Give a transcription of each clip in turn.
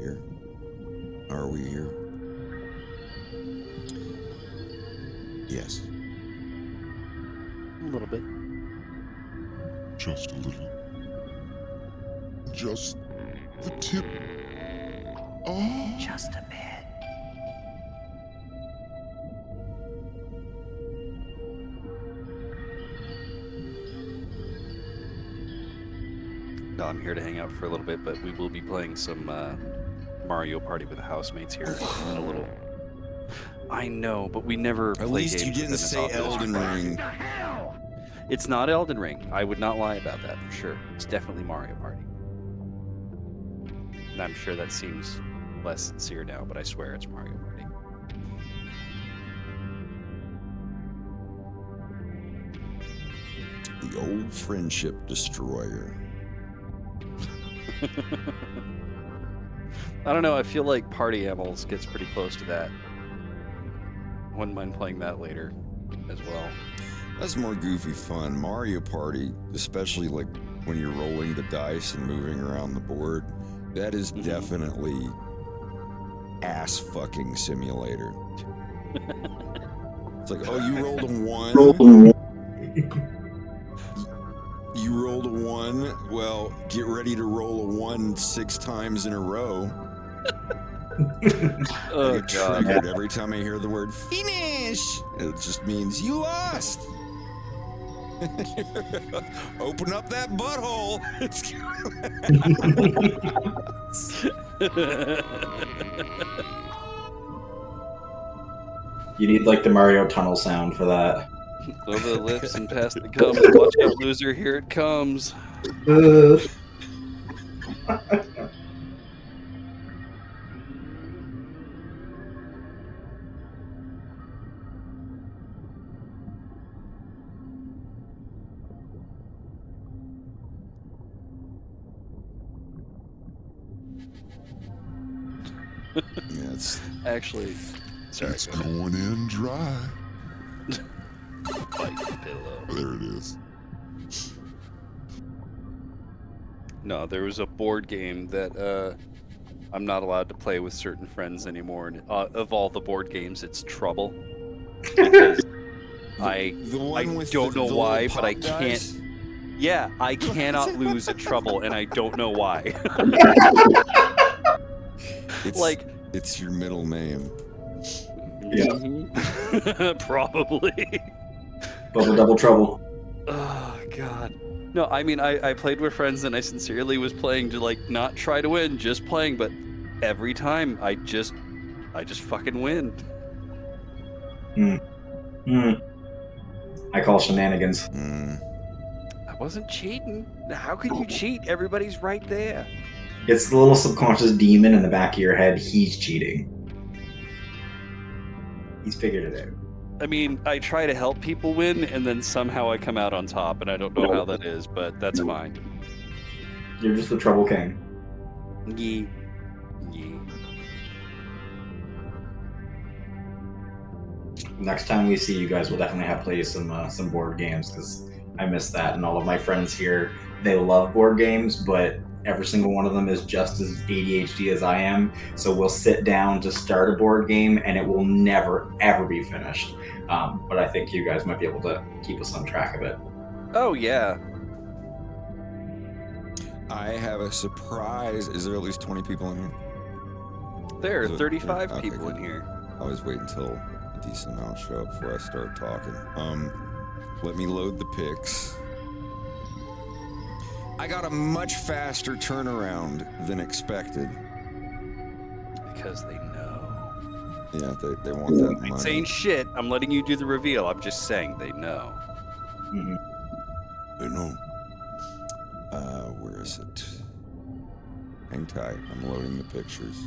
here? Are we here? Yes. A little bit. Just a little. Just the tip. Oh. Just a bit. No, I'm here to hang out for a little bit, but we will be playing some Mario Party with the housemates here in a little. I know, but we never At play least you games didn't within this say office. Elden Ring. It's not Elden Ring. I would not lie about that for sure. It's definitely Mario Party. And I'm sure that seems less sincere now, but I swear it's Mario Party. The old friendship destroyer. I don't know. I feel like Party Animals gets pretty close to that. Wouldn't mind playing that later as well. That's more goofy fun. Mario Party, especially like when you're rolling the dice and moving around the board, that is definitely ass fucking simulator. It's like, oh, you rolled a 1. You rolled a 1. Well, get ready to roll a 1 6 times in a row. Oh, I get triggered every time I hear the word finish. It just means you lost. Open up that butthole. You need like the Mario tunnel sound for that. Over the lips and past the gums. Watch out, loser. Here it comes. Yeah, it's Actually, sorry. It's going in dry. Bite the pillow. There it is. No, there was a board game that I'm not allowed to play with certain friends anymore. And of all the board games, it's Trouble. Because I don't know why, but I can't. Yeah, I cannot lose at Trouble, and I don't know why. It's your middle name. Yeah. Probably. Double trouble. Oh God. No, I mean I played with friends and I sincerely was playing to like not try to win, just playing, but every time I just fucking win. I call shenanigans. I wasn't cheating. How could you cheat? Everybody's right there. It's the little subconscious demon in the back of your head. He's cheating. He's figured it out. I mean, I try to help people win, and then somehow I come out on top, and I don't know how that is, but that's fine. You're just the trouble king. Yeah. Next time we see you guys, we'll definitely have to play some board games, because I miss that. And all of my friends here, they love board games, but every single one of them is just as ADHD as I am. So we'll sit down to start a board game, and it will never, ever be finished. But I think you guys might be able to keep us on track of it. Oh, yeah. I have a surprise. Is there at least 20 people in here? There are 35 okay, people in here. I always wait until a decent amount show up before I start talking. Let me load the pics. I got a much faster turnaround than expected. Because they know. Yeah, they want that money. I'm saying shit. I'm letting you do the reveal. I'm just saying they know. Mm-hmm. They know. Where is it? Hang tight. I'm loading the pictures.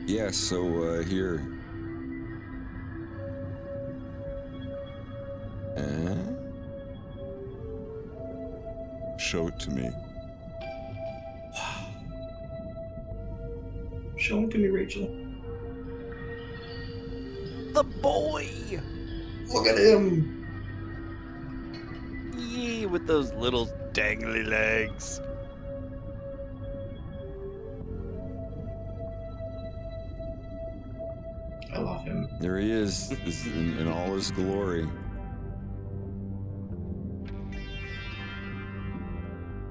Yeah, so here. Show it to me. Show him to me, Rachel. The boy! Look at him! Yee, with those little dangly legs. I love him. There he is in all his glory.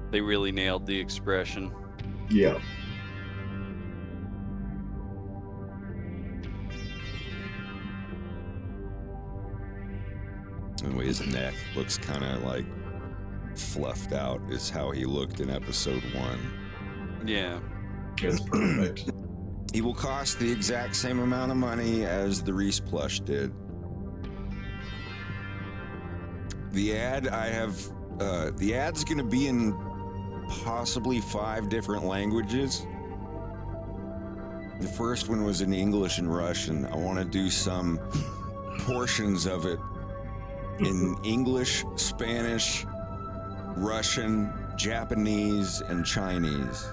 They really nailed the expression. Yeah. The way his neck looks kind of like fluffed out is how he looked in episode 1. Yeah. It's perfect. He will cost the exact same amount of money as the Reese plush did. The ad I have, the ad's gonna be in possibly 5 different languages. The first one was in English and Russian. I want to do some portions of it in English, Spanish, Russian, Japanese, and Chinese.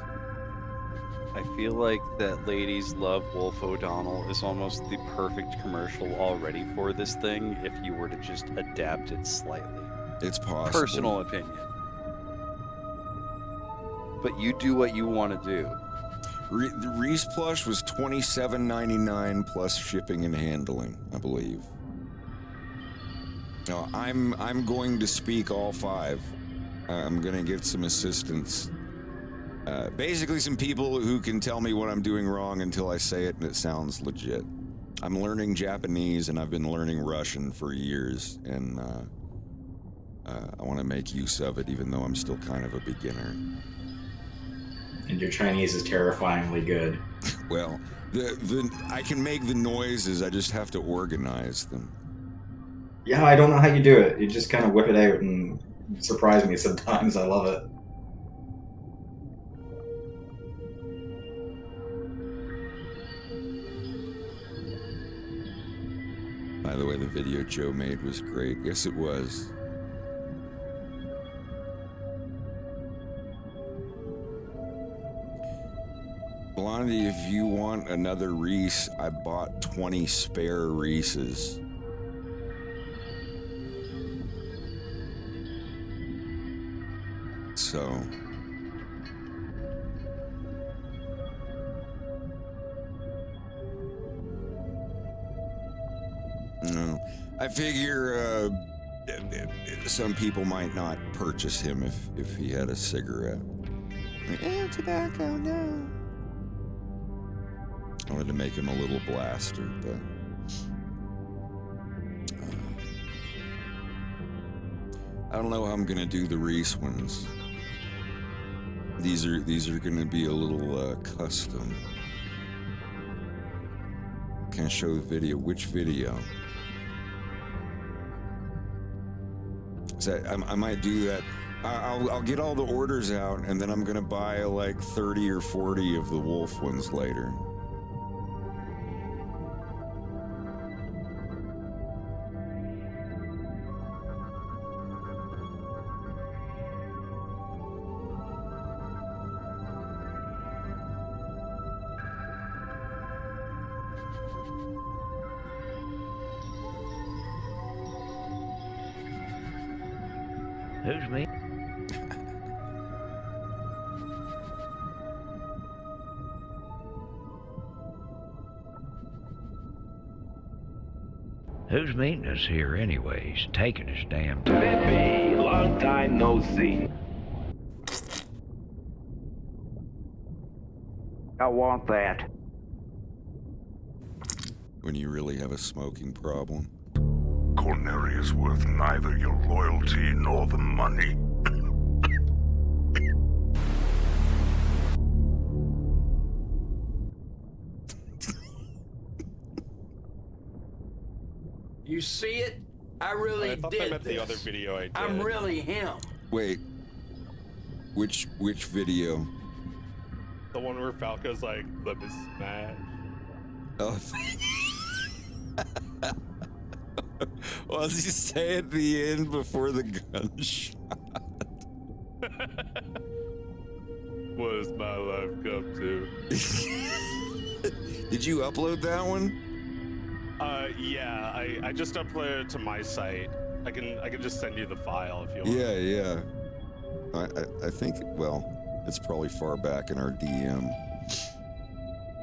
I feel like that Ladies Love Wolf O'Donnell is almost the perfect commercial already for this thing if you were to just adapt it slightly. It's possible. Personal opinion. But you do what you want to do. The Reese plush was $27.99 plus shipping and handling, I believe. No, I'm going to speak all 5. I'm going to get some assistance. Basically some people who can tell me what I'm doing wrong until I say it and it sounds legit. I'm learning Japanese and I've been learning Russian for years, and I want to make use of it even though I'm still kind of a beginner. And your Chinese is terrifyingly good. Well, I can make the noises, I just have to organize them. Yeah, I don't know how you do it. You just kind of whip it out and surprise me sometimes. I love it. By the way, the video Joe made was great. Yes, it was. Blondie, if you want another Reese, I bought 20 spare Reeses. So... No, I figure some people might not purchase him if he had a cigarette. Tobacco, no. I wanted to make him a little blaster, but I don't know how I'm gonna do the Reese ones. These are gonna be a little custom. Can I show the video? Which video? I might do that. I'll get all the orders out, and then I'm gonna buy like 30 or 40 of the wolf ones later. Who's me? Who's meeting us here anyways? Taking his damn time. Pepe, long time no see. I want that. When you really have a smoking problem. Cornelius worth neither your loyalty nor the money. You see it? I really I thought did I meant this. the other video I did. I'm really him. Wait. Which video? The one where Falco's like, let me smash. Oh. What does he say at the end before the gunshot? What does my life come to? Did you upload that one? Yeah, I just uploaded it to my site. I can just send you the file if you want. Yeah. I think, well, it's probably far back in our DM.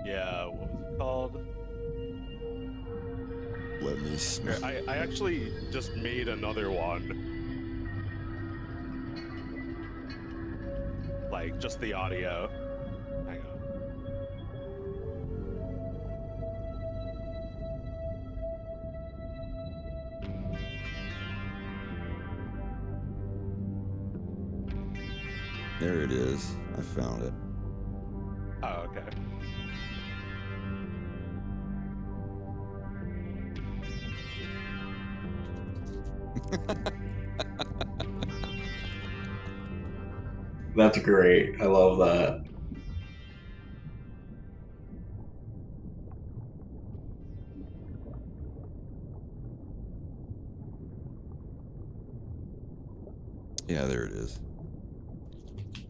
Yeah, what was it called? Let me see. I actually just made another one. Like, just the audio. Hang on. There it is. I found it. Oh, okay. That's great. I love that. Yeah, there it is.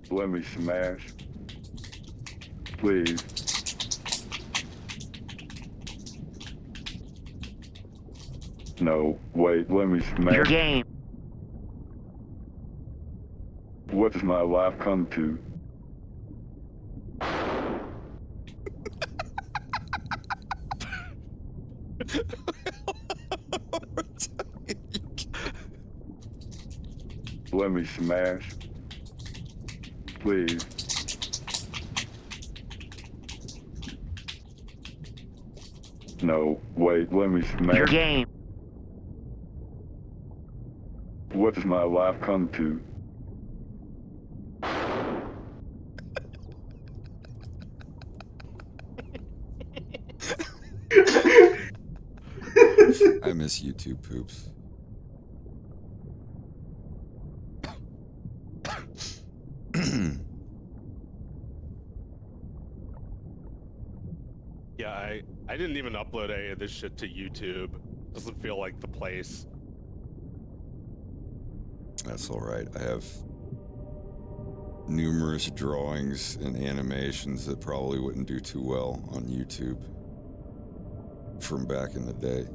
Let me smash. Please. No, wait, let me smash. Your game. What does my life come to? Let me smash. Please. No, wait, let me smash. Your game. What does my life come to? I miss YouTube poops. Yeah, I didn't even upload any of this shit to YouTube. Doesn't feel like the place. That's all right. I have numerous drawings and animations that probably wouldn't do too well on YouTube from back in the day.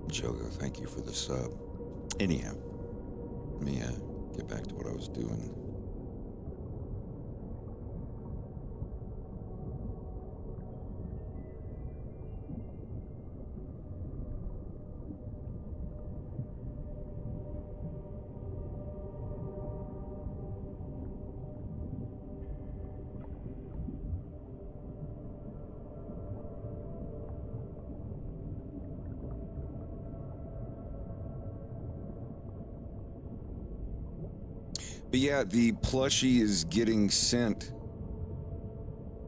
Jogo, thank you for the sub. Anyhow, let me get back to what I was doing. But yeah, the plushie is getting sent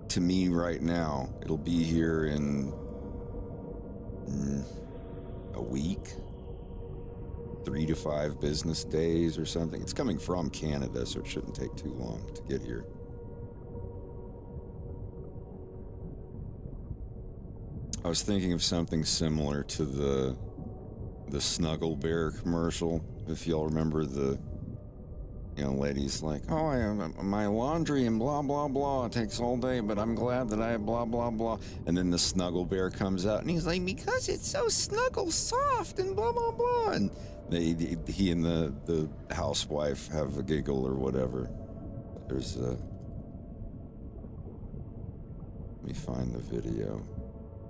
to me right now. It'll be here in a week. 3 to 5 business days or something. It's coming from Canada, so it shouldn't take too long to get here. I was thinking of something similar to the Snuggle Bear commercial. If y'all remember the lady's like, oh, my laundry and blah, blah, blah. It takes all day, but I'm glad that I have blah, blah, blah. And then the Snuggle Bear comes out and he's like, because it's so snuggle soft and blah, blah, blah. And he and the housewife have a giggle or whatever. There's a... Let me find the video.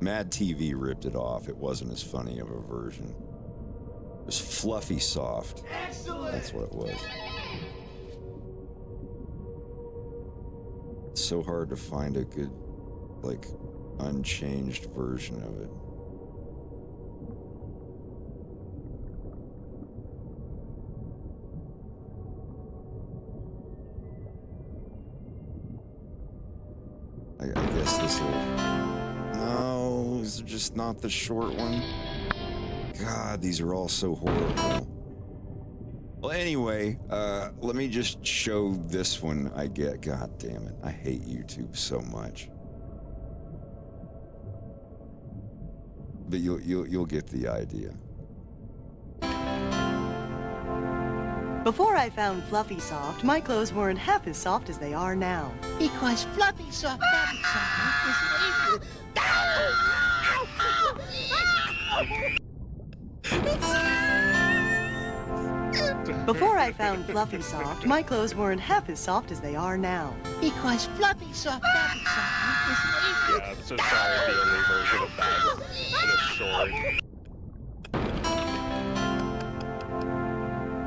Mad TV ripped it off. It wasn't as funny of a version. It was fluffy soft. Excellent! That's what it was. It's so hard to find a good, like, unchanged version of it. I guess this will... No, these are just not the short one. God, these are all so horrible. Well, anyway, let me just show this one I get. God damn it, I hate YouTube so much. But you'll get the idea. Before I found Fluffy Soft, my clothes weren't half as soft as they are now. Because Fluffy Soft Before I found Fluffy Soft, my clothes weren't half as soft as they are now. Because Fluffy Soft Yeah, I'm so sorry the only version of that is short.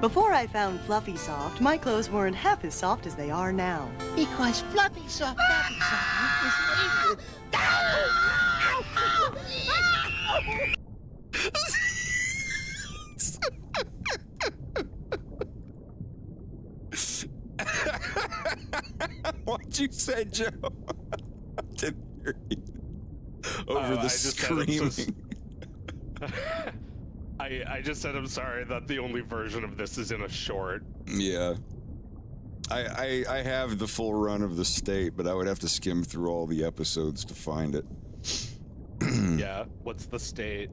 Before I found Fluffy Soft, my clothes weren't half as soft as they are now. Because Fluffy Soft What'd you say, Joe? I didn't hear you. Over the screaming. I just said I'm sorry that the only version of this is in a short. Yeah. I have the full run of the state, but I would have to skim through all the episodes to find it. Yeah, what's the state?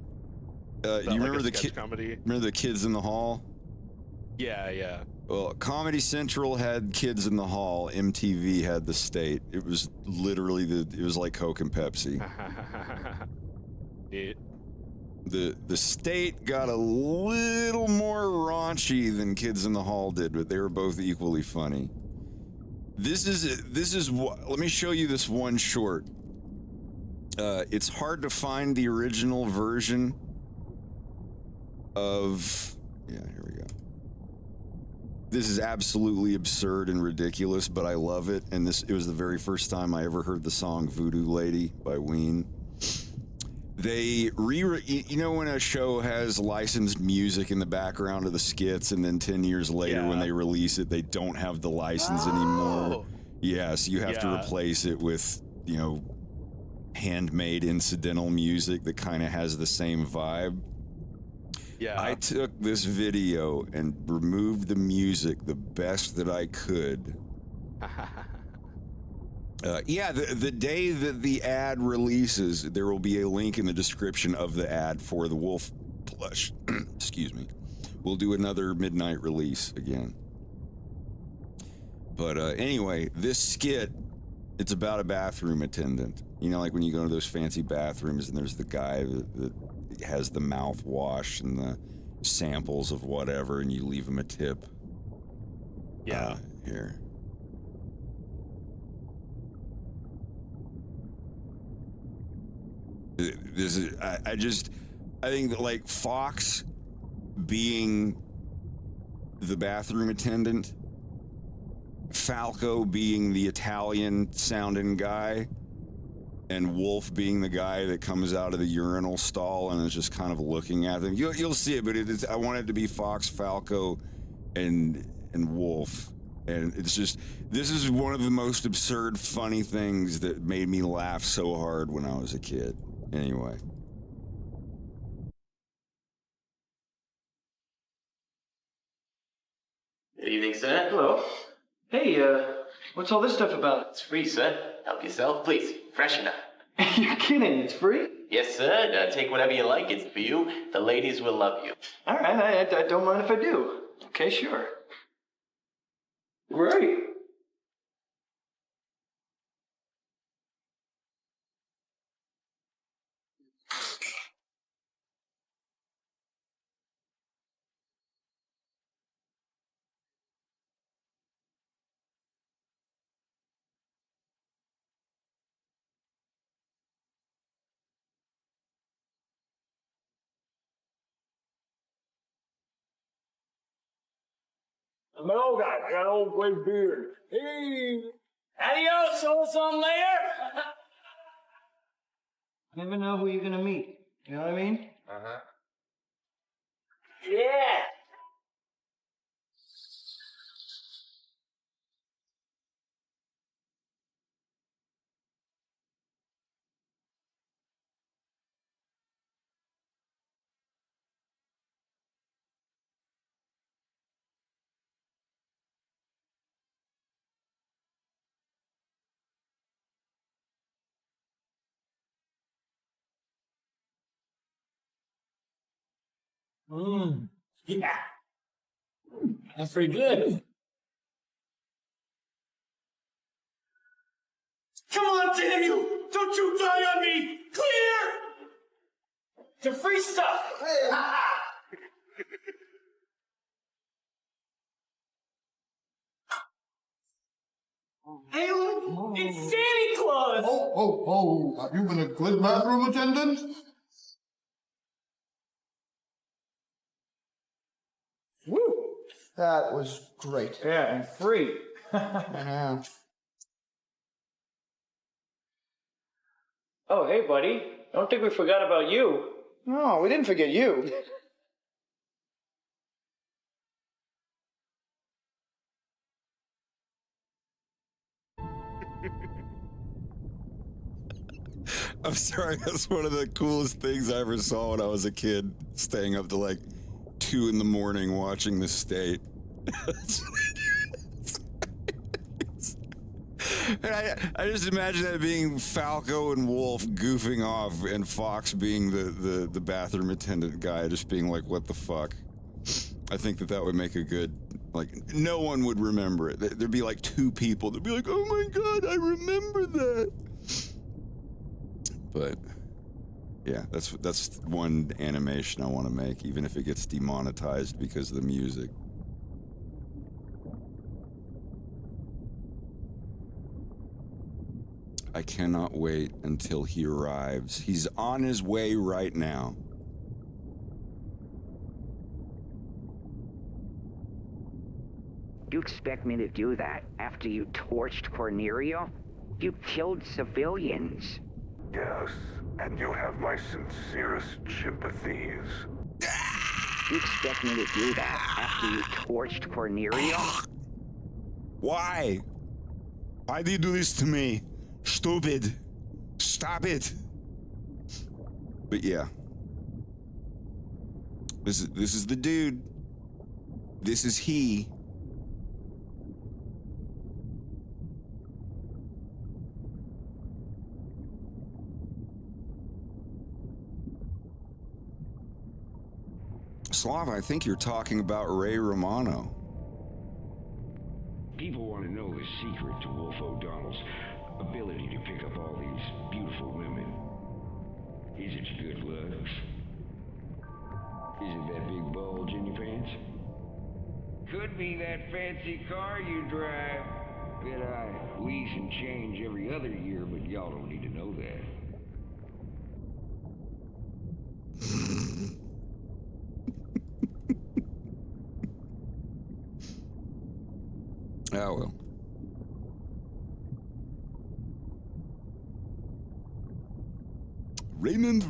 You remember the comedy? Remember the Kids in the Hall? Yeah, yeah. Well, Comedy Central had Kids in the Hall. MTV had the state. It was literally it was like Coke and Pepsi. The state got a little more raunchy than Kids in the Hall did, but they were both equally funny. This is what. Let me show you this one short. It's hard to find the original version of. Yeah, here we go. This is absolutely absurd and ridiculous, but I love it. And it was the very first time I ever heard the song "Voodoo Lady" by Ween. They when a show has licensed music in the background of the skits, and then 10 years later when they release it, they don't have the license anymore. Yeah, so you have to replace it with, handmade incidental music that kind of has the same vibe. Yeah. I took this video and removed the music the best that I could. The day that the ad releases, there will be a link in the description of the ad for the Wolf plush. Excuse me. We'll do another midnight release again. But anyway, this skit, it's about a bathroom attendant. Like when you go to those fancy bathrooms and there's the guy that has the mouthwash and the samples of whatever, and you leave him a tip. Yeah. Here. This is, I think that, like, Fox being the bathroom attendant, Falco being the Italian sounding guy, and Wolf being the guy that comes out of the urinal stall and is just kind of looking at them. You'll see it, but I want it to be Fox, Falco, and Wolf. And it's just, this is one of the most absurd, funny things that made me laugh so hard when I was a kid. Anyway. Good evening, sir. Hello. Hey, what's all this stuff about? It's free, sir. Help yourself, please. Freshen up. You're kidding, it's free? Yes, sir. Take whatever you like. It's for you. The ladies will love you. All right, I don't mind if I do. Okay, sure. Great. I'm an old guy. I got an old gray beard. Hey! Adios, ozone layer! Never know who you're gonna meet. You know what I mean? Uh-huh. Yeah! Yeah. That's pretty good. Come on, damn you! Don't you die on me! Clear! The free stuff! Hey, look! It's Santa Claus! Oh, have you been a good bathroom attendant? Woo! That was great. Yeah, and free. Yeah. Oh, hey, buddy. Don't think we forgot about you. No, we didn't forget you. I'm sorry, that's one of the coolest things I ever saw when I was a kid, staying up to like 2 in the morning watching The State. And I just imagine that being Falco and Wolf goofing off, and Fox being the bathroom attendant guy, just being like, what the fuck? I think that would make a good, like, no one would remember it. There'd be like 2 people that'd be like, oh my god, I remember that. But yeah, that's one animation I want to make, even if it gets demonetized because of the music. I cannot wait until he arrives. He's on his way right now. You expect me to do that after you torched Cornelio? You killed civilians. Yes, and you have my sincerest sympathies. You expect me to do that after you torched Cornelio? Why? Why do you do this to me? Stupid. Stop it. But yeah. This is the dude. This is he. Slav, I think you're talking about Ray Romano. People want to know the secret to Wolf O'Donnell's ability to pick up all these beautiful women. Is it your good looks? Is it that big bulge in your pants? Could be that fancy car you drive. Bet I lease and change every other year, but y'all don't need to know that. Oh, well. Raymond.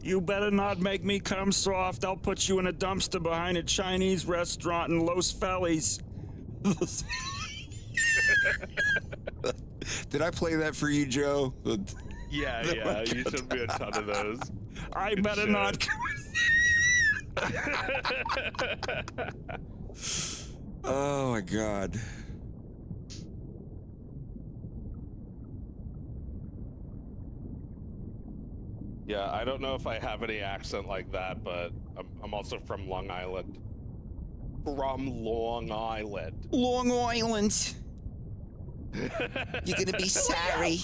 You better not make me come soft. I'll put you in a dumpster behind a Chinese restaurant in Los Feliz. Did I play that for you, Joe? Yeah, you showed me a ton of those. I better not. Oh my god. Yeah, I don't know if I have any accent like that, but I'm also from Long Island. From Long Island. Long Island. You're gonna be sorry.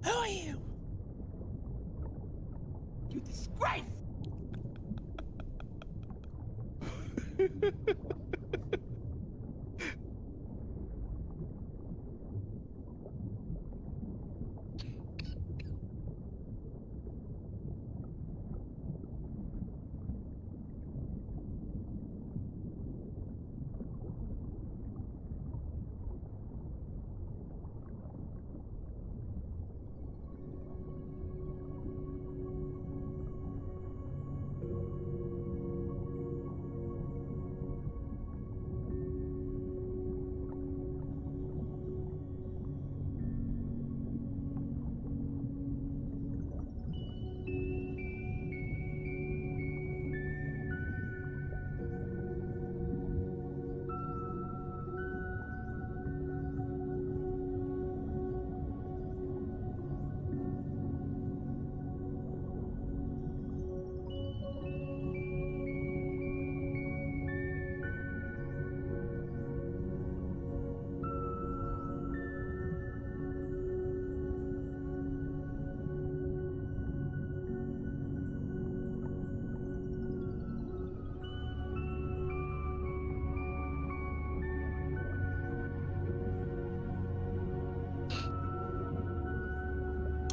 Who are you? You disgrace!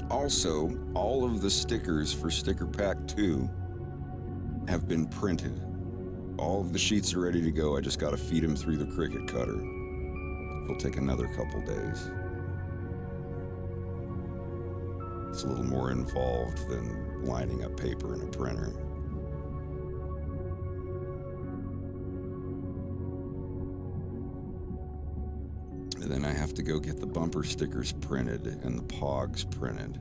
Also, all of the stickers for Sticker Pack 2 have been printed. All of the sheets are ready to go. I just got to feed them through the Cricut cutter. It'll take another couple days. It's a little more involved than lining up paper in a printer. And then I have to go get the bumper stickers printed and the pogs printed.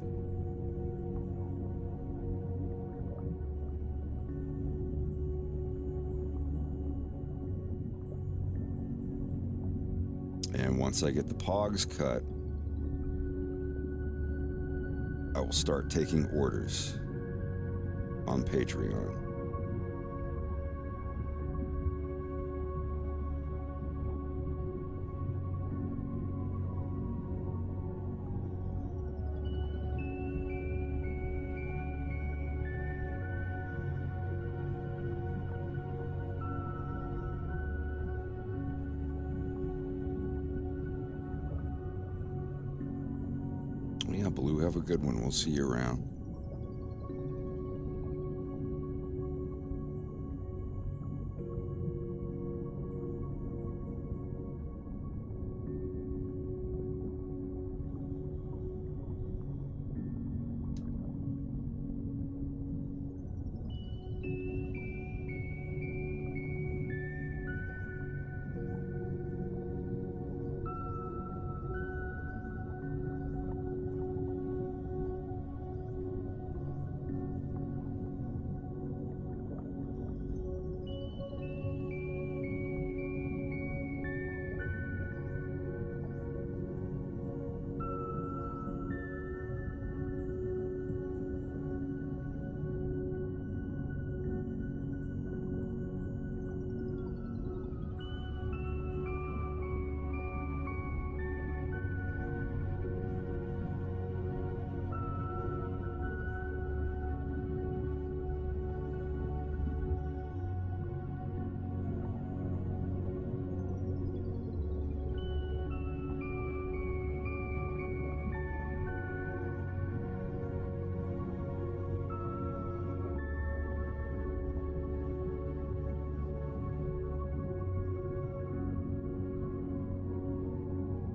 And once I get the pogs cut, I will start taking orders on Patreon. Yeah, Blue, have a good one. We'll see you around.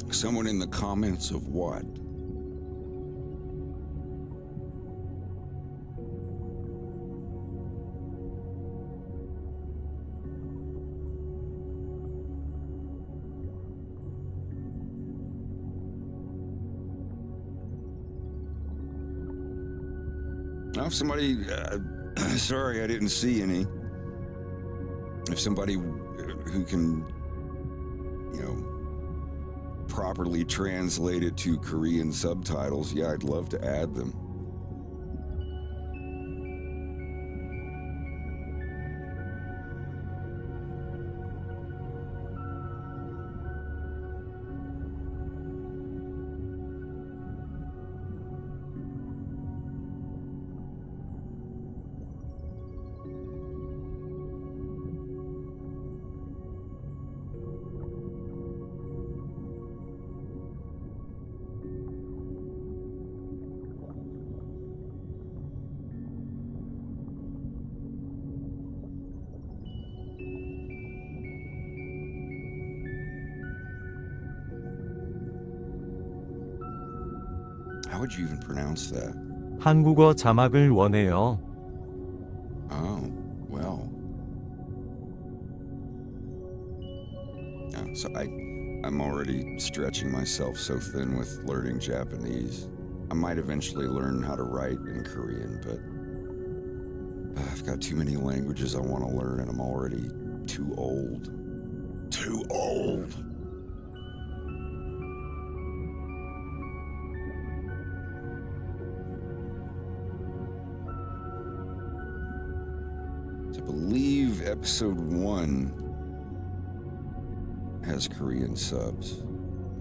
Someone in the comments of what? Now, if somebody Sorry, I didn't see any. If somebody who can, properly translate it to Korean subtitles, yeah, I'd love to add them. How would you even pronounce that? 한국어 자막을 원해요. Oh, well. Yeah, so I'm already stretching myself so thin with learning Japanese. I might eventually learn how to write in Korean, but I've got too many languages I want to learn, and I'm already too old. Too old. I believe episode 1 has Korean subs.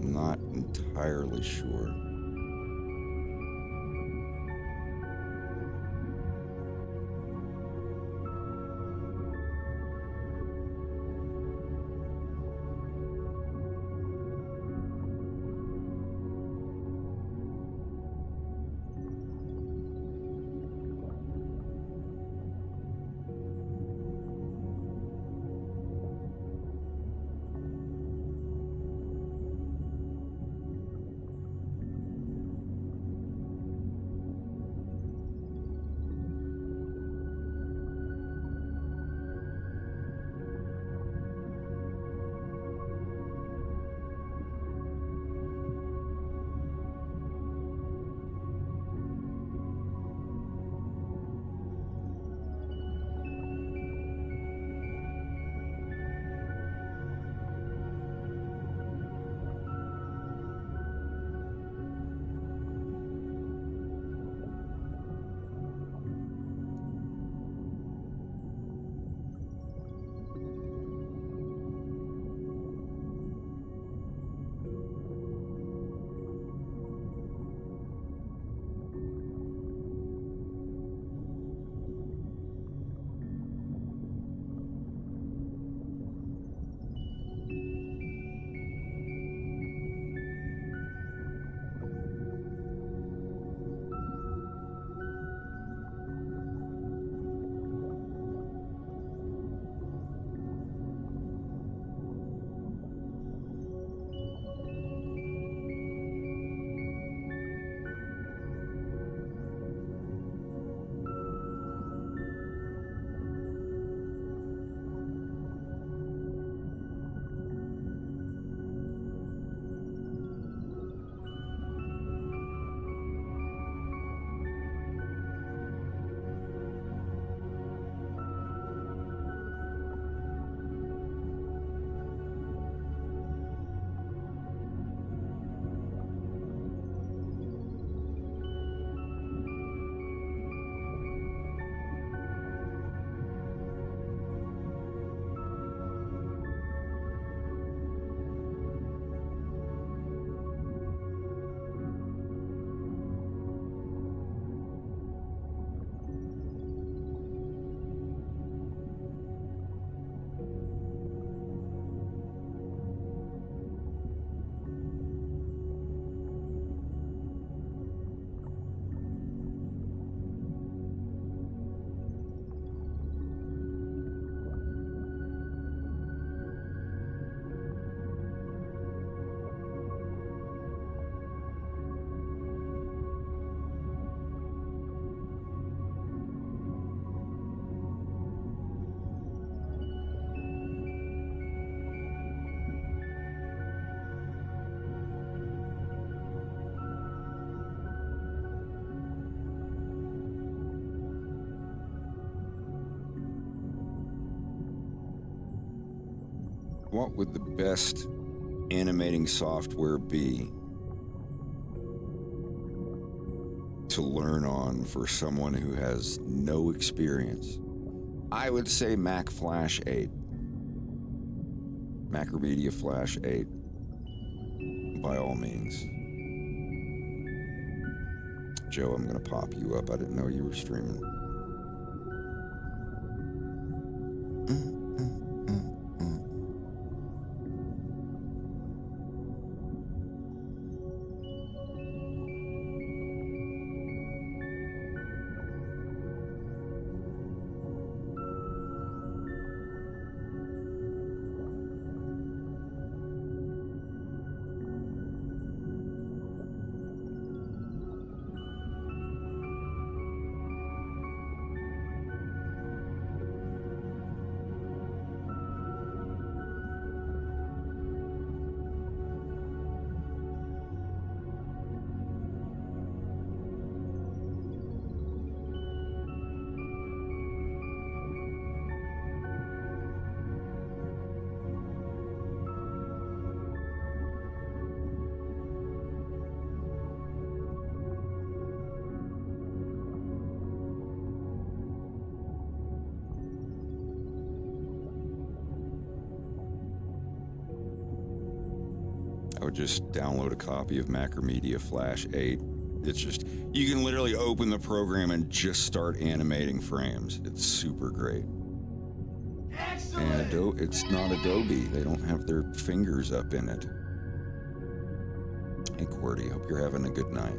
I'm not entirely sure. what would the best animating software be to learn on for someone who has no experience? I would say Mac Flash 8. Macromedia Flash 8. By all means. Joe, I'm gonna pop you up. I didn't know you were streaming. I would just download a copy of Macromedia Flash 8. It's just, you can literally open the program and just start animating frames. It's super great. And it's not Adobe. They don't have their fingers up in it. Hey, Qwerty, hope you're having a good night.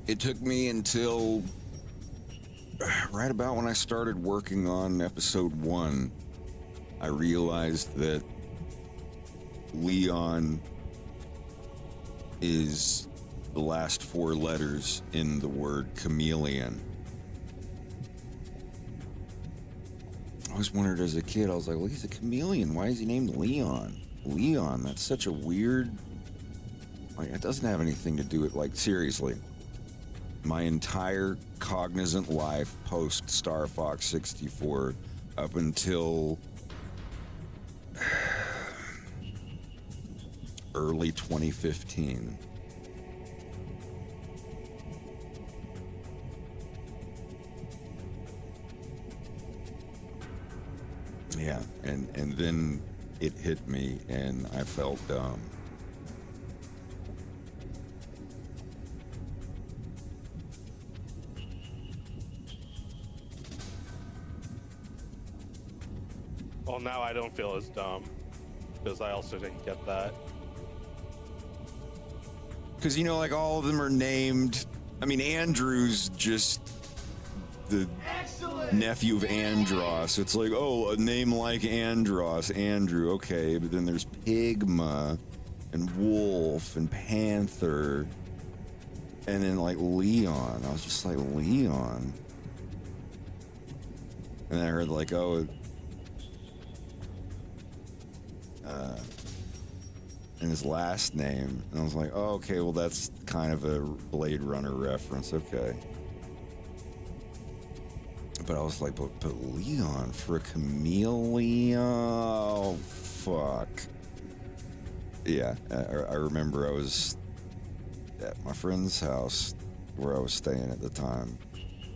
it took me until right about when I started working on episode 1, I realized that Leon is the last 4 letters in the word chameleon. I always wondered as a kid, I was like, well, he's a chameleon. Why is he named Leon? Leon, that's such a weird... Like, it doesn't have anything to do with, like, seriously. My entire cognizant life post Star Fox 64 up until early 2015. Yeah, and then it hit me and I felt dumb. Well, now I don't feel as dumb because I also didn't get that. Because, you know, like, all of them are named... I mean, Andrew's just the nephew of Andros. It's like, oh, a name like Andros, Andrew, okay. But then there's Pigma and Wolf and Panther. And then, like, Leon. I was just like, Leon? And I heard, like, oh... and his last name, and I was like, oh, okay, well, that's kind of a Blade Runner reference, okay. But I was like, but Leon for a chameleon? Oh, fuck. Yeah, I remember I was at my friend's house where I was staying at the time,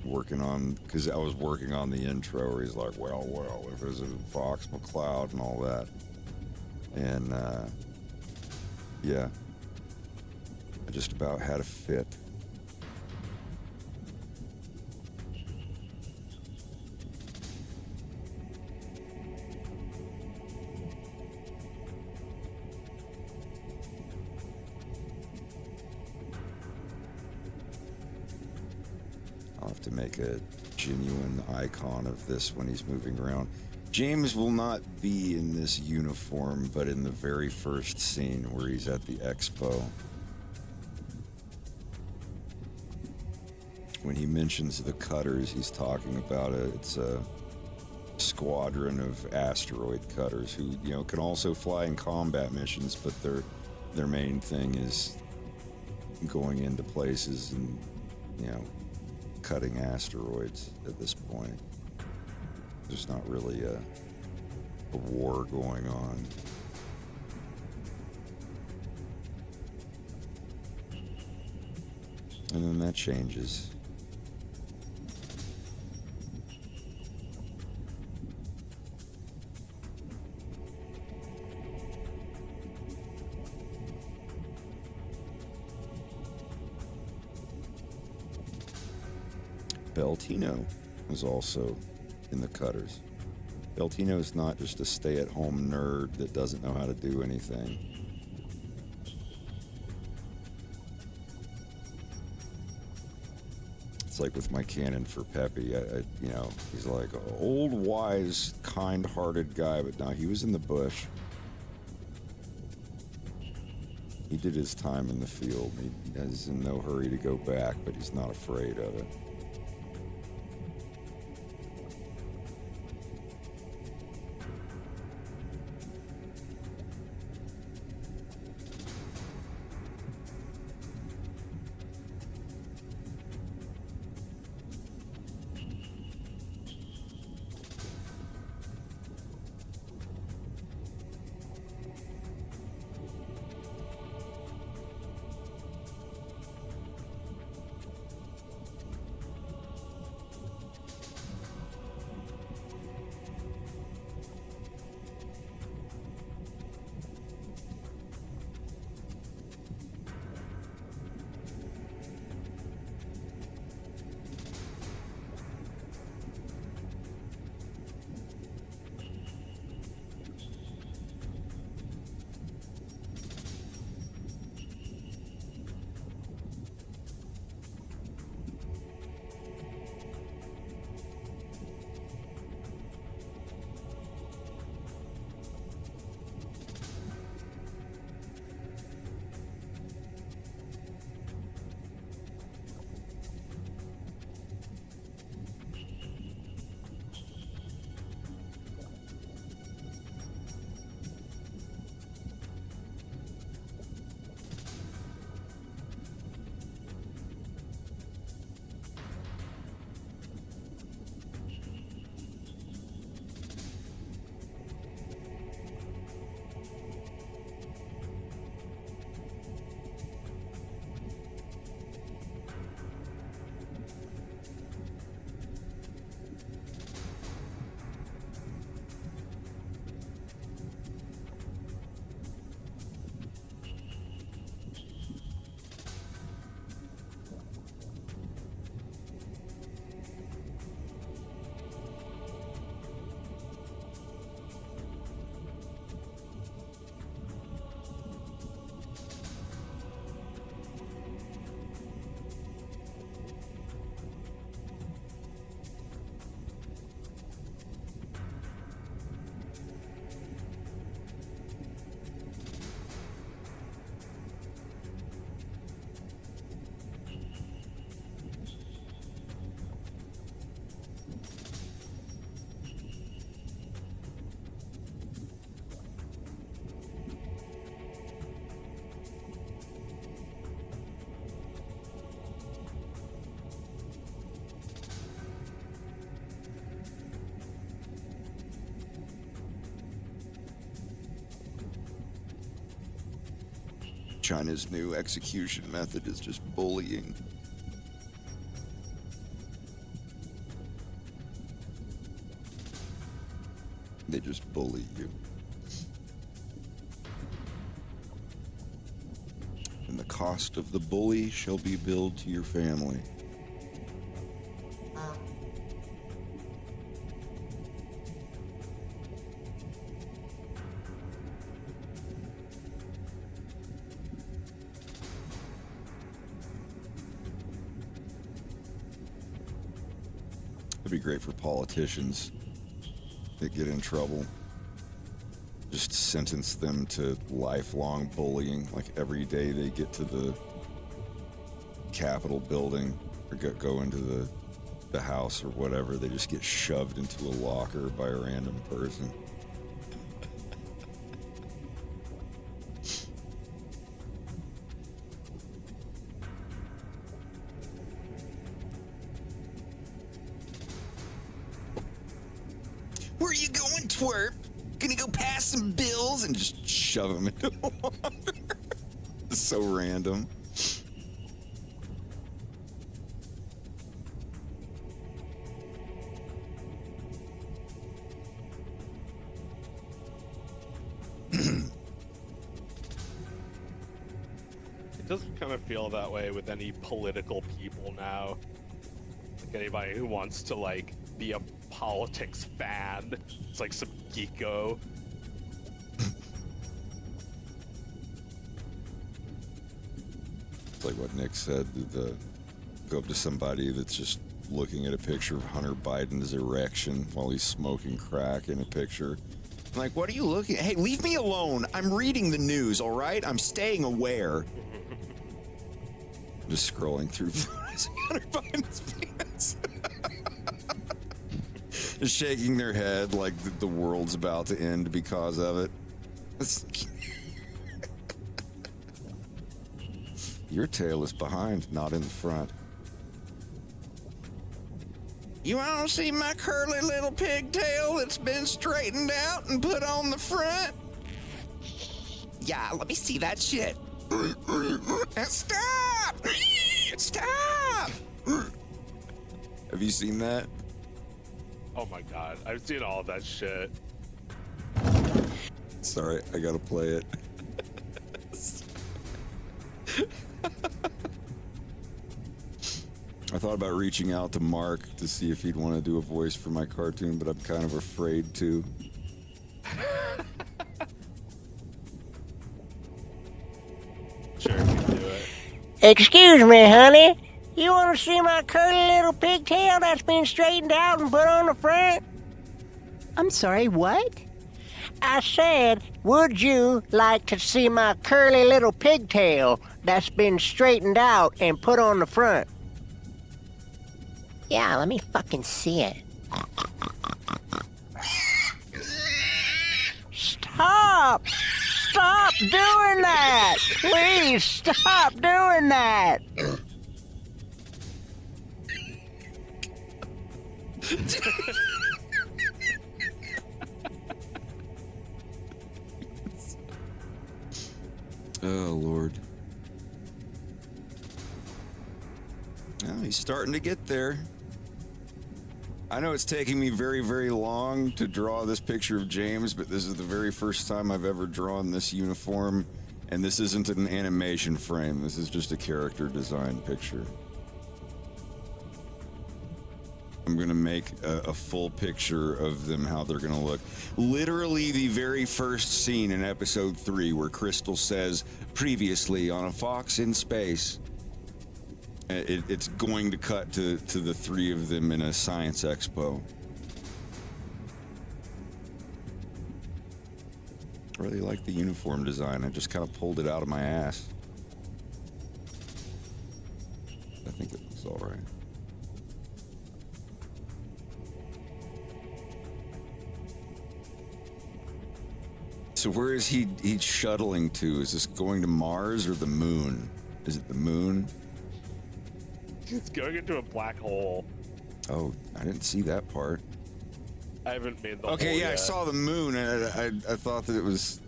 working on, because I was working on the intro where he's like, well, if it's a Fox McCloud and all that. And, yeah, I just about had a fit. I'll have to make a genuine icon of this when he's moving around. James will not be in this uniform, but in the very first scene where he's at the expo. When he mentions the cutters, he's talking about it's a squadron of asteroid cutters who, you know, can also fly in combat missions, but their main thing is going into places and, you know, cutting asteroids at this point. There's not really a war going on. And then that changes. Beltino was also in the cutters. Beltino is not just a stay-at-home nerd that doesn't know how to do anything. It's like with my canon for Peppy, I you know, he's like an old, wise, kind-hearted guy, but now he was in the bush. He did his time in the field. He is in no hurry to go back, but he's not afraid of it. China's new execution method is just bullying. They just bully you. And the cost of the bully shall be billed to your family. It'd be great for politicians that get in trouble. Just sentence them to lifelong bullying. Like every day they get to the Capitol building or go into the house or whatever, they just get shoved into a locker by a random person. Where are you going, twerp? Gonna go pass some bills and just shove them into the water. It's so random. It doesn't kind of feel that way with any political people now. Like anybody who wants to like be a politics fan. It's like some geeko. It's like what Nick said, go up to somebody that's just looking at a picture of Hunter Biden's erection while he's smoking crack in a picture. I'm like, what are you looking at? Hey, leave me alone. I'm reading the news, all right? I'm staying aware. Just scrolling through photos of Hunter Biden's penis. Just shaking their head like the world's about to end because of it. Your tail is behind, not in the front. You want to see my curly little pigtail that's been straightened out and put on the front? Yeah, let me see that shit. Stop! Stop! Have you seen that? Oh my god, I've seen all of that shit. Sorry, I gotta play it. I thought about reaching out to Mark to see if he'd want to do a voice for my cartoon, but I'm kind of afraid to. Sure, you can do it. Excuse me, honey. You want to see my curly little pigtail that's been straightened out and put on the front? I'm sorry, what? I said, would you like to see my curly little pigtail that's been straightened out and put on the front? Yeah, let me fucking see it. Stop! Stop doing that! Please stop doing that! Oh, Lord. Well, he's starting to get there. I know it's taking me very, very long to draw this picture of James, but this is the very first time I've ever drawn this uniform, and this isn't an animation frame. This is just a character design picture. I'm gonna make a full picture of them, how they're gonna look. Literally the very first scene in episode 3 where Crystal says, previously on A Fox in Space. It's going to cut to the 3 of them in a science expo. I really like the uniform design. I just kind of pulled it out of my ass. I think it looks all right. So where is he shuttling to? Is this going to Mars or the moon? Is it the moon? It's going into a black hole. Oh, I didn't see that part. I haven't made the Okay, hole yeah, yet. I saw the moon, and I thought that it was...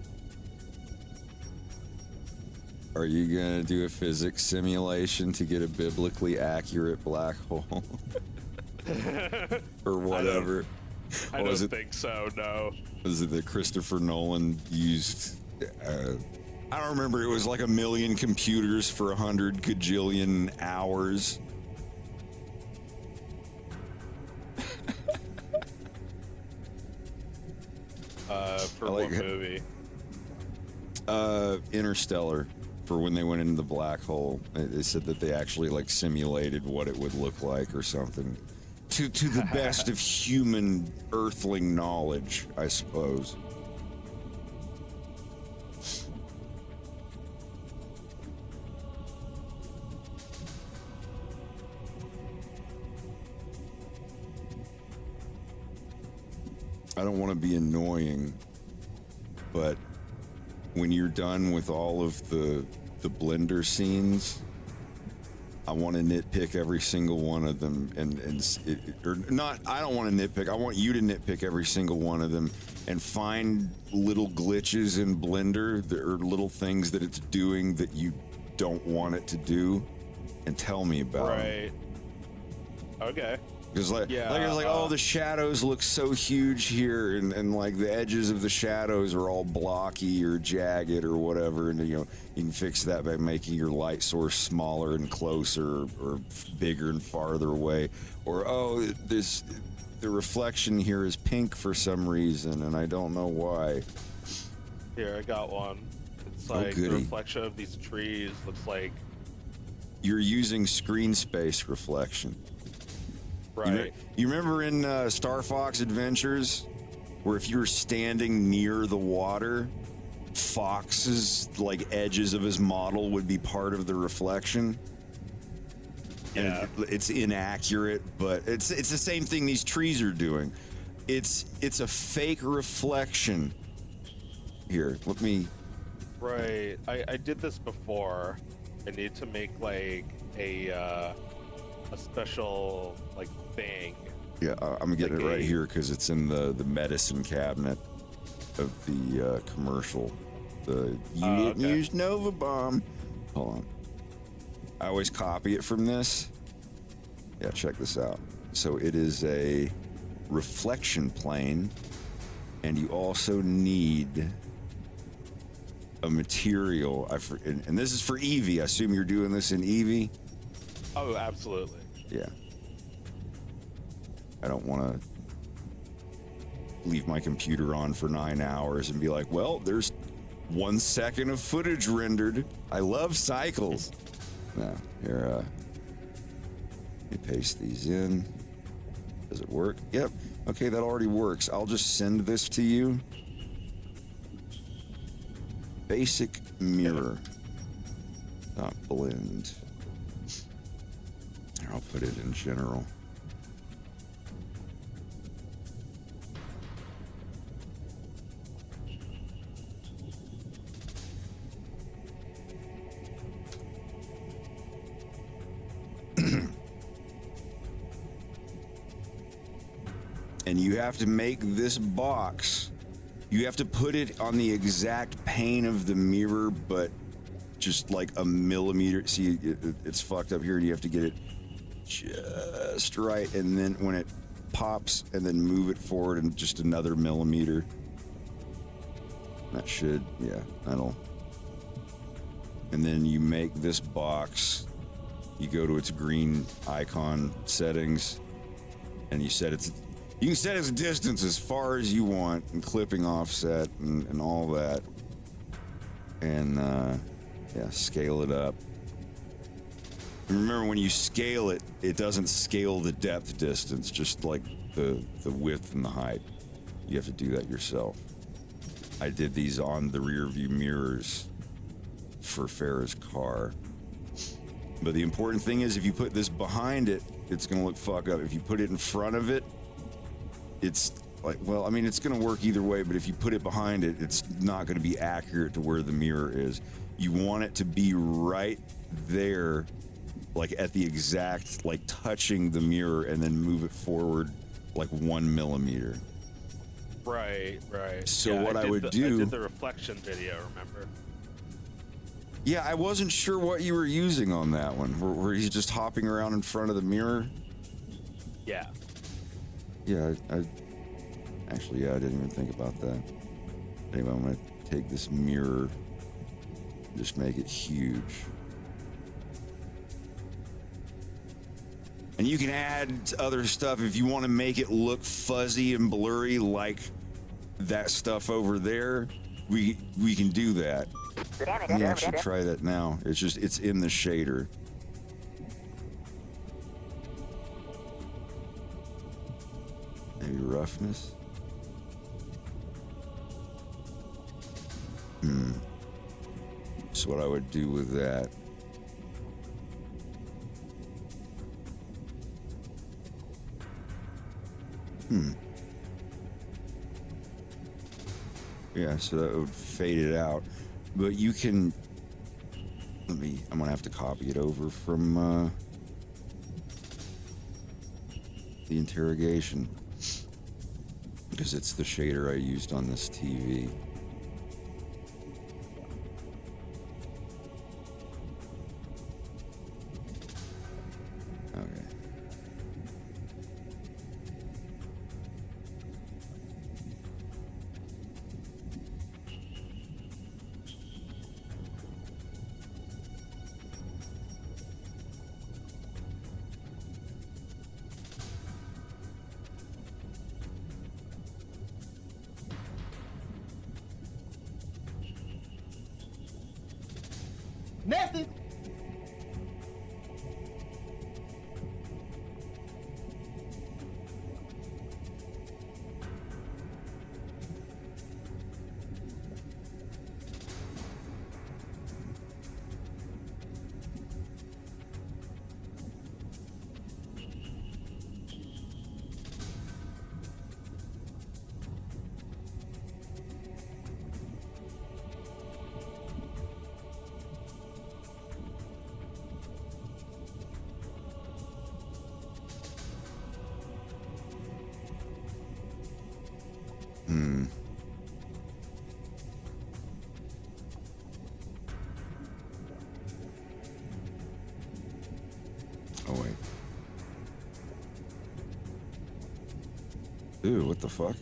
Are you gonna do a physics simulation to get a biblically accurate black hole? Or whatever? I don't think so, no. Was it that Christopher Nolan used? I don't remember. It was like 1 million computers for 100 gajillion hours. For what movie? Interstellar. For when they went into the black hole, they said that they actually like simulated what it would look like or something. To the best of human earthling knowledge, I suppose. I don't want to be annoying, but when you're done with all of the Blender scenes, I want to nitpick every single one of them, or not. I don't want to nitpick. I want you to nitpick every single one of them and find little glitches in Blender that are little things that it's doing that you don't want it to do, and tell me about them. Right. Okay. Because oh, the shadows look so huge here, and like the edges of the shadows are all blocky or jagged or whatever, and you can fix that by making your light source smaller and closer, or bigger and farther away. Or the reflection here is pink for some reason, and I don't know why. Here, I got one. It's like the reflection of these trees looks like you're using screen space reflection. Right. You remember in Star Fox Adventures, where if you were standing near the water, Fox's like edges of his model would be part of the reflection. Yeah. And it's inaccurate, but it's the same thing these trees are doing. It's a fake reflection. Here, let me. Right. I did this before. I need to make like a special like thing. Yeah, I'm gonna get it right here because it's in the medicine cabinet of the commercial. You didn't use Nova Bomb. Hold on. I always copy it from this. Yeah, check this out. So it is a reflection plane, and you also need a material. And this is for Eevee. I assume you're doing this in Eevee? Oh, absolutely. Yeah. I don't want to leave my computer on for 9 hours and be like, well, there's 1 second of footage rendered. I love cycles. No, here, let me paste these in. Does it work? Yep. Okay, that already works. I'll just send this to you. Basic mirror. Not blend. I'll put it in general. And you have to make this box. You have to put it on the exact plane of the mirror, but just like a millimeter. See, it's fucked up here, and you have to get it just right, and then when it pops, and then move it forward and just another millimeter. That should, yeah, that'll. And then you make this box. You go to its green icon settings, and you set its. You can set its distance as far as you want, and clipping offset and all that, and yeah, scale it up. Remember, when you scale it, it doesn't scale the depth distance, just like the width and the height. You have to do that yourself. I did these on the rear view mirrors for Farrah's car. But the important thing is, if you put this behind it, it's going to look fucked up. If you put it in front of it, it's like, well, I mean, it's going to work either way, but if you put it behind it, it's not going to be accurate to where the mirror is. You want it to be right there, like at the exact, like touching the mirror, and then move it forward like 1 millimeter. Right. So yeah, what I would do. I did the reflection video, remember? Yeah, I wasn't sure what you were using on that one. Where he's just hopping around in front of the mirror. Yeah. Yeah, I actually, I didn't even think about that. Anyway, I'm gonna take this mirror, just make it huge. And you can add other stuff if you want to make it look fuzzy and blurry like that stuff over there. We can do that. Let me actually try that now. It's in the shader. Maybe roughness. That's what I would do with that. Yeah, so that would fade it out. But you can, I'm gonna have to copy it over from the interrogation, because it's the shader I used on this TV. Okay. Nasty. Oh, wait. Ew, what the fuck?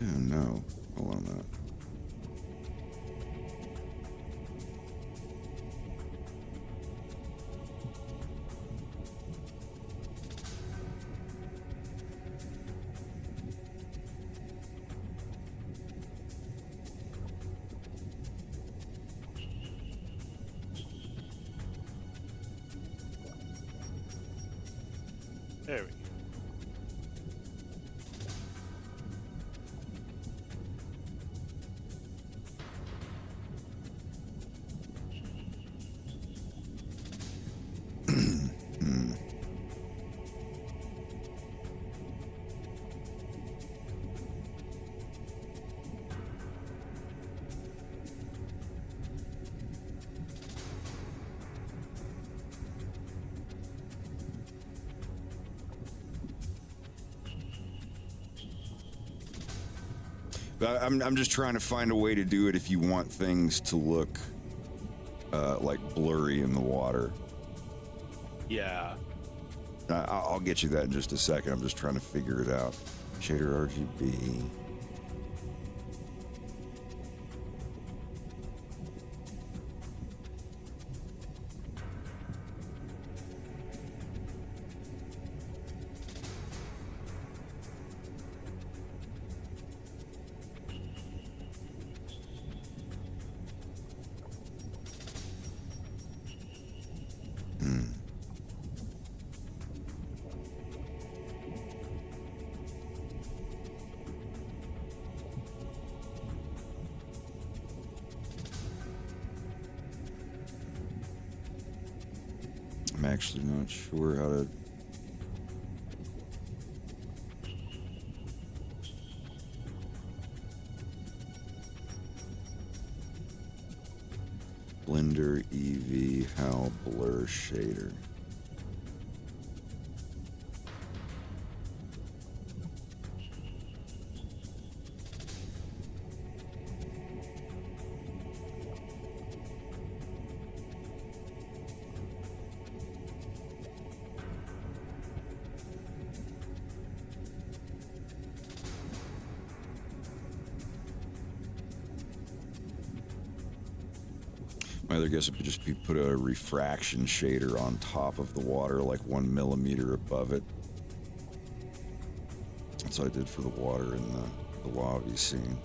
Oh, no. Hold on a minute. There we go. I'm just trying to find a way to do it if you want things to look like blurry in the water. Yeah. I'll get you that in just a second. I'm just trying to figure it out. Shader RGB. I'm actually not sure how to. Blender EV HAL blur shader. My other guess would just be put a refraction shader on top of the water, like 1 millimeter above it. That's what I did for the water in the lobby scene.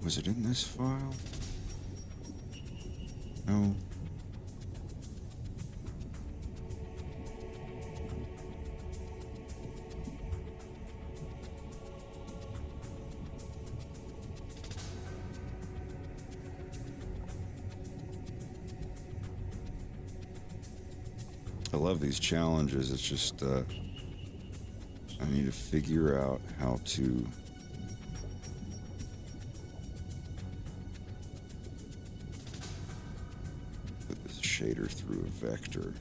Was it in this file? No. I love these challenges. It's just, I need to figure out how to shader through a vector.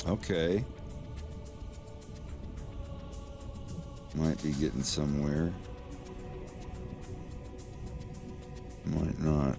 Okay. Might be getting somewhere. Might not.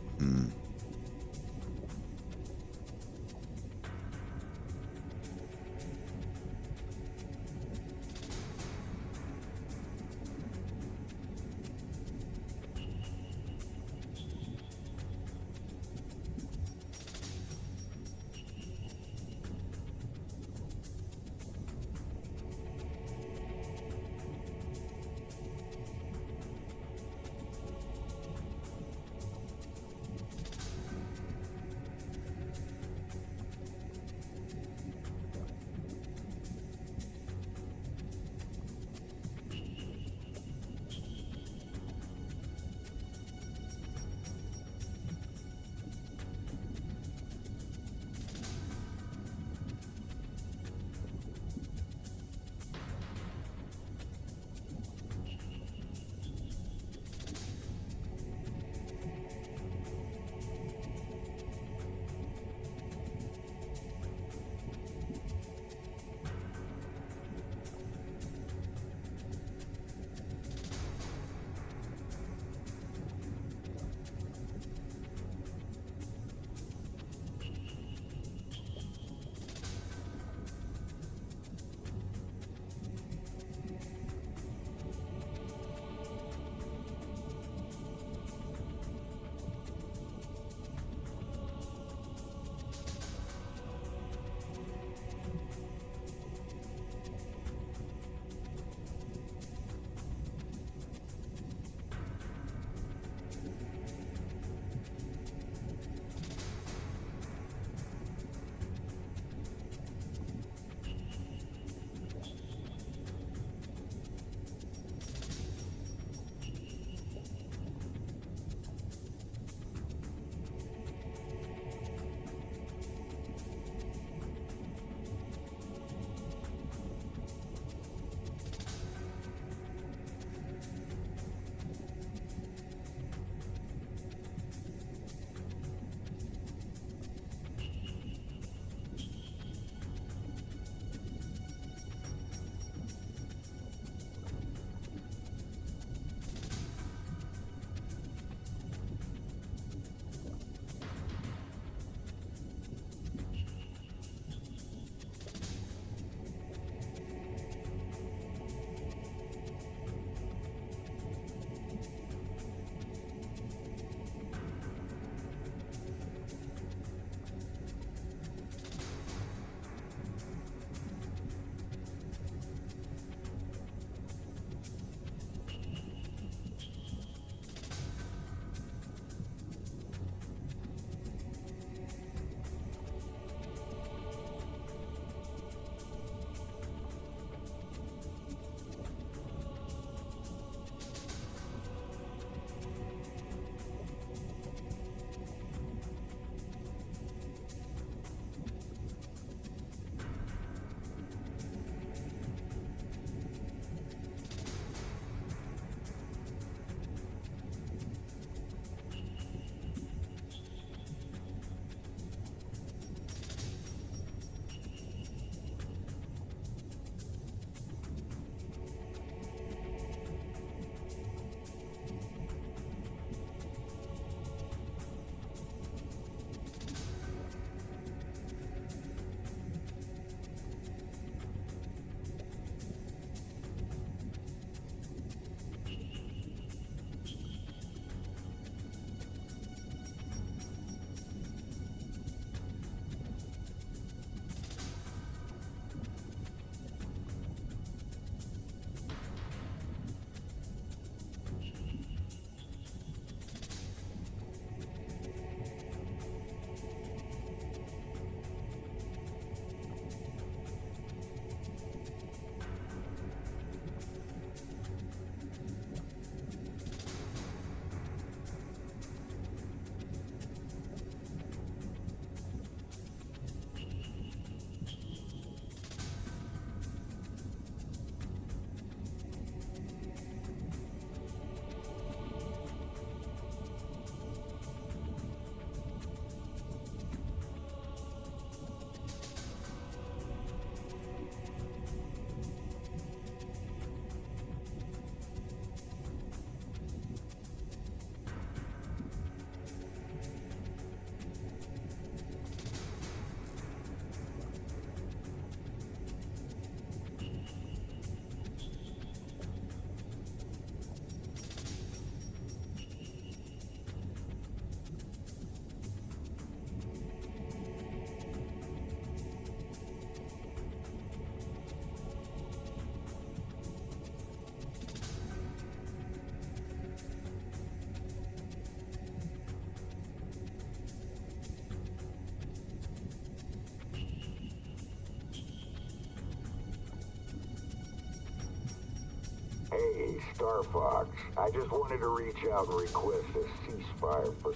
Star Fox. I just wanted to reach out and request a ceasefire for...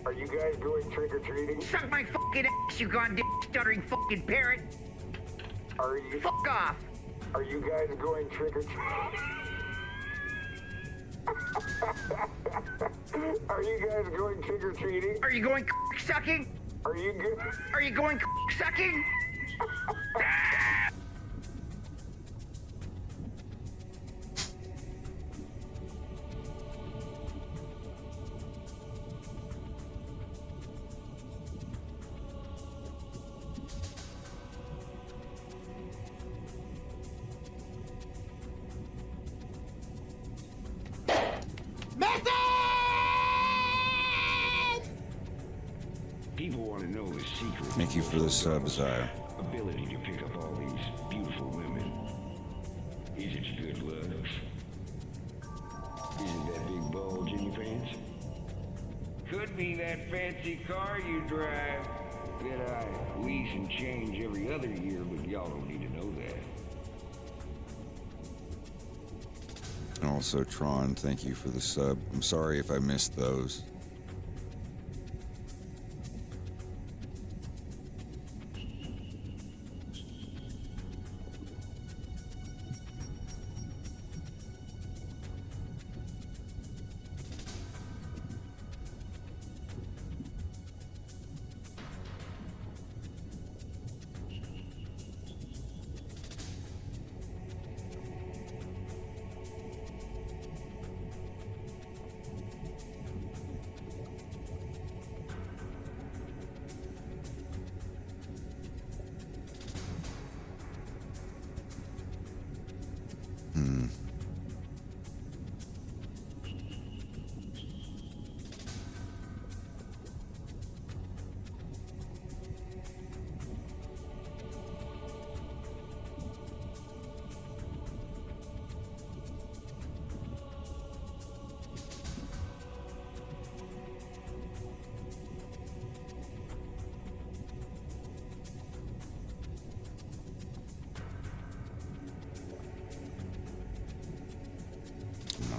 Are you guys going trick-or-treating? Suck my fucking ass, you goddamn stuttering fucking parrot! Are you... Fuck off! Are you guys going trick-or-treating? Are you guys going trick-or-treating? Are you going sucking? Are you good? Are you going sucking? People want to know the secret. Thank you for the sub, Zaya. Ability to pick up all these beautiful women. Is it your good looks? Is it that big bulge in your pants? Could be that fancy car you drive that I lease and change every other year, but y'all don't need to know that. And also, Tron, thank you for the sub. I'm sorry if I missed those.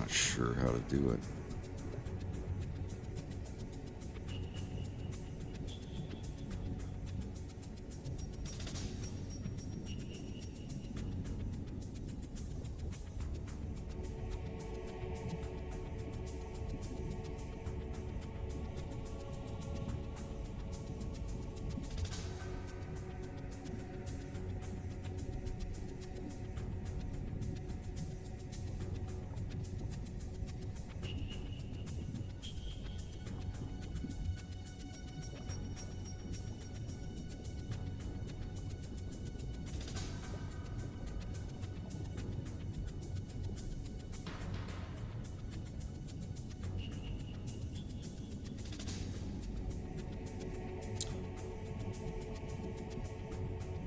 Sure how to do it.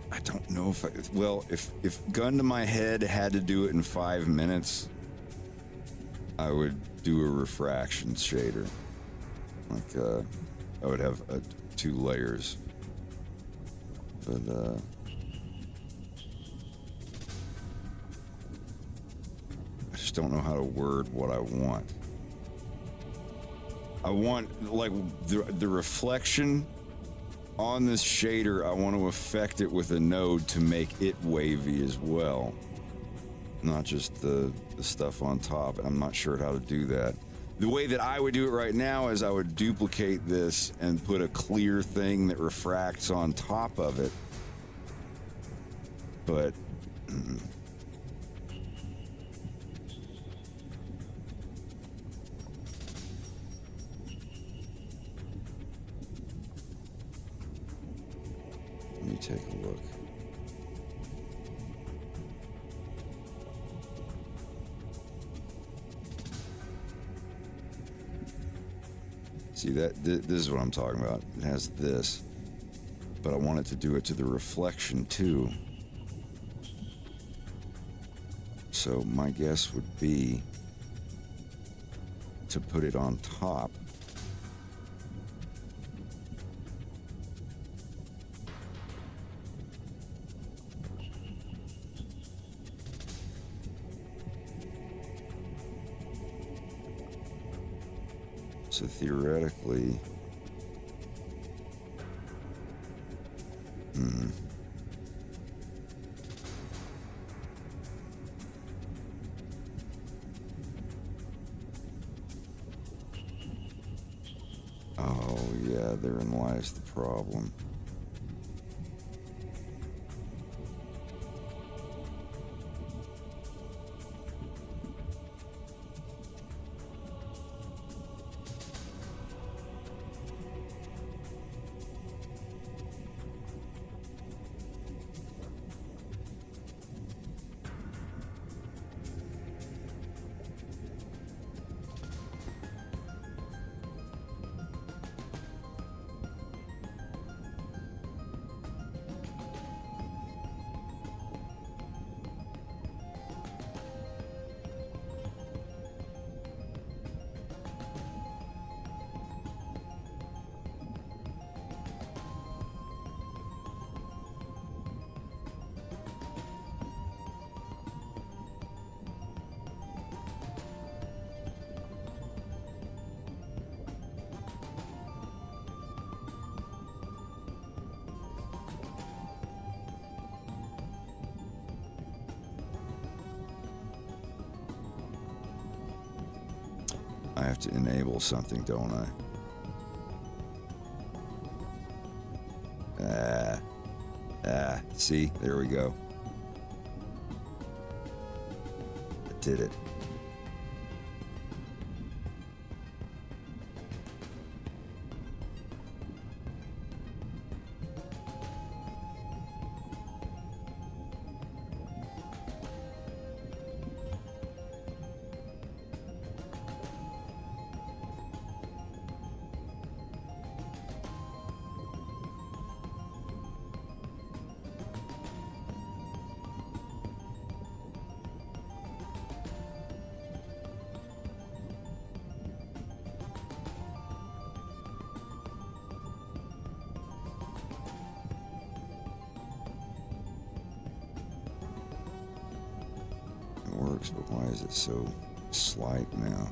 I don't know if if gun to my head had to do it in 5 minutes, I would do a refraction shader. Like I would have 2 layers. But I just don't know how to word what I want. I want like the reflection on this shader. I want to affect it with a node to make it wavy as well, not just the stuff on top. I'm not sure how to do that. The way that I would do it right now is I would duplicate this and put a clear thing that refracts on top of it. But let me take a look. See that this is what I'm talking about. It has this, but I want it to do it to the reflection too. So my guess would be to put it on top So theoretically, oh yeah, therein lies the problem. I have to enable something, don't I? See? There we go. I did it. Works, but why is it so slight now?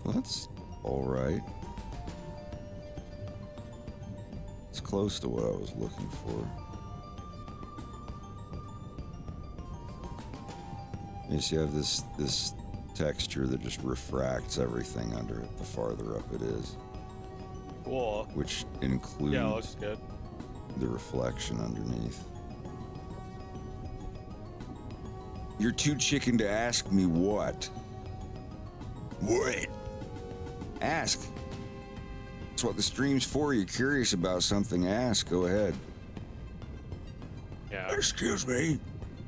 Well, that's all right. It's close to what I was looking for. You see, you have this texture that just refracts everything under it the farther up it is. Cool. Which includes looks good. The reflection underneath. You're too chicken to ask me what? What? Ask. That's what the stream's for. You're curious about something, ask. Go ahead. Yeah. Excuse me.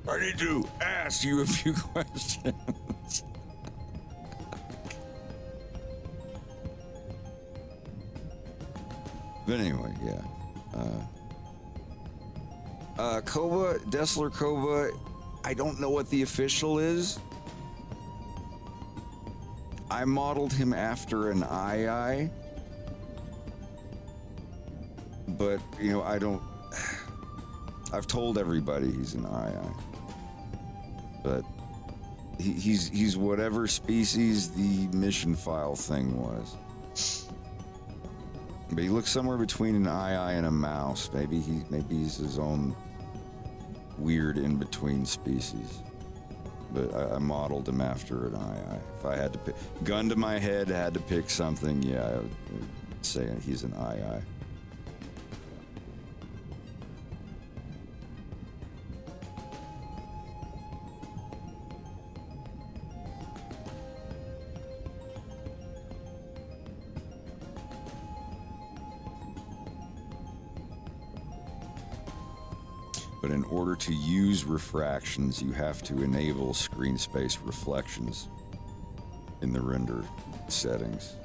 I need to ask you a few questions. But anyway, yeah. Koba, Dessler Koba, I don't know what the official is. I modeled him after an II. But, you know, I don't... I've told everybody he's an II. But he's whatever species the mission file thing was. But he looks somewhere between an II and a mouse. Maybe he's his own weird in-between species. But I modeled him after an II. If I had to pick, gun to my head, had to pick something, yeah, I would say he's an II. But in order to use refractions, you have to enable screen space reflections in the render settings.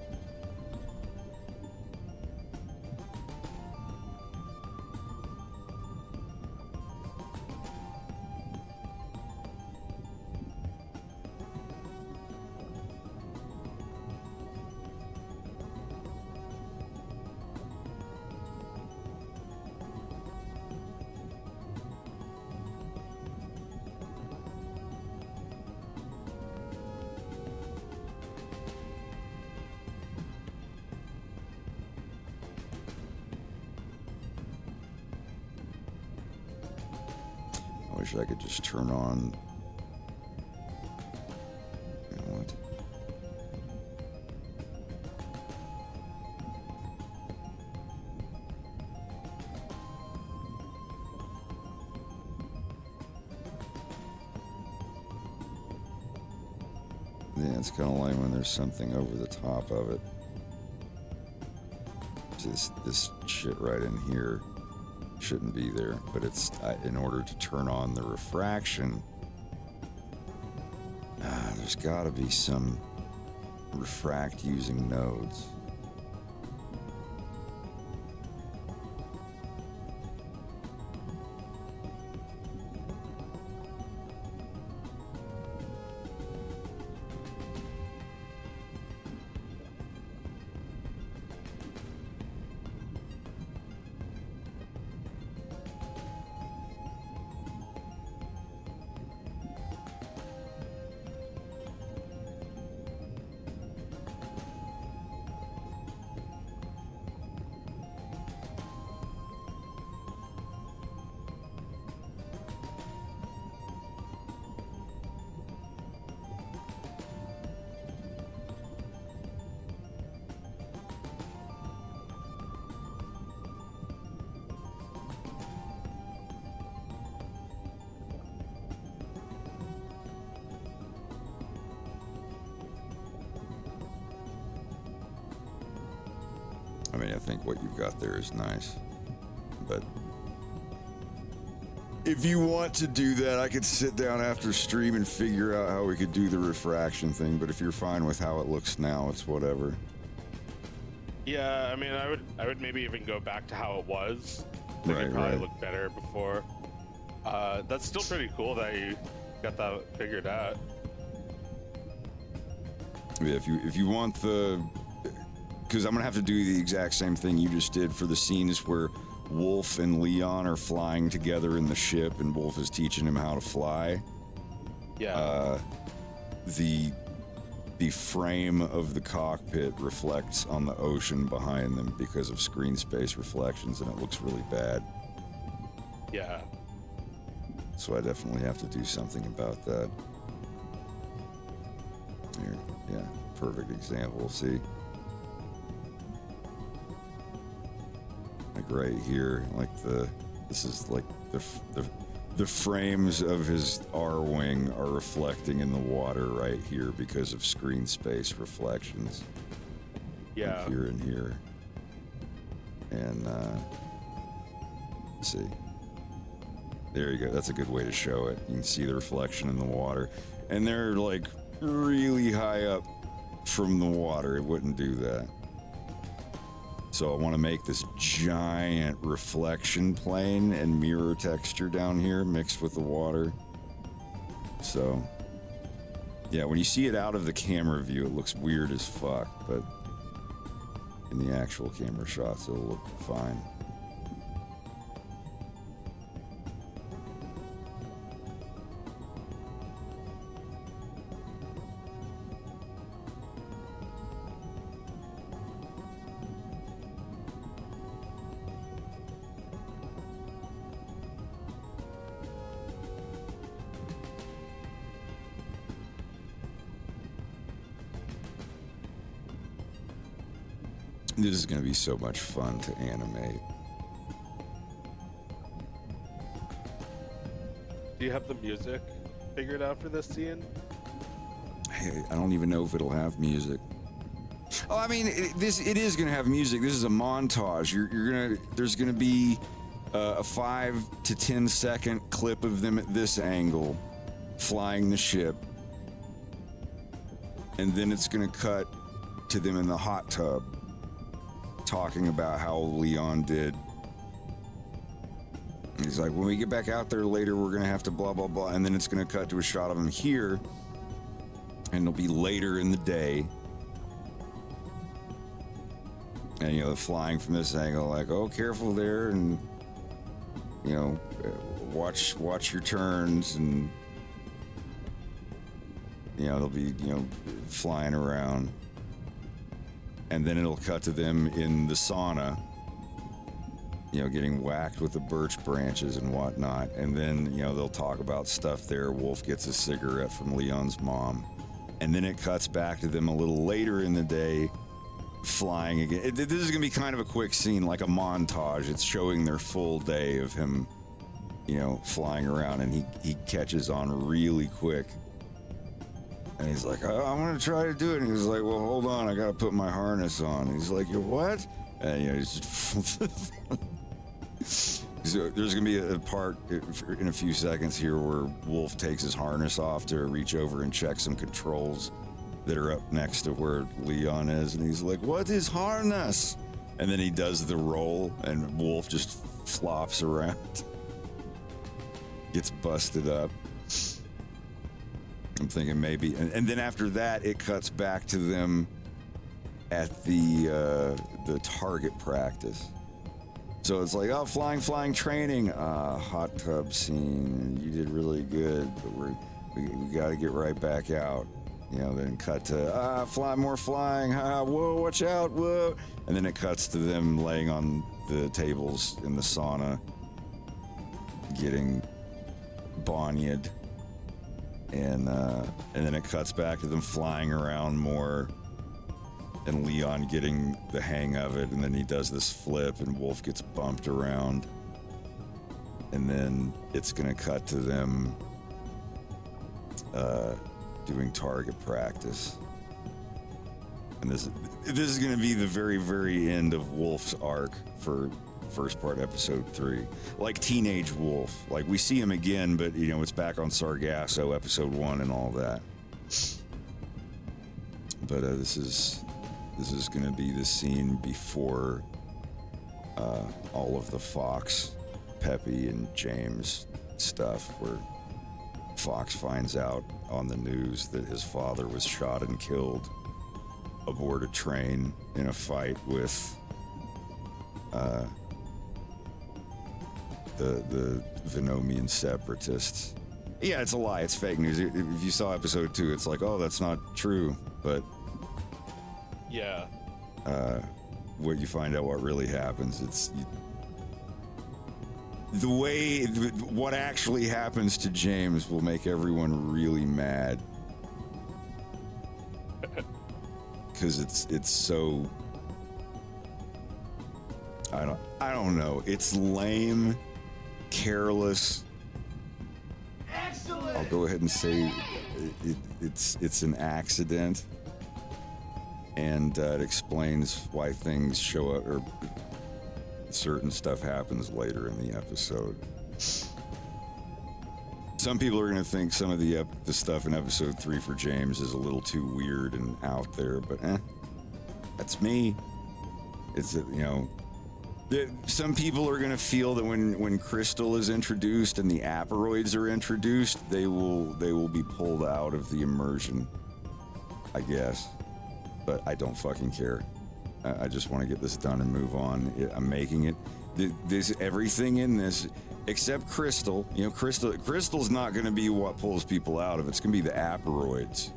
I wish I could just turn on. You know what? Yeah, it's kind of lame when there's something over the top of it. See, this shit right in here shouldn't be there, but it's in order to turn on the refraction, there's got to be some refract using nodes. I mean, I think what you've got there is nice, but if you want to do that, I could sit down after stream and figure out how we could do the refraction thing, but if you're fine with how it looks now, it's whatever. Yeah, I mean, I would maybe even go back to how it was. I think it probably looked better before. That's still pretty cool that you got that figured out. Yeah, if you want the... Because I'm going to have to do the exact same thing you just did for the scenes where Wolf and Leon are flying together in the ship and Wolf is teaching him how to fly. Yeah. the frame of the cockpit reflects on the ocean behind them because of screen space reflections, and it looks really bad. Yeah. So I definitely have to do something about that. Here, yeah, perfect example. See, like right here, like this is like the frames of his R-wing are reflecting in the water right here because of screen space reflections. Yeah. Like here and here. And let's see. There you go. That's a good way to show it. You can see the reflection in the water. And they're like really high up from the water. It wouldn't do that. So I want to make this giant reflection plane and mirror texture down here mixed with the water. So yeah, when you see it out of the camera view, it looks weird as fuck, but in the actual camera shots, it'll look fine. This is going to be so much fun to animate. Do you have the music figured out for this scene? Hey, I don't even know if it'll have music. Oh, I mean, it is going to have music. This is a montage. There's going to be a 5 to 10 second clip of them at this angle flying the ship. And then it's going to cut to them in the hot tub talking about how Leon did. And he's like, when we get back out there later, we're going to have to blah, blah, blah. And then it's going to cut to a shot of him here. And it'll be later in the day. And, you know, flying from this angle, like, oh, careful there. And, you know, watch your turns. And, you know, they'll be, you know, flying around. And then it'll cut to them in the sauna, you know, getting whacked with the birch branches and whatnot. And then, you know, they'll talk about stuff there. Wolf gets a cigarette from Leon's mom. And then it cuts back to them a little later in the day, flying again. This is going to be kind of a quick scene, like a montage. It's showing their full day of him, you know, flying around. And he catches on really quick. And he's like, oh, I'm going to try to do it. And he's like, well, hold on. I got to put my harness on. And he's like, you what? And, you know, he's just... So there's going to be a part in a few seconds here where Wolf takes his harness off to reach over and check some controls that are up next to where Leon is. And he's like, what is harness? And then he does the roll, and Wolf just flops around. Gets busted up. I'm thinking maybe, and then after that, it cuts back to them at the target practice. So it's like, oh, flying training, hot tub scene. You did really good, but we got to get right back out. You know, then cut to more flying. Whoa, watch out, whoa. And then it cuts to them laying on the tables in the sauna, getting bonnied. And then it cuts back to them flying around more, and Leon getting the hang of it, and then he does this flip, and Wolf gets bumped around. And then it's gonna cut to them doing target practice. And this is gonna be the very, very end of Wolf's arc for first part, episode 3. Like teenage Wolf. Like we see him again, but you know, it's back on Sargasso, episode 1 and all that. But this is gonna be the scene before all of the Fox, Peppy, and James stuff, where Fox finds out on the news that his father was shot and killed aboard a train in a fight with the Venomian separatists. Yeah, it's a lie. It's fake news. If you saw episode 2, it's like, oh, that's not true. But yeah, what you find out what really happens, the way what actually happens to James will make everyone really mad. Because it's so, I don't know. It's lame, careless. Excellent. I'll go ahead and say it's an accident, and it explains why things show up or certain stuff happens later in the episode. Some people are going to think some of the stuff in episode 3 for James is a little too weird and out there, but that's me. It's some people are going to feel that when Crystal is introduced and the Aporoids are introduced, they will be pulled out of the immersion, I guess. But I don't fucking care. I just want to get this done and move on. I'm making it. This everything in this, except Crystal. Crystal's not going to be what pulls people out of it. It's going to be the Aporoids.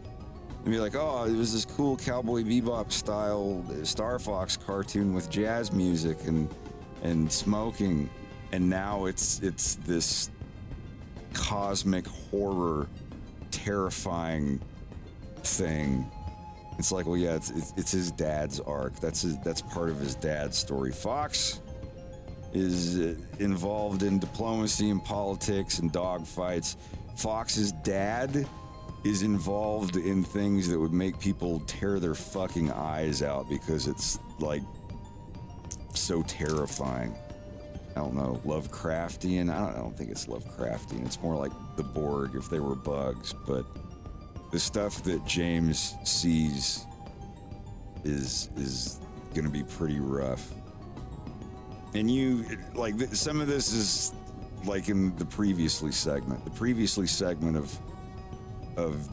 And be like, oh, it was this cool Cowboy Bebop style Star Fox cartoon with jazz music and smoking, and now it's this cosmic horror, terrifying thing. It's like, well, yeah, it's his dad's arc. That's part of his dad's story. Fox is involved in diplomacy and politics and dogfights. Fox's dad is involved in things that would make people tear their fucking eyes out because it's like so terrifying. I don't know, Lovecraftian. I don't think it's Lovecraftian. It's more like the Borg if they were bugs, but the stuff that James sees is going to be pretty rough. And some of this is like in the previously segment. The previously segment of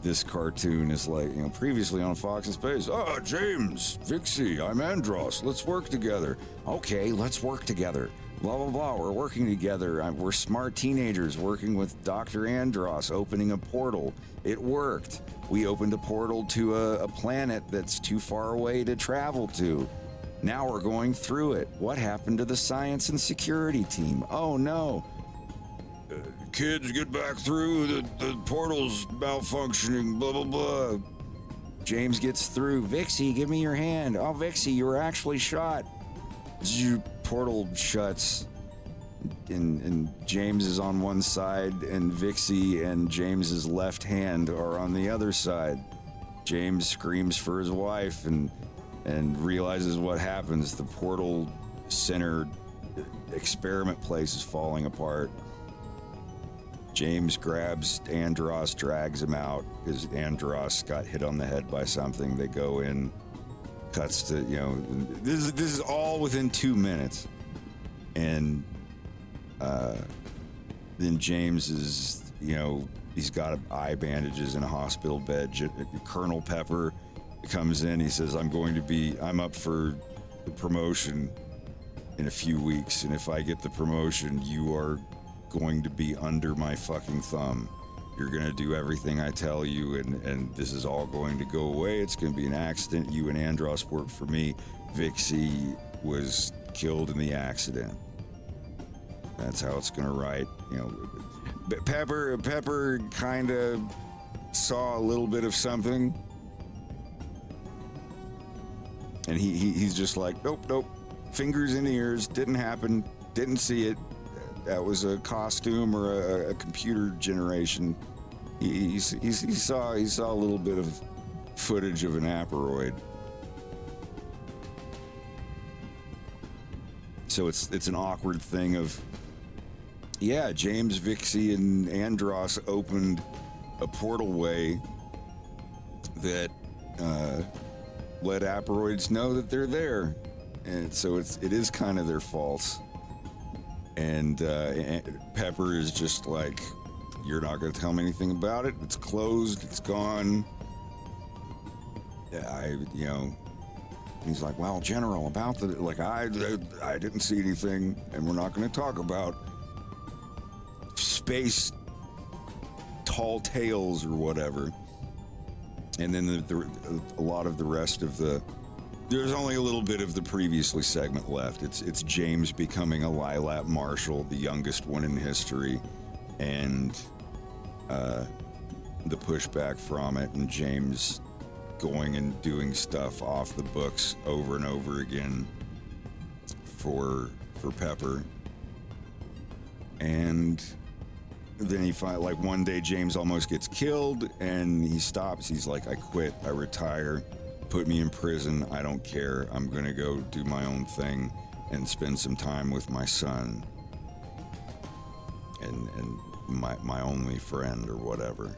this cartoon is like, previously on Fox in Space. Oh, James, Vixie, I'm Andros. Let's work together. Okay, let's work together. Blah, blah, blah. We're working together. We're smart teenagers working with Dr. Andros, opening a portal. It worked. We opened a portal to a planet that's too far away to travel to. Now we're going through it. What happened to the science and security team? Oh, no. Kids, get back through. The portal's malfunctioning. Blah, blah, blah. James gets through. Vixie, give me your hand. Oh, Vixie, you were actually shot. Your portal shuts. And James is on one side, and Vixie and James's left hand are on the other side. James screams for his wife and realizes what happens. The portal center experiment place is falling apart. James grabs Andros, drags him out because Andros got hit on the head by something. They go in, cuts to, this is all within 2 minutes. And then James is, he's got eye bandages in a hospital bed. Colonel Pepper comes in. He says, I'm up for the promotion in a few weeks. And if I get the promotion, you are going to be under my fucking thumb. You're going to do everything I tell you, and this is all going to go away. It's going to be an accident. You and Andros work for me. Vixie was killed in the accident. That's how it's going to write. Pepper kind of saw a little bit of something, and he's just like, nope, fingers in ears, didn't happen, didn't see it. That was a costume or a computer generation. He saw a little bit of footage of an Aporoid. So it's an awkward thing of, yeah, James, Vixie, and Andros opened a portal way that let Aporoids know that they're there, and so it is kind of their fault. And Pepper is just like, you're not going to tell me anything about it. It's closed. It's gone. He's like, well, General, about I didn't see anything, and we're not going to talk about space tall tales or whatever. And then a lot of the rest of there's only a little bit of the previously segment left. It's James becoming a Lilac Marshal, the youngest one in history, and the pushback from it, and James going and doing stuff off the books over and over again for Pepper. And then he like one day James almost gets killed, and he stops. He's like, I quit, I retire, put me in prison, I don't care, I'm gonna go do my own thing and spend some time with my son and my only friend or whatever,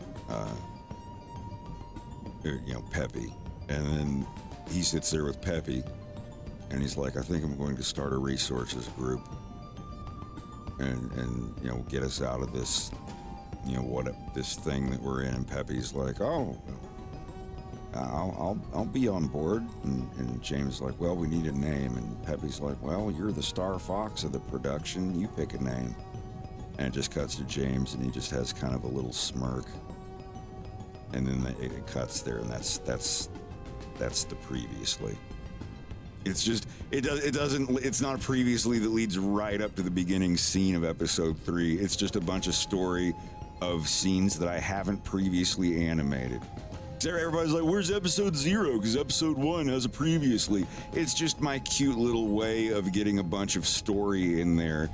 Peppy. And then he sits there with Peppy, and he's like, I think I'm going to start a resources group and get us out of this, this thing that we're in. And Peppy's like, oh, I'll be on board. And James is like, well, we need a name. And Peppy's like, well, you're the Star Fox of the production, you pick a name. And it just cuts to James, and he just has kind of a little smirk. And then it cuts there, and that's the previously. It's just it's not a previously that leads right up to the beginning scene of episode 3. It's just a bunch of story of scenes that I haven't previously animated. So everybody's like, where's episode 0? Because episode 1 has a previously. It's just my cute little way of getting a bunch of story in there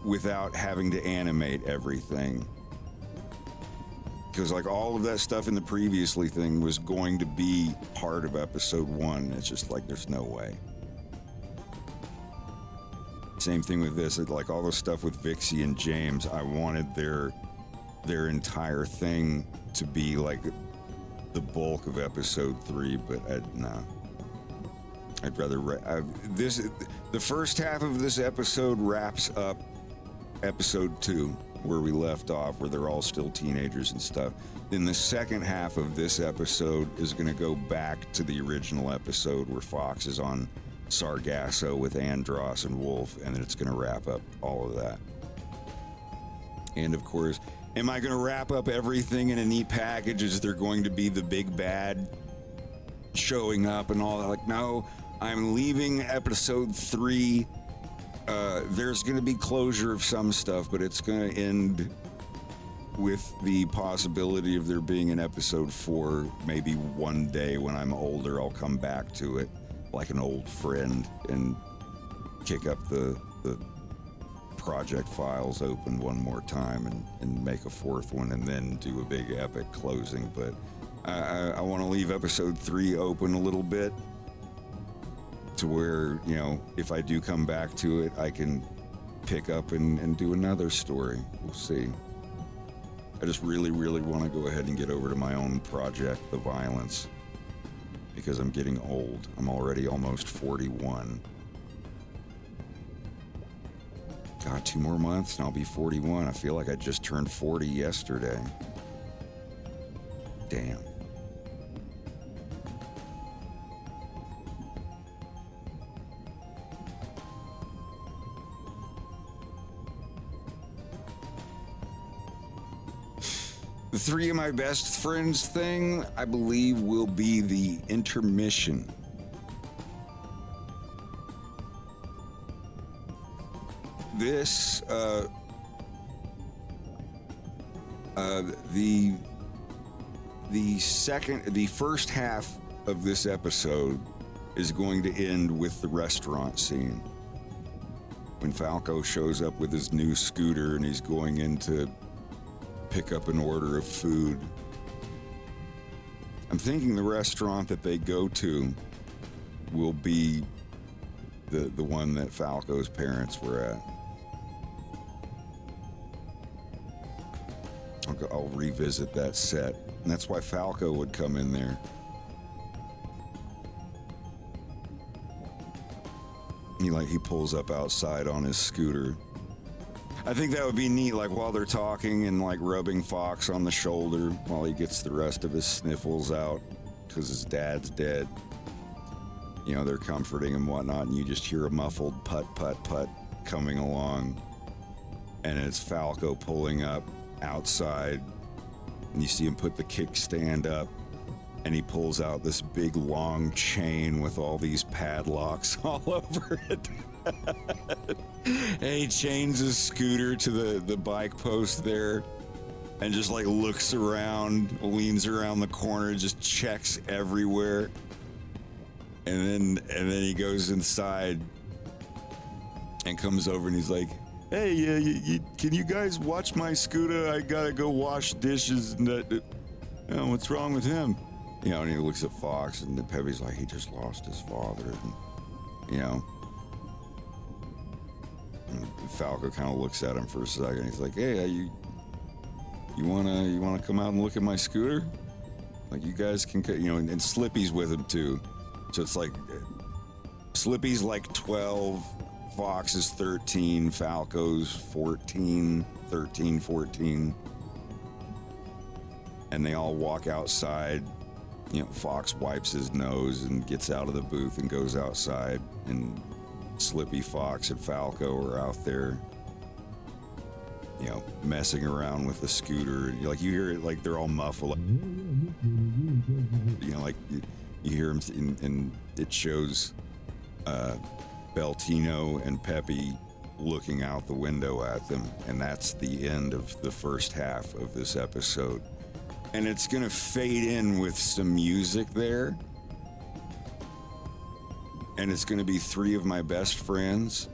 without having to animate everything. Because like all of that stuff in the previously thing was going to be part of episode 1. It's just like, there's no way. Same thing with this. Like all the stuff with Vixie and James, I wanted their entire thing to be like the bulk of episode 3, but no. I'd rather the first half of this episode wraps up episode 2, where we left off, where they're all still teenagers and stuff. Then the second half of this episode is going to go back to the original episode where Fox is on Sargasso with Andros and Wolf, and then it's going to wrap up all of that. And of course, am I going to wrap up everything in a neat package? Is there going to be the big bad showing up and all that? Like, no, I'm leaving episode 3. There's going to be closure of some stuff, but it's going to end with the possibility of there being an episode 4. Maybe one day when I'm older, I'll come back to it like an old friend and kick up the project files open one more time and make a 4th one, and then do a big epic closing. But I want to leave episode 3 open a little bit, to where, if I do come back to it, I can pick up and do another story. We'll see. I just really, really want to go ahead and get over to my own project, The Violence, because I'm getting old. I'm already almost 41. God, 2 more months and I'll be 41. I feel like I just turned 40 yesterday. Damn. The 3 of my best friends thing, I believe, will be the intermission. This, the first half of this episode is going to end with the restaurant scene. When Falco shows up with his new scooter and he's going in to pick up an order of food. I'm thinking the restaurant that they go to will be the one that Falco's parents were at. I'll revisit that set, and that's why Falco would come in there. He pulls up outside on his scooter. I think that would be neat, like while they're talking and like rubbing Fox on the shoulder while he gets the rest of his sniffles out because his dad's dead. They're comforting him and whatnot, and you just hear a muffled putt, putt, putt coming along. And it's Falco pulling up outside and you see him put the kickstand up, and he pulls out this big long chain with all these padlocks all over it. And he chains his scooter to the bike post there, and just like looks around, leans around the corner, just checks everywhere. And then he goes inside and comes over and he's like, "Hey, can you guys watch my scooter? I gotta go wash dishes." And what's wrong with him? You know, and he looks at Fox, and Pepe's like, "He just lost his father." And, you know, and Falco kind of looks at him for a second. He's like, "Hey, you wanna come out and look at my scooter? Like, you guys can, you know." And Slippy's with him too. So it's like Slippy's like 12, Fox is 13, Falco's 14, and they all walk outside. You know, Fox wipes his nose and gets out of the booth and goes outside, and Slippy, Fox, and Falco are out there, you know, messing around with the scooter. Like, you hear it, like they're all muffled, you know, like you hear him, and it shows Beltino and Pepe looking out the window at them, and that's the end of the first half of this episode. And it's gonna fade in with some music there, and it's gonna be three of my best friends,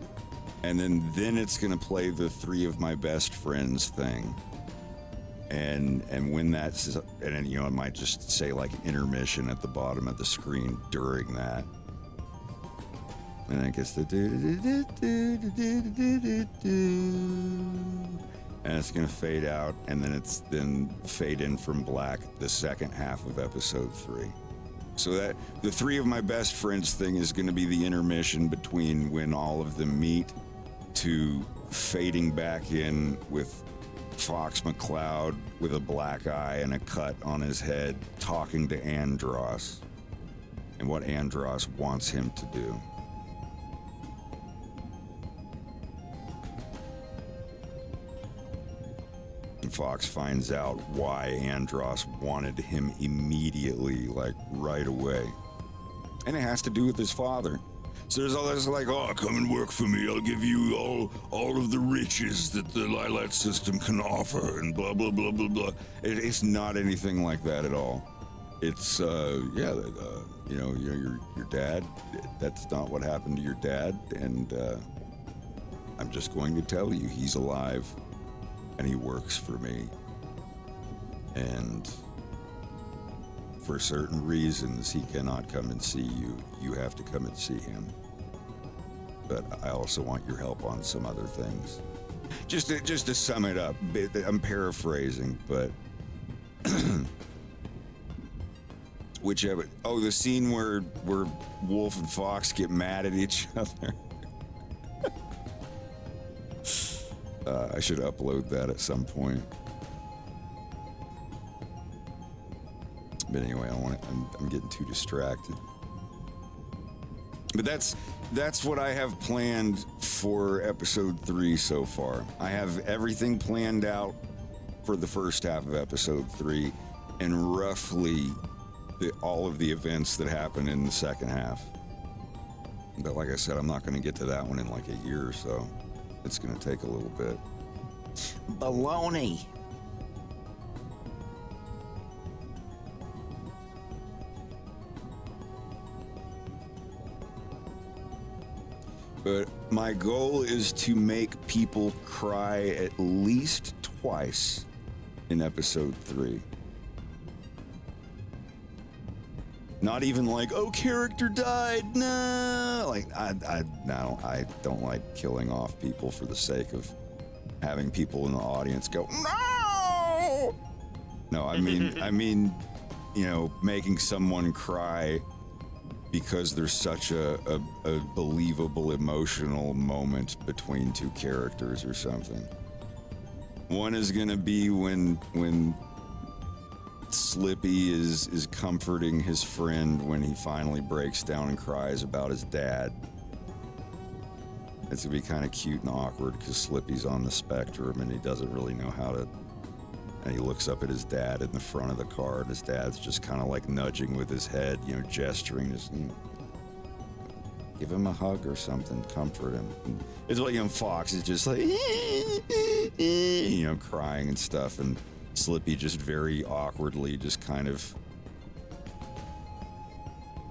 and then it's gonna play the three of my best friends thing. And when that's, and then, you know, it might just say like intermission at the bottom of the screen during that. And then it gets the and it's gonna fade out, and then fade in from black the second half of episode 3. So that the three of my best friends thing is gonna be the intermission between when all of them meet to fading back in with Fox McCloud with a black eye and a cut on his head talking to Andros and what Andros wants him to do. And Fox finds out why Andros wanted him immediately, like right away. And it has to do with his father. So there's all this like, "Oh, come and work for me. I'll give you all of the riches that the Lilat system can offer," and blah, blah, blah, blah, blah. It's not anything like that at all. It's, you know, your dad, that's not what happened to your dad, and I'm just going to tell you, he's alive, and he works for me. And for certain reasons, he cannot come and see you. You have to come and see him. But I also want your help on some other things. Just to sum it up, I'm paraphrasing, but whichever. Oh, the scene where Wolf and Fox get mad at each other. I should upload that at some point. But anyway, I'm getting too distracted. But that's what I have planned for episode 3 so far. I have everything planned out for the first half of episode 3, and roughly all of the events that happen in the second half. But like I said, I'm not going to get to that one in like a year or so. It's going to take a little bit. Baloney. But my goal is to make people cry at least twice in episode 3. Not even like, "Oh, character died, no." Like, I don't like killing off people for the sake of having people in the audience go, "No!" No, I mean, you know, making someone cry because there's such a believable emotional moment between two characters or something. One is gonna be when Slippy is comforting his friend when he finally breaks down and cries about his dad. It's gonna be kind of cute and awkward because Slippy's on the spectrum and he doesn't really know how to And he looks up at his dad in the front of the car, and his dad's just kind of like nudging with his head, you know, gesturing, just, you know, give him a hug or something, comfort him. And it's like, you know, Fox is just like, you know, crying and stuff, and Slippy just very awkwardly just kind of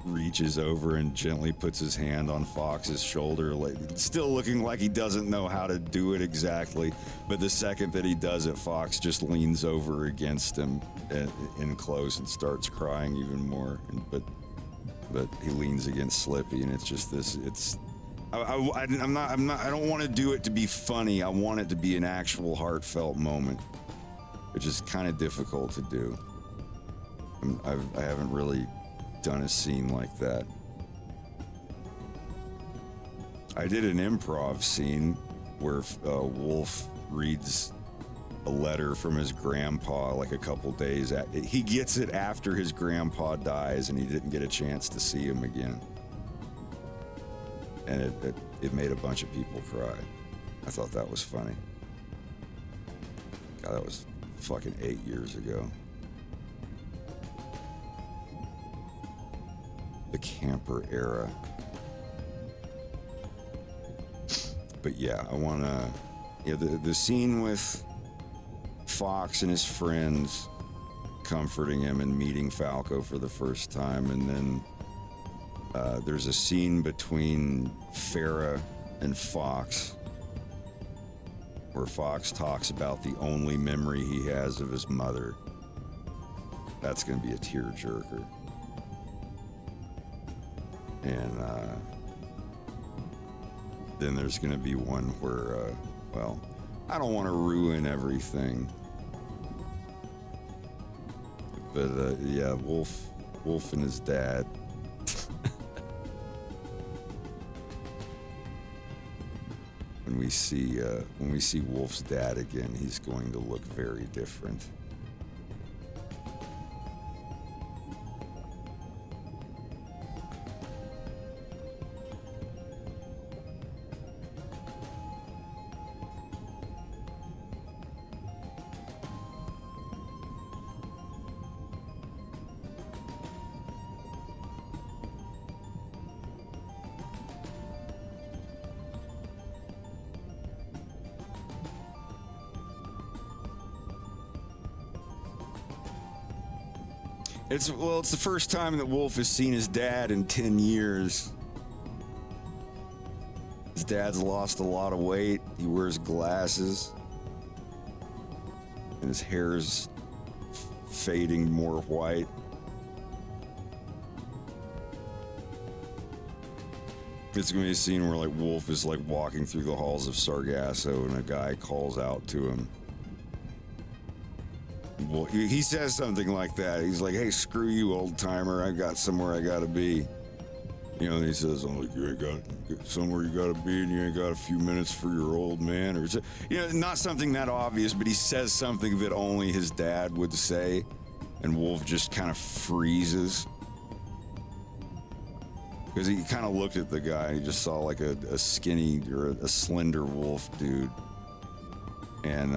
reaches over and gently puts his hand on Fox's shoulder, like, still looking like he doesn't know how to do it exactly, but the second that he does it, Fox just leans over against him in close and starts crying even more. But he leans against Slippy, and it's just this. It's I don't want to do it to be funny. I want it to be an actual heartfelt moment, which is kind of difficult to do. I haven't really done a scene like that. I did an improv scene where Wolf reads a letter from his grandpa like a couple days he gets it after his grandpa dies, and he didn't get a chance to see him again, and it made a bunch of people cry. I thought that was funny. God, that was fucking 8 years ago. The camper era. But yeah, I want to, yeah, the scene with Fox and his friends comforting him and meeting Falco for the first time, and then there's a scene between Farah and Fox where Fox talks about the only memory he has of his mother. That's going to be a tearjerker. And then there's going to be one where, well, I don't want to ruin everything. But yeah, Wolf and his dad. When we see Wolf's dad again, he's going to look very different. It's the first time that Wolf has seen his dad in 10 years. His dad's lost a lot of weight. He wears glasses. And his hair's fading more white. It's gonna be a scene where like Wolf is like walking through the halls of Sargasso and a guy calls out to him. Well, he says something like that. He's like, "Hey, screw you, old timer. I got somewhere I gotta be." You know, and he says, "Oh, you ain't got somewhere you gotta be, and you ain't got a few minutes for your old man," or you know, not something that obvious, but he says something that only his dad would say, and Wolf just kind of freezes because he kind of looked at the guy and he just saw like a skinny or a slender Wolf dude, and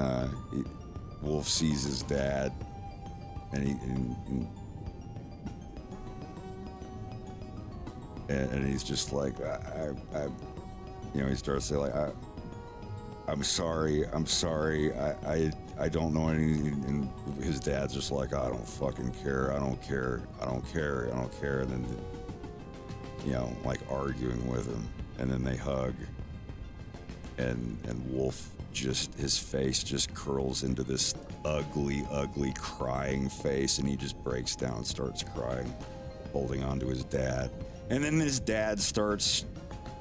Wolf sees his dad, and he's just like, I you know, he starts to say like, I'm sorry, I don't know anything, and his dad's just like, I don't fucking care, I don't care, and then, you know, like arguing with him, and then they hug, and Wolf just, his face just curls into this ugly crying face, and he just breaks down and starts crying, holding on to his dad. And then his dad starts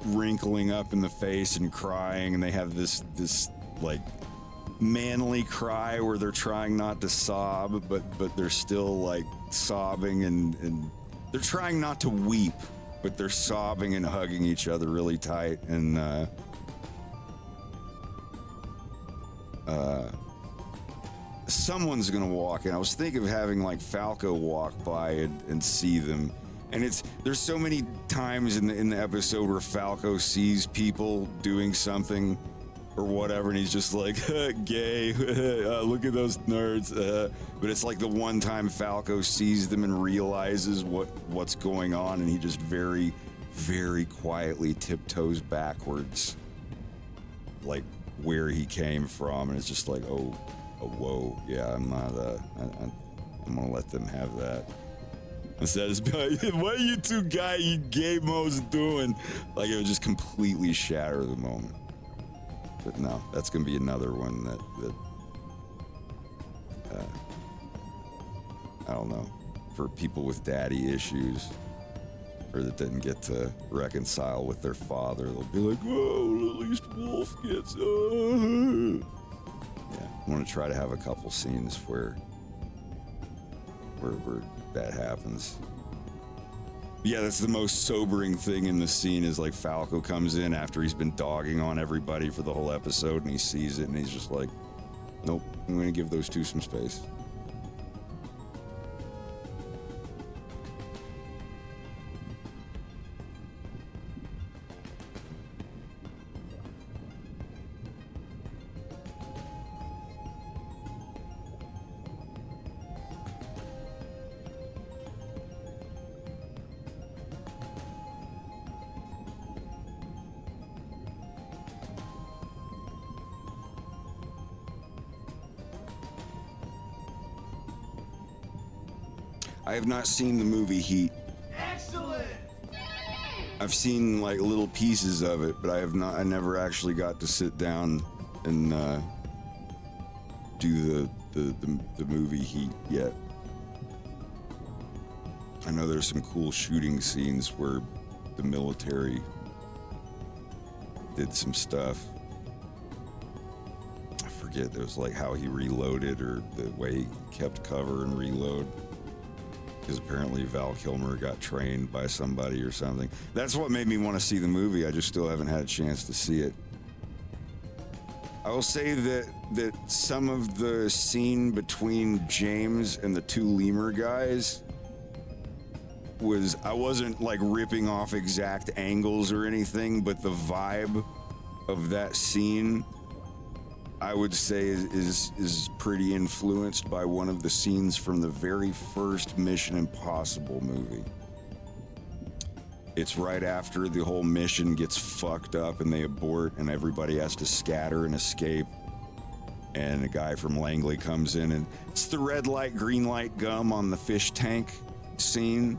wrinkling up in the face and crying, and they have this like manly cry where they're trying not to sob, but they're still like sobbing, and they're trying not to weep, but they're sobbing and hugging each other really tight, and someone's gonna walk in. I was thinking of having like Falco walk by and see them, and there's so many times in the episode where Falco sees people doing something or whatever, and he's just like, gay, look at those nerds. But it's like the one time Falco sees them and realizes what's going on, and he just very, very quietly tiptoes backwards, like where he came from, and it's just like, oh whoa, yeah, I'm not, I'm gonna let them have that. Instead of what are you two you gay mo's doing? Like, it would just completely shatter the moment. But no, that's gonna be another one that I don't know, for people with daddy issues, or that didn't get to reconcile with their father. They'll be like, oh, at least Wolf gets. Yeah, I want to try to have a couple scenes where that happens. Yeah, that's the most sobering thing in the scene, is like Falco comes in after he's been dogging on everybody for the whole episode, and he sees it and he's just like, nope, I'm gonna give those two some space. I have not seen the movie Heat. Excellent! I've seen like little pieces of it, but I never actually got to sit down and do the movie Heat yet. I know there's some cool shooting scenes where the military did some stuff. I forget, it was like how he reloaded, or the way he kept cover and reload. Because apparently Val Kilmer got trained by somebody or something. That's what made me want to see the movie. I just still haven't had a chance to see it. I will say that some of the scene between James and the two lemur guys was, I wasn't like ripping off exact angles or anything, but the vibe of that scene, I would say, is pretty influenced by one of the scenes from the very first Mission Impossible movie. It's right after the whole mission gets fucked up and they abort and everybody has to scatter and escape. And a guy from Langley comes in, and it's the red light, green light gum on the fish tank scene,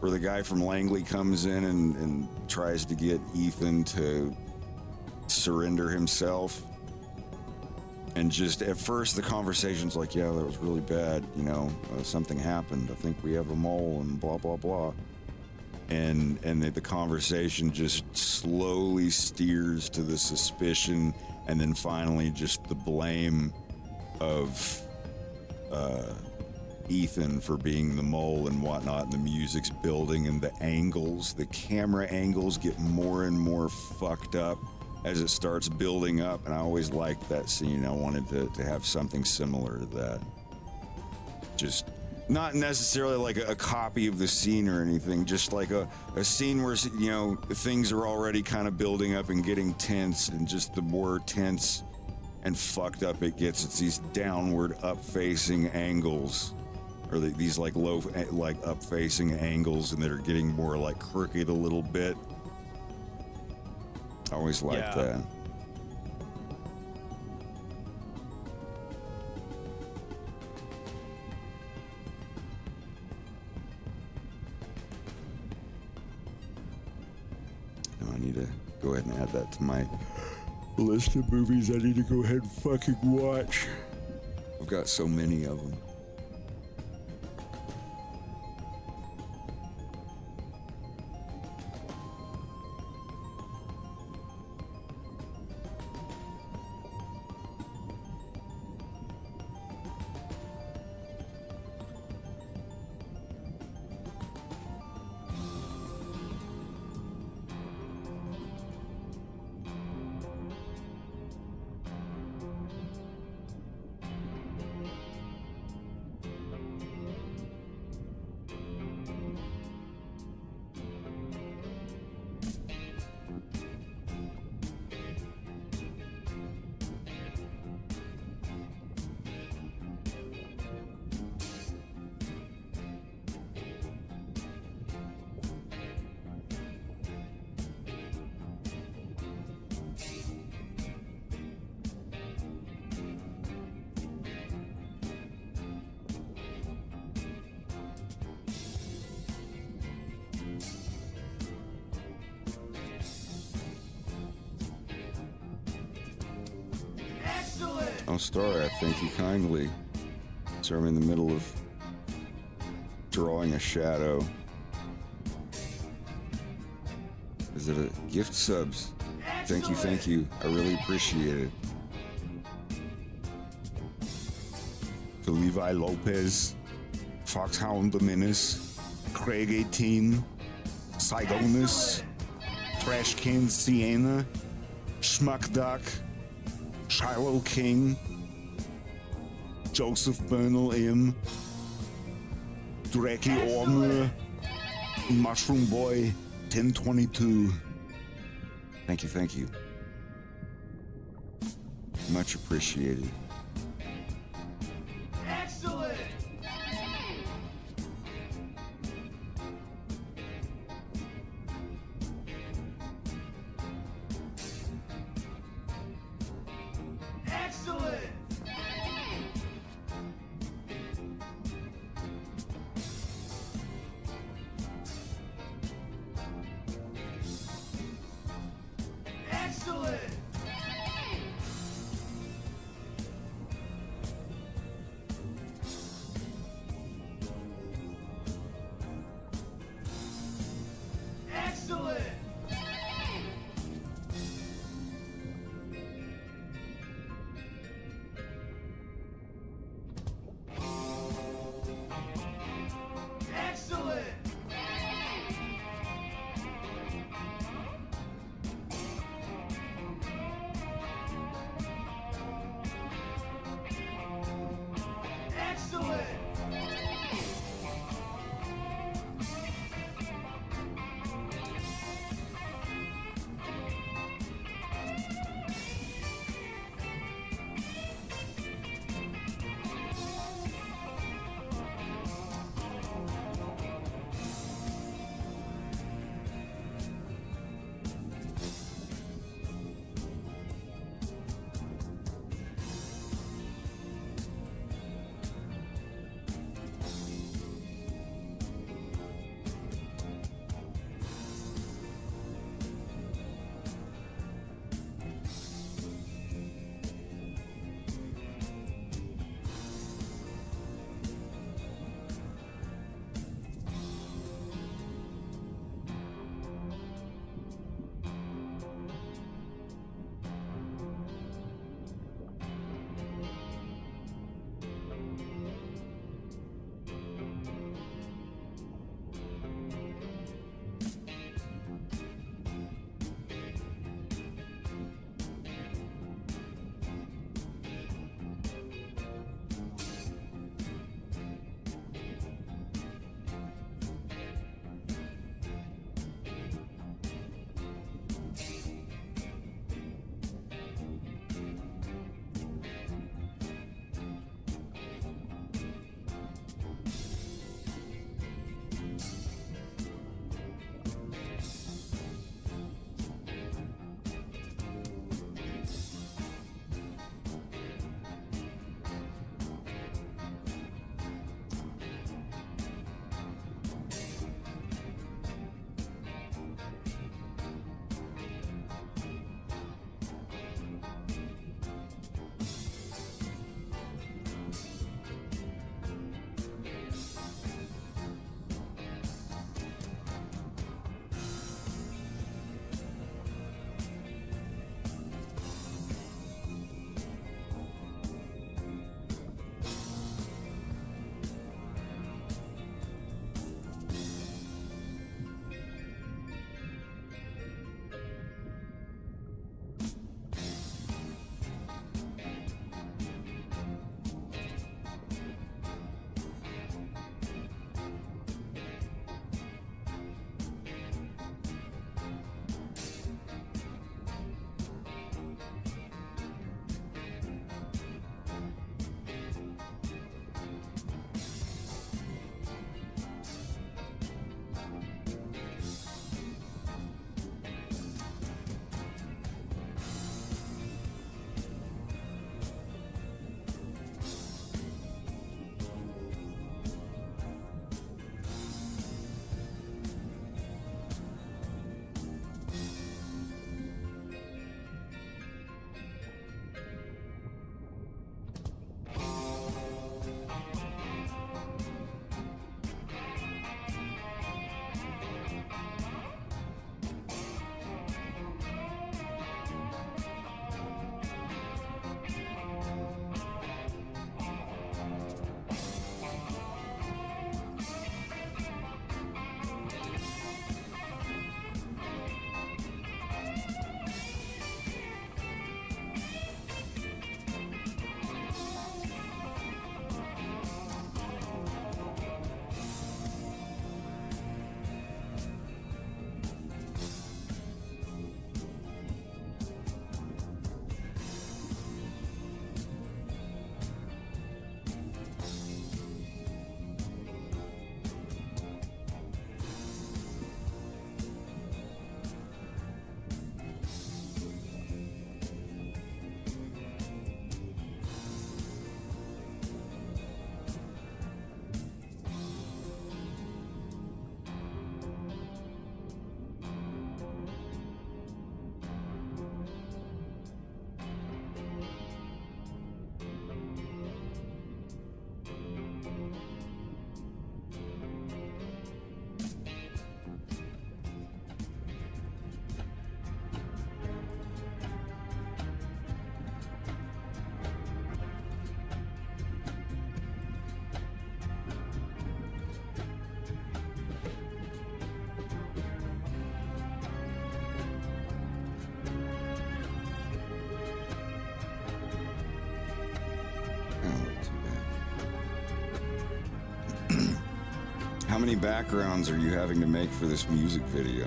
where the guy from Langley comes in and tries to get Ethan to surrender himself. And just at first the conversation's like, yeah, that was really bad, you know, something happened, I think we have a mole and blah blah blah, and the conversation just slowly steers to the suspicion, and then finally just the blame of Ethan for being the mole and whatnot, and the music's building, and the angles, the camera angles get more and more fucked up as it starts building up, and I always liked that scene. I wanted to have something similar to that. Just not necessarily like a copy of the scene or anything, just like a scene where, you know, things are already kind of building up and getting tense, and just the more tense and fucked up it gets, it's these downward up-facing angles, or these like low, like up-facing angles, and that are getting more like crooked a little bit. I always liked that. Now I need to go ahead and add that to my list of movies I need to go ahead and fucking watch. I've got so many of them. Oh, Star, I thank you kindly. So I'm in the middle of drawing a shadow. Is it a gift subs? Thank you. I really appreciate it. To Levi Lopez, Foxhound Dominus, Craig 18, Sigonus, Trashcan Sienna, Schmuck Duck, Shiloh King, Joseph Bernal M, Draki Ormer, Mushroom Boy 1022. Thank you. Much appreciated. Excellent! Excellent! Excellent! How many backgrounds are you having to make for this music video?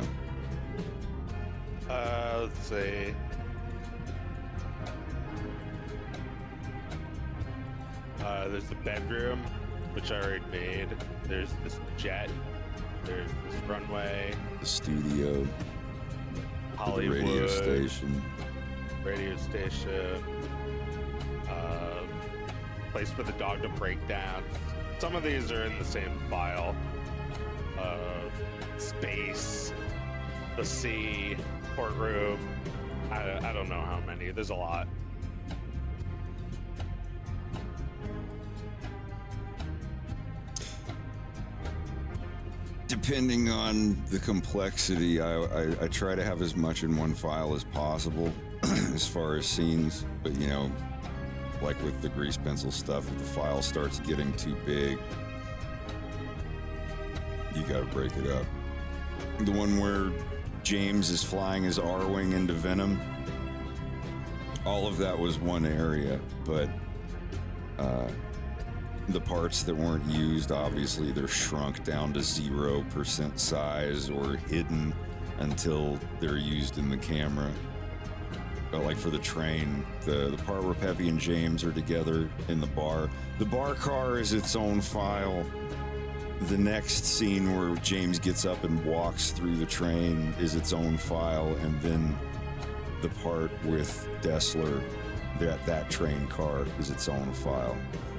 Let's see. There's the bedroom, which I already made. There's this jet. There's this runway. The studio. Hollywood. The radio station. Radio station. Place for the dog to break down. Some of these are in the same file. Space. The sea. Courtroom. I don't know how many. There's a lot. Depending on the complexity, I try to have as much in one file as possible as far as scenes, but you know, like with the grease pencil stuff, if the file starts getting too big, you gotta break it up. The one where James is flying his R-Wing into Venom, all of that was one area, but the parts that weren't used, obviously they're shrunk down to 0% size or hidden until they're used in the camera. But like for the train, the part where Peppy and James are together in the bar car is its own file. The next scene where James gets up and walks through the train is its own file, and then the part with Dessler, that train car, is its own file.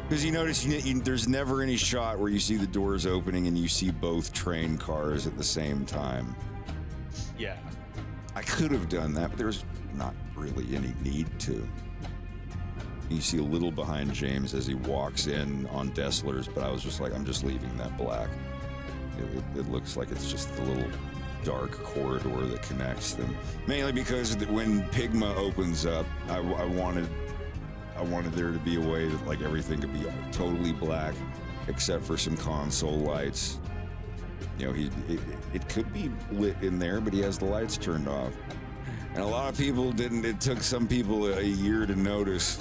Because you notice there's never any shot where you see the doors opening and you see both train cars at the same time. Yeah. I could have done that, but there's not really any need to. You see a little behind James as he walks in on Dessler's, but I was just like, I'm just leaving that black. It looks like it's just the little dark corridor that connects them. Mainly because when Pigma opens up, I wanted there to be a way that like everything could be totally black, except for some console lights. You know, it could be lit in there, but he has the lights turned off. And a lot of people didn't. It took some people a year to notice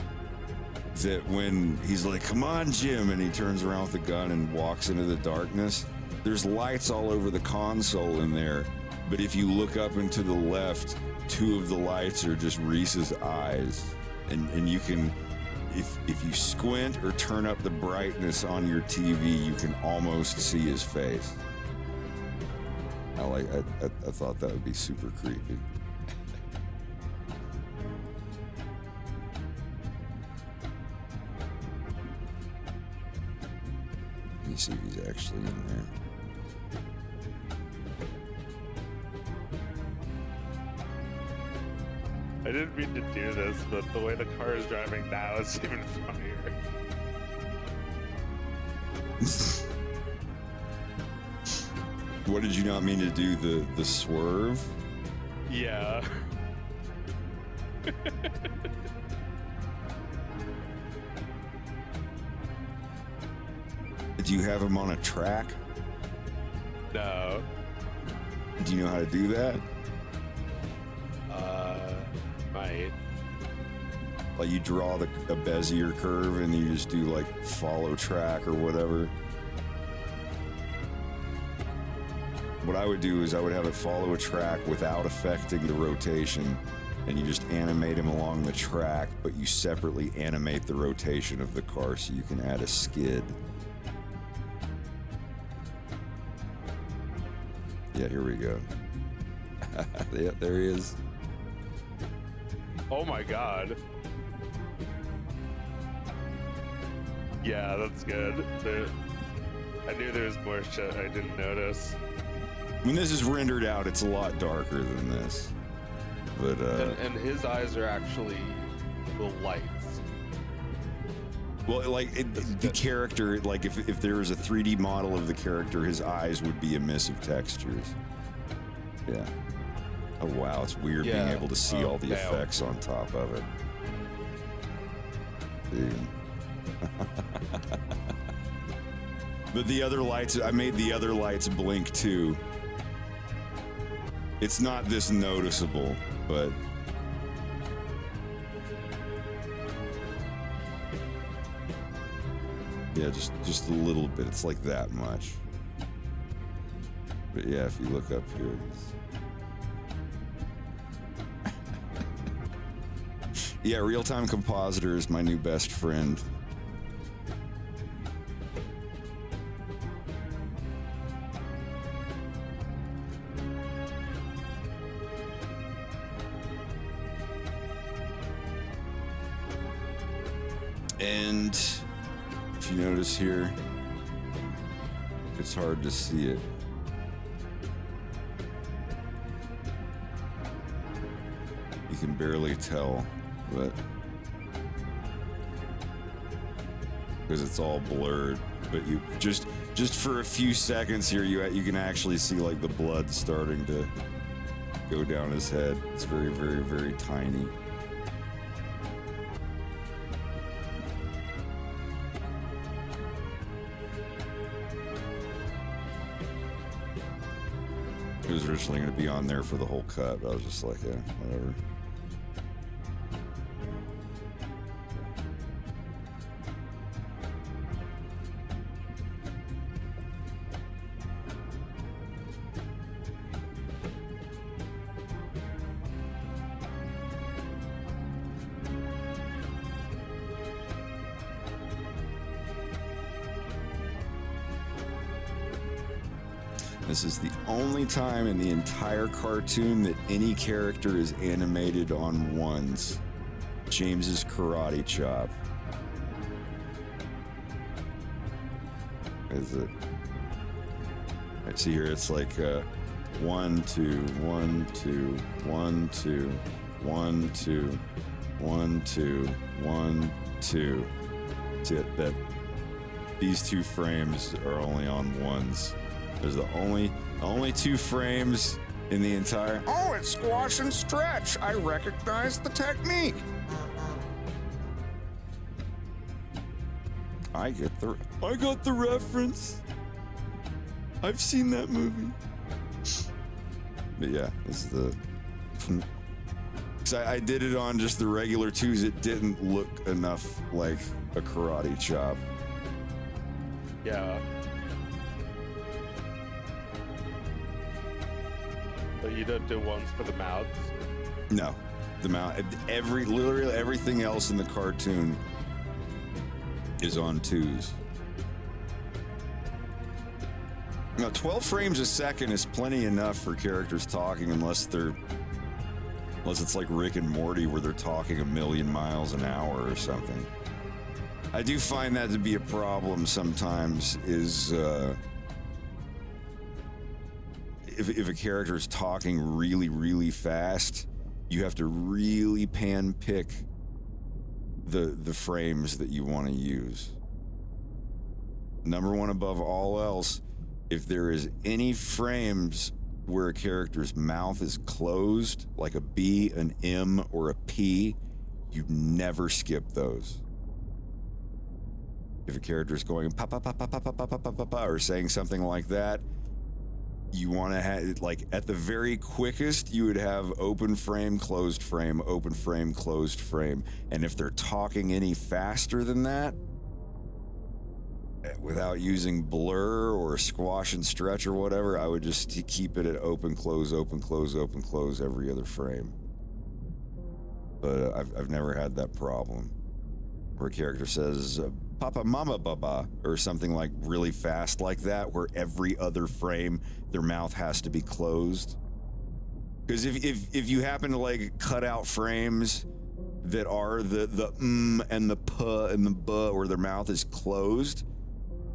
that when he's like, "Come on, Jim," and he turns around with the gun and walks into the darkness, there's lights all over the console in there. But if you look up and to the left, two of the lights are just Reese's eyes. And you can, if you squint or turn up the brightness on your TV, you can almost see his face. I thought that would be super creepy. Let me see if he's actually in there. I didn't mean to do this, but the way the car is driving now is even funnier. What did you not mean to do? The swerve? Yeah. Do you have him on a track? No. Do you know how to do that? Might. Like you draw a Bezier curve and you just do like follow track or whatever. What I would do is I would have it follow a track without affecting the rotation, and you just animate him along the track, but you separately animate the rotation of the car so you can add a skid. Yeah, here we go. Yep, there he is. Oh my god. Yeah, that's good. I knew there was more shit I didn't notice. When this is rendered out, it's a lot darker than this. But and his eyes are actually the lights. Well, like the character, like if there was a 3D model of the character, his eyes would be emissive textures. Yeah. Oh wow, it's weird being able to see all the effects on top of it. Dude. But the other lights, I made the other lights blink too. It's not this noticeable, but yeah, just a little bit. It's like that much. But yeah, if you look up here. Yeah, Real-Time Compositor is my new best friend. And if you notice here, it's hard to see it. You can barely tell, but because it's all blurred. But you just for a few seconds here, you can actually see like the blood starting to go down his head. It's very, very, very tiny. It was originally going to be on there for the whole cut, but I was just like, yeah, whatever. This is the only time in the entire cartoon that any character is animated on ones. James's karate chop. Is it? I see here it's like 1, 2, 1, 2, 1, 2, 1, 2, 1, 2, 1, 2. See it, that these two frames are only on ones. There's the only 2 frames in the entire. Oh, it's squash and stretch. I recognize the technique. I got the reference. I've seen that movie. But yeah, this is the. Cause I did it on just the regular 2s. It didn't look enough like a karate chop. Yeah. So you don't do ones for the mouths? No, the mouth. Literally everything else in the cartoon is on 2s. Now, 12 frames a second is plenty enough for characters talking, unless it's like Rick and Morty, where they're talking 1,000,000 miles an hour or something. I do find that to be a problem sometimes. Is if a character is talking really, really fast, you have to really pan pick the frames that you want to use. Number one above all else, if there is any frames where a character's mouth is closed, like a B, an M, or a P, you never skip those. If a character is going pa pa pa pa pa pa pa pa pa pa or saying something like that, you want to have, like, at the very quickest, you would have open frame, closed frame, open frame, closed frame. And if they're talking any faster than that, without using blur or squash and stretch or whatever, I would just keep it at open, close, open, close, open, close every other frame. But I've never had that problem where a character says, Papa Mama Baba, or something like really fast like that, where every other frame their mouth has to be closed. Because if you happen to like cut out frames that are the and the puh and the buh, where their mouth is closed,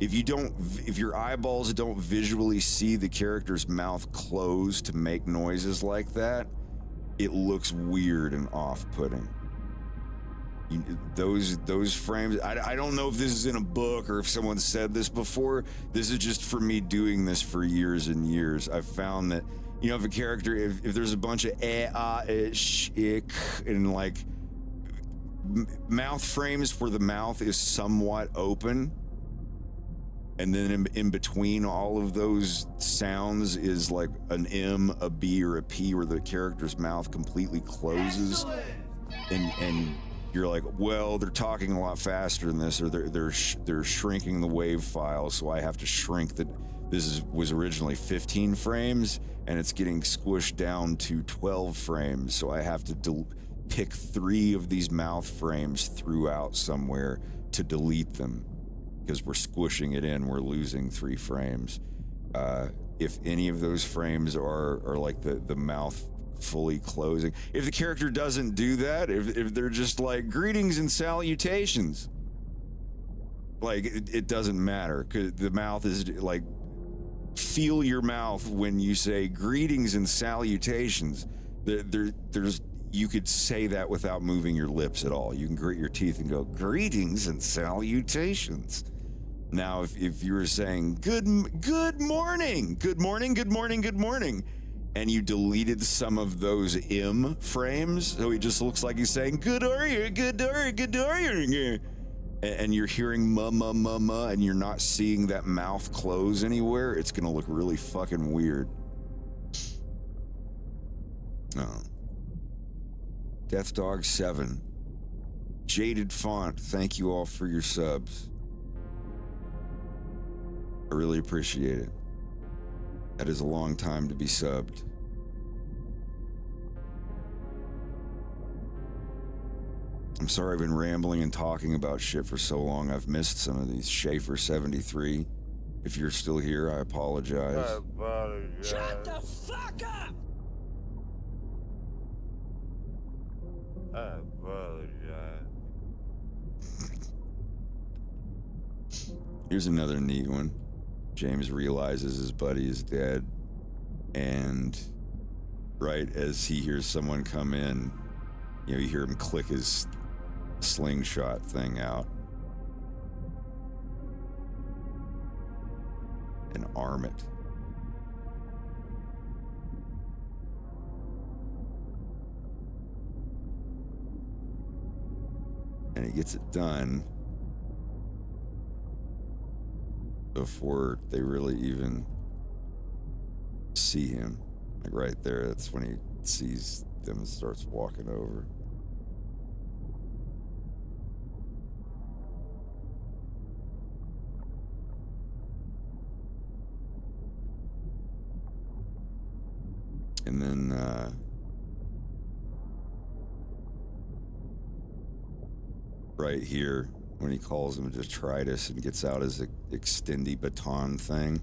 if your eyeballs don't visually see the character's mouth closed to make noises like that, it looks weird and off-putting. Those frames, I don't know if this is in a book or if someone said this before. This is just for me doing this for years and years. I've found that, if a character, if there's a bunch of ish, ick, and like mouth frames where the mouth is somewhat open, and then in between all of those sounds is like an M, a B, or a P, where the character's mouth completely closes. And you're like, well, they're talking a lot faster than this, or they're shrinking the wave file, so I have to shrink was originally 15 frames, and it's getting squished down to 12 frames. So I have to pick 3 of these mouth frames throughout somewhere to delete them, because we're squishing it in. We're losing 3 frames. If any of those frames are like the mouth fully closing, if the character doesn't do that, if they're just like greetings and salutations, like it doesn't matter, because the mouth is like, feel your mouth when you say greetings and salutations. There's you could say that without moving your lips at all. You can grit your teeth and go greetings and salutations. Now, if you were saying good morning, and you deleted some of those M frames, so he just looks like he's saying good are you, and you're hearing ma, and you're not seeing that mouth close anywhere, it's gonna look really fucking weird. Oh. Death Dog 7. Jaded Font, thank you all for your subs. I really appreciate it. That is a long time to be subbed. I'm sorry I've been rambling and talking about shit for so long. I've missed some of these. Schaefer73, if you're still here, I apologize. Shut the fuck up! I apologize. Here's another neat one. James realizes his buddy is dead, and right as he hears someone come in, you know, you hear him click his slingshot thing out and arm it. And he gets it done before they really even see him. Like right there, that's when he sees them and starts walking over. And then right here, when he calls him detritus and gets out his extendy baton thing.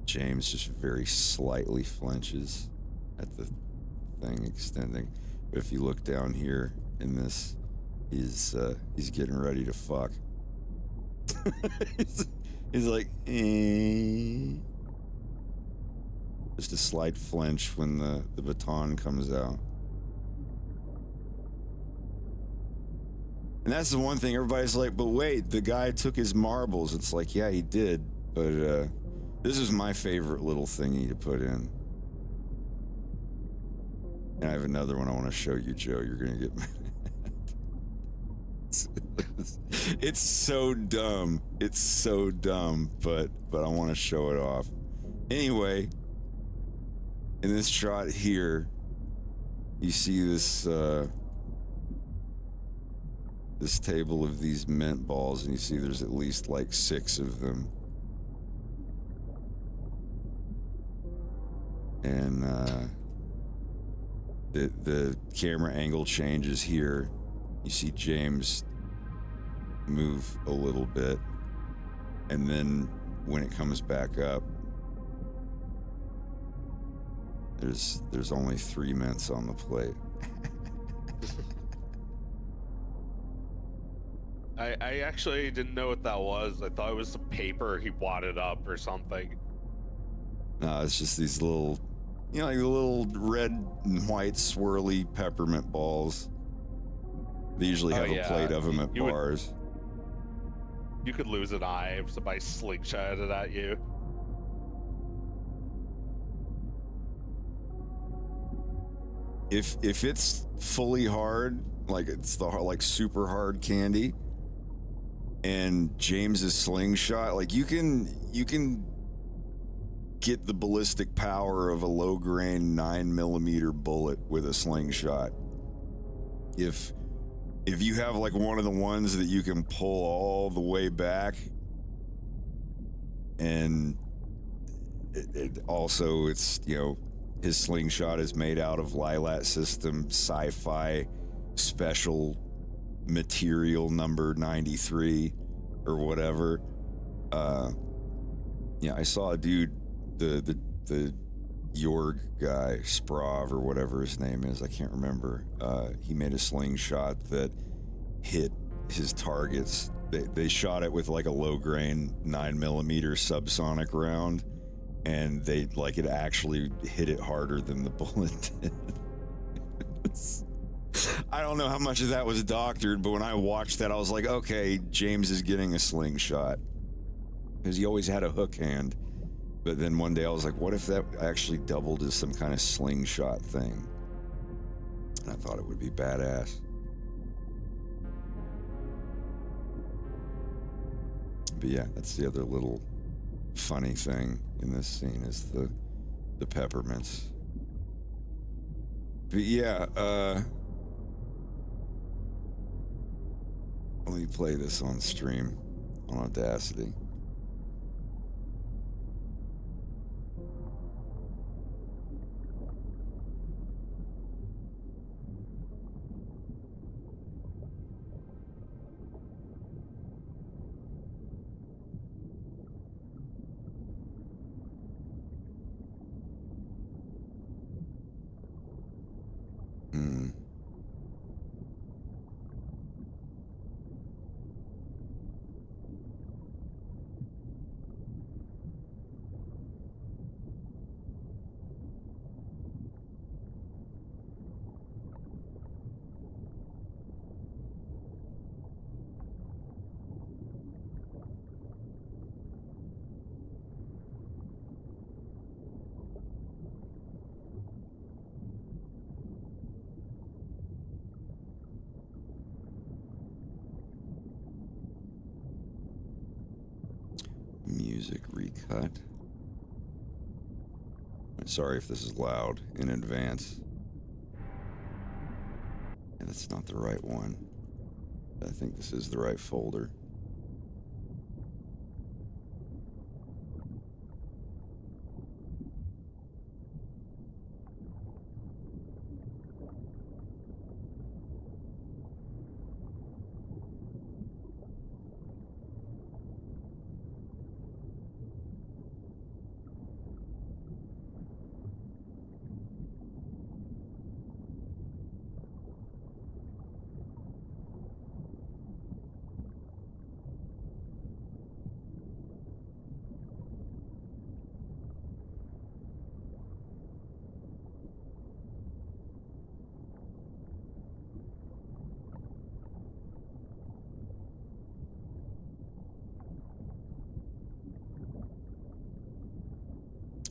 James just very slightly flinches at the thing extending. But if you look down here in this, he's getting ready to fuck. he's like, eh. Just a slight flinch when the baton comes out. And that's the one thing everybody's like, but wait, the guy took his marbles. It's like, yeah, he did, but this is my favorite little thingy to put in. And I have another one I want to show you, Joe. You're gonna get mad. It's so dumb. It's so dumb, but I want to show it off. Anyway, in this shot here, you see this this table of these mint balls, and you see there's at least like 6 of them. And the camera angle changes here. You see James move a little bit, and then when it comes back up, there's only 3 mints on the plate. I actually didn't know what that was. I thought it was the paper he wadded up or something. No, it's just these little, you know, like the little red and white swirly peppermint balls. They usually have a plate of them at bars. You could lose an eye if somebody slingshotted at you. If it's fully hard, like it's the like super hard candy, and James's slingshot, like you can get the ballistic power of a low grain 9mm bullet with a slingshot. If if you have like one of the ones that you can pull all the way back, and also it's, you know, his slingshot is made out of Lilat System sci-fi special material number 93 or whatever. Yeah, I saw a dude, the Jorg guy, Sprav or whatever his name is, I can't remember. He made a slingshot that hit his targets. They shot it with like a low grain 9mm subsonic round, and they like it actually hit it harder than the bullet did. I don't know how much of that was doctored, but when I watched that, I was like, okay, James is getting a slingshot, because he always had a hook hand. But then one day I was like, what if that actually doubled as some kind of slingshot thing? And I thought it would be badass. But yeah, that's the other little funny thing in this scene is the peppermints. But yeah, let me play this on stream on Audacity. Music recut. Sorry if this is loud in advance. Yeah, that's not the right one. I think this is the right folder.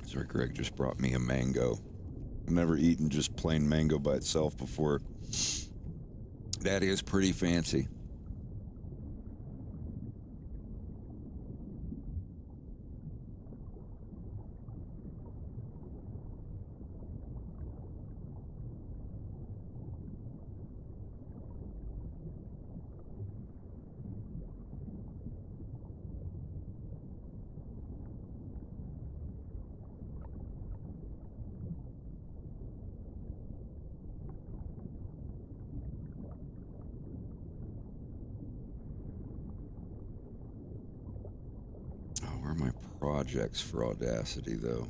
Sorry, Greg just brought me a mango. I've never eaten just plain mango by itself before. That is pretty fancy. Where are my projects for Audacity, though?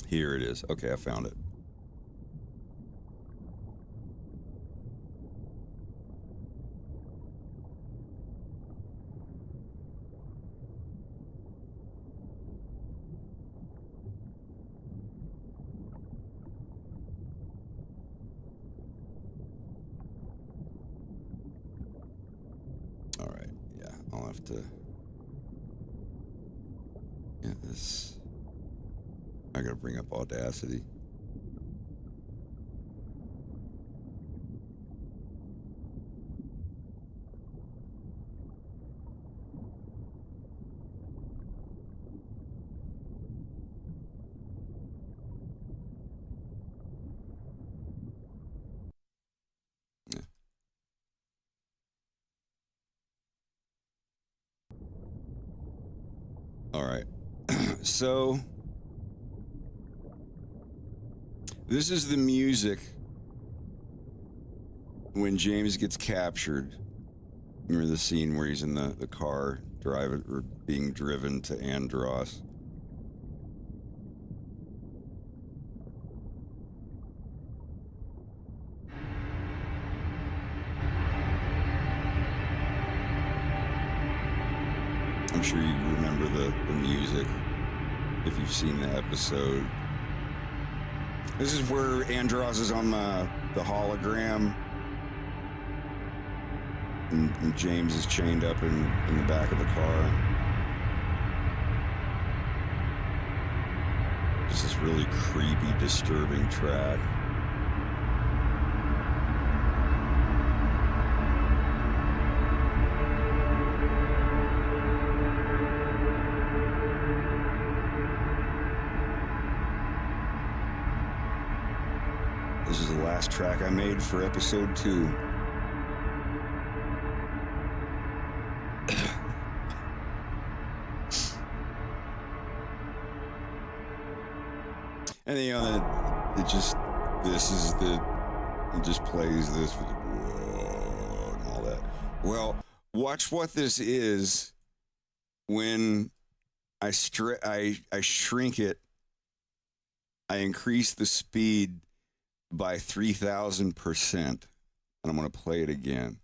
Here it is. Okay, I found it. All right, yeah, I'll have to get this. I gotta bring up Audacity. All right. So this is the music when James gets captured. Remember the scene where he's in the car driving or being driven to Andros? I'm sure you remember the music if you've seen the episode. This is where Andros is on the hologram. And James is chained up in the back of the car. Just this really creepy, disturbing track. This is the last track I made for episode 2. And you know, it just plays this with whoa and all that. Well, watch what this is when I shrink it. I increase the speed by 3,000%, and I'm going to play it again.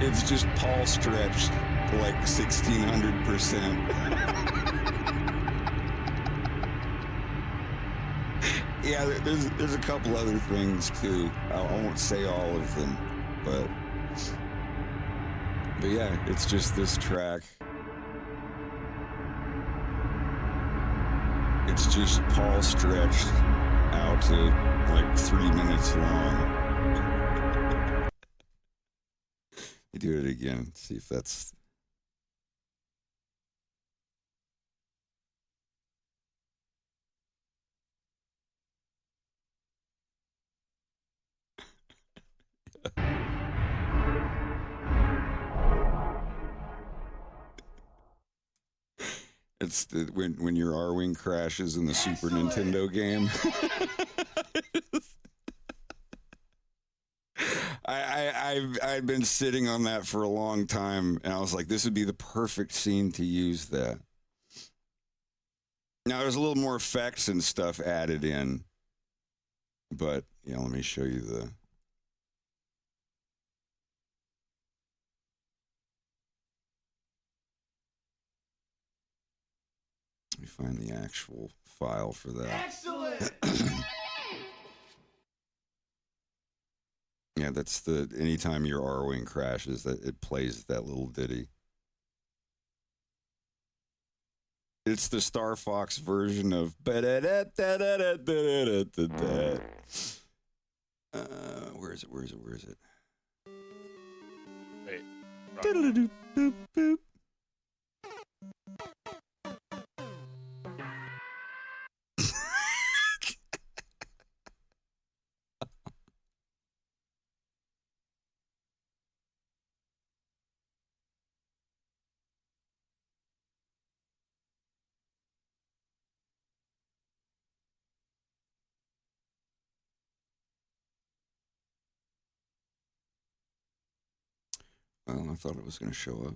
It's just Paul stretched like 1,600%. Yeah, there's a couple other things too. I won't say all of them, but yeah, it's just this track. It's just Paul stretched out to like 3 minutes long. You do it again. See if that's. It's when your R-Wing crashes in the Super Nintendo game. I've been sitting on that for a long time, and I was like, this would be the perfect scene to use that. Now, there's a little more effects and stuff added in, but, yeah, let me show you the... Let me find the actual file for that. Excellent! Yeah, that's the anytime your R-Wing crashes, that it plays that little ditty. It's the Star Fox version of where is it? Wait. Boop, boop. Well, I thought it was going to show up.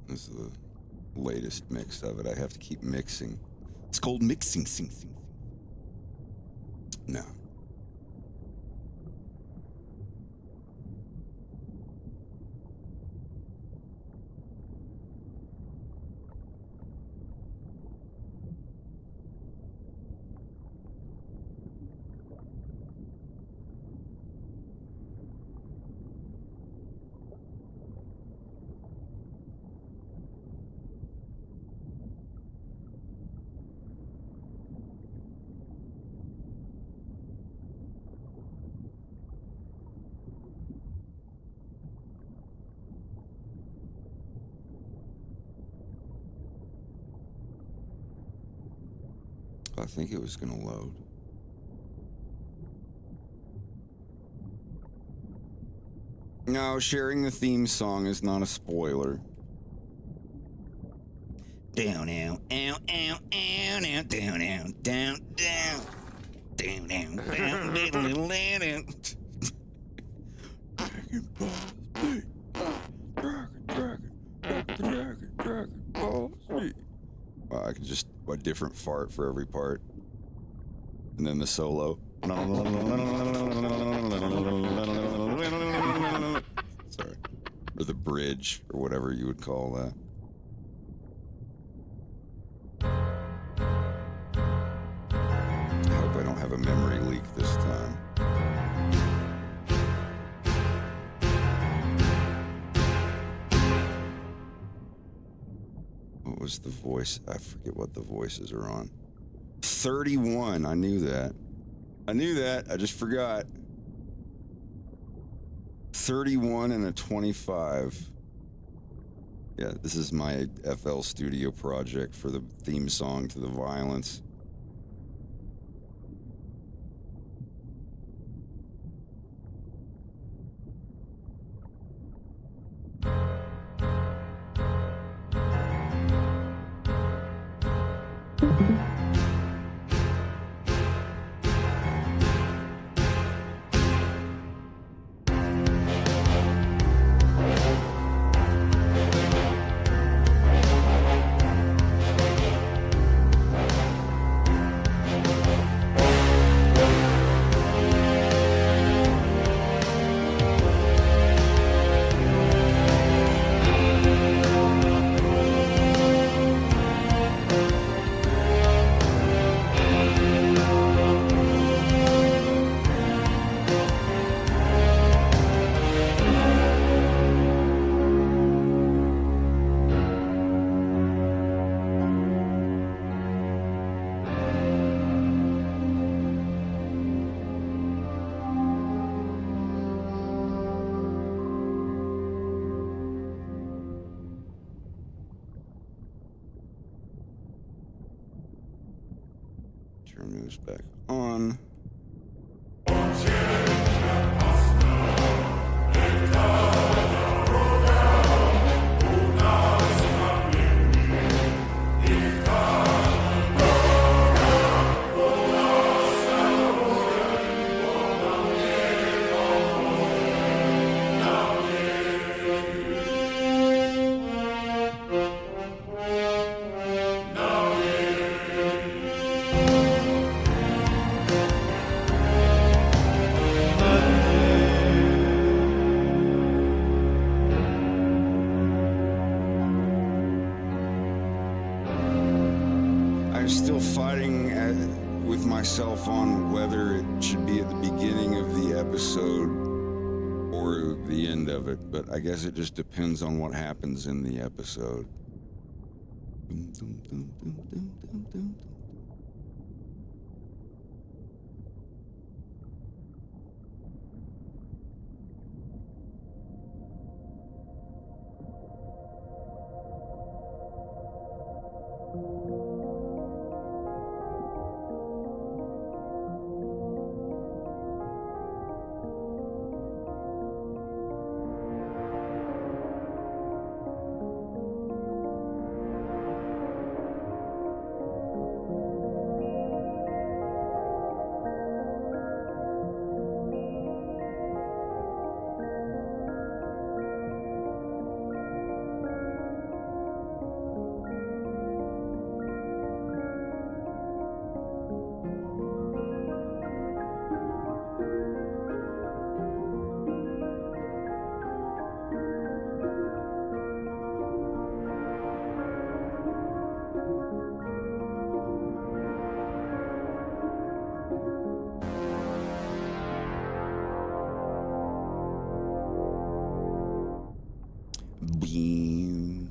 This is the latest mix of it. I have to keep mixing. It's called mixing. No. I think it was going to load. No, sharing the theme song is not a spoiler. Down, down, ow, ow, ow, down, down, down, down, down, down, down, down, down, down. Dragon Ball Z. Dragon Ball Z. Well, I could just a different fart for every part. And then the solo. Sorry. Or the bridge, or whatever you would call that. I hope I don't have a memory leak this time. What was the voice? I forget what the voices are on. 31. I knew that. I just forgot. 31 and a 25. Yeah, this is my FL Studio project for the theme song to the Violence. Turn news back on. With myself on whether it should be at the beginning of the episode or the end of it, but I guess it just depends on what happens in the episode. Beam.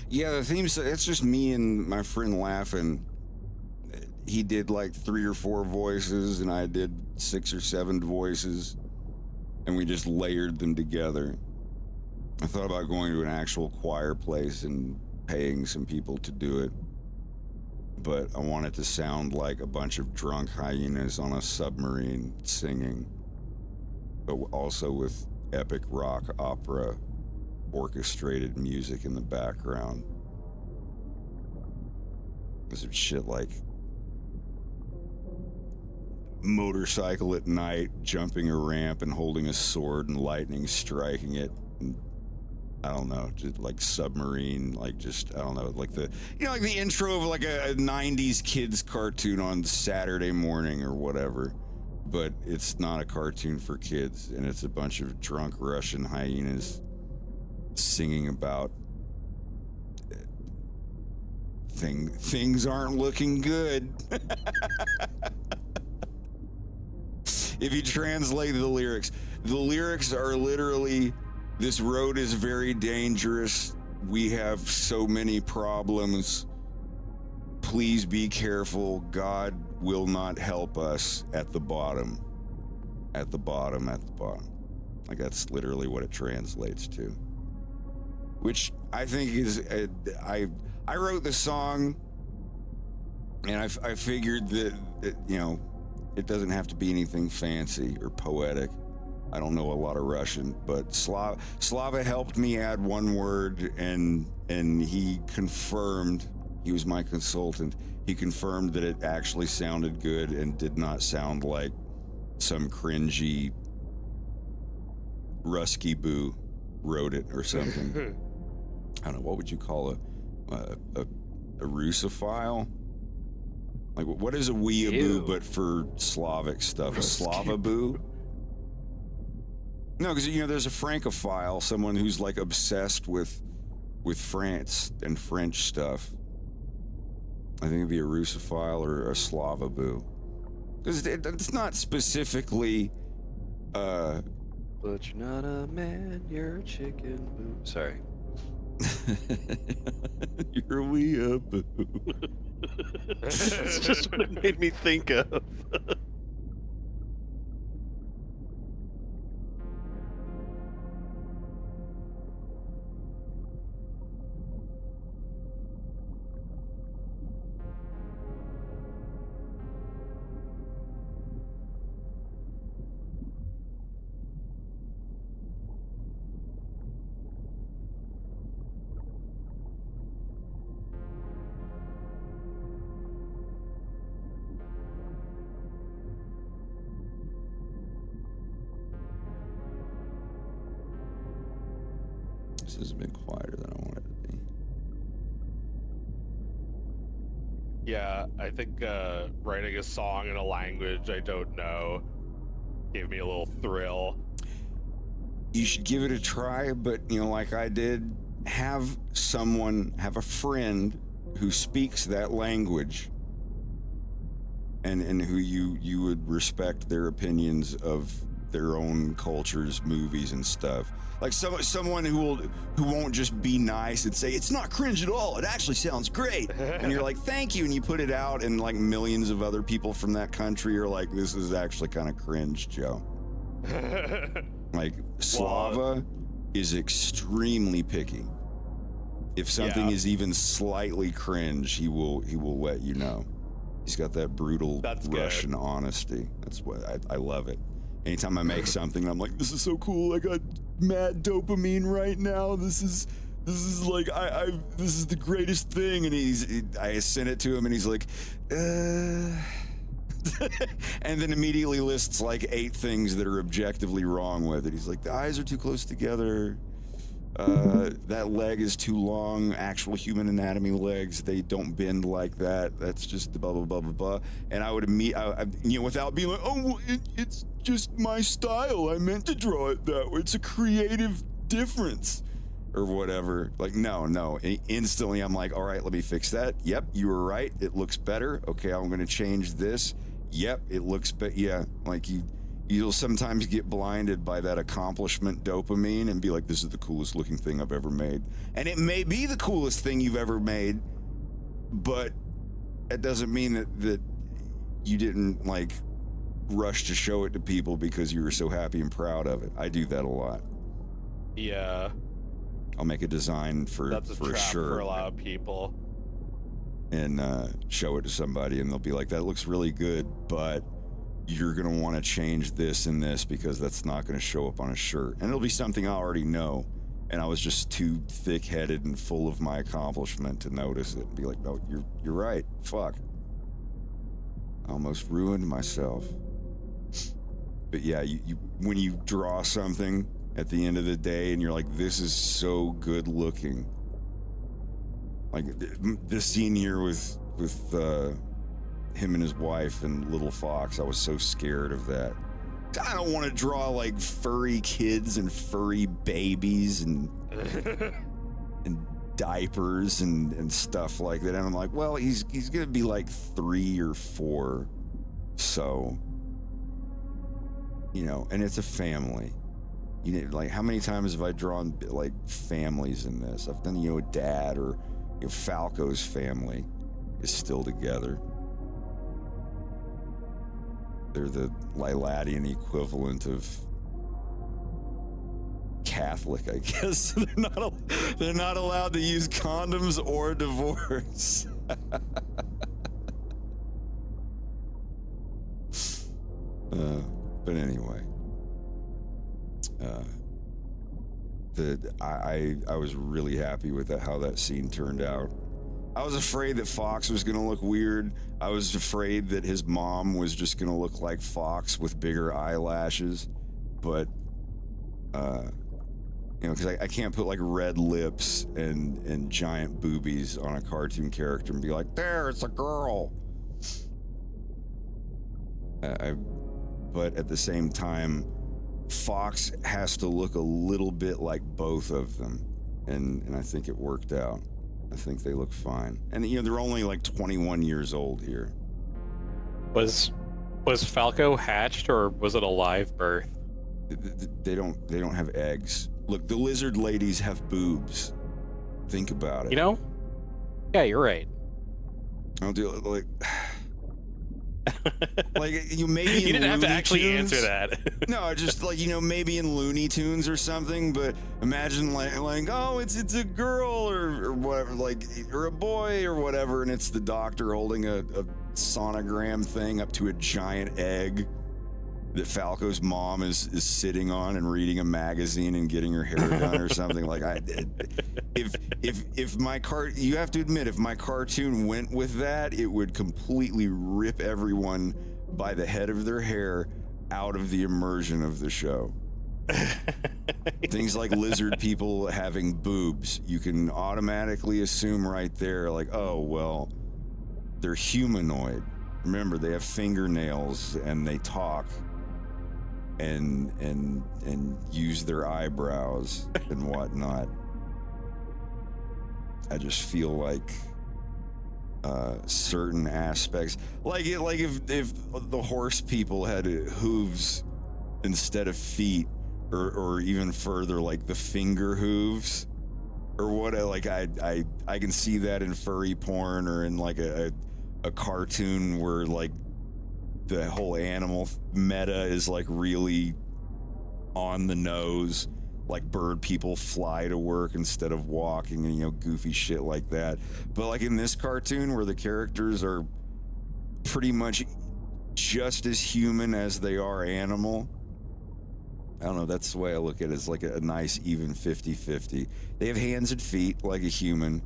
Yeah, the theme, it's just me and my friend laughing. He did like 3 or 4 voices, and I did 6 or 7 voices, and we just layered them together. I thought about going to an actual choir place and paying some people to do it, but I want it to sound like a bunch of drunk hyenas on a submarine singing, but also with epic rock opera orchestrated music in the background. Some shit like motorcycle at night, jumping a ramp and holding a sword and lightning striking it. And, I don't know, just like submarine, like just, I don't know, like the, you know, like the intro of like a 90s kids cartoon on Saturday morning or whatever. But it's not a cartoon for kids, and it's a bunch of drunk Russian hyenas singing about things aren't looking good. If you translate the lyrics are literally, this road is very dangerous. We have so many problems. Please be careful. God will not help us at the bottom. At the bottom, at the bottom. Like, that's literally what it translates to. Which I think is, I wrote the song, and I figured that, you know, it doesn't have to be anything fancy or poetic. I don't know a lot of Russian, but Slava helped me add one word, and he confirmed, he was my consultant, he confirmed that it actually sounded good and did not sound like some cringy Rusky Boo wrote it or something. I don't know, what would you call a Russophile? Like, what is a weeaboo but for Slavic stuff? A Slavaboo? No, because, you know, there's a Francophile, someone who's like obsessed with France and French stuff. I think it'd be a Russophile or a Slavaboo. Because it's not specifically, But you're not a man, you're a chicken boo. Sorry. You're a weeaboo. That's just what it made me think of. This has been quieter than I wanted it to be. Yeah, I think writing a song in a language I don't know gave me a little thrill. You should give it a try, but, you know, like I did, have a friend who speaks that language and who you would respect their opinions of their own cultures, movies and stuff. Like someone who won't just be nice and say, it's not cringe at all, it actually sounds great. And you're like, thank you, and you put it out, and like millions of other people from that country are like, this is actually kind of cringe, Joe. Like, Slava is extremely picky. If something is even slightly cringe, he will let you know. He's got that brutal Russian honesty. That's what I love it. Anytime I make something, I'm like, this is so cool. I got mad dopamine right now. This is like this is the greatest thing. And I sent it to him, and he's like, and then immediately lists like 8 things that are objectively wrong with it. He's like, the eyes are too close together. That leg is too long. Actual human anatomy legs, they don't bend like that. That's just blah blah blah blah blah. And I would without being like, oh, it's just my style. I meant to draw it that way. It's a creative difference, or whatever. Like, no. Instantly, I'm like, all right, let me fix that. Yep, you were right. It looks better. Okay, I'm gonna change this. Yep, it looks, but yeah, like you'll sometimes get blinded by that accomplishment dopamine and be like, this is the coolest looking thing I've ever made. And it may be the coolest thing you've ever made, but it doesn't mean that you didn't like rush to show it to people because you were so happy and proud of it. I do that a lot. Yeah. I'll make a design for That's a for trap shirt for a lot of people. and show it to somebody, and they'll be like, that looks really good, but you're going to want to change this and this because that's not going to show up on a shirt. And it'll be something I already know, and I was just too thick-headed and full of my accomplishment to notice it and be like, no, you're right. Fuck. I almost ruined myself. But yeah, you when you draw something at the end of the day and you're like, this is so good looking. Like this scene here with him and his wife and little Fox, I was so scared of that. I don't want to draw like furry kids and furry babies and diapers and stuff like that. And I'm like, well, he's gonna be like 3 or 4, so you know, and it's a family. You know, like how many times have I drawn like families in this? I've done, you know, a dad, or you know, Falco's family is still together. They're the Liladian equivalent of Catholic, I guess. They're not allowed to use condoms or divorce. But anyway, I was really happy with how that scene turned out. I was afraid that Fox was going to look weird. I was afraid that his mom was just going to look like Fox with bigger eyelashes. But, you know, because I can't put like red lips and giant boobies on a cartoon character and be like, there, it's a girl. But at the same time, Fox has to look a little bit like both of them. And I think it worked out. I think they look fine. And, you know, they're only like 21 years old here. Was Falco hatched, or was it a live birth? They don't have eggs. Look, the lizard ladies have boobs. Think about it. You know? Yeah, you're right. I'll do it like... like you maybe you didn't have to actually Tunes, answer that. No, just like, you know, maybe in Looney Tunes or something. But imagine like oh, it's a girl or whatever, like, or a boy or whatever, and it's the doctor holding a sonogram thing up to a giant egg that Falco's mom is sitting on and reading a magazine and getting her hair done or something. Like if my you have to admit, if my cartoon went with that, it would completely rip everyone by the head of their hair out of the immersion of the show. Things like lizard people having boobs, you can automatically assume right there, like, oh, well, they're humanoid. Remember, they have fingernails and they talk and use their eyebrows and whatnot. I just feel like certain aspects, like if the horse people had hooves instead of feet, or even further, like the finger hooves, or what, like I can see that in furry porn, or in like a cartoon where like the whole animal meta is like really on the nose, like bird people fly to work instead of walking, and, you know, goofy shit like that. But like in this cartoon where the characters are pretty much just as human as they are animal, I don't know, that's the way I look at it. It's like a nice even 50-50. They have hands and feet like a human.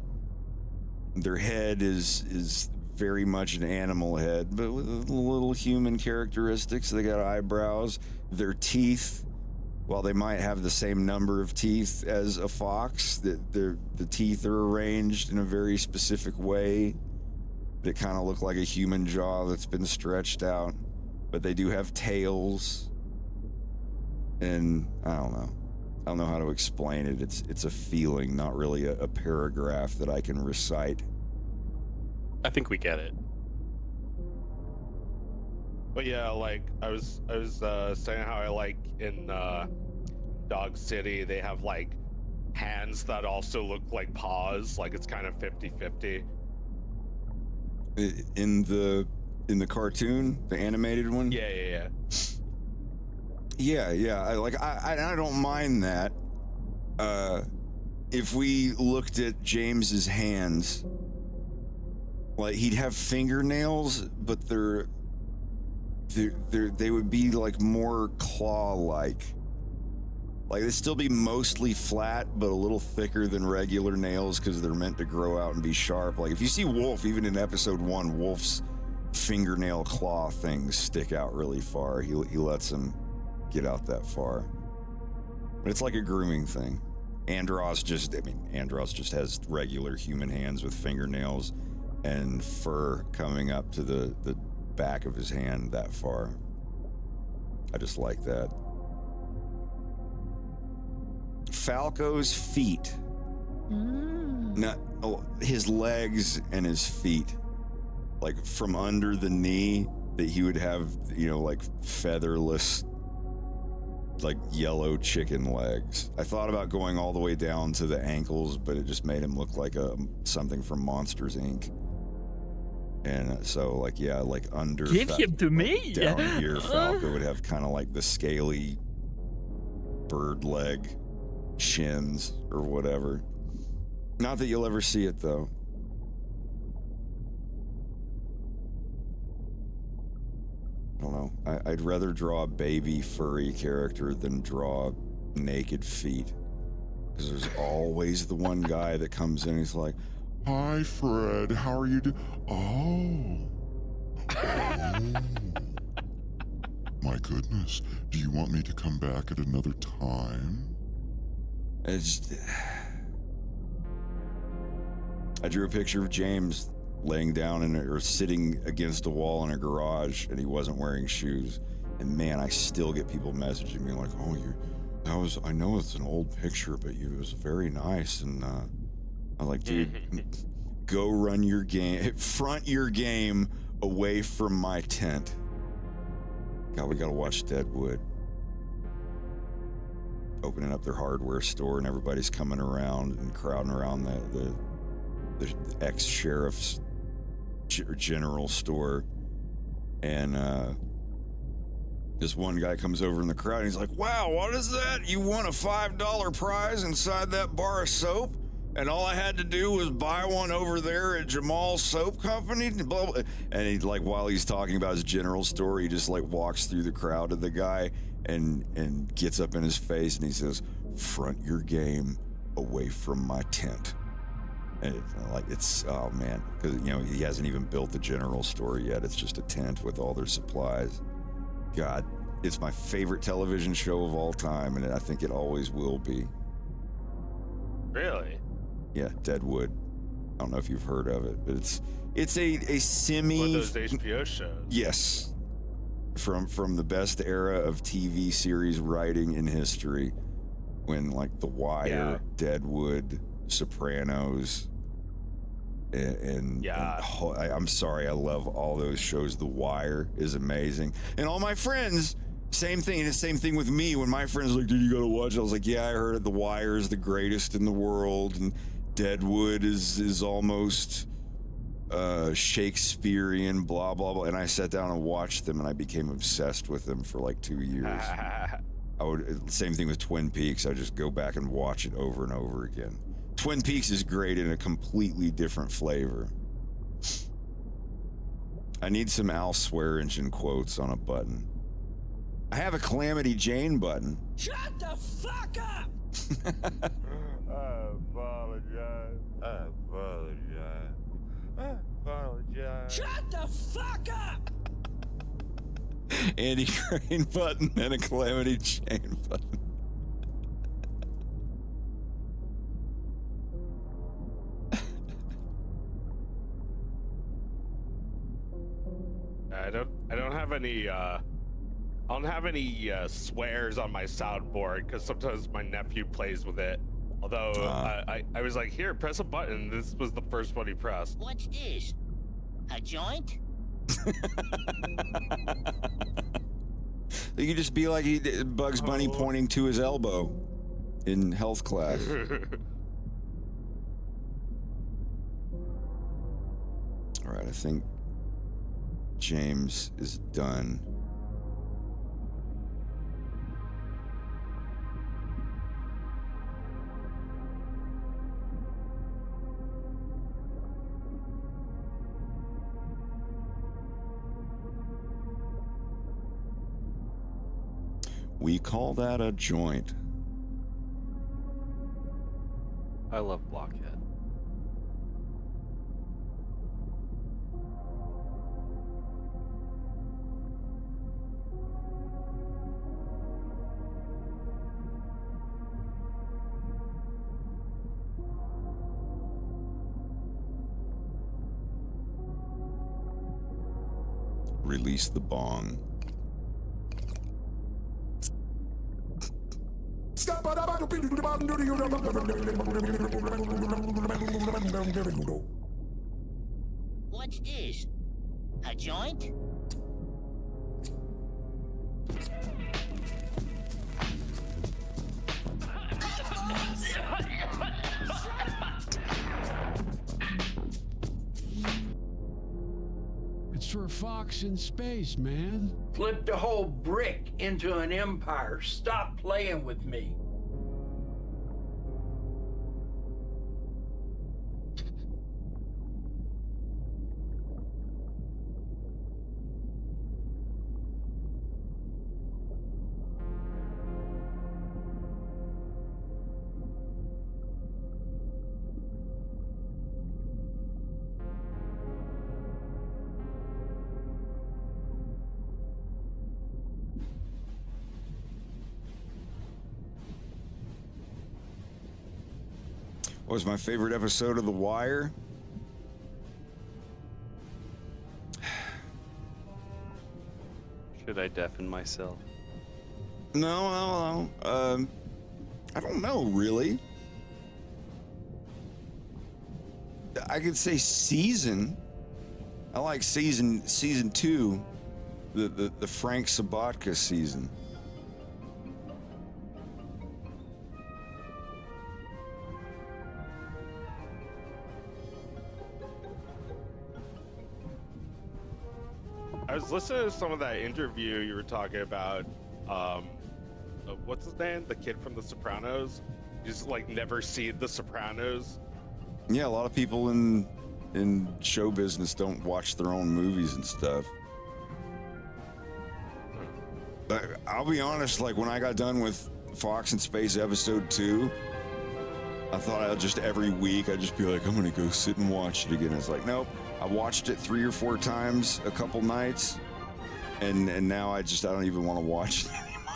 Their head is very much an animal head, but with little human characteristics. They got eyebrows. Their teeth, while they might have the same number of teeth as a fox, the teeth are arranged in a very specific way that kind of look like a human jaw that's been stretched out. But they do have tails. And I don't know how to explain it. It's a feeling, not really a paragraph that I can recite. I think we get it. But yeah, like I was saying how I like in Dog City they have like hands that also look like paws, like it's kind of 50-50. In the cartoon, the animated one. Yeah. I don't mind that. If we looked at James's hands, like he'd have fingernails, but they would be like more claw-like. Like they'd still be mostly flat, but a little thicker than regular nails because they're meant to grow out and be sharp. Like if you see Wolf, even in episode 1, Wolf's fingernail claw things stick out really far. He lets them get out that far. But it's like a grooming thing. Andros just has regular human hands with fingernails and fur coming up to the back of his hand that far. I just like that. Falco's feet. His legs and his feet. Like from under the knee, that he would have, like featherless, like yellow chicken legs. I thought about going all the way down to the ankles, but it just made him look like something from Monsters Inc. And so, like under. Give him to me. Down here, Falco would have kind of like the scaly bird leg shins or whatever. Not that you'll ever see it though. I don't know. I'd rather draw a baby furry character than draw naked feet. Because there's always the one guy that comes in and he's like, "Hi, Fred. How are you doing?" Oh. My goodness. Do you want me to come back at another time? I drew a picture of James laying down or sitting against a wall in a garage, and he wasn't wearing shoes. And man, I still get people messaging me like, "Oh, I know it's an old picture, but it was very nice." And I'm like, dude, go run your game, front your game away from my tent. God, we gotta watch Deadwood. Opening up their hardware store, and everybody's coming around and crowding around the ex-sheriff's general store, and this one guy comes over in the crowd and he's like, "Wow, what is that? You won a $5 prize inside that bar of soap, and all I had to do was buy one over there at Jamal's Soap Company." And he, like, while he's talking about his general store, he just like walks through the crowd to the guy and gets up in his face and he says, "Front your game away from my tent." And it's oh man, because he hasn't even built the general store yet. It's just a tent with all their supplies. God, it's my favorite television show of all time, and I think it always will be. Really? Yeah, Deadwood. I don't know if you've heard of it, but it's a semi. One of those HBO shows. Yes, from the best era of TV series writing in history, when like The Wire, Deadwood, Sopranos, and I'm sorry, I love all those shows. The Wire is amazing, and all my friends, same thing. And the same thing with me. When my friends were like, "Dude, you gotta watch it," I was like, "Yeah, I heard it. The Wire is the greatest in the world, and Deadwood is almost Shakespearean, blah blah blah." And I sat down and watched them, and I became obsessed with them for like 2 years. Same thing with Twin Peaks. I just go back and watch it over and over again. Twin Peaks is great in a completely different flavor. I need some Al Swear Engine quotes on a button. I have a Calamity Jane button. Shut the fuck up! I apologize. Shut the fuck up! Andy Crane button and a Calamity Jane button. I don't have any swears on my soundboard because sometimes my nephew plays with it. Although I was like, "Here, press a button." This was the first one he pressed. What's this? A joint? You could just be like Bugs Bunny pointing to his elbow in health class. All right, I think James is done. We call that a joint. I love Blockhead. Release the bong. What's this? A joint? It's for Fox in space, man. Flip the whole brick into an empire. Stop playing with me. What was my favorite episode of The Wire? Should I deafen myself? No. I don't know, really. I could say season. I like season 2, the Frank Sabatka season. I was listening to some of that interview you were talking about. What's his name? The kid from The Sopranos. He's like never seen The Sopranos. Yeah, a lot of people in show business don't watch their own movies and stuff. But I'll be honest, like when I got done with Fox in Space episode 2, I thought I'd just every week I'd just be like, I'm gonna go sit and watch it again. It's like, nope. I watched it 3 or 4 times a couple nights, and now I don't even want to watch it anymore.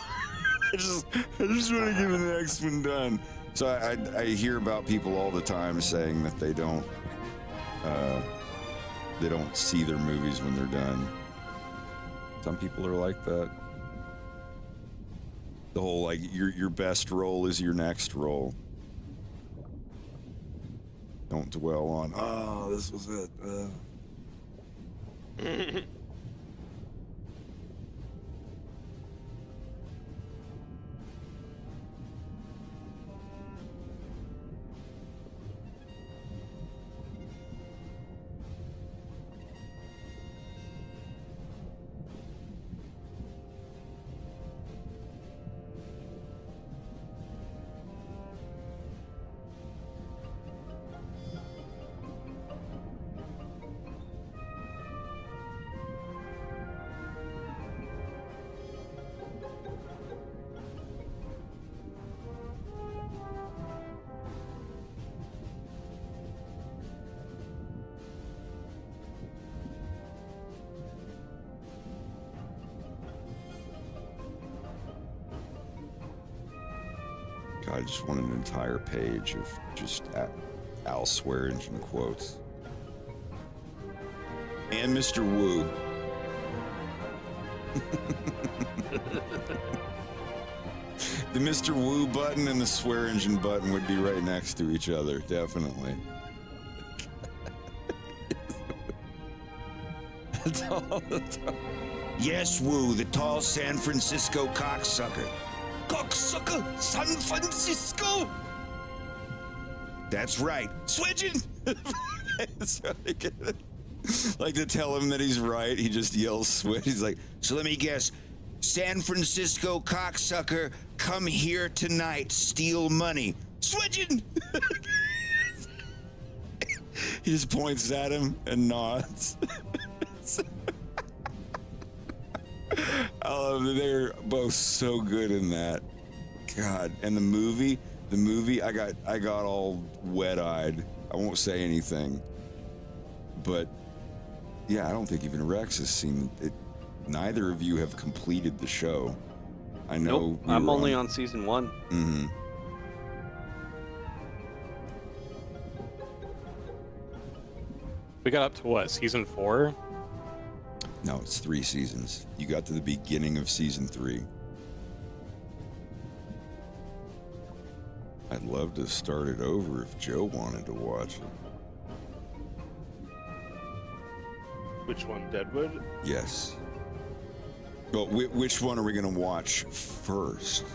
I just want to get the next one done. So I hear about people all the time saying that they don't see their movies when they're done. Some people are like that. The whole like your best role is your next role. Don't dwell on, oh, this was it. I just want an entire page of just Al Swearingen quotes. And Mr. Wu. The Mr. Wu button and the Swearingen button would be right next to each other, definitely. Yes, Wu, the tall San Francisco cocksucker. Cocksucker, San Francisco. That's right, switching. Like to tell him that he's right, he just yells switch. He's like, so let me guess, San Francisco cocksucker, come here tonight, steal money. Switching. He just points at him and nods. I love that they're both so good in that. God, and the movie, I got all wet-eyed. I won't say anything, but yeah, I don't think even Rex has seen it. Neither of you have completed the show. I know. Nope, I'm only on season 1. Mm-hmm. We got up to what, season 4? No, it's 3 seasons. You got to the beginning of season 3. I'd love to start it over if Joe wanted to watch it. Which one, Deadwood? Yes. Well, which one are we going to watch first?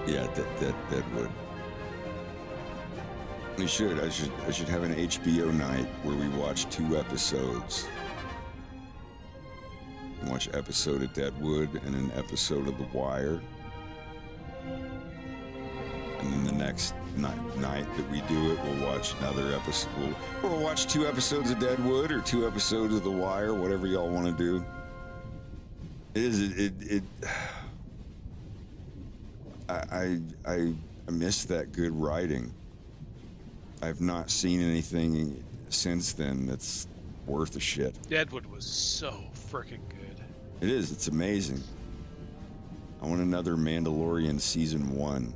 Yeah, Deadwood. We should. I should have an HBO night where we watch 2 episodes. Watch an episode of Deadwood and an episode of The Wire. And then the next night that we do it, we'll watch another episode. We'll watch 2 episodes of Deadwood or 2 episodes of The Wire, whatever y'all want to do. I miss that good writing. I've not seen anything since then that's worth a shit. Deadwood was so freaking good. It is. It's amazing. I want another Mandalorian season 1.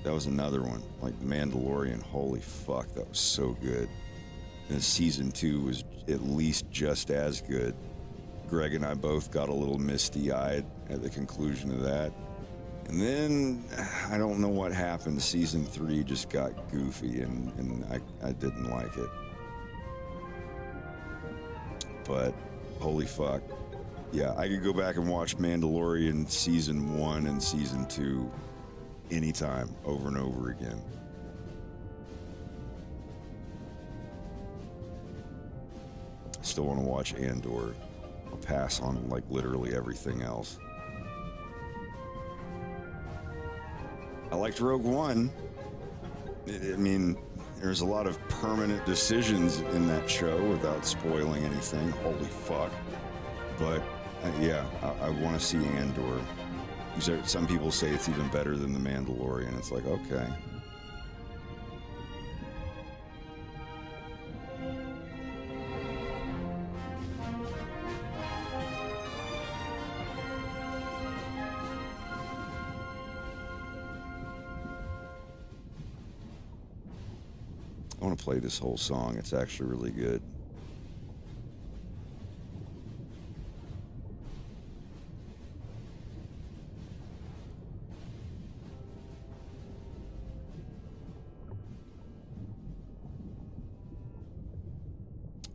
That was another one. Like Mandalorian. Holy fuck, that was so good. And season 2 was at least just as good. Greg and I both got a little misty-eyed at the conclusion of that. And then, I don't know what happened. Season 3 just got goofy, and I didn't like it. But, holy fuck. Yeah, I could go back and watch Mandalorian season 1 and season 2 anytime, over and over again. Still want to watch Andor. I'll pass on, like, literally everything else. I liked Rogue One. I mean, there's a lot of permanent decisions in that show without spoiling anything. Holy fuck. But, yeah, I want to see Andor. Some people say it's even better than The Mandalorian. It's like, okay. I want to play this whole song. It's actually really good.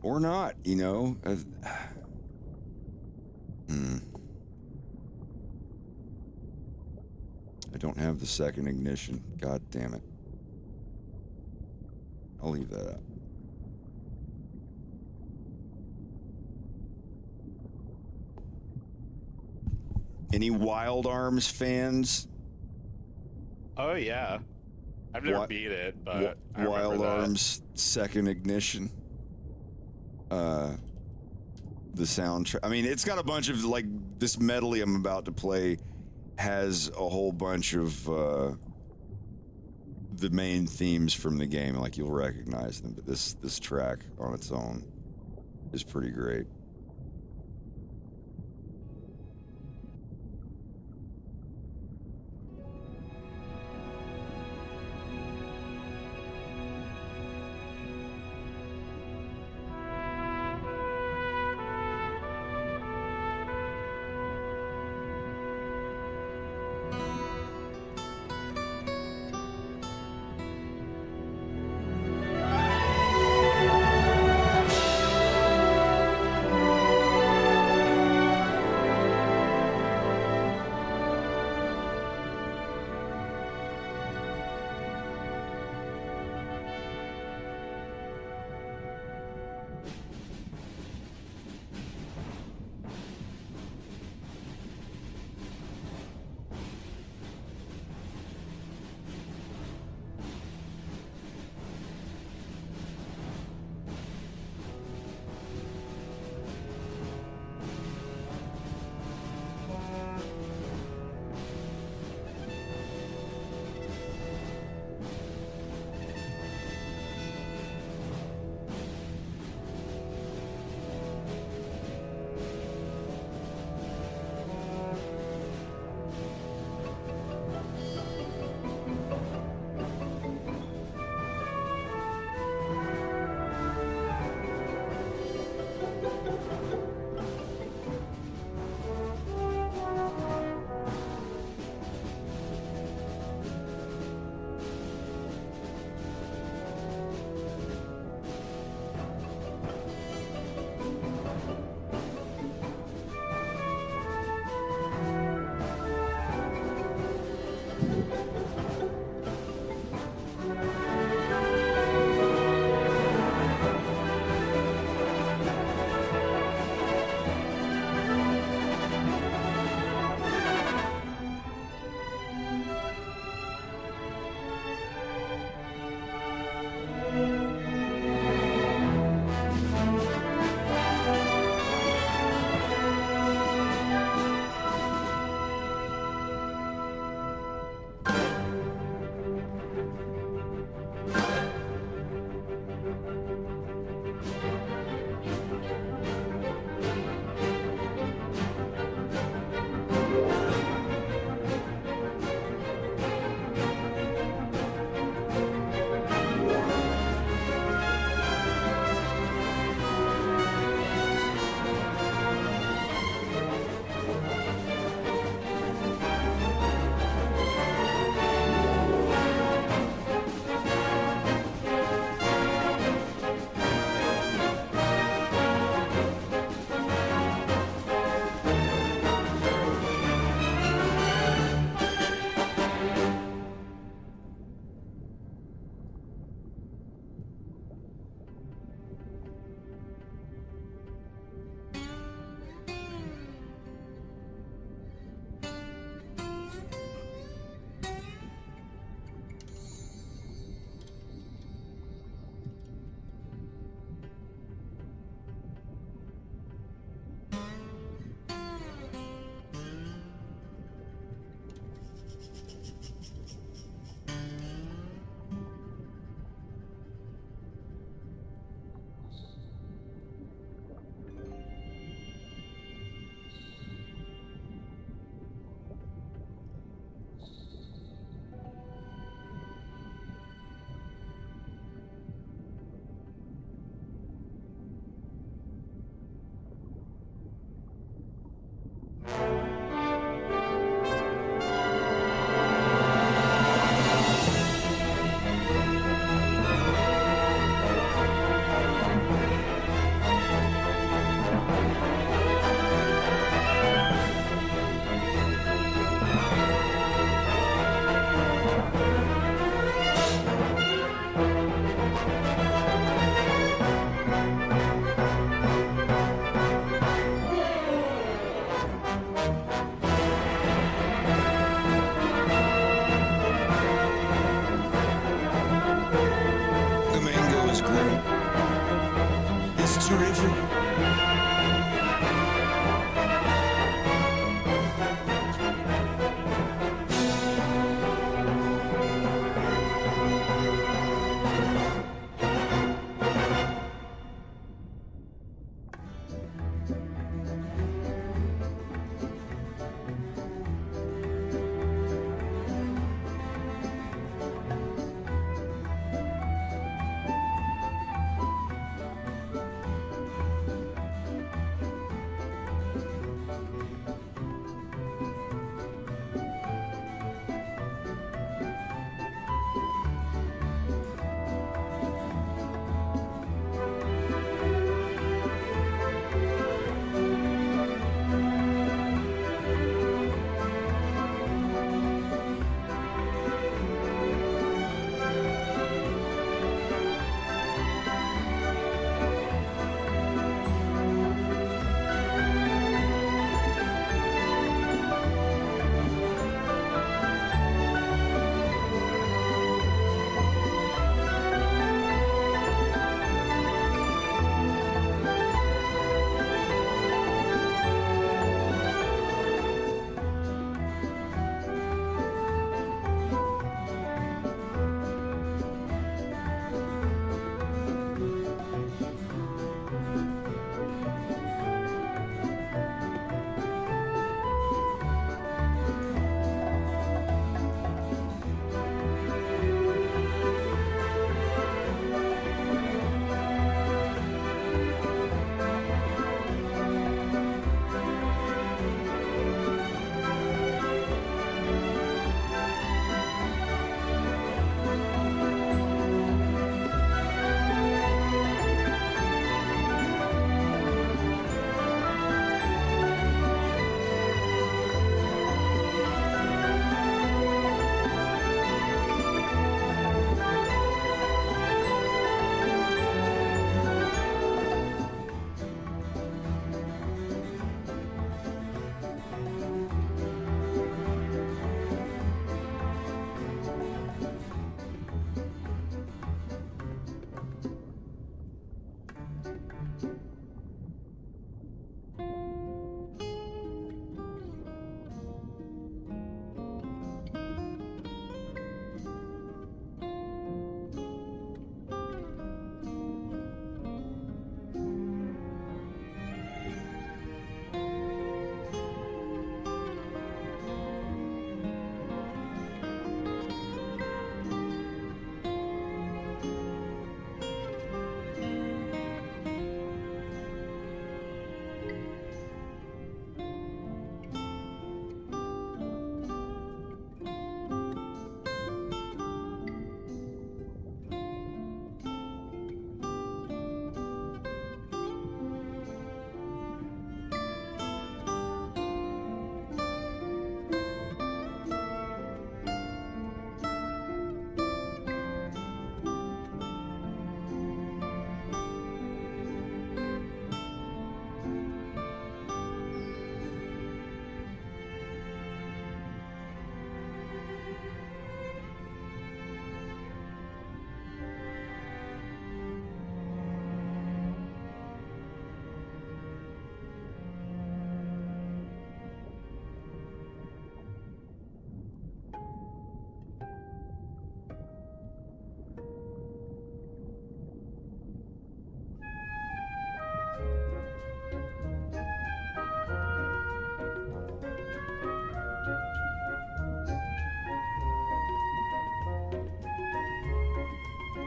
Or not, you know. I don't have the second ignition. God damn it. I'll leave that up. Any Wild Arms fans? Oh yeah, I've never beat it, but I Wild remember that. Arms second ignition. The soundtrack. I mean, it's got a bunch of, like, this medley I'm about to play has a whole bunch of the main themes from the game. Like, you'll recognize them, but this track on its own is pretty great. terrific.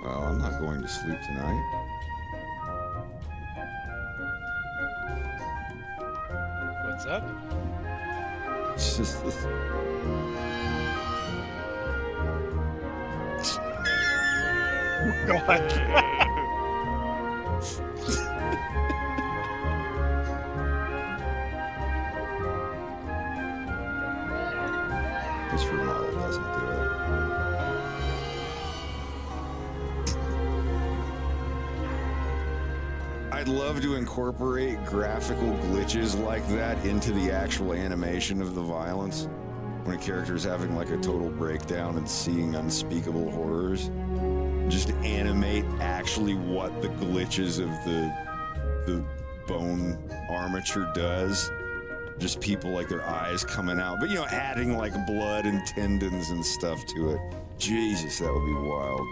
Well, I'm not going to sleep tonight. What's up? It's just this. This remodel doesn't do it. I'd love to incorporate graphical glitches like that into the actual animation of the violence. When a character's having like a total breakdown and seeing unspeakable horrors. Just animate actually what the glitches of the the bone armature does. Just people like their eyes coming out, but adding like blood and tendons and stuff to it. Jesus, that would be wild.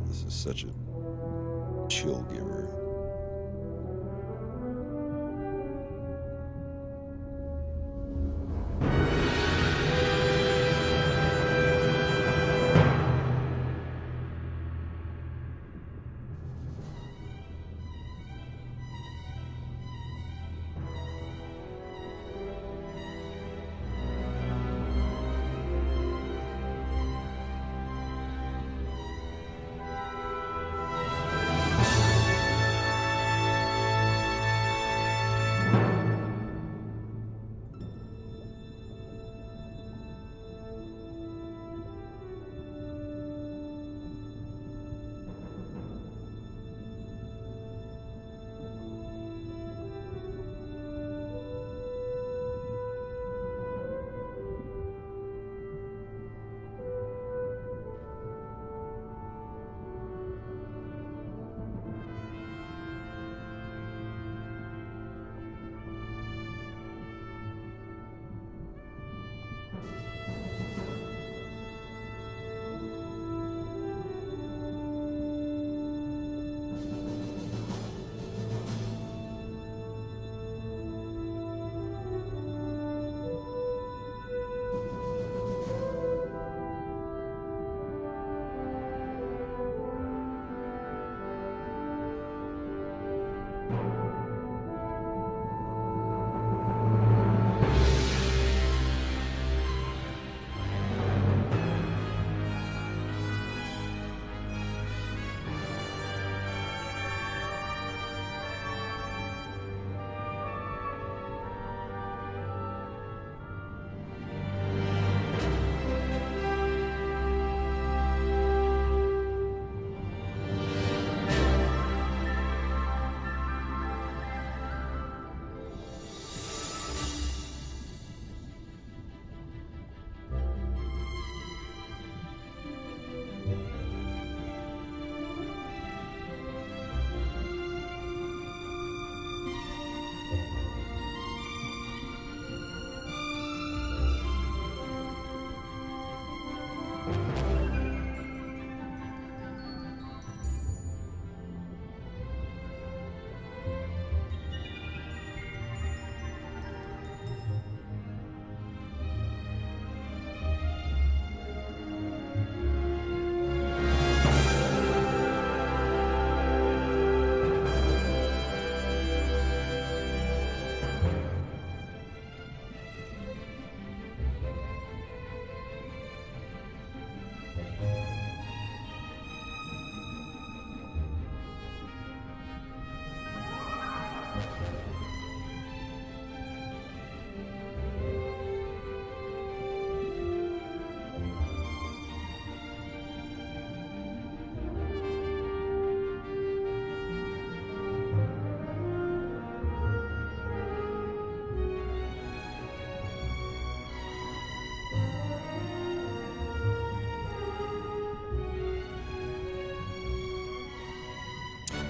This is such a chill giver.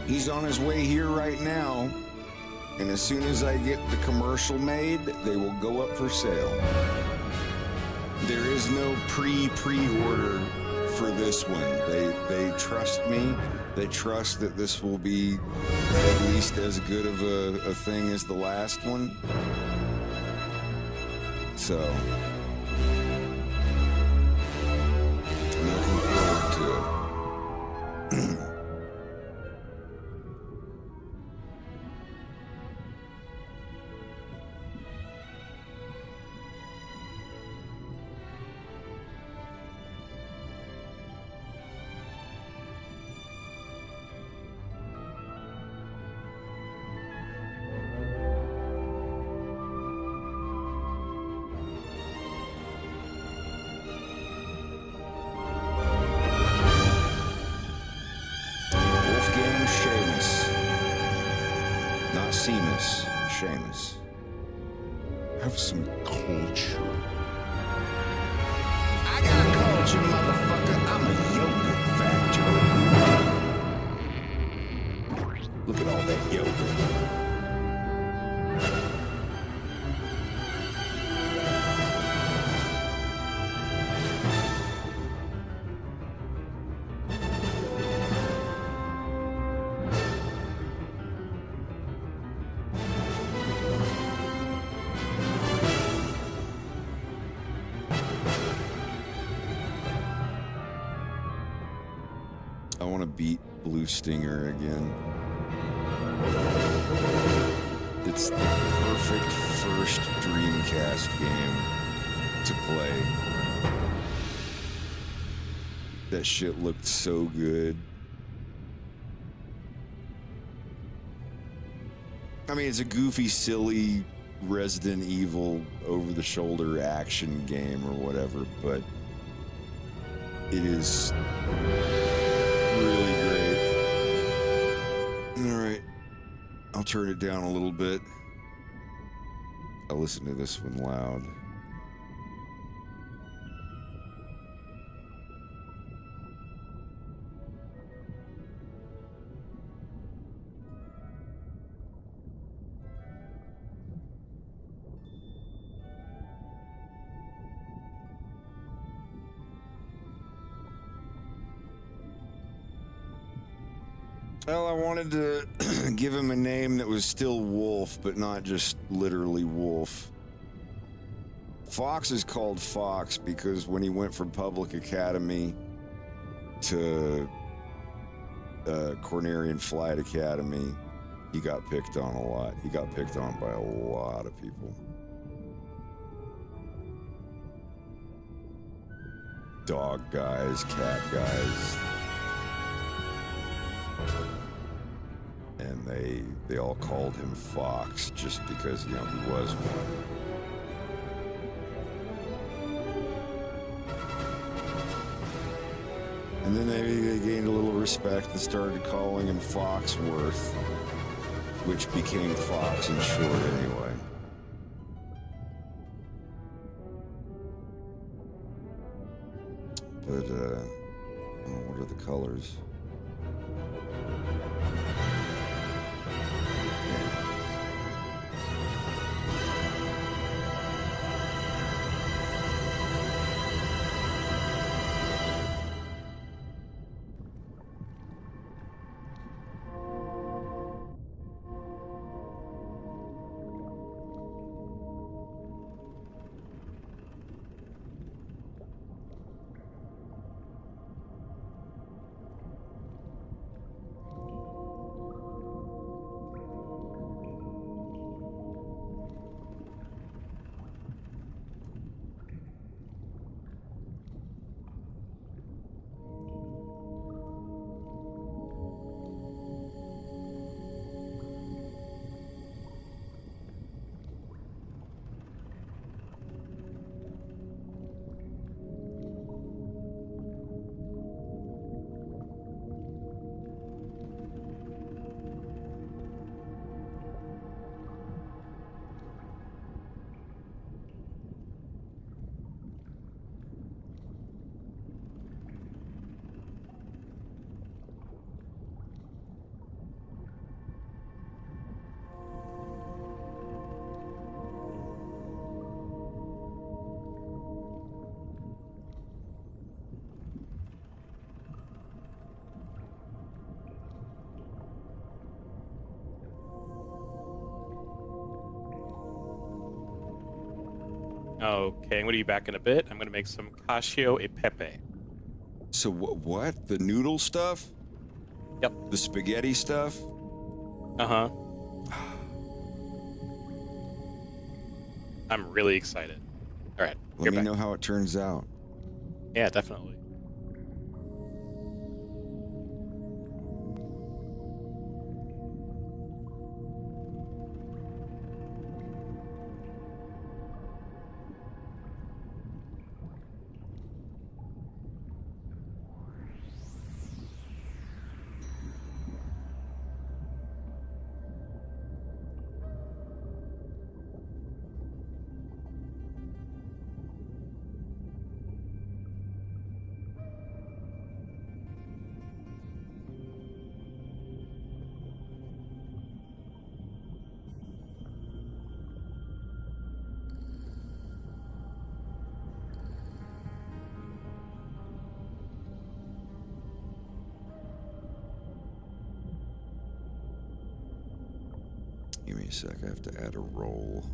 He's on his way here right now, and as soon as I get the commercial made, they will go up for sale. There is no pre-order for this one. They trust me. They trust that this will be at least as good of a thing as the last one. So, I'm looking forward to it. Seamus. Have some culture. I got culture, motherfucker. I'm a yogurt factory. Look at all that yogurt. I want to beat Blue Stinger again. It's the perfect first Dreamcast game to play. That shit looked so good. I mean, it's a goofy, silly Resident Evil over-the-shoulder action game or whatever, but it is really great. All right, I'll turn it down a little bit. I'll listen to this one loud. Well, I wanted to give him a name that was still Wolf, but not just literally Wolf. Fox is called Fox because when he went from Public Academy to Cornerian Flight Academy, he got picked on a lot. He got picked on by a lot of people. Dog guys, cat guys. And they all called him Fox just because, you know, he was one. And then they gained a little respect and started calling him Foxworth, which became Fox in short anyway. But, oh, what are the colors? Okay, I'm gonna be back in a bit. I'm gonna make some cacio e pepe. So what? The noodle stuff? Yep. The spaghetti stuff? Uh-huh. I'm really excited. All right. Let me know how it turns out. Yeah, definitely. Give me a sec, I have to add a roll.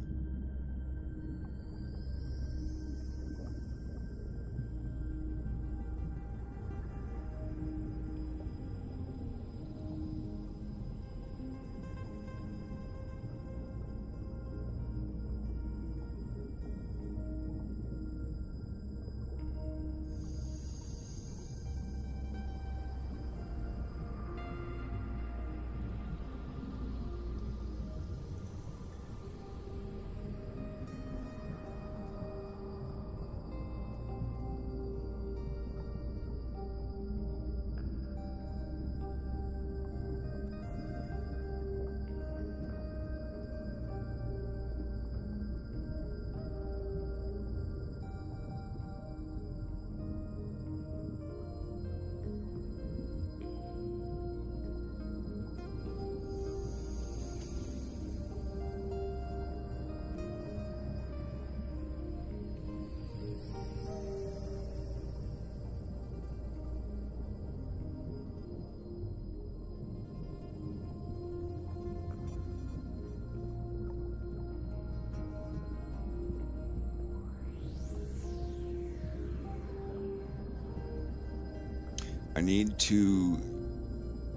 I need to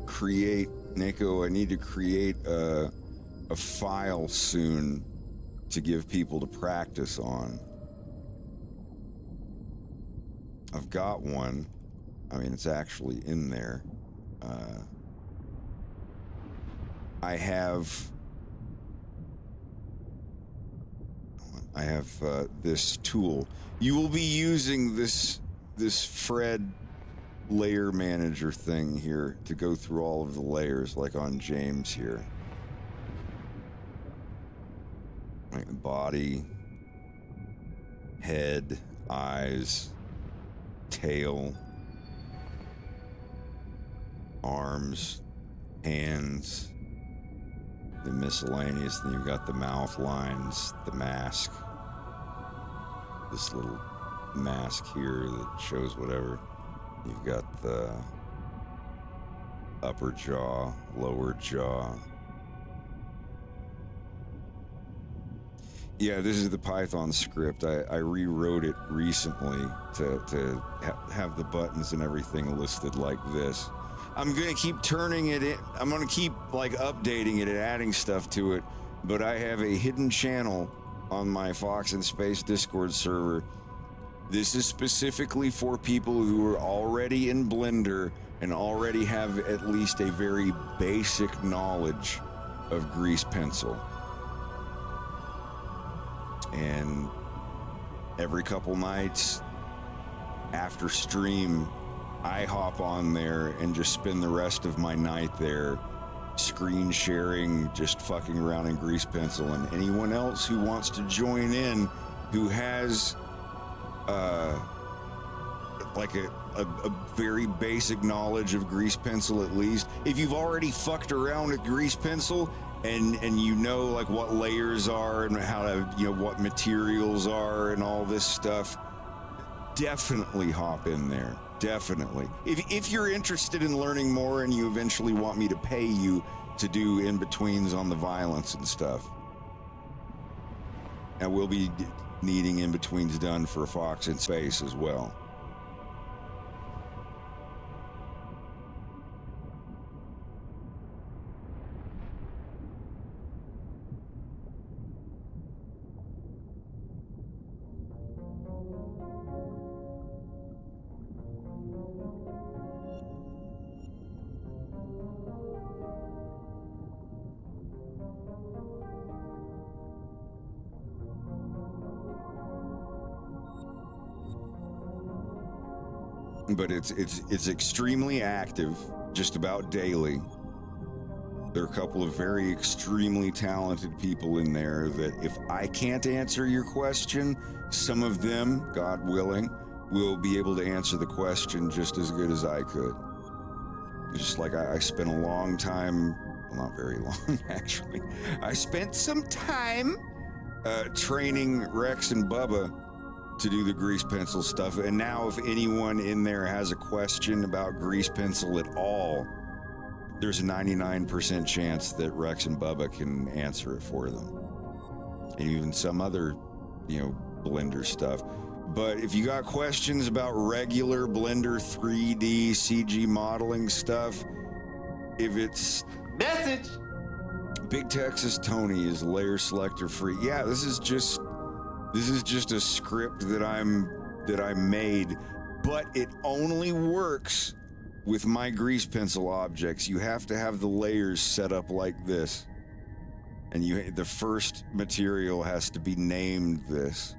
create, Nico, I need to create a file soon to give people to practice on. I've got one. I mean, it's actually in there. I have this tool. You will be using this Fred layer manager thing here to go through all of the layers, like on James here. Like body, head, eyes, tail, arms, hands, the miscellaneous. Then you've got the mouth lines, the mask, this little mask here that shows whatever. You've got the upper jaw, lower jaw. Yeah, this is the Python script. I rewrote it recently to have the buttons and everything listed like this. I'm gonna keep turning it in. I'm gonna keep like updating it and adding stuff to it. But I have a hidden channel on my Fox in Space Discord server. This is specifically for people who are already in Blender and already have at least a very basic knowledge of grease pencil. And every couple nights after stream, I hop on there and just spend the rest of my night there screen sharing, just fucking around in grease pencil. And anyone else who wants to join in who has like a very basic knowledge of grease pencil, at least. If you've already fucked around with grease pencil and you know like what layers are and how to, you know, what materials are and all this stuff, definitely hop in there. Definitely. If you're interested in learning more and you eventually want me to pay you to do in-betweens on the violence and stuff, and we'll be needing in-betweens done for a Fox in Space as well. But it's extremely active, just about daily. There are a couple of very extremely talented people in there that if I can't answer your question, some of them, God willing, will be able to answer the question just as good as I could. Just like I spent a long time, well, not very long actually, I spent some time training Rex and Bubba to do the grease pencil stuff. And now if anyone in there has a question about grease pencil at all, there's a 99% chance that Rex and Bubba can answer it for them. And even some other, Blender stuff. But if you got questions about regular Blender 3D CG modeling stuff, if it's... Message! Big Texas Tony is layer selector free. Yeah, this is just a script that I made, but it only works with my grease pencil objects. You have to have the layers set up like this, and the first material has to be named this.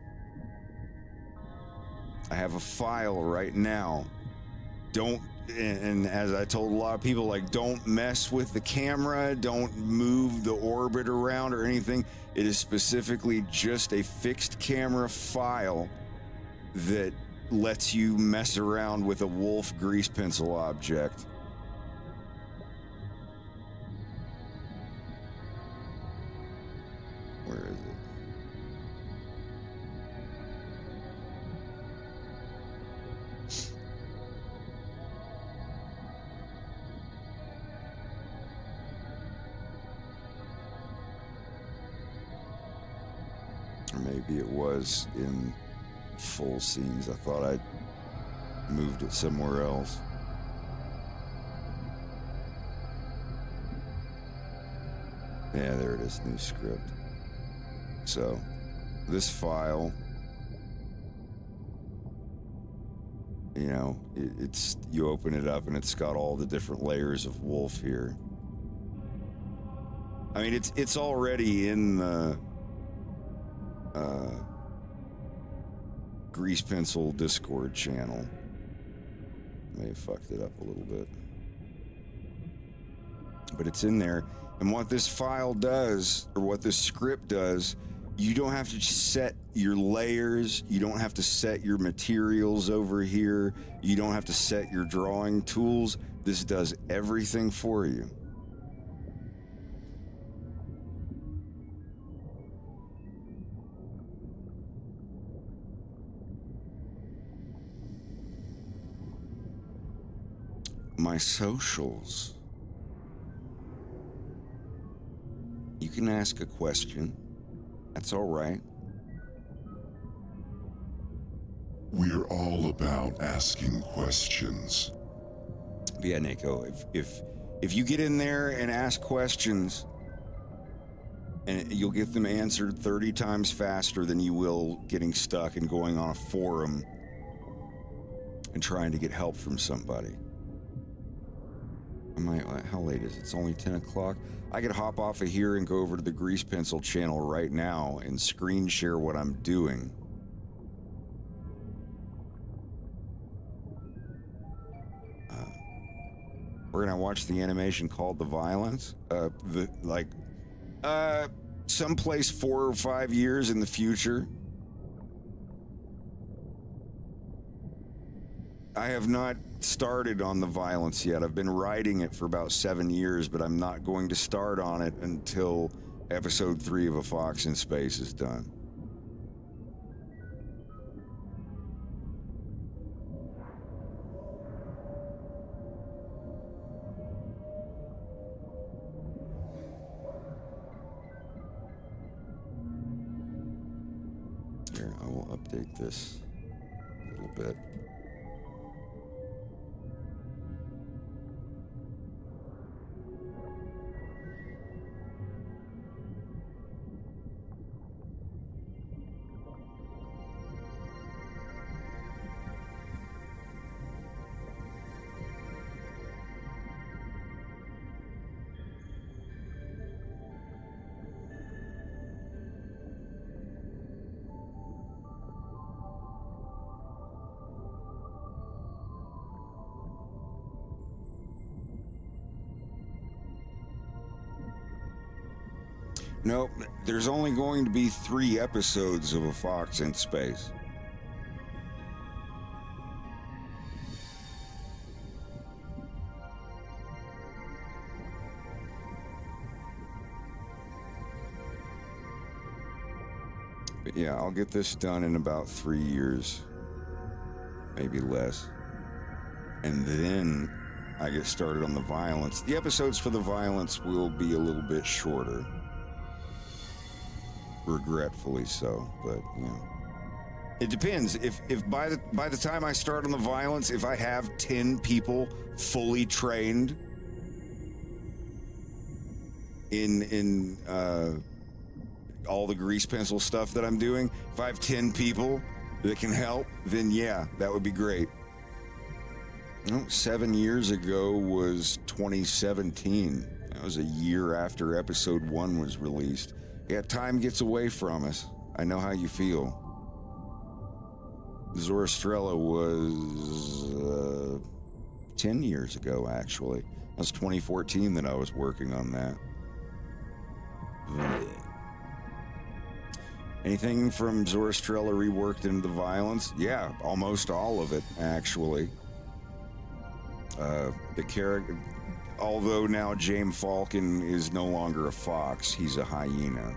I have a file right now. And as I told a lot of people, don't mess with the camera, don't move the orbit around or anything. It is specifically just a fixed camera file that lets you mess around with a wolf grease pencil object. Where is it? Or maybe it was in full scenes. I thought I'd moved it somewhere else. Yeah, there it is, new script. So, this file, you open it up and it's got all the different layers of wolf here. I mean, it's already in the Grease Pencil Discord channel. May have fucked it up a little bit. But it's in there. And what this file does, or what this script does, you don't have to set your layers. You don't have to set your materials over here. You don't have to set your drawing tools. This does everything for you. My socials. You can ask a question. That's all right. We're all about asking questions. Yeah, Nico, if you get in there and ask questions, and you'll get them answered 30 times faster than you will getting stuck and going on a forum and trying to get help from somebody. How late is it? It's only 10 o'clock. I could hop off of here and go over to the Grease Pencil channel right now and screen share what I'm doing. We're gonna watch the animation called The Violence. Someplace 4 or 5 years in the future. I have not started on The Violence yet. I've been writing it for about 7 years, but I'm not going to start on it until episode 3 of A Fox in Space is done. Here, I will update this a little bit. Nope, there's only going to be 3 episodes of A Fox in Space. But yeah, I'll get this done in about 3 years, maybe less. And then I get started on the violence. The episodes for the violence will be a little bit shorter. Regretfully so, but you know, it depends. If by the time I start on the violence, if I have 10 people fully trained in all the grease pencil stuff that I'm doing, if I have 10 people that can help, then yeah, that would be great. You know, 7 years ago was 2017. That was a year after episode 1 was released. Yeah, time gets away from us. I know how you feel. Zoroastrella was 10 years ago, actually. That was 2014 that I was working on that. Anything from Zoroastrella reworked into the violence? Yeah, almost all of it, actually. The character... Although now James Falcon is no longer a fox, he's a hyena.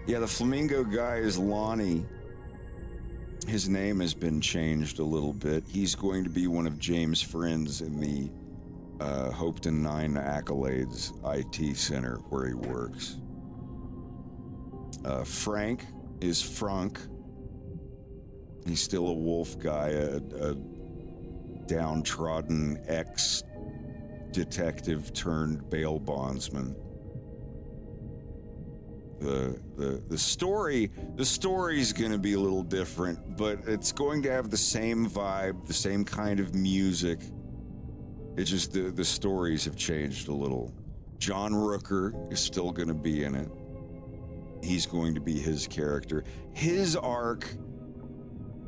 Yeah, the flamingo guy is Lonnie. His name has been changed a little bit. He's going to be one of James' friends in the Hopeton 9 Accolades IT Center where he works. Frank is Frank. He's still a wolf guy, a downtrodden ex-detective turned bail bondsman. The story's going to be a little different, but it's going to have the same vibe, the same kind of music. It's just the stories have changed a little. John Rooker is still going to be in it. He's going to be his character. His arc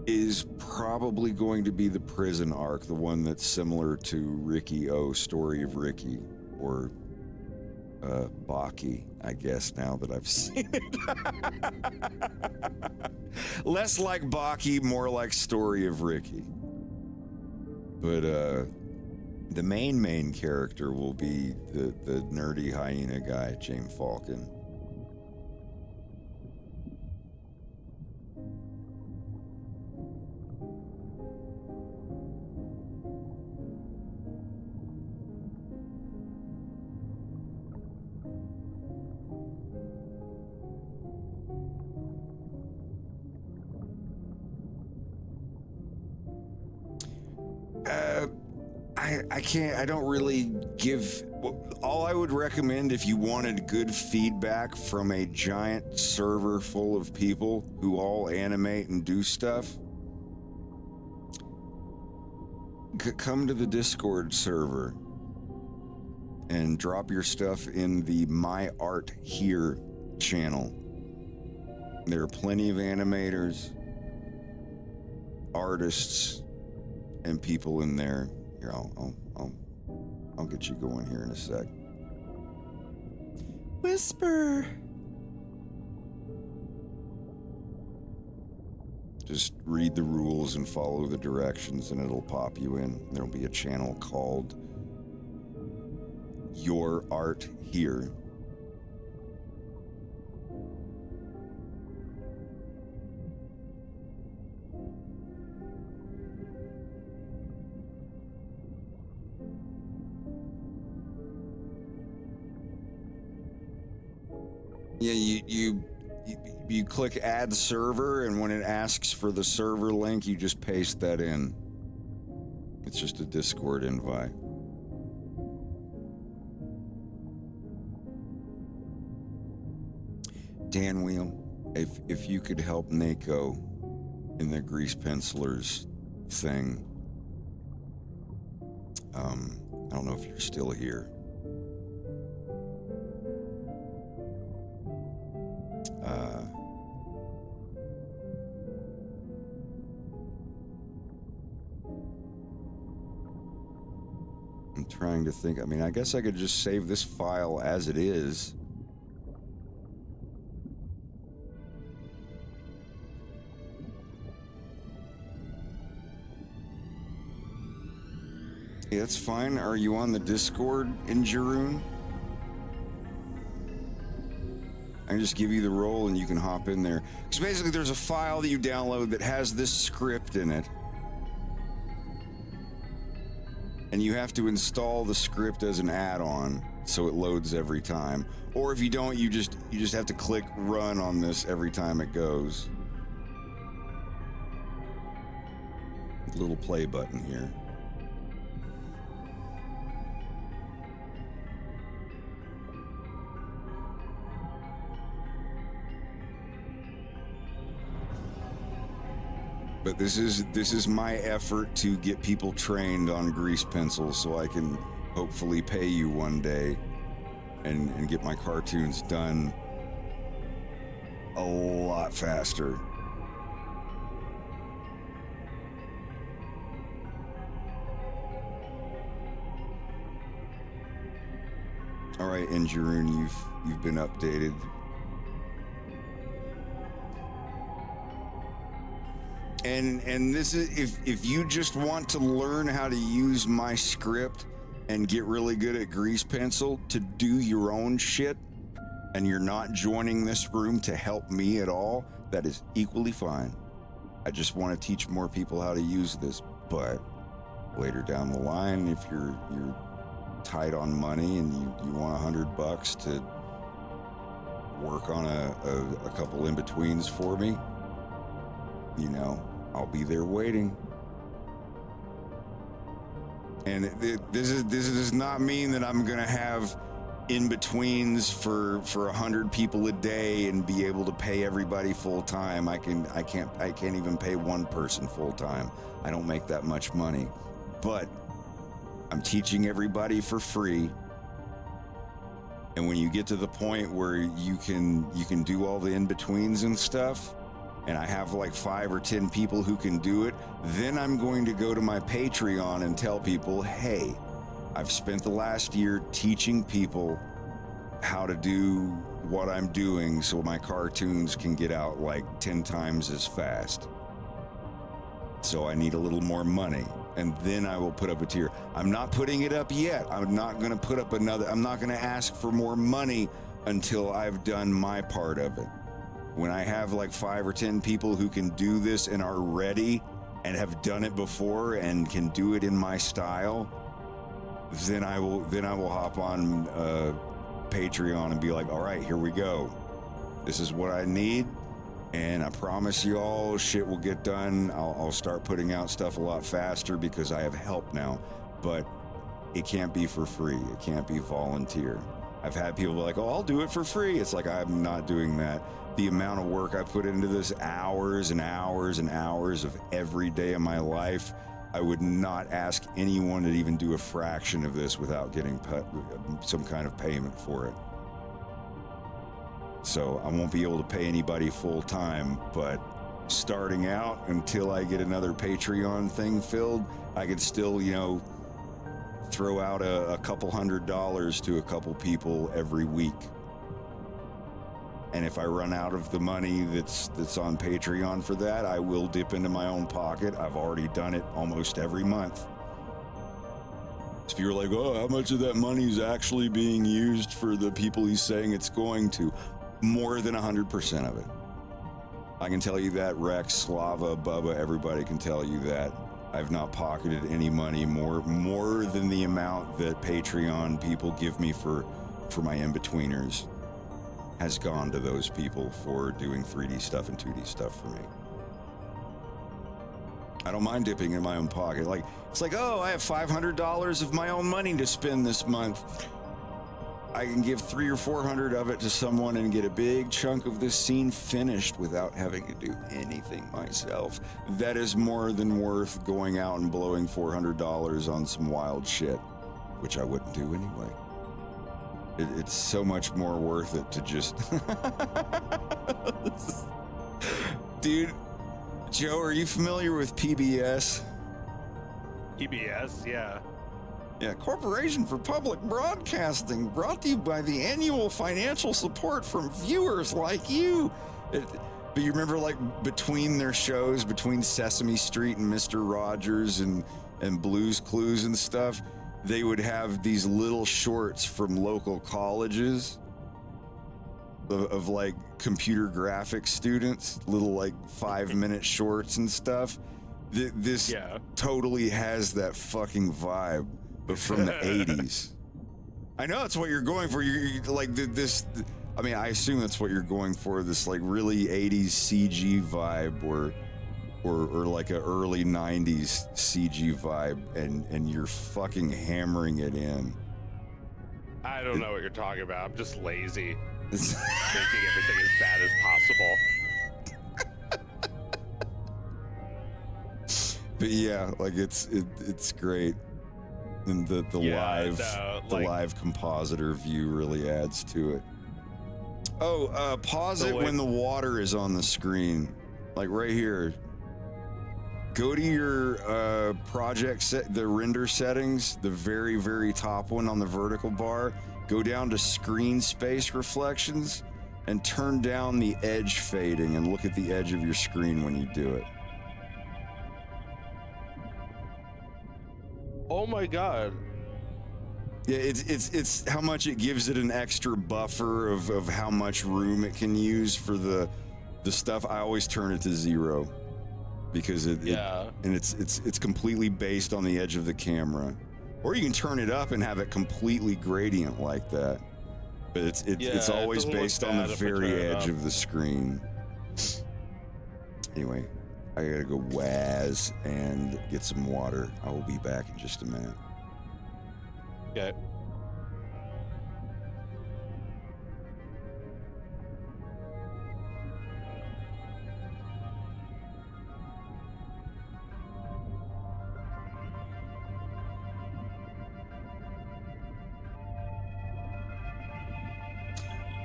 is probably going to be the prison arc, the one that's similar to Ricky O, Story of Ricky, or Baki, I guess, now that I've seen it. Less like Baki, more like Story of Ricky. But the main character will be the nerdy hyena guy, James Falcon. I don't really give... All I would recommend if you wanted good feedback from a giant server full of people who all animate and do stuff, come to the Discord server and drop your stuff in the My Art Here channel. There are plenty of animators, artists, and people in there. Here, I'll get you going here in a sec. Whisper. Just read the rules and follow the directions, and it'll pop you in. There'll be a channel called Your Art Here. Yeah, you click add server, and when it asks for the server link, you just paste that in. It's just a Discord invite. Dan Wheel, if you could help Nako in the grease pencilers thing. I don't know if you're still here. I'm trying to think. I mean, I guess I could just save this file as it is. Yeah, that's fine. Are you on the Discord in Jeroen? I can just give you the role and you can hop in there. Because basically there's a file that you download that has this script in it. And you have to install the script as an add-on so it loads every time. Or if you don't, you just have to click run on this every time it goes. Little play button here. But this is my effort to get people trained on grease pencils so I can hopefully pay you one day and get my cartoons done a lot faster. All right, Injuroon, you've been updated. And this is if you just want to learn how to use my script and get really good at grease pencil to do your own shit, and you're not joining this room to help me at all, that is equally fine. I just want to teach more people how to use this. But later down the line, if you're tight on money and you want $100 to work on a couple in-betweens for me, you know, I'll be there waiting. And this does not mean that I'm gonna have in-betweens for 100 people a day and be able to pay everybody full time. I can't even pay one person full time. I don't make that much money. But I'm teaching everybody for free. And when you get to the point where you can do all the in-betweens and stuff, and I have like 5 or 10 people who can do it, then I'm going to go to my Patreon and tell people, hey, I've spent the last year teaching people how to do what I'm doing so my cartoons can get out like 10 times as fast. So I need a little more money, and then I will put up a tier. I'm not putting it up yet. I'm not going to put up another. I'm not going to ask for more money until I've done my part of it. When I have like 5 or 10 people who can do this and are ready and have done it before and can do it in my style, then I will hop on Patreon and be like, all right, here we go. This is what I need, and I promise you all shit will get done. I'll start putting out stuff a lot faster because I have help now, but it can't be for free. It can't be volunteer. I've had people be like, oh, I'll do it for free. It's like, I'm not doing that. The amount of work I put into this, hours and hours and hours of every day of my life, I would not ask anyone to even do a fraction of this without getting some kind of payment for it. So I won't be able to pay anybody full time, but starting out, until I get another Patreon thing filled, I could still, you know, throw out a couple $100 to a couple people every week. And if I run out of the money that's on Patreon for that, I will dip into my own pocket. I've already done it almost every month. So if you're like, oh, how much of that money is actually being used for the people he's saying it's going to? More than 100% of it. I can tell you that. Rex, Slava, Bubba, everybody can tell you that. I've not pocketed any money more than the amount that Patreon people give me for my in-betweeners. has gone to those people for doing 3D stuff and 2D stuff for me. I don't mind dipping in my own pocket. Like, it's like, oh, I have $500 of my own money to spend this month. I can give $300 or $400 of it to someone and get a big chunk of this scene finished without having to do anything myself. That is more than worth going out and blowing $400 on some wild shit, which I wouldn't do anyway. It's so much more worth it to just... Dude, Joe, are you familiar with PBS? PBS, yeah. Yeah, Corporation for Public Broadcasting, brought to you by the annual financial support from viewers like you. But you remember, like, between their shows, between Sesame Street and Mr. Rogers and Blue's Clues and stuff, they would have these little shorts from local colleges of like computer graphics students, little like 5-minute shorts and stuff. This totally has that fucking vibe, but from the 80s. I know that's what you're going for. You're like this. I mean, I assume that's what you're going for. This like really 80s CG vibe, or like a early 90s CG vibe, and you're fucking hammering it in. I don't know what you're talking about. I'm just lazy. Making everything as bad as possible. But yeah, like it's great. And the live compositor view really adds to it. Oh, pause it when the water is on the screen. Like right here. Go to your project set, the render settings, the very, very top one on the vertical bar. Go down to screen space reflections and turn down the edge fading and look at the edge of your screen when you do it. Oh my god. Yeah, it's how much it gives it an extra buffer of how much room it can use for the stuff. I always turn it to 0. Because it's completely based on the edge of the camera, or you can turn it up and have it completely gradient like that. But it's always based on the very edge of the screen. Anyway, I gotta go waz and get some water. I will be back in just a minute. Okay.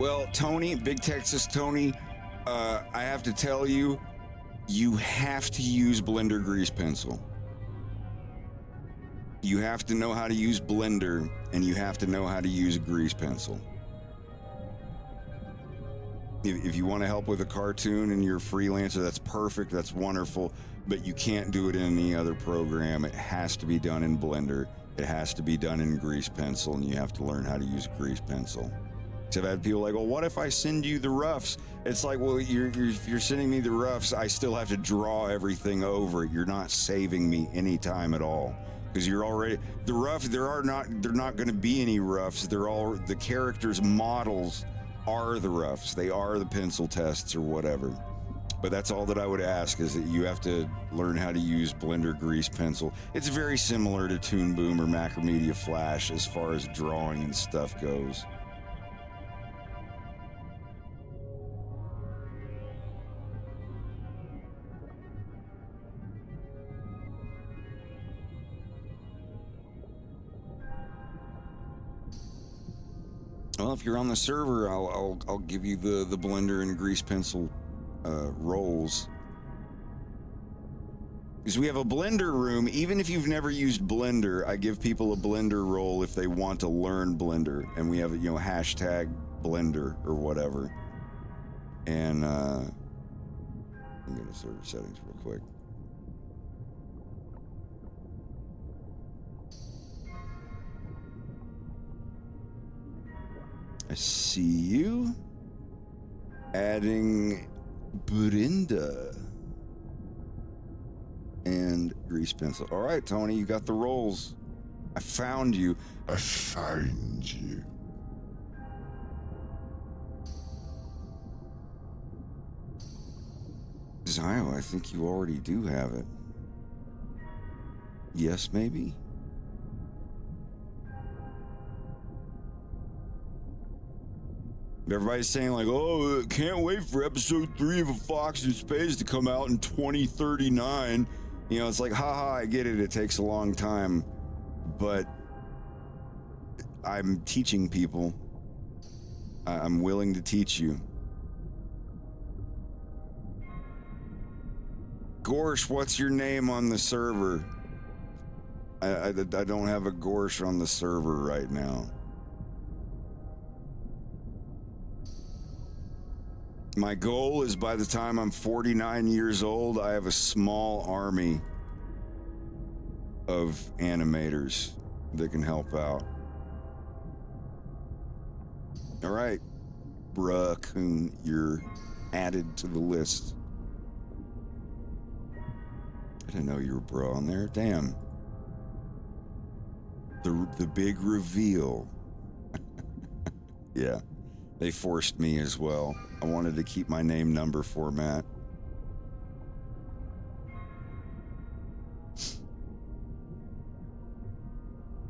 Well, Tony, Big Texas Tony, I have to tell you, you have to use Blender Grease Pencil. You have to know how to use Blender, and you have to know how to use Grease Pencil. If you want to help with a cartoon and you're a freelancer, that's perfect, that's wonderful, but you can't do it in any other program. It has to be done in Blender. It has to be done in Grease Pencil, and you have to learn how to use Grease Pencil. I've had people like, well, what if I send you the roughs? It's like, well, you're sending me the roughs. I still have to draw everything over. You're not saving me any time at all, because you're already the rough. They're not going to be any roughs. They're all the characters' models are the roughs. They are the pencil tests or whatever. But that's all that I would ask, is that you have to learn how to use Blender Grease Pencil. It's very similar to Toon Boom or Macromedia Flash as far as drawing and stuff goes. Well, if you're on the server, I'll give you the Blender and Grease Pencil roles. Because we have a Blender room. Even if you've never used Blender, I give people a Blender role if they want to learn Blender. And we have, hashtag Blender or whatever. And I'm going to server settings real quick. I see you. Adding Brenda and Grease Pencil. All right, Tony, you got the roles. I found you. I find you. Zio, I think you already do have it. Yes, maybe? Everybody's saying like, oh, can't wait for episode 3 of A Fox in Space to come out in 2039. You know, it's like, haha, I get it. It takes a long time. But I'm teaching people. I'm willing to teach you. Gorsh, what's your name on the server? I don't have a Gorsh on the server right now. My goal is by the time I'm 49 years old, I have a small army of animators that can help out. All right, Raccoon, you're added to the list. I didn't know you were bro on there. Damn. The big reveal. Yeah, they forced me as well. I wanted to keep my name number format.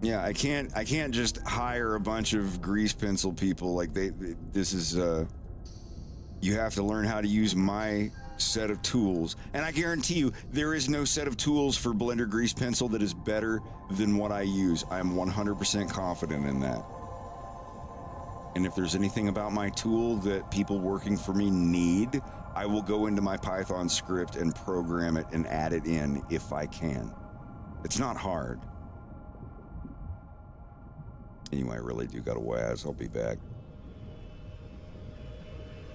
Yeah, I can't just hire a bunch of grease pencil people. Like this is you have to learn how to use my set of tools, and I guarantee you there is no set of tools for Blender grease pencil that is better than what I use. I am 100% confident in that. And if there's anything about my tool that people working for me need, I will go into my Python script and program it and add it in if I can. It's not hard. Anyway, I really do got a waz. I'll be back.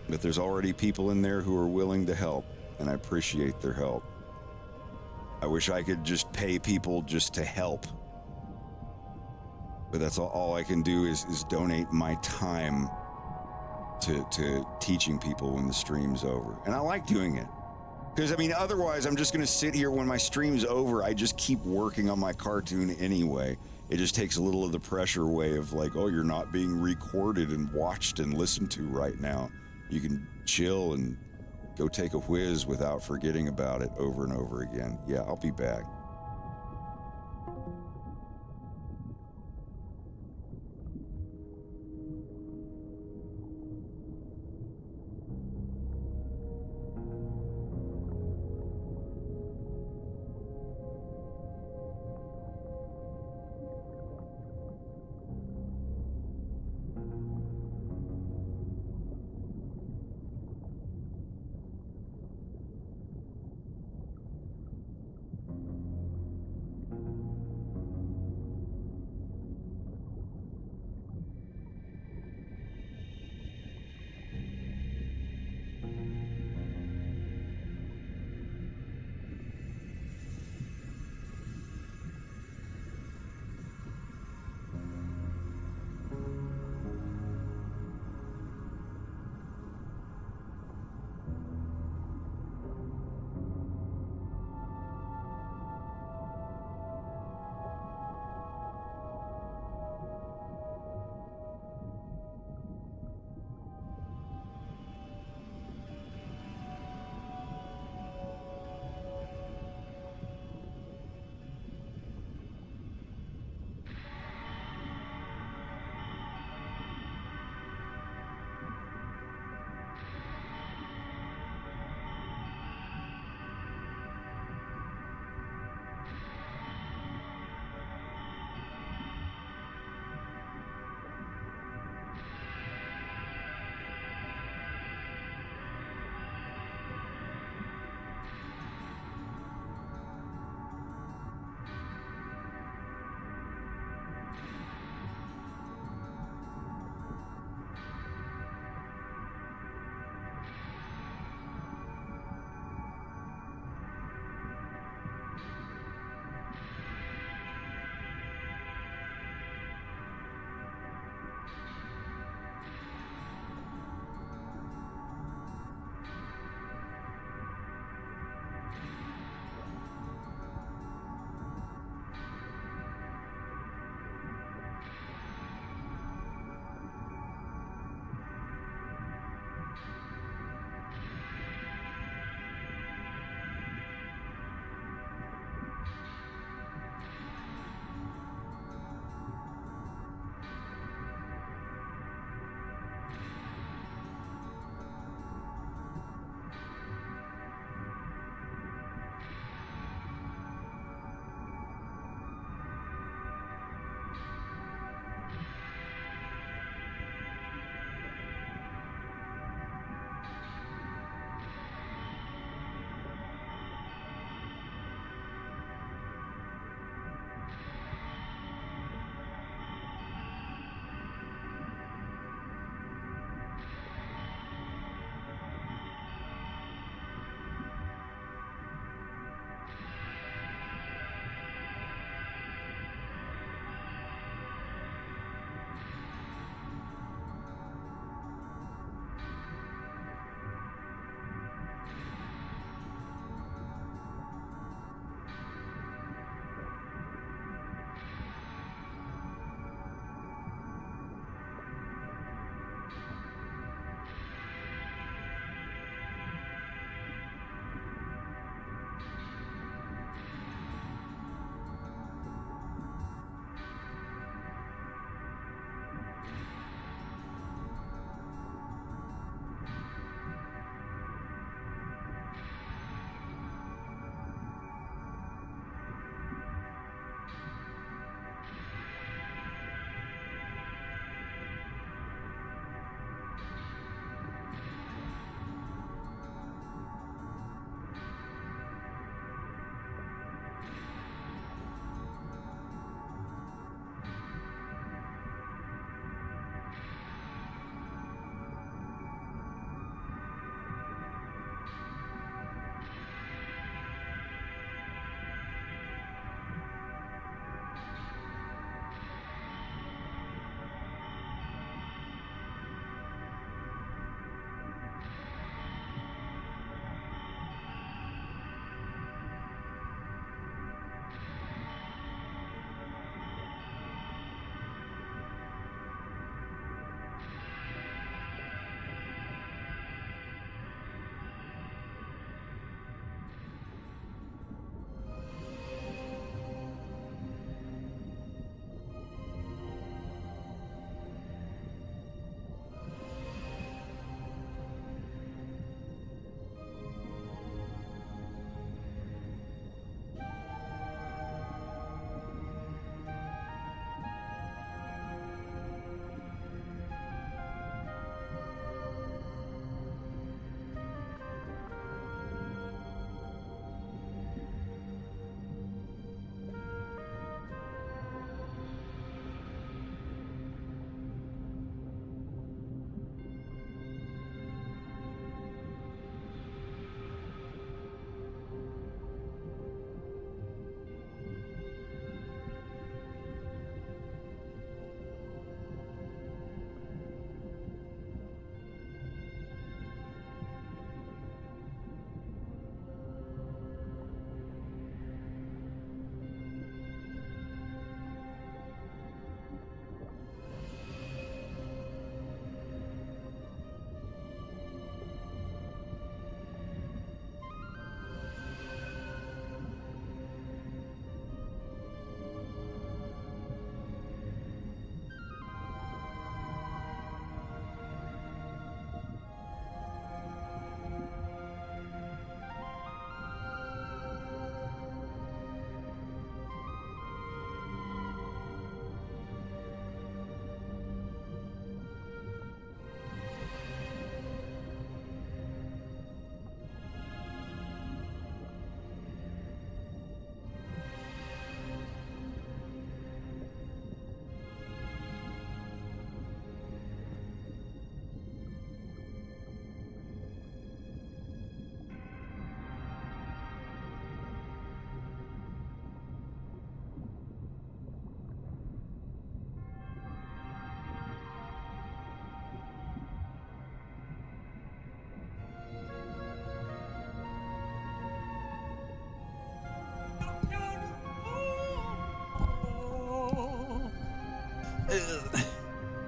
But there's already people in there who are willing to help, and I appreciate their help. I wish I could just pay people just to help. But that's all I can do is donate my time to teaching people when the stream's over. And I like doing it. Because, I mean, otherwise I'm just going to sit here when my stream's over. I just keep working on my cartoon anyway. It just takes a little of the pressure away of like, oh, you're not being recorded and watched and listened to right now. You can chill and go take a whiz without forgetting about it over and over again. Yeah, I'll be back.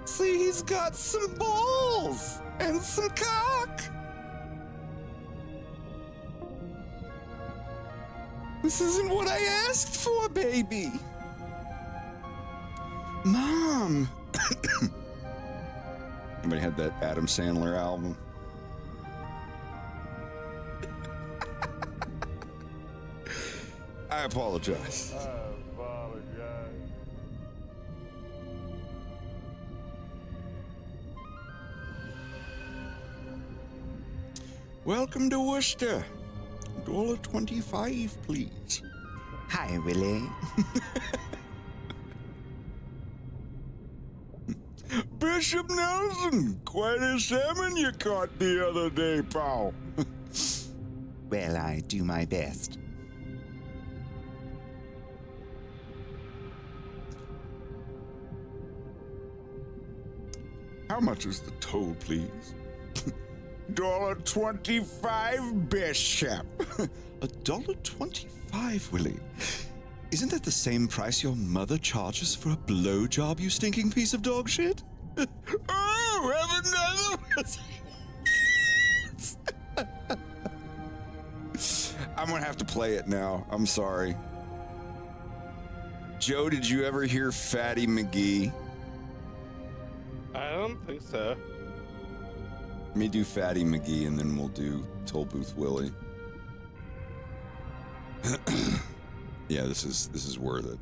See, he's got some balls and some cock. This isn't what I asked for, baby. Mom. Anybody had that Adam Sandler album? I apologize. Welcome to Worcester. $1.25, please. Hi, Willie. Bishop Nelson, quite a salmon you caught the other day, pal. Well, I do my best. How much is the toll, please? $1.25, Bishop. $1.25, Willie. Isn't that the same price your mother charges for a blowjob, you stinking piece of dog shit? Oh, have another one. I'm gonna have to play it now. I'm sorry. Joe, did you ever hear Fatty McGee? I don't think so. Let me do Fatty McGee and then we'll do Toll Booth Willie. Yeah, this is worth it.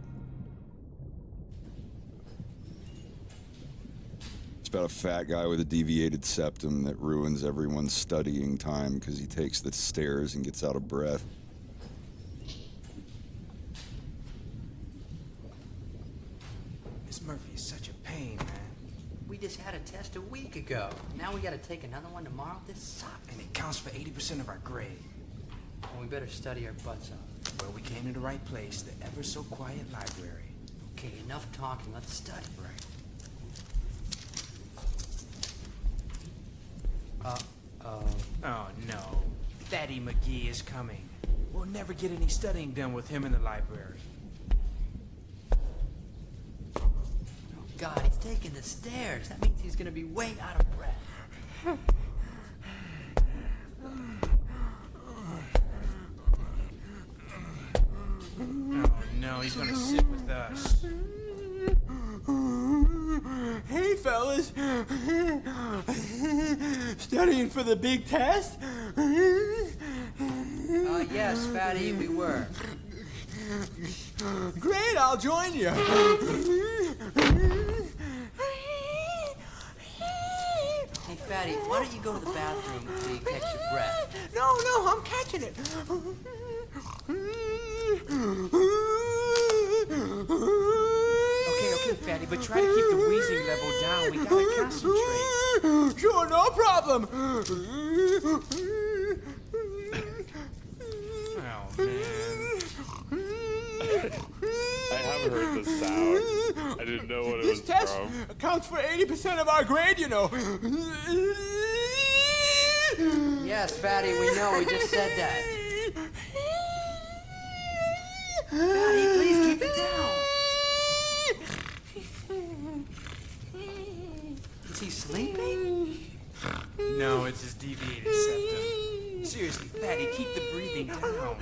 It's about a fat guy with a deviated septum that ruins everyone's studying time because he takes the stairs and gets out of breath. Miss Murphy is such a pain, man. We just had a test a week ago. Now we gotta take another one tomorrow? This sucks. And it counts for 80% of our grade. Well, we better study our butts off. Well, we came to the right place, the ever so quiet library. Okay, enough talking. Let's study. Right. Oh no. Fatty McGee is coming. We'll never get any studying done with him in the library. God, he's taking the stairs. That means he's gonna be way out of breath. Oh no, he's gonna sit with us. Hey, fellas. Studying for the big test? Yes, Fatty, we were. Great, I'll join you. Hey, Fatty, why don't you go to the bathroom until you catch your breath? No, I'm catching it. Okay, Fatty, but try to keep the wheezing level down. We gotta concentrate. Sure, no problem. Oh, man. I haven't heard this sound. I didn't know what it was This test from. accounts for 80% of our grade, you know. Yes, Fatty, we know. We just said that. Fatty, please keep it down. Is he sleeping? No, it's his deviated septum. Seriously, Fatty, keep the breathing down.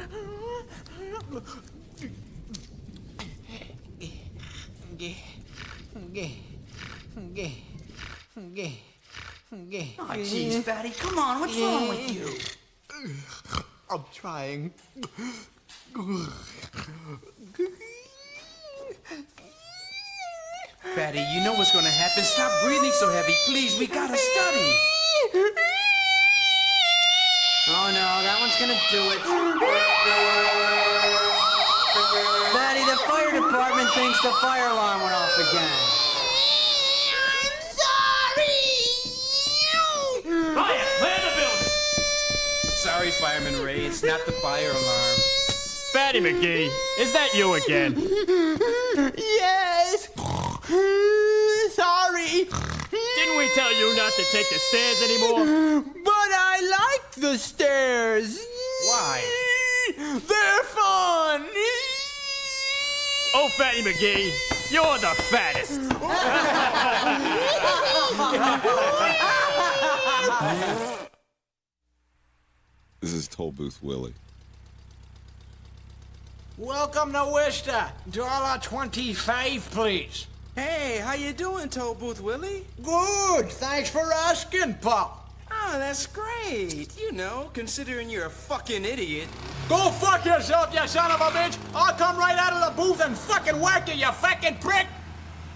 Oh, jeez, Fatty, come on. What's wrong with you? I'm trying. Fatty, you know what's gonna happen. Stop breathing so heavy, please. We gotta study. Oh, no, that one's gonna do it. Fatty, the fire department thinks the fire alarm went off again. Fire, clear the building. Sorry, Fireman Ray, it's not the fire alarm. Fatty McGee, is that you again? Yes. Sorry. Didn't we tell you not to take the stairs anymore? But I like the stairs. Why? They're fun. Oh, Fatty McGee, you're the fattest. This is Toll Booth Willie. Welcome to Worcester. $1.25, please. Hey, how you doing, Toll Booth Willie? Good. Thanks for asking, pal. Oh, that's great. You know, considering you're a fucking idiot. Go fuck yourself, you son of a bitch. I'll come right out of the booth and fucking whack you, you fucking prick.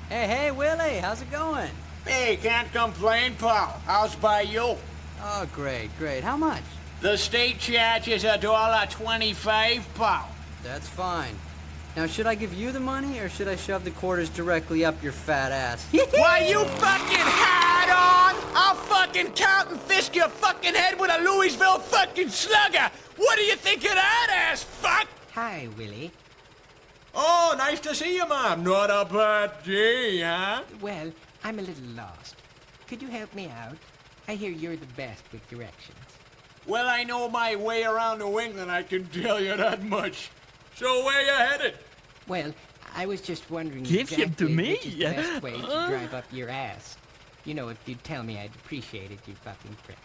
Hey, Willie, how's it going? Hey, can't complain, pal. How's by you? Oh, great. How much? The state charges $1.25, pal. That's fine. Now, should I give you the money, or should I shove the quarters directly up your fat ass? Why, you fucking hat on! I'll fucking count and fist your fucking head with a Louisville fucking slugger! What do you think of that, ass fuck? Hi, Willie. Oh, nice to see you, Mom. Not a bad day, huh? Well, I'm a little lost. Could you help me out? I hear you're the best with directions. Well, I know my way around New England, I can tell you that much. So where you headed? Well, I was just wondering Give him exactly to me. which is the best way to drive up your ass. You know, if you'd tell me, I'd appreciate it, you fucking prick.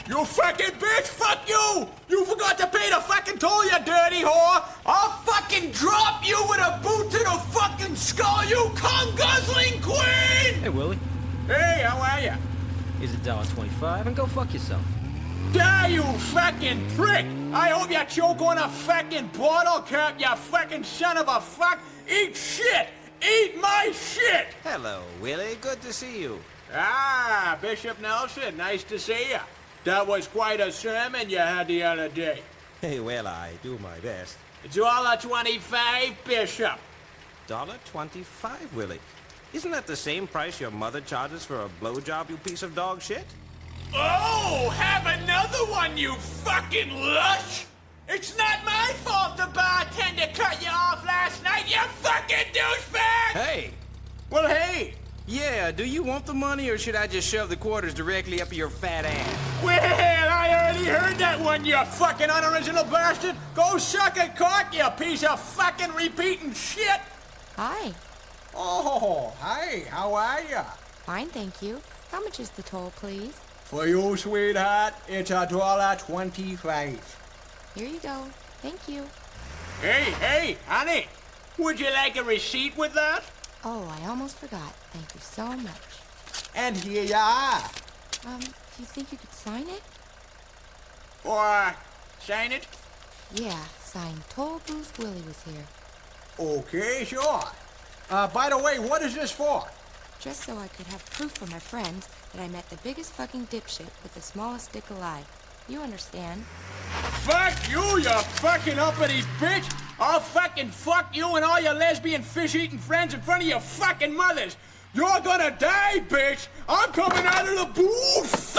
You fucking bitch! Fuck you! You forgot to pay the fucking toll, you dirty whore! I'll fucking drop you with a boot to the fucking skull, you cum-guzzling queen! Hey, Willie. Hey, how are ya? Here's $1.25 and go fuck yourself. Die, you fucking prick! I hope you choke on a fucking bottle cap, you fucking son of a fuck! Eat shit! Eat my shit! Hello, Willie. Good to see you. Ah, Bishop Nelson, nice to see ya. That was quite a sermon you had the other day. Hey, well, I do my best. $1.25, Bishop. $1.25, Willie. Isn't that the same price your mother charges for a blowjob, you piece of dog shit? Oh, have another one, you fucking lush! It's not my fault the bartender cut you off last night, you fucking douchebag! Hey! Well, hey! Yeah, do you want the money, or should I just shove the quarters directly up your fat ass? Well, I already heard that one, you fucking unoriginal bastard! Go suck a cock, you piece of fucking repeating shit! Hi. Oh, hi, how are ya? Fine, thank you. How much is the toll, please? For you, sweetheart, it's $1.25. Here you go. Thank you. Hey, honey, would you like a receipt with that? Oh, I almost forgot. Thank you so much. And here you are. Do you think you could sign it? Or sign it? Yeah, signed Toll Booth Willie was here. Okay, sure. By the way, what is this for? Just so I could have proof for my friends that I met the biggest fucking dipshit with the smallest dick alive. You understand? Fuck you, you fucking uppity bitch! I'll fucking fuck you and all your lesbian fish-eating friends in front of your fucking mothers! You're gonna die, bitch! I'm coming out of the booth!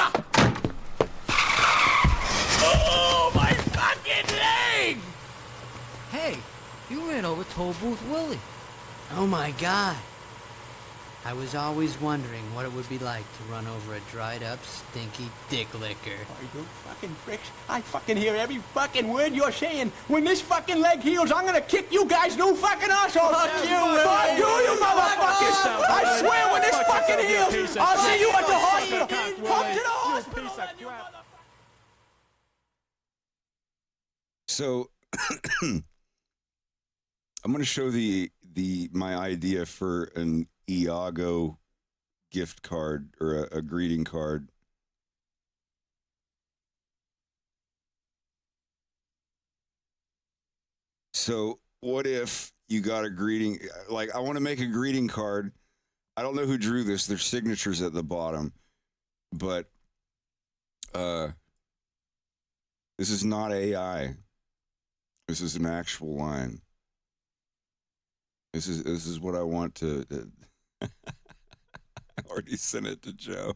Oh, my fucking leg! Hey, you ran over Toll Booth Willie. Oh my god. I was always wondering what it would be like to run over a dried up, stinky dick licker. Oh, you fucking pricks. I fucking hear every fucking word you're saying. When this fucking leg heals, I'm gonna kick you guys new fucking assholes. Fuck you, you motherfuckers! I swear when this fucking heals, I'll see you at the hospital. Come to the hospital. So I'm gonna show my idea for an Iago gift card or a greeting card. So what if you got a greeting, like I want to make a greeting card. I don't know who drew this. Their signatures at the bottom, but this is not AI. This is an actual line. This is what I want to. I already sent it to Joe.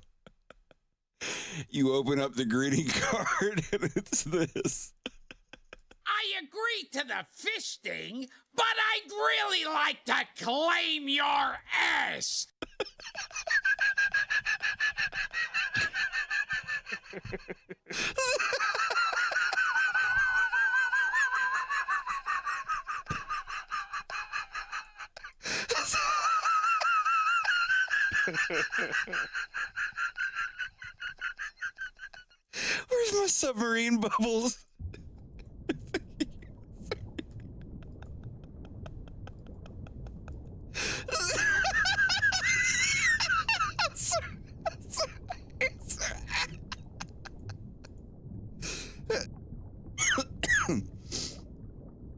You open up the greeting card and it's this. I agree to the fisting, but I'd really like to claim your ass. Where's my submarine bubbles?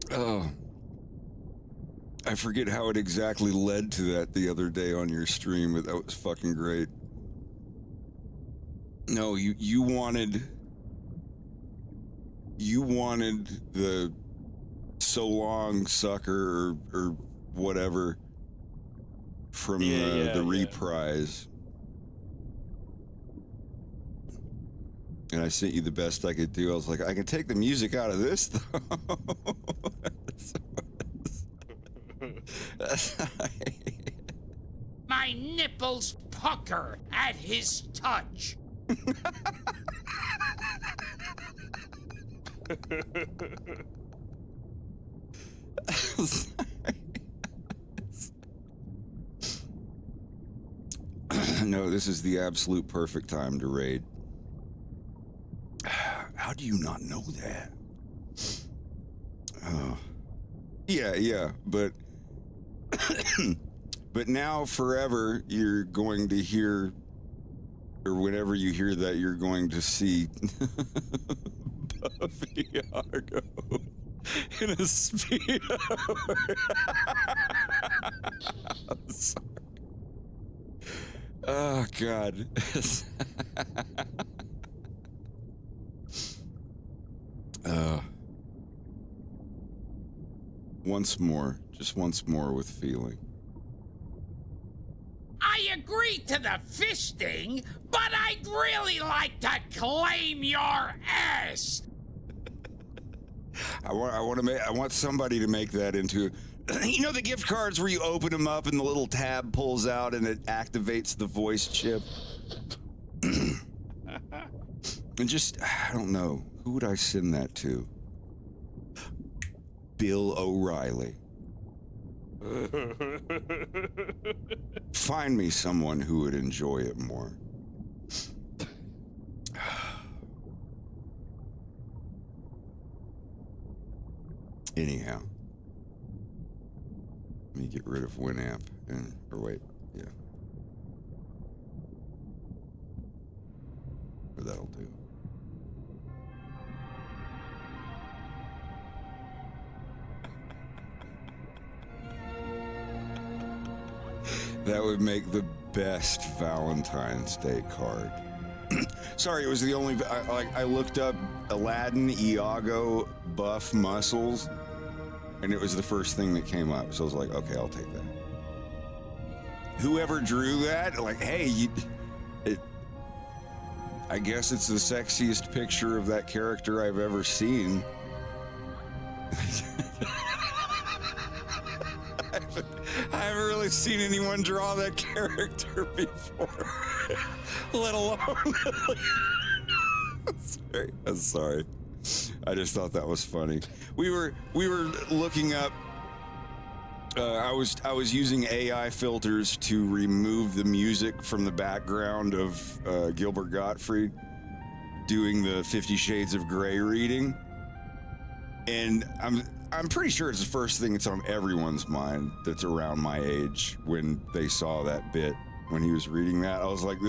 Oh, I forget how it exactly led to that the other day on your stream, but that was fucking great. No, you wanted the so long sucker or whatever from the reprise. And I sent you the best I could do. I was like, I can take the music out of this, though. My nipples pucker at his touch. No, this is the absolute perfect time to raid. How do you not know that? Yeah, but but now forever you're going to hear, or whenever you hear that, you're going to see Buffy Argo in a speedo. I'm sorry. Oh God. Once more, just once more with feeling. I agree to the fisting, but I'd really like to claim your ass. I want somebody to make that into, you know, the gift cards where you open them up and the little tab pulls out and it activates the voice chip. And just, I don't know, who would I send that to? Bill O'Reilly. Find me someone who would enjoy it more. Anyhow, let me get rid of Winamp and, or wait, yeah. Or that'll do. That would make the best Valentine's Day card. Sorry, it was the only, I looked up Aladdin, Iago, buff muscles, and it was the first thing that came up. So I was like, okay, I'll take that. Whoever drew that, like, hey, I guess it's the sexiest picture of that character I've ever seen. I haven't really seen anyone draw that character before, let alone. I'm sorry. I just thought that was funny. We were looking up. I was using AI filters to remove the music from the background of Gilbert Gottfried doing the 50 Shades of Grey reading, and I'm pretty sure it's the first thing that's on everyone's mind that's around my age when they saw that bit when he was reading that. I was like,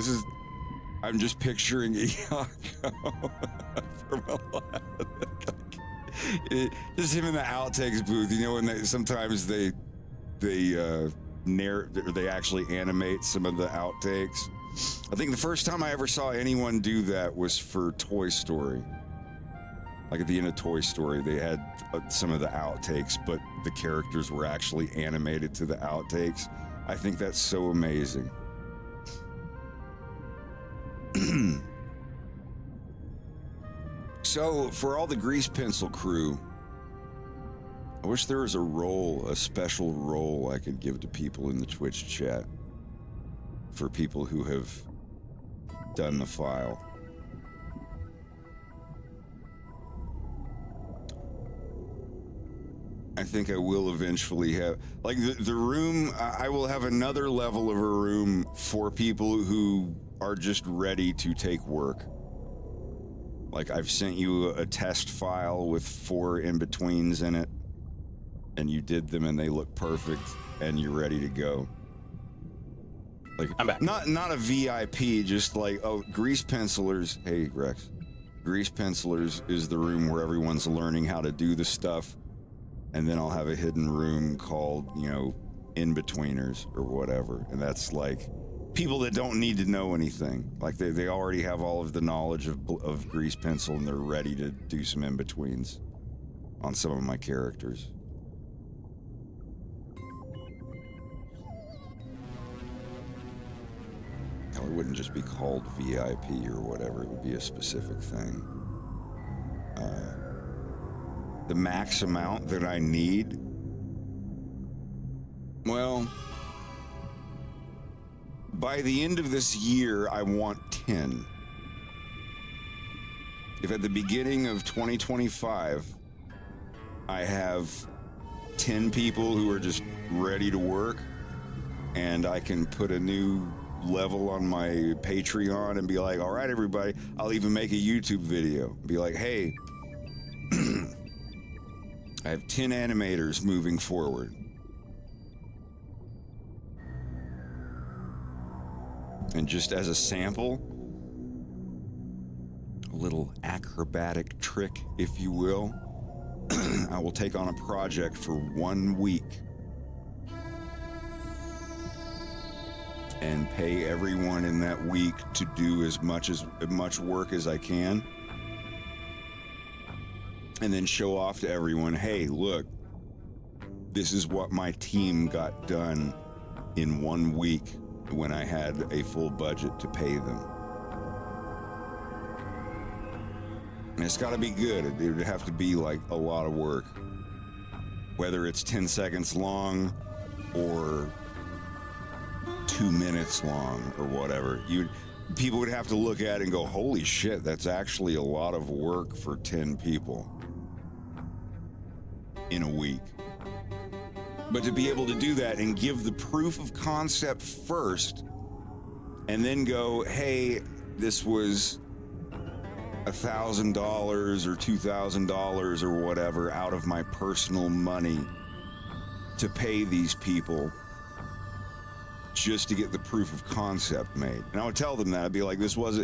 I'm just picturing Iago from Aladdin. Just him in the outtakes booth, you know, when sometimes they actually animate some of the outtakes. I think the first time I ever saw anyone do that was for Toy Story. Like at the end of Toy Story, they had some of the outtakes, but the characters were actually animated to the outtakes. I think that's so amazing. So, for all the Grease Pencil crew, I wish there was a special role I could give to people in the Twitch chat for people who have done the file. I think I will eventually have, like, the room, I will have another level of a room for people who are just ready to take work. Like, I've sent you a test file with 4 in-betweens in it, and you did them and they look perfect, and you're ready to go. Like, I'm back. Not a VIP, just like, oh, grease pencilers. Hey, Rex. Grease pencilers is the room where everyone's learning how to do the stuff. And then I'll have a hidden room called, you know, in-betweeners or whatever. And that's like people that don't need to know anything. Like they already have all of the knowledge of grease pencil and they're ready to do some in-betweens on some of my characters. Well, it wouldn't just be called VIP or whatever. It would be a specific thing. The max amount that I need, well, by the end of this year, I want 10. If at the beginning of 2025, I have 10 people who are just ready to work, and I can put a new level on my Patreon and be like, all right, everybody, I'll even make a YouTube video. Be like, hey, I have 10 animators moving forward. And just as a sample, a little acrobatic trick, if you will, I will take on a project for 1 week and pay everyone in that week to do as much work as I can. And then show off to everyone, hey, look, this is what my team got done in 1 week when I had a full budget to pay them. And it's got to be good. It would have to be like a lot of work. Whether it's 10 seconds long or 2 minutes long or whatever. People would have to look at it and go, holy shit, that's actually a lot of work for 10 people in a week. But to be able to do that and give the proof of concept first and then go, hey, this was $1,000 or $2,000 or whatever out of my personal money to pay these people just to get the proof of concept made. And I would tell them that. I'd be like, this was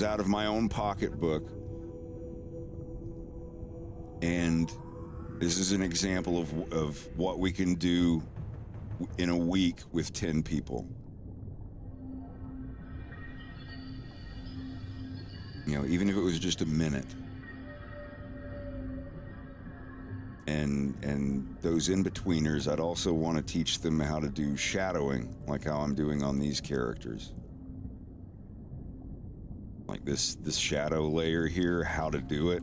out of my own pocketbook. And this is an example of what we can do in a week with 10 people. You know, even if it was just a minute. And those in-betweeners, I'd also want to teach them how to do shadowing, like how I'm doing on these characters. Like this shadow layer here, how to do it.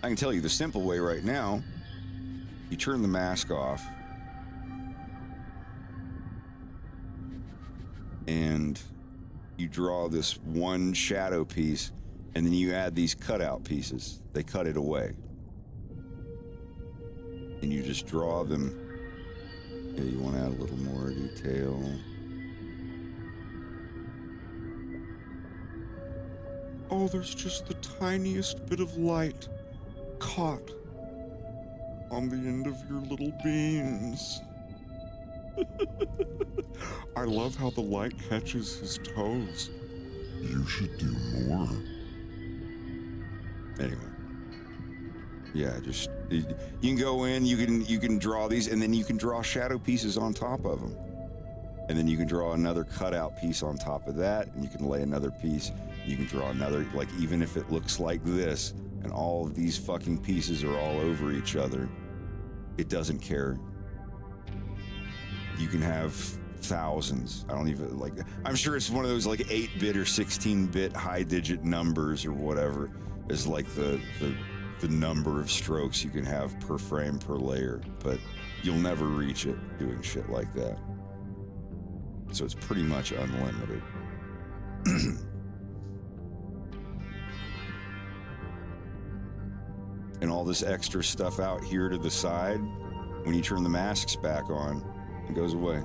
I can tell you the simple way right now. You turn the mask off. And you draw this one shadow piece, and then you add these cutout pieces. They cut it away. And you just draw them. Yeah, you want to add a little more detail. Oh, there's just the tiniest bit of light caught on the end of your little beans. I love how the light catches his toes. You should do more. Anyway. Yeah, just you can go in, you can draw these, and then you can draw shadow pieces on top of them. And then you can draw another cutout piece on top of that, and you can lay another piece. You can draw another, like even if it looks like this, and all of these fucking pieces are all over each other, it doesn't care. You can have thousands. I don't even like. I'm sure it's one of those like 8-bit or 16-bit high-digit numbers or whatever is like the number of strokes you can have per frame per layer, but you'll never reach it doing shit like that. So it's pretty much unlimited. And all this extra stuff out here to the side, when you turn the masks back on, it goes away.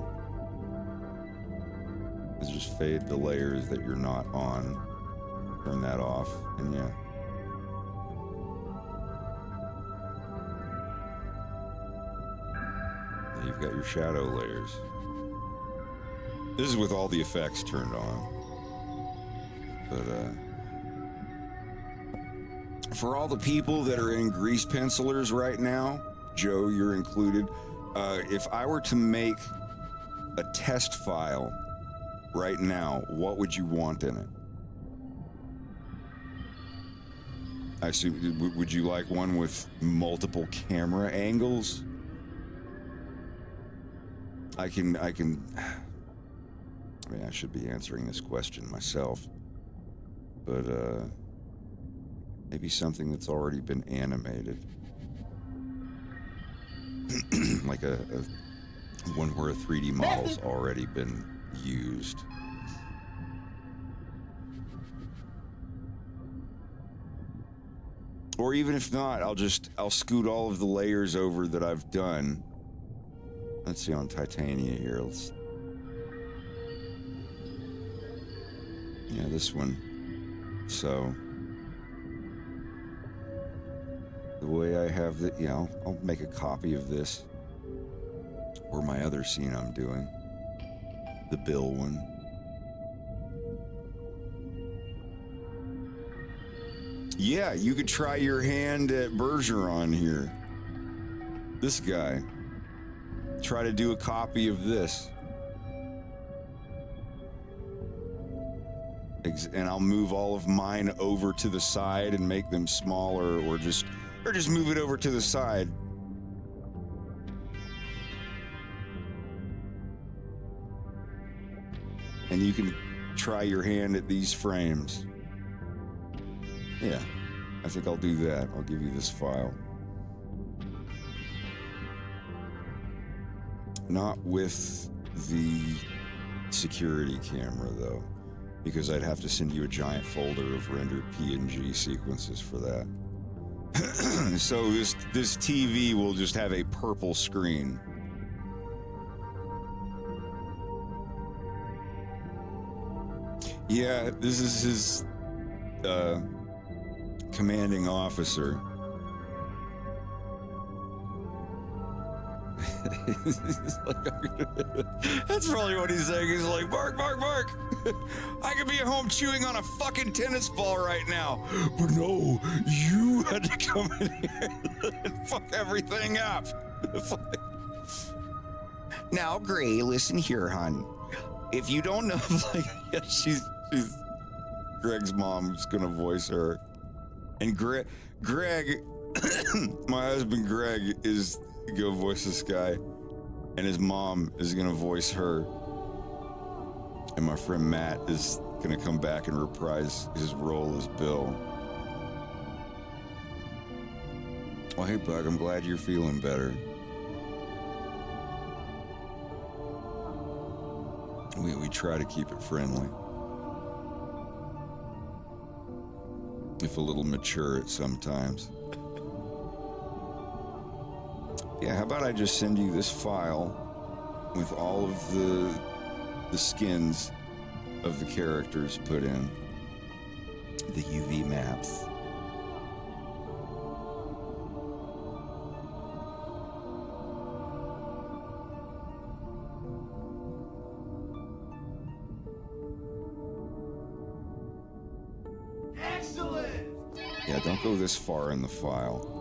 It's just fade the layers that you're not on. Turn that off, and yeah. You've got your shadow layers. This is with all the effects turned on. But, for all the people that are in grease pencilers right now, Joe, you're included, if I were to make a test file right now, what would you want in it? I assume, would you like one with multiple camera angles? I mean, I should be answering this question myself, but, maybe something that's already been animated. Like a one where a 3D model's already been used. Or even if not, I'll scoot all of the layers over that I've done. Let's see on Titania here. Yeah, this one. So the way I have the, I'll make a copy of this. Or my other scene I'm doing. The Bill one. Yeah, you could try your hand at Bergeron here. This guy. Try to do a copy of this. And I'll move all of mine over to the side and make them smaller, or just move it over to the side. And you can try your hand at these frames. Yeah, I think I'll do that. I'll give you this file. Not with the security camera, though, because I'd have to send you a giant folder of rendered PNG sequences for that. So this TV will just have a purple screen. Yeah, this is his commanding officer. That's probably what he's saying. He's like, bark, bark, bark. I could be at home chewing on a fucking tennis ball right now. But no, you had to come in here and fuck everything up. Now, Gray, listen here, hon. If you don't know, yeah, she's Greg's mom's gonna voice her. And Greg, my husband Greg is gonna voice this guy, and his mom is gonna voice her, and my friend Matt is gonna come back and reprise his role as Bill. Well, hey Bug, I'm glad you're feeling better. We try to keep it friendly, if a little mature at sometimes. Yeah, how about I just send you this file with all of the skins of the characters put in, the UV maps. Excellent! Yeah, don't go this far in the file.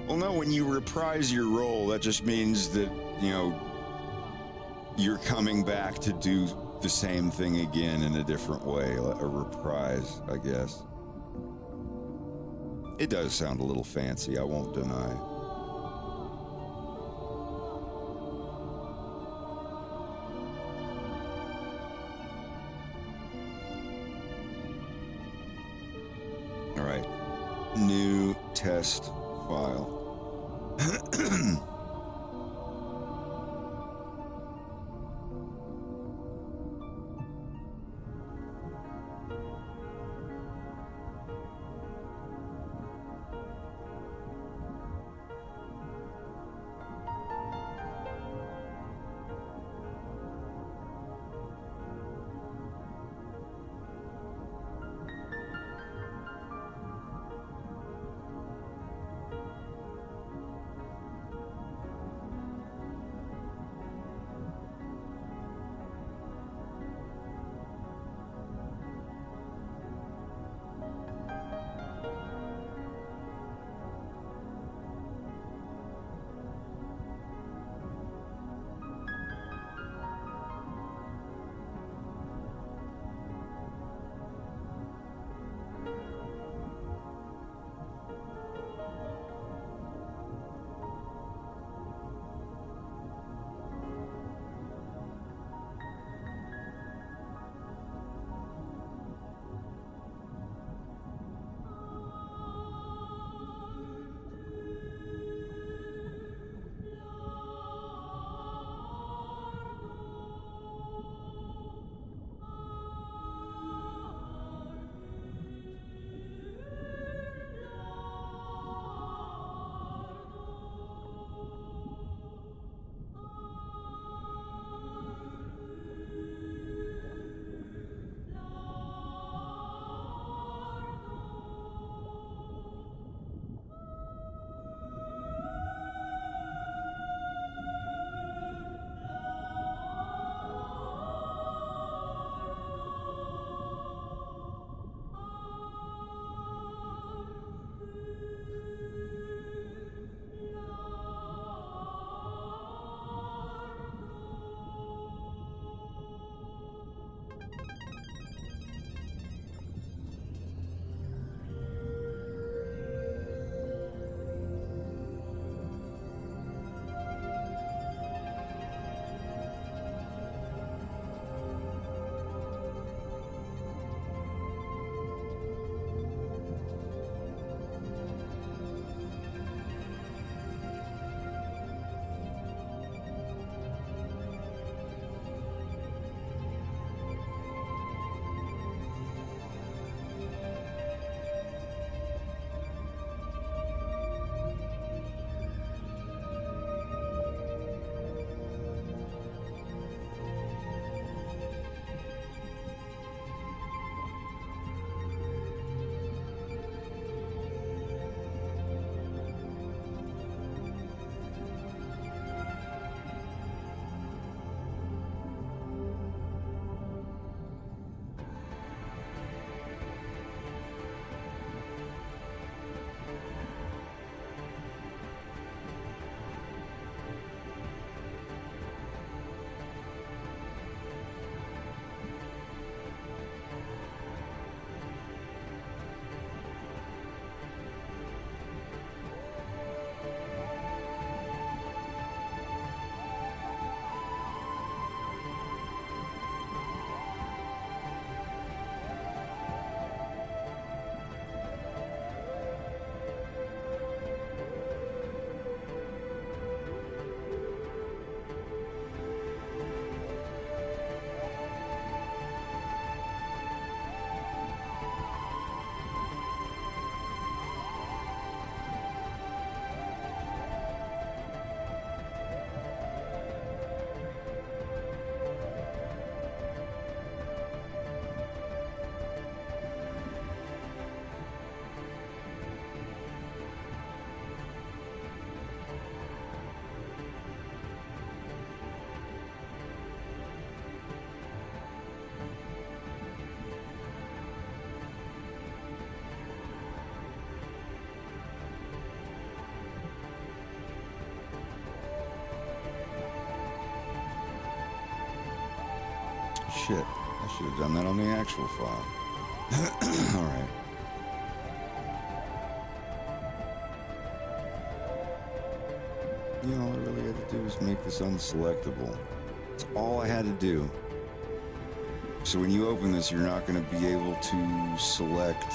Well, no, when you reprise your role, that just means that, you're coming back to do the same thing again in a different way, a reprise, I guess. It does sound a little fancy, I won't deny. All right, new test file. shit. I should have done that on the actual file. All right. You know, all I really had to do was make this unselectable. That's all I had to do. So when you open this, you're not going to be able to select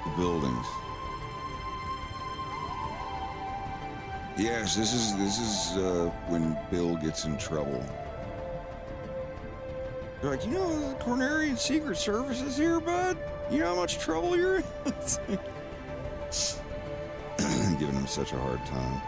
the buildings. Yes, this is when Bill gets in trouble. They're like, you know, the Cornerian Secret Service is here, bud? You know how much trouble you're in? Giving him such a hard time.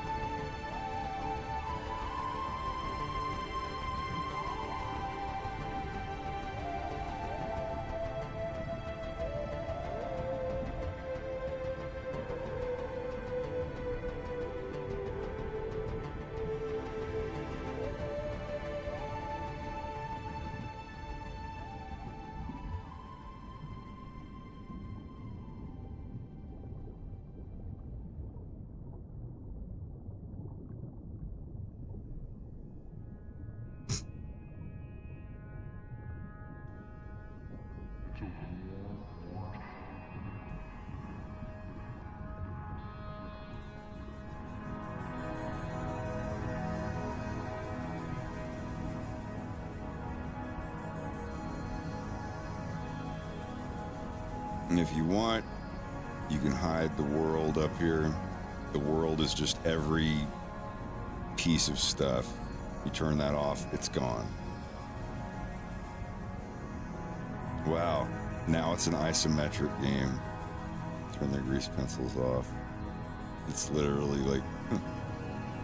And if you want, you can hide the world up here. The world is just every piece of stuff. You turn that off, it's gone. Wow, now it's an isometric game. Turn the grease pencils off. It's literally like,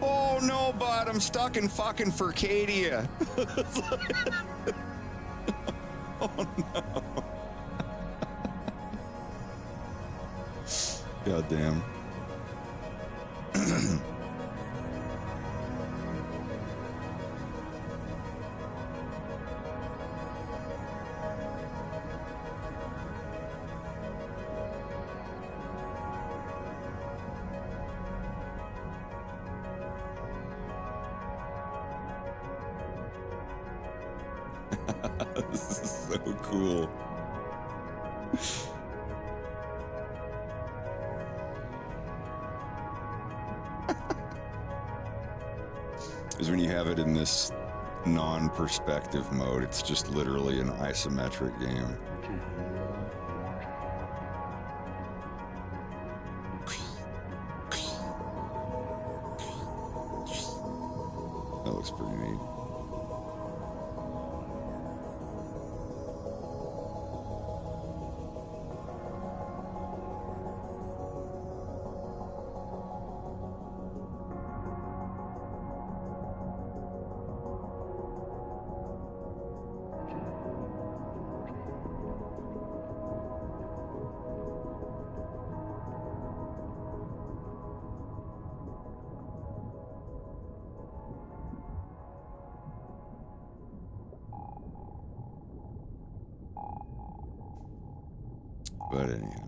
oh no, bud, I'm stuck in fucking Furcadia. Oh no. God damn. This is so cool. Is when you have it in this non-perspective mode, it's just literally an isometric game. That looks pretty neat. But anyhow.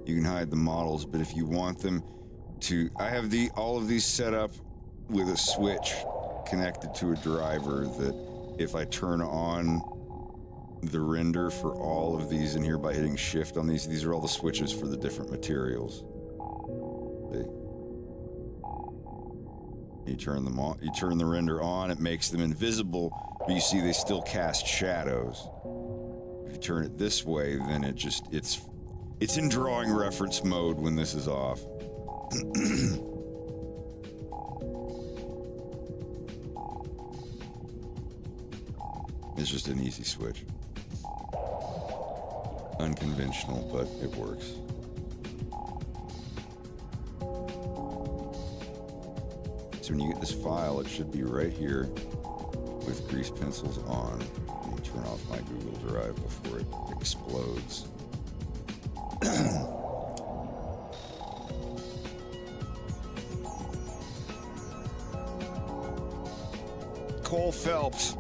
You can hide the models, but if you want them to, I have all of these set up with a switch connected to a driver that if I turn on the render for all of these in here by hitting shift on these are all the switches for the different materials. See? You turn them on, you turn the render on, it makes them invisible, but you see they still cast shadows. If you turn it this way, then it's in drawing reference mode when this is off. It's just an easy switch. Unconventional, but it works. So when you get this file, it should be right here with grease pencils on. Let me turn off my Google Drive before it explodes. Cole Phelps.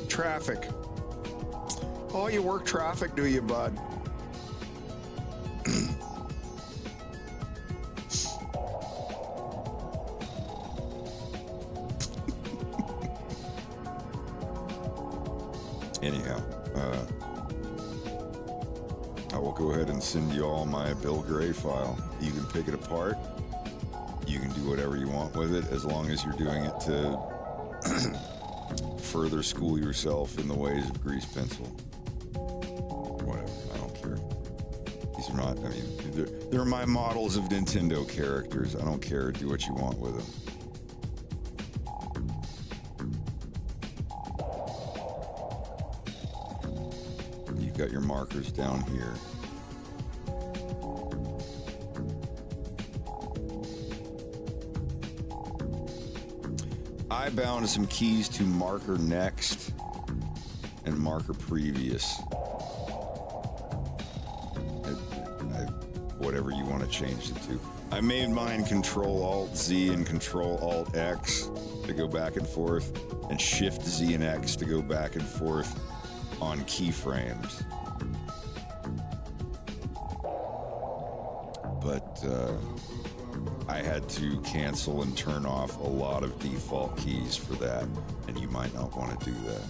Traffic. Oh, you work traffic, do you, bud? Anyhow, I will go ahead and send you all my Bill Gray file. You can pick it apart. You can do whatever you want with it, as long as you're doing it to further school yourself in the ways of grease pencil. Whatever, I don't care. These are not, I mean, they're my models of Nintendo characters. I don't care, do what you want with them. You've got your markers down here. I bound some keys to marker next and marker previous. Whatever you want to change it to. I made mine Control-Alt-Z and Control-Alt-X to go back and forth, and Shift-Z and X to go back and forth on keyframes. But I had to cancel and turn off a lot of default keys for that, and you might not want to do that.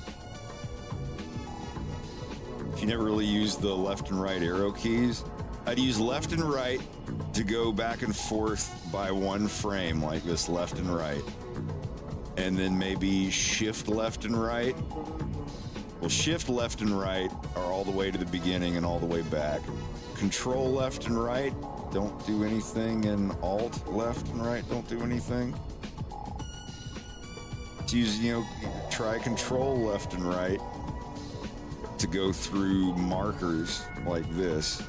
If you never really used the left and right arrow keys, I'd use left and right to go back and forth by one frame, like this, left and right. And then maybe shift left and right. Well, shift left and right are all the way to the beginning and all the way back. Control left and right, don't do anything, and alt left and right, don't do anything. Let's use, try control left and right to go through markers like this.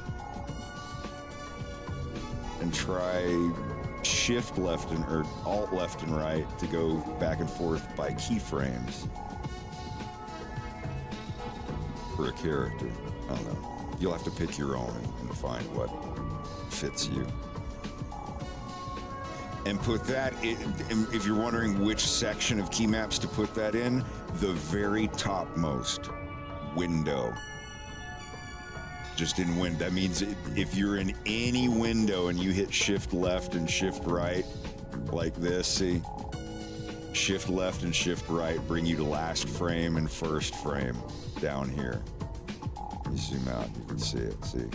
And try shift left or alt left and right to go back and forth by keyframes for a character. I don't know. You'll have to pick your own and find what fits you. And put that in, if you're wondering which section of key maps to put that in, the very topmost window. Just in window. That means if you're in any window and you hit shift left and shift right like this, see? Shift left and shift right bring you to last frame and first frame down here. You zoom out, you can see it, see?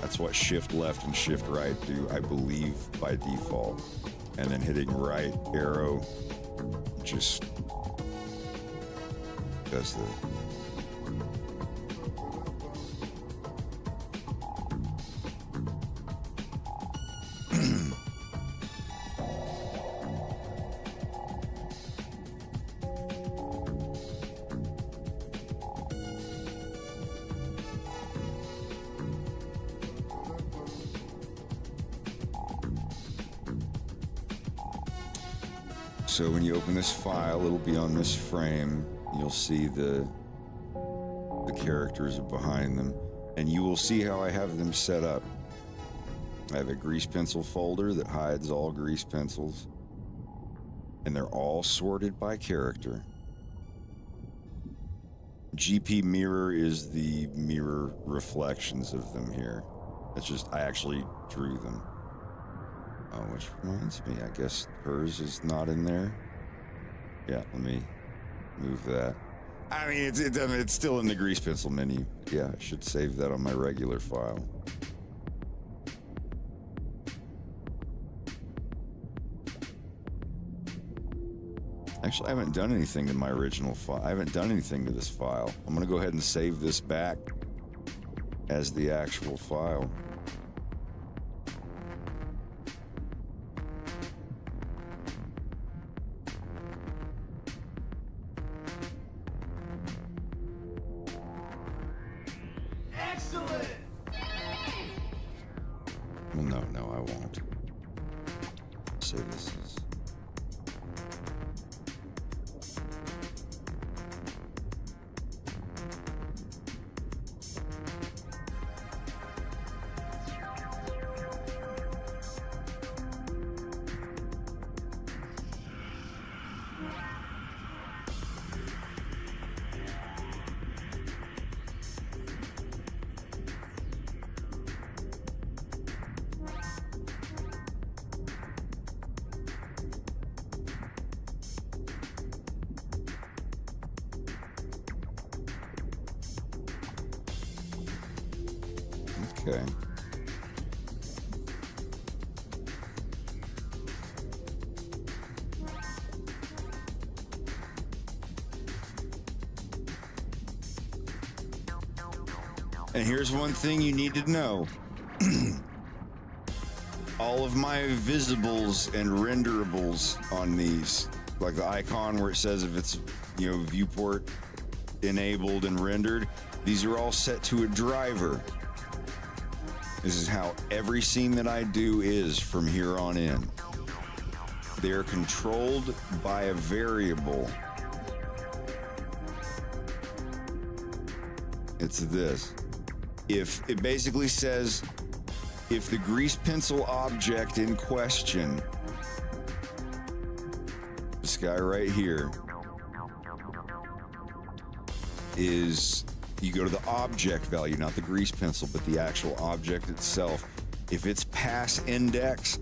That's what shift left and shift right do, I believe, by default. And then hitting right arrow just does the So when you open this file, it'll be on this frame. You'll see the characters are behind them, and you will see how I have them set up. I have a grease pencil folder that hides all grease pencils, and they're all sorted by character. GP mirror is the mirror reflections of them here. It's just, I actually drew them. Which reminds me, I guess hers is not in there. Yeah, let me move that. I mean, it's still in the grease pencil menu. Yeah, I should save that on my regular file. Actually, I haven't done anything to my original file. I haven't done anything to this file. I'm gonna go ahead and save this back as the actual file. Well, no, I won't. Say this is... Okay. And here's one thing you need to know. All of my visibles and renderables on these, like the icon where it says if it's, viewport enabled and rendered, these are all set to a driver. This is how every scene that I do is from here on in. They're controlled by a variable. It's this. If it basically says, if the grease pencil object in question, this guy right here, is, you go to the object value, not the grease pencil, but the actual object itself. If its pass index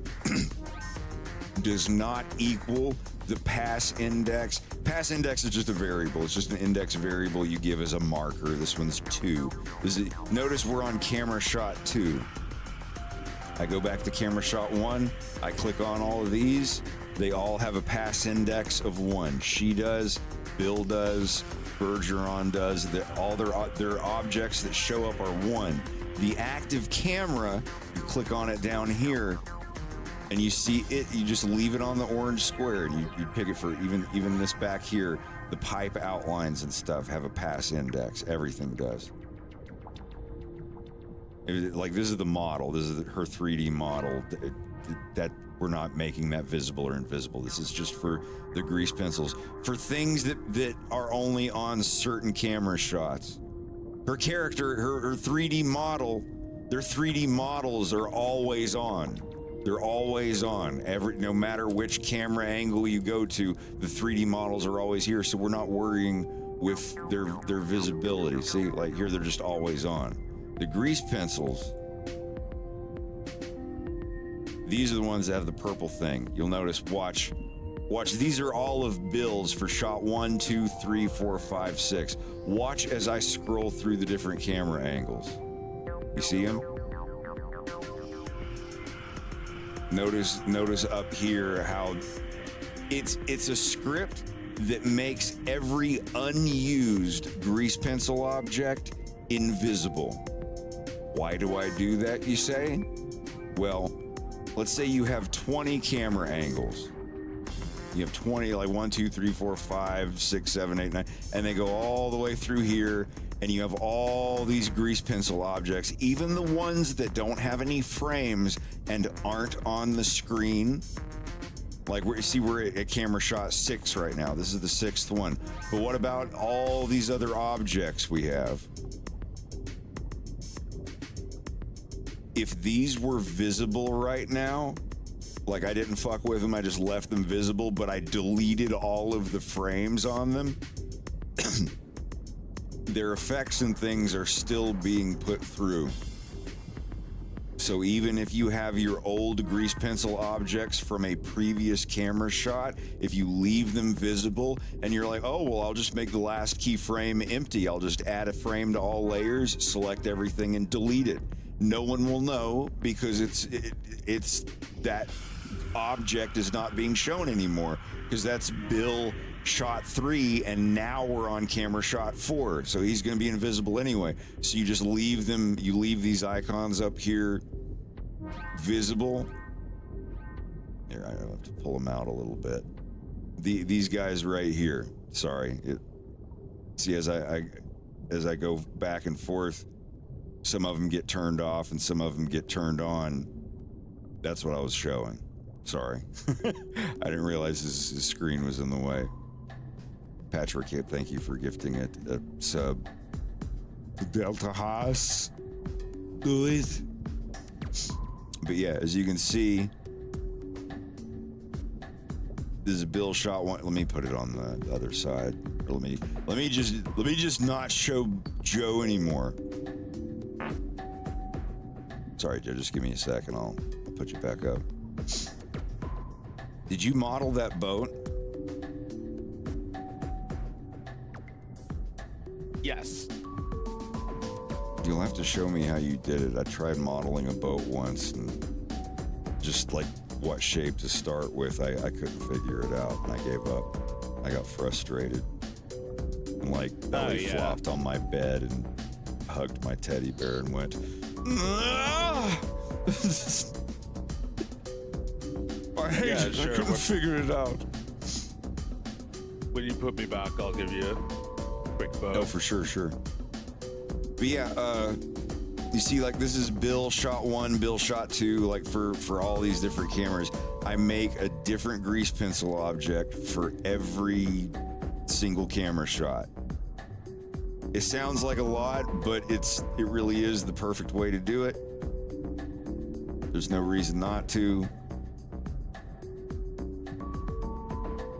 does not equal the pass index is just a variable. It's just an index variable you give as a marker. This one's 2. Notice we're on camera shot 2. I go back to camera shot 1. I click on all of these. They all have a pass index of 1. She does, Bill does, Bergeron does. All their objects that show up are 1. The active camera, you click on it down here, and you see it, you just leave it on the orange square, and you pick it for even this back here, the pipe outlines and stuff have a pass index. Everything does. Like, this is the model. This is her 3D model. That we're not making that visible or invisible. This is just for the grease pencils. For things that are only on certain camera shots. Her character, her 3D model, their 3D models are always on. They're always on. No matter which camera angle you go to, the 3D models are always here, so we're not worrying with their visibility. See, like here, they're just always on. The grease pencils, these are the ones that have the purple thing. You'll notice, watch, these are all of Bill's for shot 1, 2, 3, 4, 5, 6. Watch as I scroll through the different camera angles. You see them? Notice up here how it's a script that makes every unused grease pencil object invisible. Why do I do that, you say? Well, let's say you have 20 camera angles. You have 20, like 1, 2, 3, 4, 5, 6, 7, 8, 9, and they go all the way through here, and you have all these grease pencil objects, even the ones that don't have any frames and aren't on the screen. Like, we're at camera shot 6 right now. This is the 6th one. But what about all these other objects we have? If these were visible right now, like I didn't fuck with them, I just left them visible, but I deleted all of the frames on them, their effects and things are still being put through. So even if you have your old grease pencil objects from a previous camera shot, if you leave them visible and you're like, oh, well, I'll just make the last keyframe empty. I'll just add a frame to all layers, select everything and delete it. No one will know because it's that object is not being shown anymore because that's Bill shot 3 and now we're on camera shot 4, so he's going to be invisible anyway. So you just leave them, you leave these icons up here visible. Here, I have to pull them out a little bit. These guys right here, sorry, see, as I go back and forth, some of them get turned off and some of them get turned on. That's what I was showing. Sorry. I didn't realize his screen was in the way. Patrick, thank you for gifting it a sub. Delta Haas. Do it. But yeah, as you can see, this is Bill shot 1. Let me put it on the other side. Or let me just not show Joe anymore. Sorry, Joe, just give me a second. I'll put you back up. Did you model that boat? Yes. You'll have to show me how you did it. I tried modeling a boat once, and just like what shape to start with, I couldn't figure it out, and I gave up. I got frustrated, and like belly flopped on my bed and hugged my teddy bear and went, "Ah!" I hate it. Sure. I couldn't figure it out. When you put me back, I'll give you a quick bow. Oh, for sure, sure. But yeah, you see, like, this is Bill shot 1, Bill shot 2, like for all these different cameras. I make a different grease pencil object for every single camera shot. It sounds like a lot, but it really is the perfect way to do it. There's no reason not to.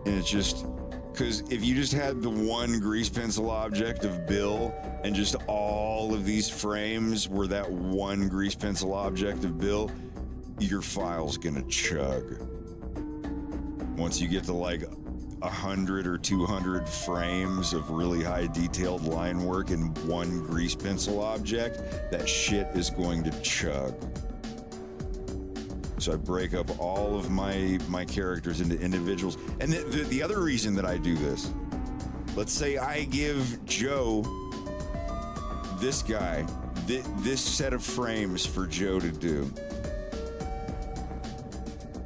And it's just, because if you just had the one grease pencil object of Bill and just all of these frames were that one grease pencil object of Bill, your file's gonna chug. Once you get to like 100 or 200 frames of really high detailed line work in one grease pencil object, that shit is going to chug. So I break up all of my characters into individuals. And the other reason that I do this, let's say I give Joe, this guy, this set of frames for Joe to do.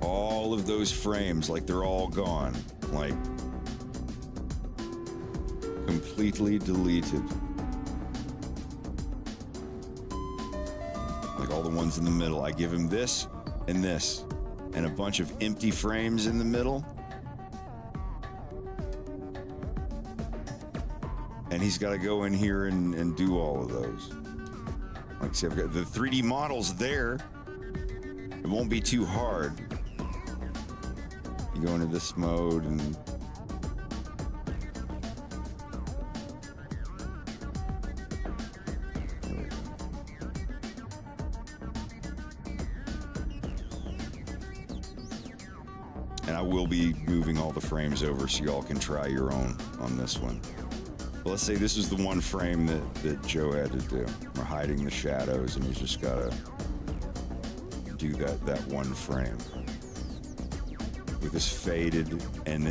All of those frames, like they're all gone, like completely deleted. Like all the ones in the middle, I give him this and this, and a bunch of empty frames in the middle. And he's got to go in here and do all of those. Like I said, I've got the 3D models there. It won't be too hard. You go into this mode and I will be moving all the frames over so y'all can try your own on this one. But let's say this is the one frame that Joe had to do. We're hiding the shadows and he's just gotta do that one frame. With this faded, and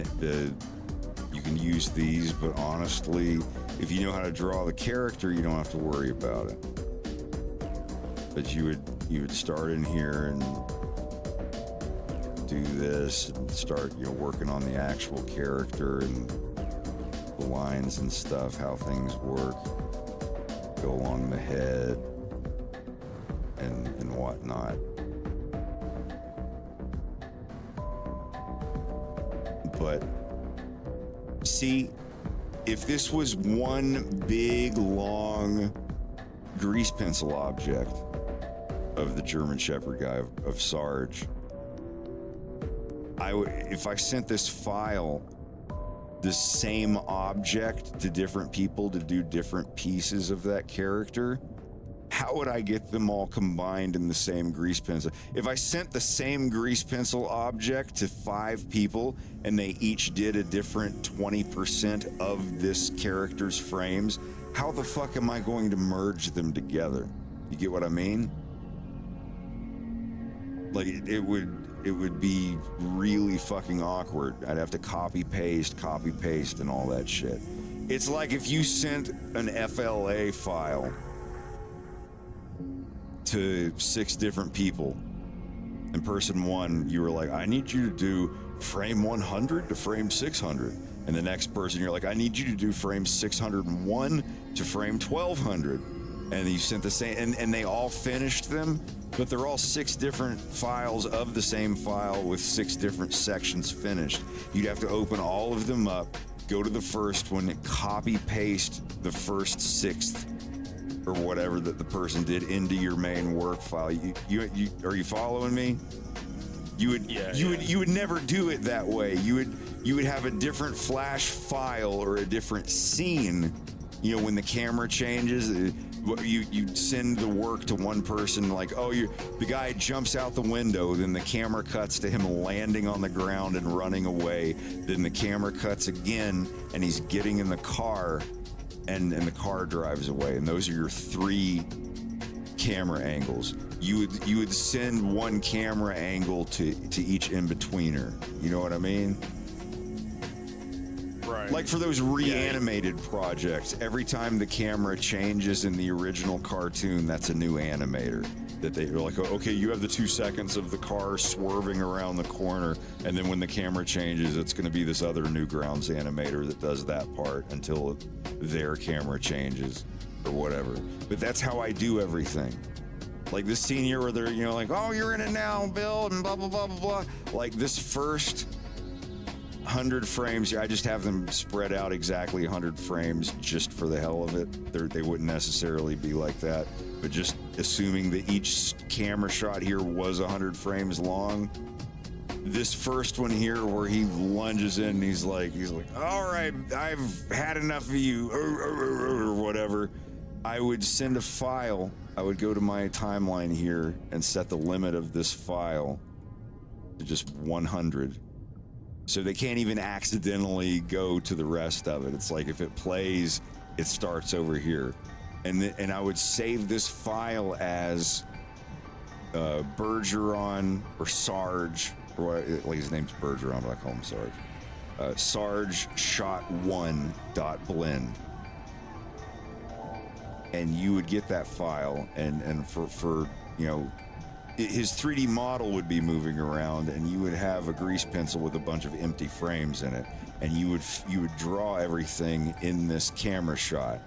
you can use these, but honestly, if you know how to draw the character, you don't have to worry about it. But you would start in here and do this and start, working on the actual character and the lines and stuff, how things work, go along the head and whatnot. But see, if this was one big long grease pencil object of the German Shepherd guy of Sarge, if I sent this file, the same object to different people to do different pieces of that character, how would I get them all combined in the same grease pencil? If I sent the same grease pencil object to 5 people and they each did a different 20% of this character's frames, how the fuck am I going to merge them together? You get what I mean? Like, it would be really fucking awkward. I'd have to copy paste, and all that shit. It's like if you sent an FLA file to 6 different people, and person 1, you were like, I need you to do frame 100 to frame 600. And the next person, you're like, I need you to do frame 601 to frame 1200. And you sent the same, and they all finished them, but they're all 6 different files of the same file with 6 different sections finished. You'd have to open all of them up, go to the first one, copy paste the first 6th or whatever that the person did into your main work file. You are you following me? You would never do it that way. You would have a different flash file or a different scene. When the camera changes, you send the work to one person, like, oh, the guy jumps out the window, then the camera cuts to him landing on the ground and running away. Then the camera cuts again, and he's getting in the car, and the car drives away, and those are your 3 camera angles. You would send one camera angle to each in-betweener. You know what I mean? Right. Like for those reanimated projects, every time the camera changes in the original cartoon, that's a new animator. That they're like, okay, you have the 2 seconds of the car swerving around the corner, and then when the camera changes, it's going to be this other Newgrounds animator that does that part until their camera changes or whatever. But that's how I do everything. Like this scene here where they're, you know, like, oh, you're in it now, Bill, and blah, blah, blah, blah, blah. Like this first 100 frames, I just have them spread out exactly 100 frames just for the hell of it. They wouldn't necessarily be like that, but just assuming that each camera shot here was 100 frames long. This first one here where he lunges in and he's like, all right, I've had enough of you, or whatever. I would send a file. I would go to my timeline here and set the limit of this file to just 100. So they can't even accidentally go to the rest of it. It's like if it plays, it starts over here. And I would save this file as Bergeron or Sarge, or like his name's Bergeron, but I call him Sarge. Sarge shot1.blend. And you would get that file, and for you know, his 3D model would be moving around, and you would have a grease pencil with a bunch of empty frames in it, and you would draw everything in this camera shot.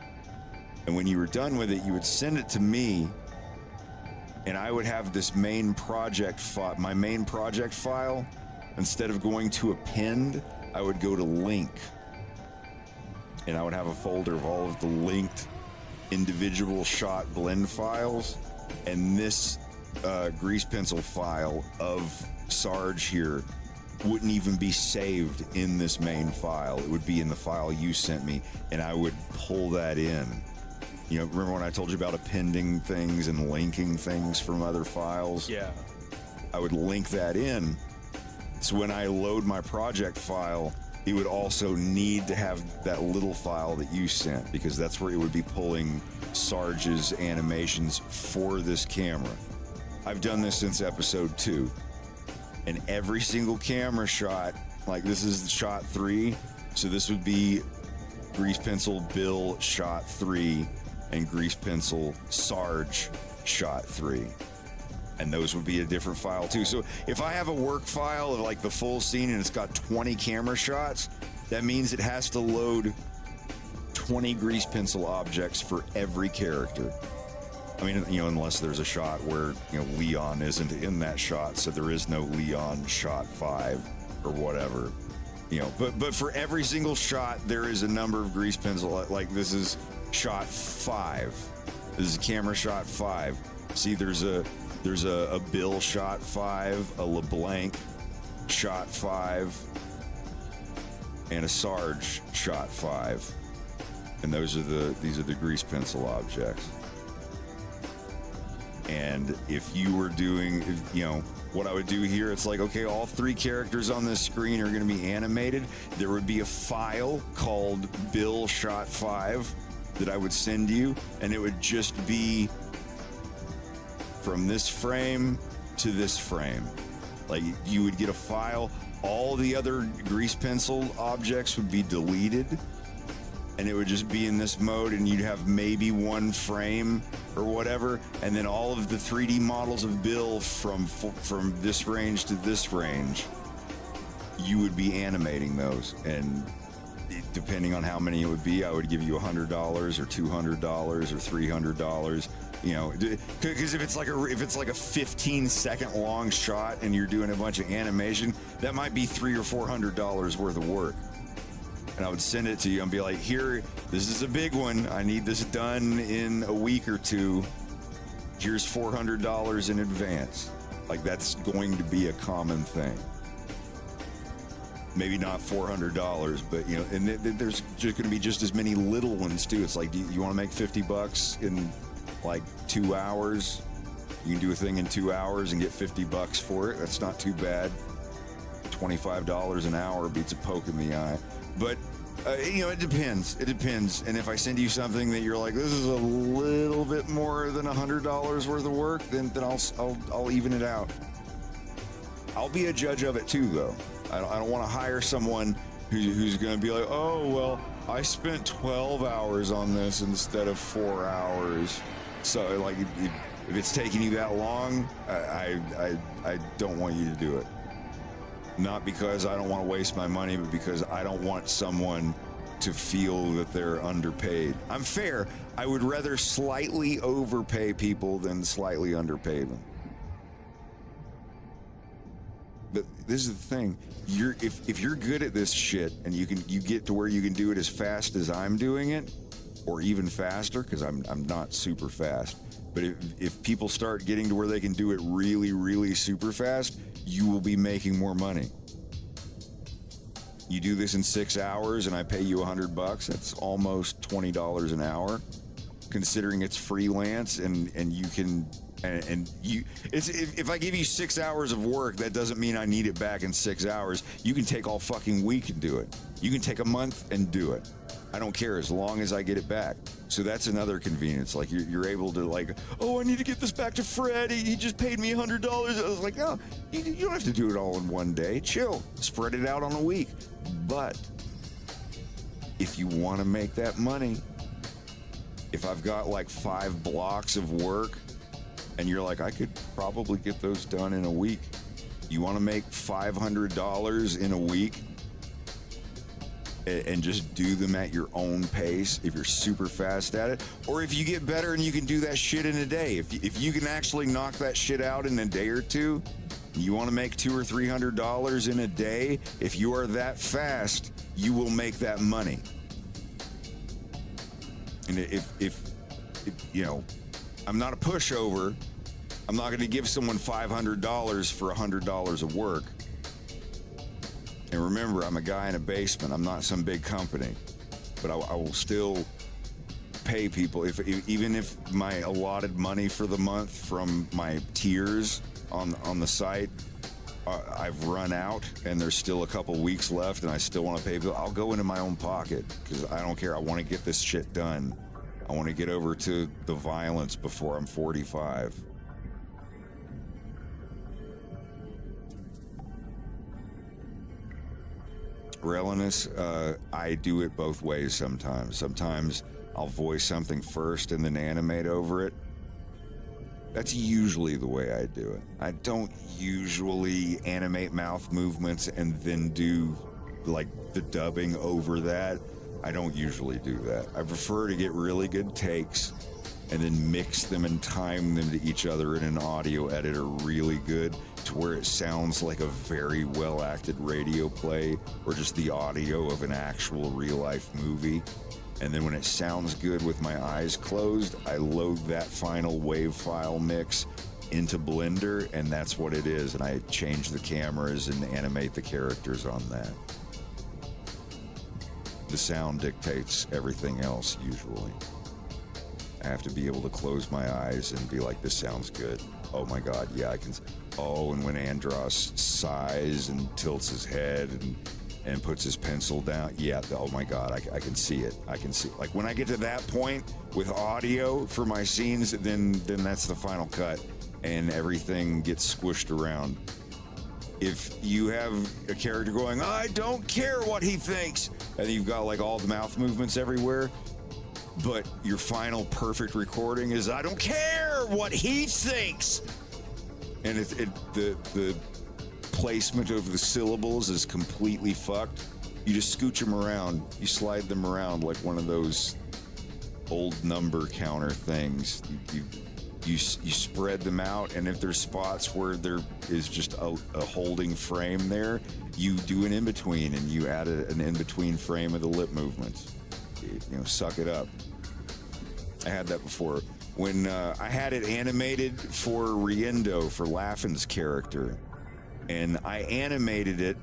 And when you were done with it, you would send it to me, and I would have this main project file. My main project file, instead of going to append, I would go to link, and I would have a folder of all of the linked individual shot blend files, and this grease pencil file of Sarge here wouldn't even be saved in this main file. It would be in the file you sent me, and I would pull that in. You know, remember when I told you about appending things and linking things from other files? Yeah. I would link that in. So when I load my project file, it would also need to have that little file that you sent, because that's where it would be pulling Sarge's animations for this camera. I've done this since episode 2. And every single camera shot, like this is shot 3, so this would be grease pencil Bill shot 3 and grease pencil Sarge shot 3. And those would be a different file too. So if I have a work file of like the full scene and it's got 20 camera shots, that means it has to load 20 grease pencil objects for every character. I mean, you know, unless there's a shot where, you know, Leon isn't in that shot, so there is no Leon shot 5 or whatever. You know, but for every single shot, there is a number of grease pencil. Like this is shot 5. This is camera shot 5. See, there's a Bill shot 5, a LeBlanc shot 5, and a Sarge shot 5. And these are the grease pencil objects. And if you were doing, you know, what I would do here, it's like, okay, all 3 characters on this screen are going to be animated. There would be a file called Bill shot 5 that I would send you, and it would just be from this frame to this frame. Like you would get a file, all the other grease pencil objects would be deleted, and it would just be in this mode, and you'd have maybe 1 frame or whatever, and then all of the 3D models of Bill from this range to this range, you would be animating those. And depending on how many it would be, I would give you $100 or $200 or $300. You know, because if it's like a 15-second long shot and you're doing a bunch of animation, that might be $300 or $400 worth of work. And I would send it to you and be like, here, this is a big one. I need this done in a week or 2. Here's $400 in advance. Like that's going to be a common thing. Maybe not $400, but you know, and there's just going to be just as many little ones too. It's like, do you want to make $50 in like 2 hours? You can do a thing in 2 hours and get $50 for it. That's not too bad. $25 an hour beats a poke in the eye. But You know, it depends. It depends. And if I send you something that you're like, this is a little bit more than $100 worth of work, then I'll even it out. I'll be a judge of it too, though. I don't want to hire someone who's going to be like, oh well, I spent 12 hours on this instead of 4 hours. So like, if it's taking you that long, I don't want you to do it. Not because I don't want to waste my money, but because I don't want someone to feel that they're underpaid. I'm fair. I would rather slightly overpay people than slightly underpay them. But this is the thing. If you're good at this shit and you get to where you can do it as fast as I'm doing it, or even faster, because I'm not super fast. But if people start getting to where they can do it really, really super fast, you will be making more money. You do this in 6 hours and I pay you $100, that's almost $20 an hour, considering it's freelance and you can, if I give you 6 hours of work, that doesn't mean I need it back in 6 hours. You can take all fucking week and do it. You can take a month and do it. I don't care as long as I get it back. So that's another convenience. Like you're able to like, oh, I need to get this back to Fred. He just paid me $100. I was like, no, you don't have to do it all in one day. Chill, spread it out on a week. But if you want to make that money, if I've got like 5 blocks of work and you're like, I could probably get those done in a week. You want to make $500 in a week and just do them at your own pace if you're super fast at it, or if you get better and you can do that shit in a day. If you can actually knock that shit out in a day or two, you want to make $200 or $300 in a day, if you are that fast, you will make that money. And if you know, I'm not a pushover. I'm not going to give someone $500 for $100 of work. And remember, I'm a guy in a basement. I'm not some big company, but I will still pay people. Even if my allotted money for the month from my tiers on the site, I've run out and there's still a couple weeks left and I still want to pay people, I'll go into my own pocket because I don't care. I want to get this shit done. I want to get over to the violence before I'm 45. Releness, I do it both ways sometimes. Sometimes I'll voice something first and then animate over it. That's usually the way I do it. I don't usually animate mouth movements and then do like the dubbing over that. I don't usually do that. I prefer to get really good takes and then mix them and time them to each other in an audio editor really good to where it sounds like a very well acted radio play or just the audio of an actual real life movie. And then when it sounds good with my eyes closed, I load that final wave file mix into Blender, and that's what it is. And I change the cameras and animate the characters on that. The sound dictates everything else usually. I have to be able to close my eyes and be like, this sounds good. Oh my God, yeah, I can. Oh, and when Andros sighs and tilts his head and puts his pencil down, yeah, oh my God, I can see it. I can see, like when I get to that point with audio for my scenes, then that's the final cut and everything gets squished around. If you have a character going, I don't care what he thinks, and you've got like all the mouth movements everywhere, but your final perfect recording is, I don't care what he thinks. And the placement of the syllables is completely fucked. You just scooch them around. You slide them around like one of those old number counter things. You spread them out, and if there's spots where there is just a holding frame there, you do an in-between, and you add an in-between frame of the lip movements. You know, suck it up. I had that before. When I had it animated for Riendo, for Laughing's character, and I animated it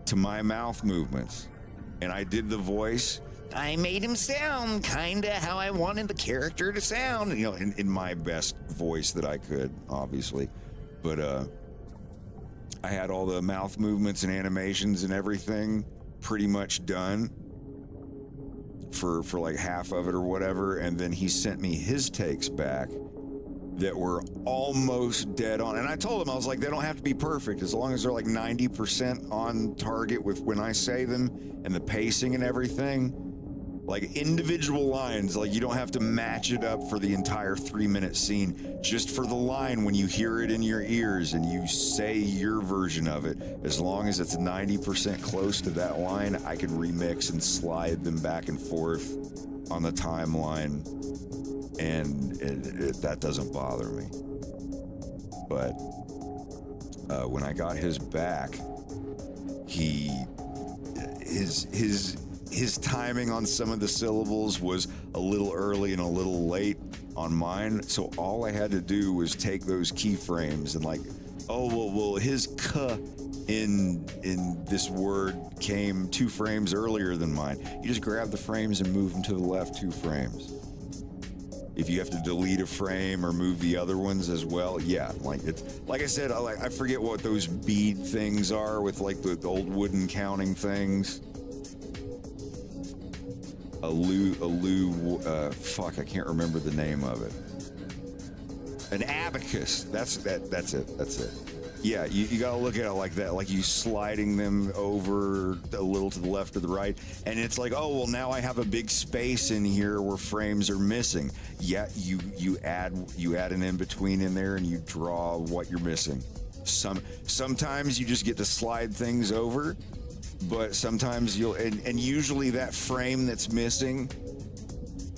to my mouth movements, and I did the voice. I made him sound kinda how I wanted the character to sound, you know, in my best voice that I could, obviously. But I had all the mouth movements and animations and everything pretty much done. for like half of it or whatever, and then he sent me his takes back that were almost dead on. And I told him, I was like, they don't have to be perfect as long as they're like 90% on target with when I say them and the pacing and everything. Like individual lines, like you don't have to match it up for the entire 3-minute scene, just for the line when you hear it in your ears and you say your version of it. As long as it's 90% close to that line, I can remix and slide them back and forth on the timeline, and that doesn't bother me. But when I got his back, his timing on some of the syllables was a little early and a little late on mine, so all I had to do was take those keyframes and like, oh well his "k" in this word came 2 frames earlier than mine. You just grab the frames and move them to the left 2 frames. If you have to delete a frame or move the other ones as well, yeah, like it's like I said, I forget what those bead things are with like the old wooden counting things. Fuck, I can't remember the name of it. An abacus. That's it. Yeah, you gotta look at it like that, like you sliding them over a little to the left or the right, and it's like, oh well, now I have a big space in here where frames are missing. Yeah, you add an in between in there and you draw what you're missing. Sometimes you just get to slide things over, but sometimes you'll and usually that frame that's missing,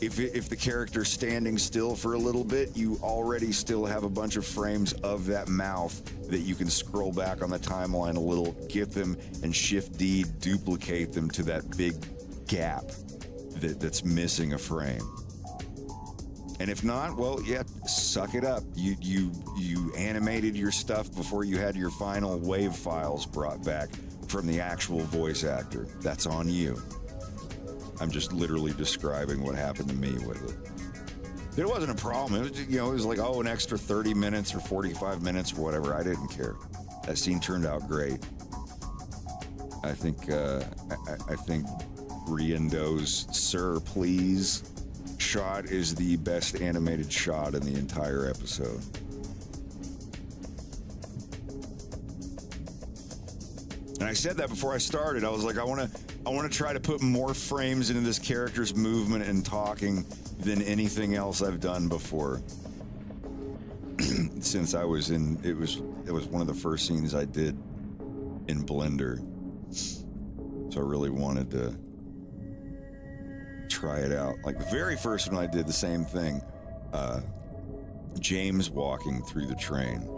if the character's standing still for a little bit, you already still have a bunch of frames of that mouth that you can scroll back on the timeline a little, get them, and Shift D duplicate them to that big gap that's missing a frame. And if not, well, yeah, suck it up. You animated your stuff before you had your final wave files brought back from the actual voice actor. That's on you. I'm just literally describing what happened to me with it. It wasn't a problem. It was, it was like, oh, an extra 30 minutes or 45 minutes or whatever. I didn't care. That scene turned out great. I think Riendo's "Sir, Please" shot is the best animated shot in the entire episode. And I said that before I started. I was like, I want to try to put more frames into this character's movement and talking than anything else I've done before. Since I was in, it was one of the first scenes I did in Blender. So I really wanted to try it out. Like the very first one I did the same thing. James walking through the train.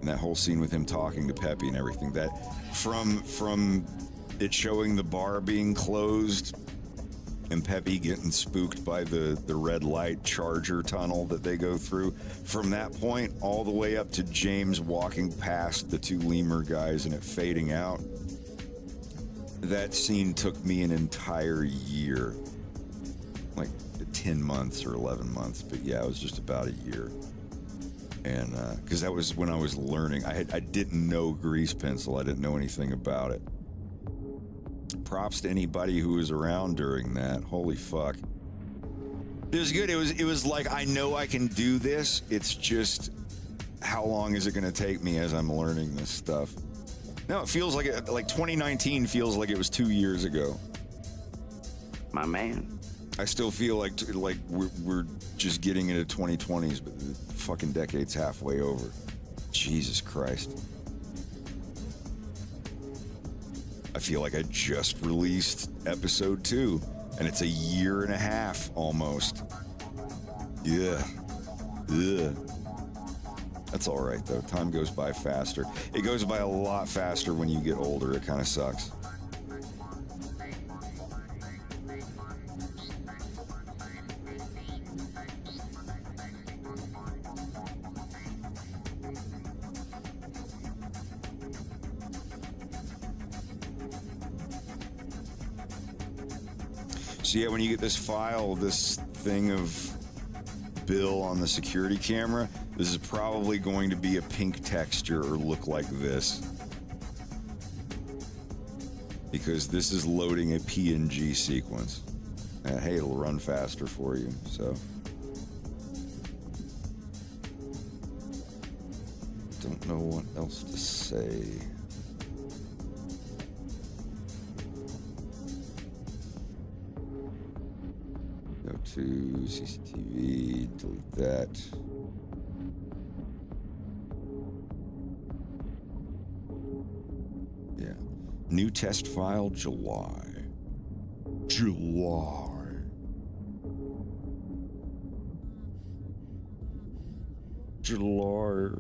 And that whole scene with him talking to Peppy and everything, that from it showing the bar being closed and Peppy getting spooked by the red light charger tunnel that they go through, from that point all the way up to James walking past the 2 lemur guys and it fading out, that scene took me an entire year, like 10 months or 11 months, but yeah, it was just about a year. And because that was when I was learning. I didn't know grease pencil. I didn't know anything about it. Props to anybody who was around during that. Holy fuck. It was good. It was like, I know I can do this. It's just, how long is it going to take me as I'm learning this stuff? No, it feels like 2019 feels like it was 2 years ago. My man. I still feel like we're just getting into 2020s, but the fucking decade's halfway over. Jesus Christ. I feel like I just released episode 2, and it's a year and a half almost. Yeah. Ugh. That's all right, though. Time goes by faster. It goes by a lot faster when you get older. It kind of sucks. So yeah, when you get this file, this thing of Bill on the security camera, this is probably going to be a pink texture or look like this. because this is loading a PNG sequence. And hey, it'll run faster for you, so. Don't know what else to say. Go to CCTV, delete that. Yeah. New test file, July. July. July.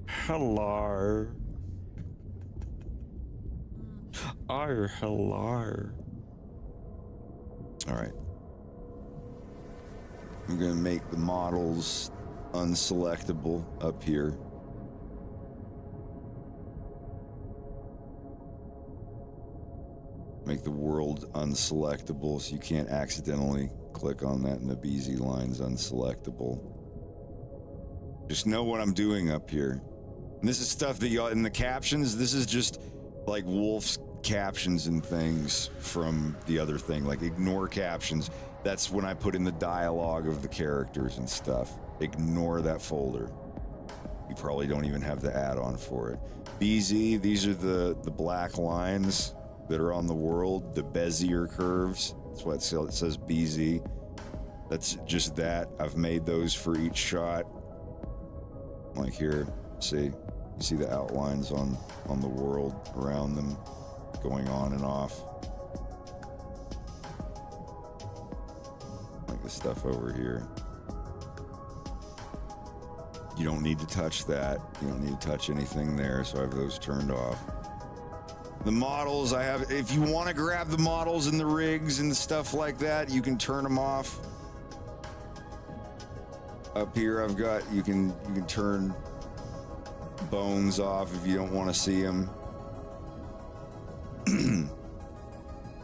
HELLIRE. Hello. Hello. All right. I'm going to make the models unselectable up here. Make the world unselectable so you can't accidentally click on that and the BZ line's unselectable. Just know what I'm doing up here. And this is stuff that y'all in the captions, this is just like Wolf's captions and things from the other thing. Like ignore captions. That's when I put in the dialogue of the characters and stuff. Ignore that folder. You probably don't even have the add-on for it. BZ, these are the black lines that are on the world, the Bezier curves. That's why it says BZ. That's just that. I've made those for each shot. Like here, see? You see the outlines on the world around them going on and off. Like the stuff over here. You don't need to touch that. You don't need to touch anything there, so I have those turned off. The models I have, if you want to grab the models and the rigs and stuff like that, you can turn them off. Up here I've got, you can turn bones off if you don't want to see them.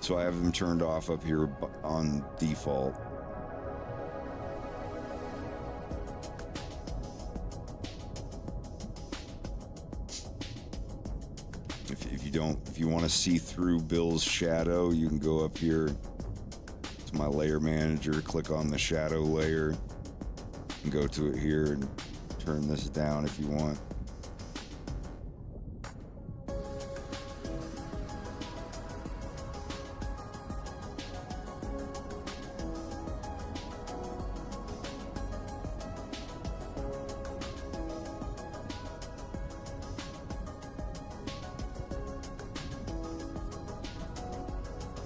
So I have them turned off up here on default. If you want to see through Bill's shadow, you can go up here to my layer manager, click on the shadow layer, and go to it here and turn this down if you want.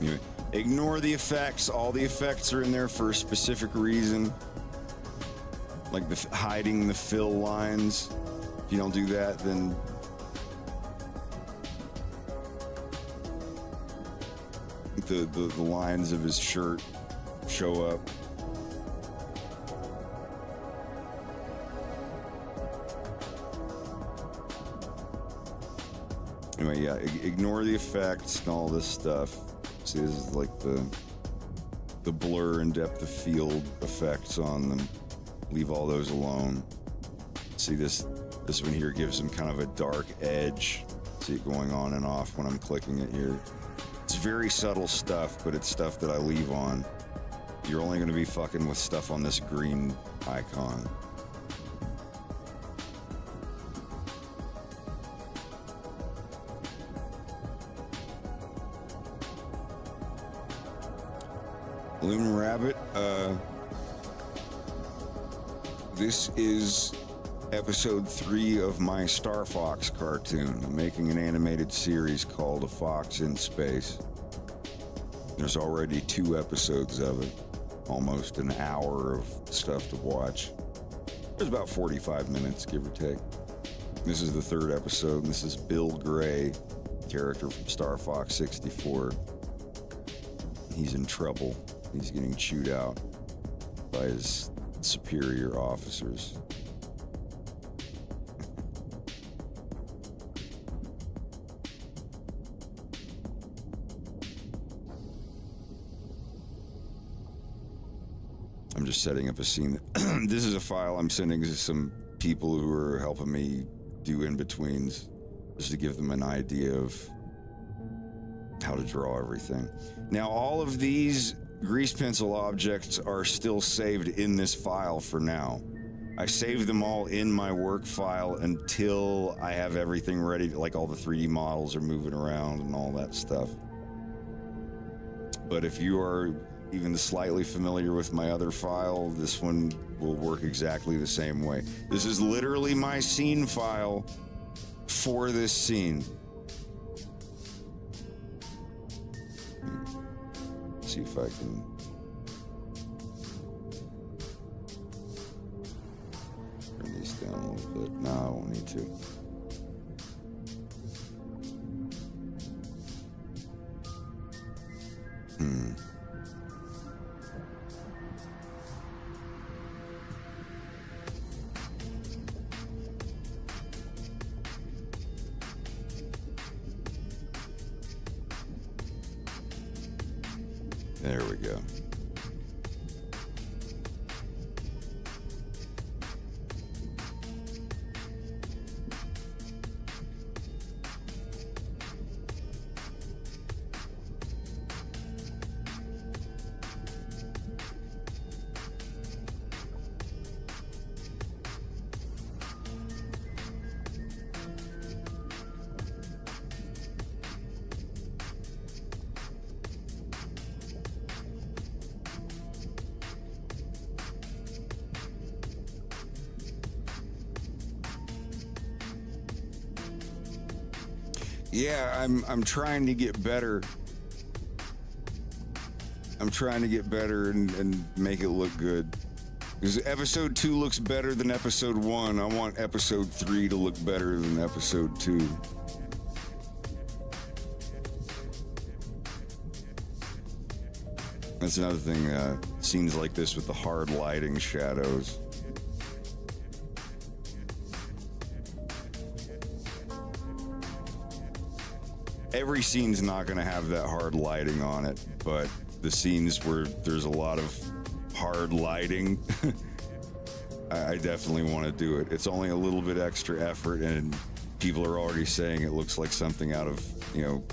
Anyway, ignore the effects. All the effects are in there for a specific reason. Like hiding the fill lines. If you don't do that, then the lines of his shirt show up. Anyway, yeah, ignore the effects and all this stuff. See, this is like the blur and depth of field effects on them. Leave all those alone. See, this one here gives them kind of a dark edge. See it going on and off when I'm clicking it here. It's very subtle stuff, but it's stuff that I leave on. You're only going to be fucking with stuff on this green icon. Loon Rabbit, this is episode 3 of my Star Fox cartoon. I'm making an animated series called A Fox in Space. There's already 2 episodes of it, almost an hour of stuff to watch. There's about 45 minutes, give or take. This is the 3rd episode, and this is Bill Gray, character from Star Fox 64. He's in trouble. He's getting chewed out by his superior officers. I'm just setting up a scene. This is a file I'm sending to some people who are helping me do in-betweens, just to give them an idea of how to draw everything. Now, all of these grease pencil objects are still saved in this file for now. I saved them all in my work file until I have everything ready, like all the 3D models are moving around and all that stuff. But if you are even slightly familiar with my other file, this one will work exactly the same way. This is literally my scene file for this scene. See if I can... turn these down a little bit. No, I won't need to. There we go. Yeah, I'm trying to get better. I'm trying to get better and make it look good. Because episode 2 looks better than episode 1. I want episode 3 to look better than episode 2. That's another thing, scenes like this with the hard lighting shadows. Every scene's not going to have that hard lighting on it, but the scenes where there's a lot of hard lighting, I definitely want to do it. It's only a little bit extra effort, and people are already saying it looks like something out of, you know,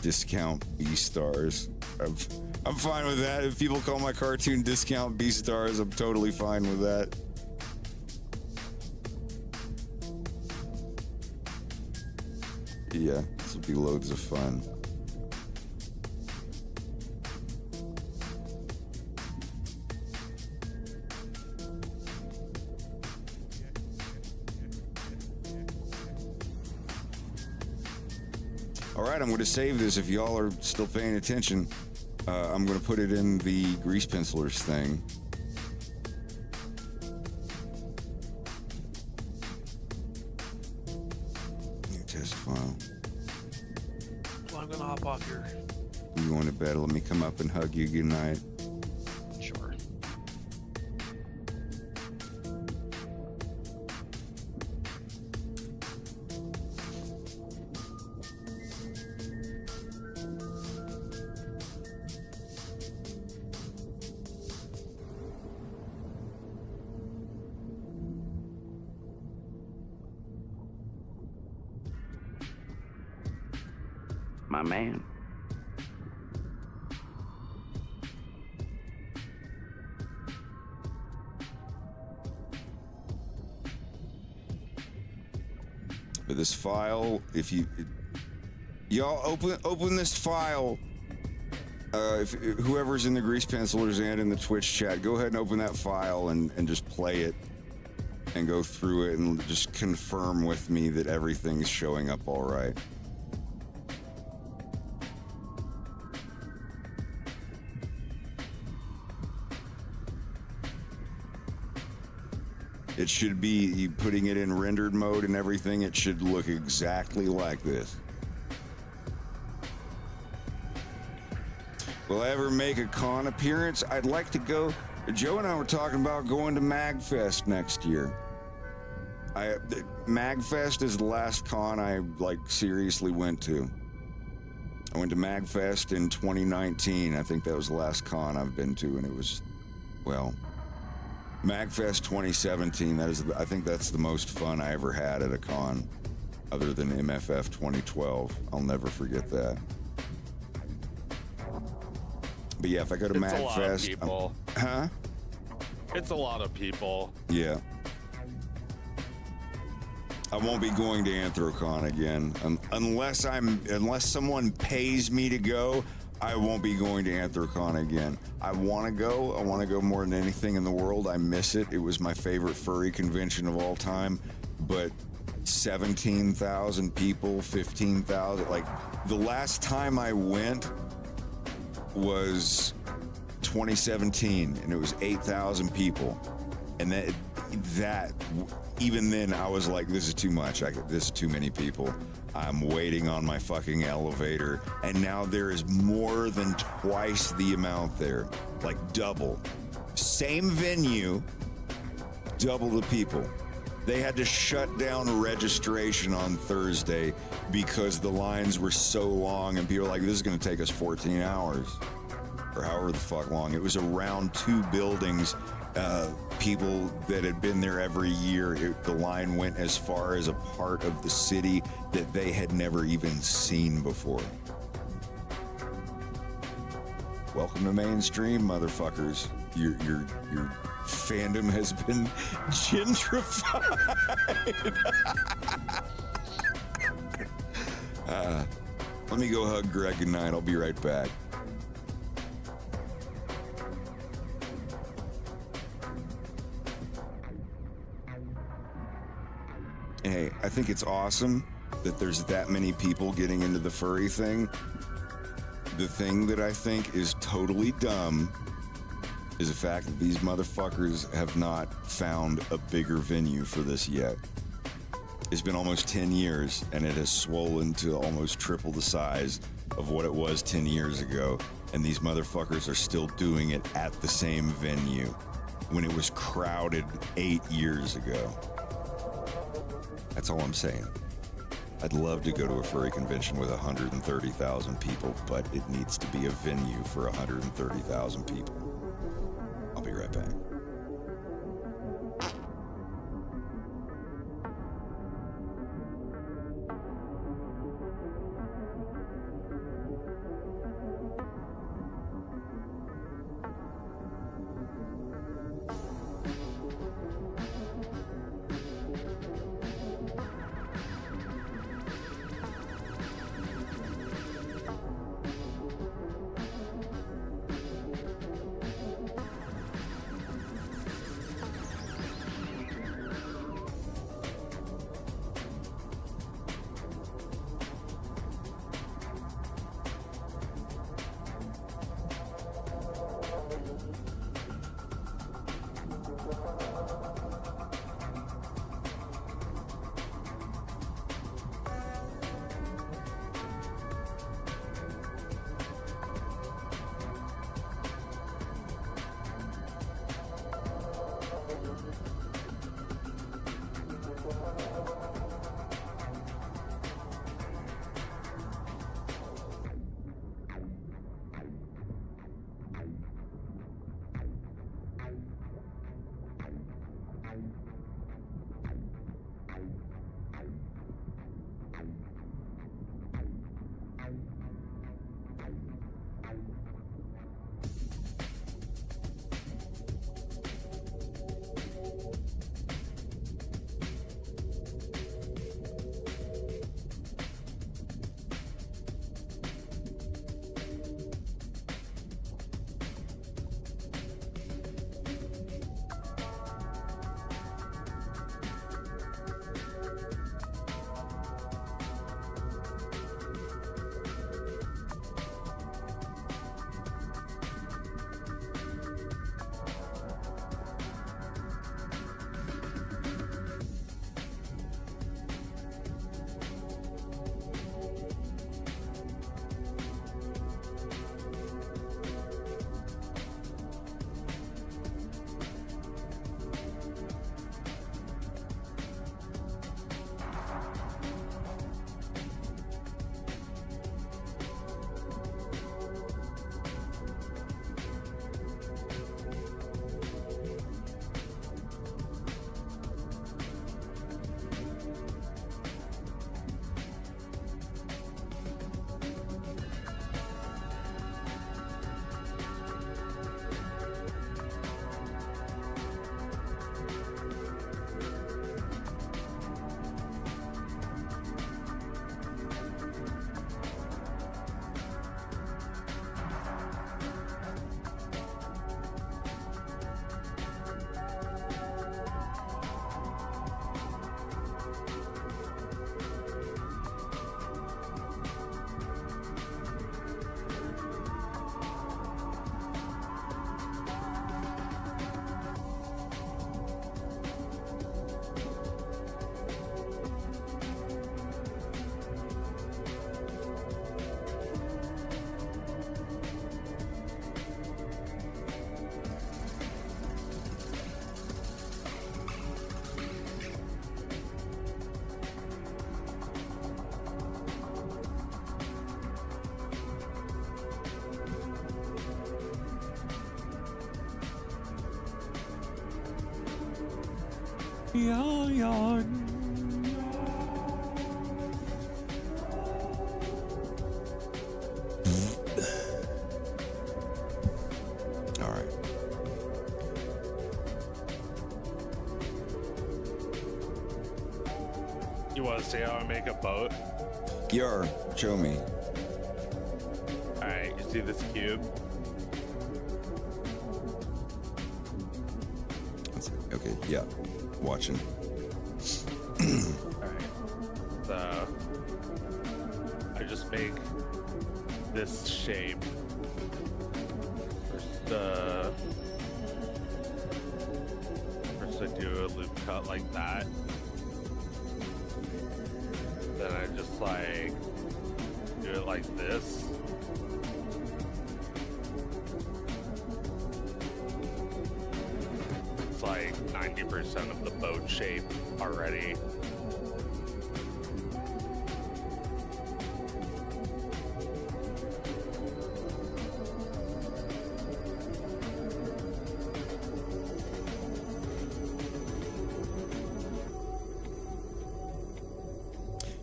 discount B-Stars. I'm fine with that. If people call my cartoon discount B-Stars, I'm totally fine with that. Yeah, this will be loads of fun. All right, I'm going to save this. If y'all are still paying attention, I'm going to put it in the grease pencilers thing. New test file. Well, I'm going to hop off here. You want to bed? Let me come up and hug you goodnight. Sure. My man. But this file, if y'all open this file, if whoever's in the grease pencilers and in the Twitch chat, go ahead and open that file and just play it and go through it and just confirm with me that everything's showing up all right. It should be, putting it in rendered mode and everything, it should look exactly like this. Will I ever make a con appearance? I'd like to go. Joe and I were talking about going to MagFest next year. MagFest is the last con I seriously went to. I went to MagFest in 2019. I think that was the last con I've been to, and it was, well, MagFest 2017. I think that's the most fun I ever had at a con, other than MFF 2012. I'll never forget that. But yeah, if I go to It's a lot of MagFest, people. It's a lot of people. Yeah. I won't be going to Anthrocon again unless someone pays me to go. I won't be going to Anthrocon again. I want to go. I want to go more than anything in the world. I miss it. It was my favorite furry convention of all time. But 17,000 people, 15,000. Like, the last time I went was 2017, and it was 8,000 people. And that even then, I was like, this is too much. This is too many people. I'm waiting on my fucking elevator, and now there is more than twice the amount there, like double. Same venue, double the people. They had to shut down registration on Thursday because the lines were so long, and people were like, this is going to take us 14 hours, or however the fuck long. It was around 2 buildings. People that had been there every year, the line went as far as a part of the city that they had never even seen before. Welcome to mainstream, motherfuckers. Your fandom has been gentrified. Let me go hug Greg goodnight. I'll be right back. Hey, I think it's awesome that there's that many people getting into the furry thing. The thing that I think is totally dumb is the fact that these motherfuckers have not found a bigger venue for this yet. It's been almost 10 years, and it has swollen to almost triple the size of what it was 10 years ago, and these motherfuckers are still doing it at the same venue when it was crowded 8 years ago. That's all I'm saying. I'd love to go to a furry convention with 130,000 people, but it needs to be a venue for 130,000 people. I'll be right back. All right. You want to see how I make a boat? Yar, show me. Alright, you see this cube? Okay, yeah. Watching. Alright. So I just make this shape. First I do a loop cut like that. Then I just like do it like this. It's like 90% of the boat shape already.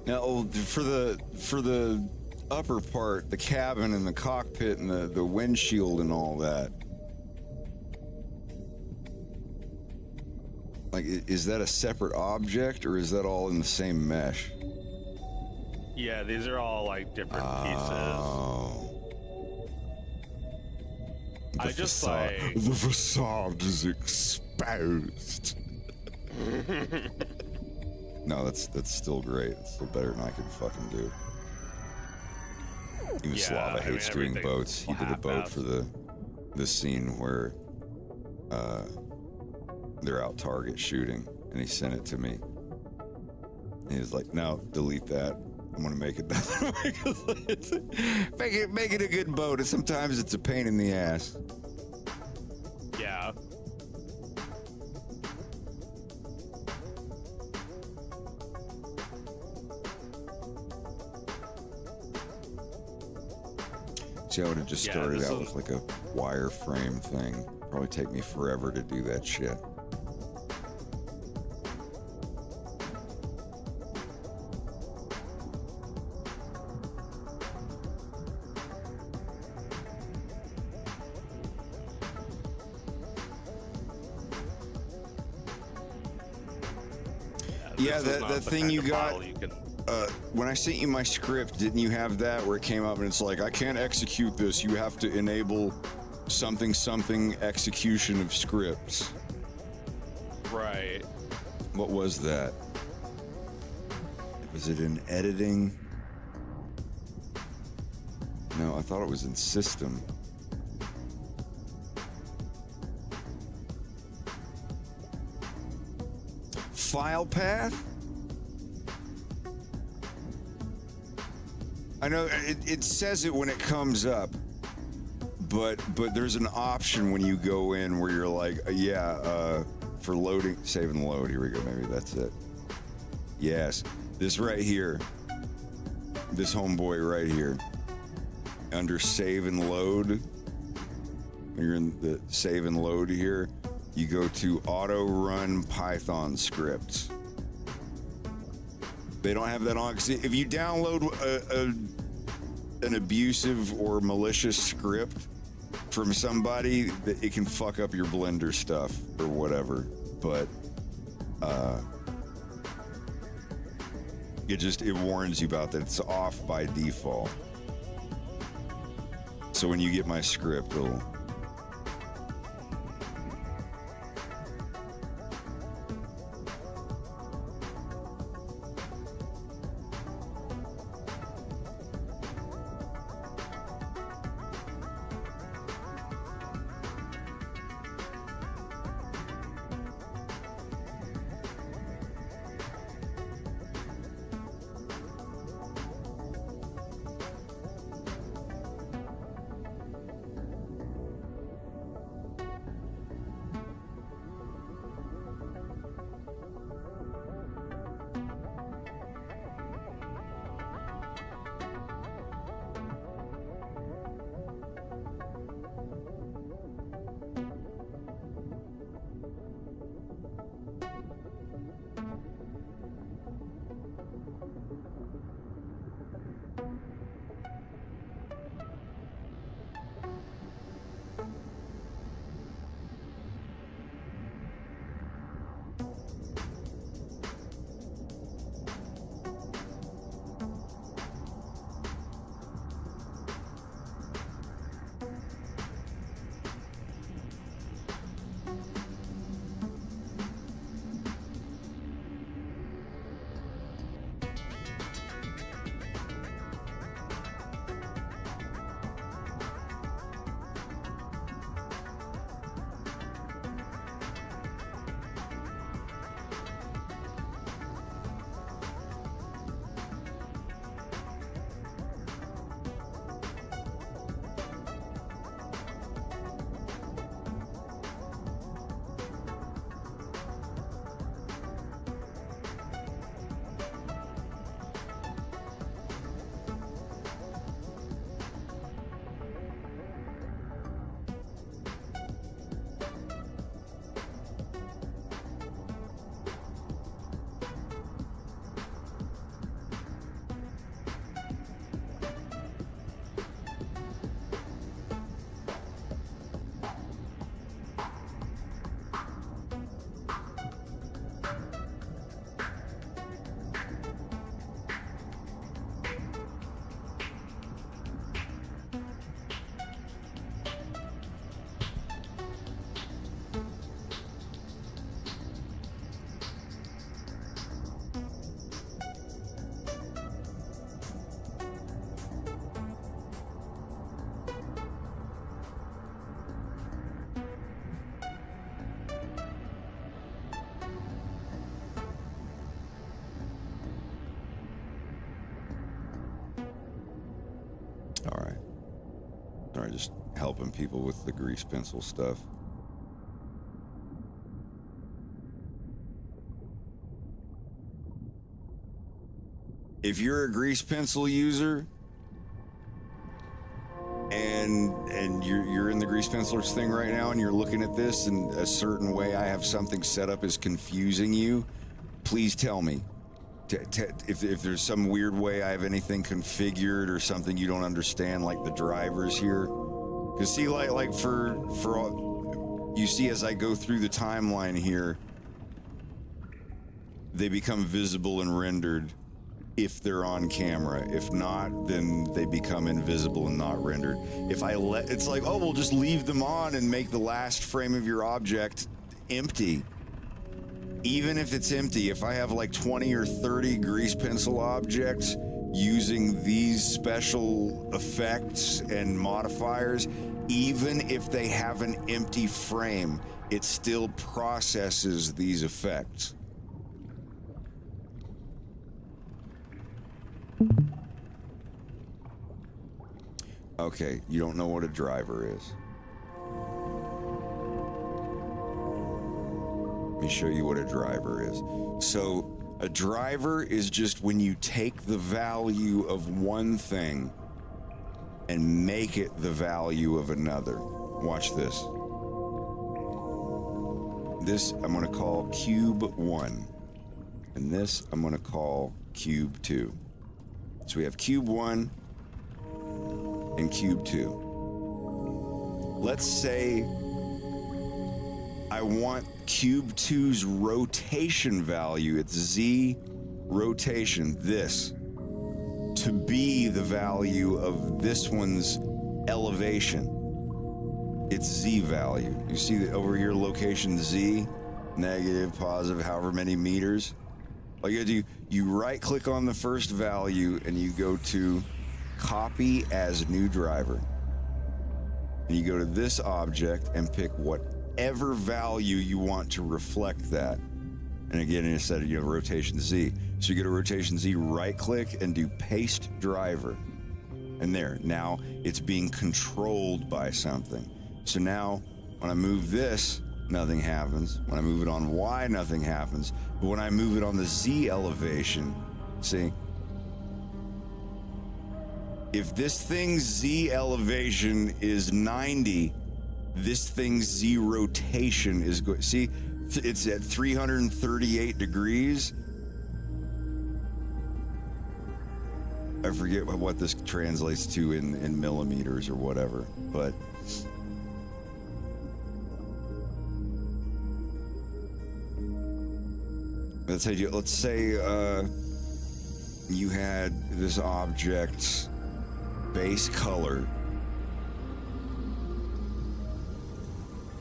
Now, for the upper part, the cabin and the cockpit and the windshield and all that, like, is that a separate object or is that all in the same mesh? Yeah, these are all like different pieces. I just like the facade is exposed. No, that's still great. It's still better than I could fucking do. Even Slava hates doing boats. He did a boat for this scene where they're out target shooting, and he sent it to me. And he was like, "No, delete that. I'm gonna make it better. make it a good boat. And sometimes it's a pain in the ass." Yeah. See, I would have just started out with like a wireframe thing. Probably take me forever to do that shit. Yeah, that thing you got. When I sent you my script, didn't you have that where it came up and it's like, I can't execute this. You have to enable something execution of scripts. Right. What was that? Was it in editing? No, I thought it was in system. File path? I know it says it when it comes up, but there's an option when you go in where you're like, for loading, save and load. Here we go. Maybe that's it. Yes, this right here, this homeboy right here, under save and load. When you're in the save and load here, you go to auto run Python scripts. They don't have that on, because if you download an abusive or malicious script from somebody, it can fuck up your Blender stuff or whatever. But it warns you about that. It's off by default. So when you get my script, it'll. Or just helping people with the grease pencil stuff. If you're a grease pencil user and you're in the grease pencilers thing right now and you're looking at this and a certain way I have something set up is confusing you, please tell me. If there's some weird way I have anything configured or something you don't understand, like the drivers here. Because see, like for all, you see as I go through the timeline here, they become visible and rendered if they're on camera. If not, then they become invisible and not rendered. If I let, it's like, oh, we'll just leave them on and make the last frame of your object empty. Even if it's empty, if I have like 20 or 30 grease pencil objects using these special effects and modifiers, even if they have an empty frame, it still processes these effects. Okay, you don't know what a driver is. Let me show you what a driver is. So a driver is just when you take the value of one thing and make it the value of another. Watch this. This I'm going to call cube 1. And this I'm going to call cube 2. So we have cube 1 and cube 2. Let's say I want cube 2's rotation value, it's Z rotation, this, to be the value of this one's elevation. It's Z value. You see that over here, location Z, negative, positive, however many meters. All you gotta do, you right click on the first value and you go to copy as new driver. And you go to this object and pick whatever value you want to reflect that. And again, instead of rotation Z. So you go to rotation Z, right click and do paste driver. And there, now it's being controlled by something. So now when I move this, nothing happens. When I move it on Y, nothing happens. But when I move it on the Z elevation, see, if this thing's Z elevation is 90, this thing's Z rotation is good. See, it's at 338 degrees. I forget what this translates to in millimeters or whatever, but let's say you had this object's base color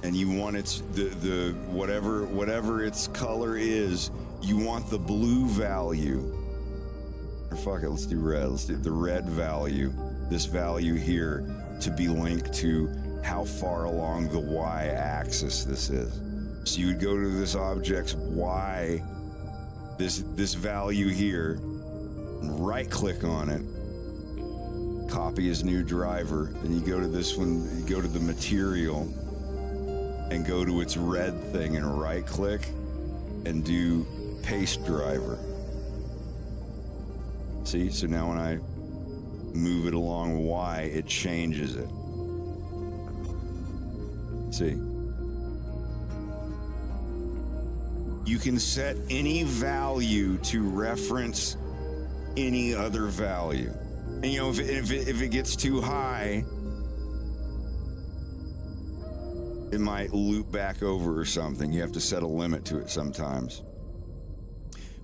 and you want its the whatever its color is, you want the blue value, or fuck it, let's do red. Let's do the red value, this value here, to be linked to how far along the Y axis this is. So you would go to this object's Y, this value here, and right click on it, copy as new driver, then you go to this one, you go to the material and go to its red thing and right click and do paste driver. See, so now when I move it along Y, it changes it. See? You can set any value to reference any other value. And you know, if it gets too high, it might loop back over or something. You have to set a limit to it sometimes.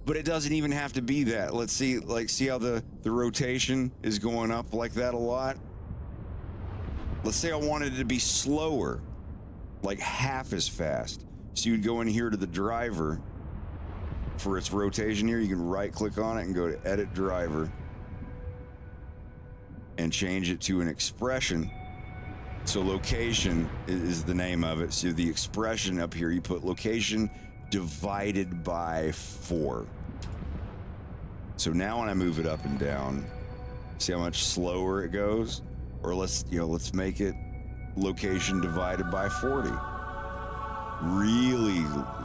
But it doesn't even have to be that. Let's see, see how the rotation is going up like that a lot? Let's say I wanted it to be slower, like half as fast. So you'd go in here to the driver for its rotation here. You can right click on it and go to edit driver and change it to an expression. So location is the name of it. So the expression up here, you put location divided by 4. So now when I move it up and down, see how much slower it goes? Or let's make it location divided by 40. Really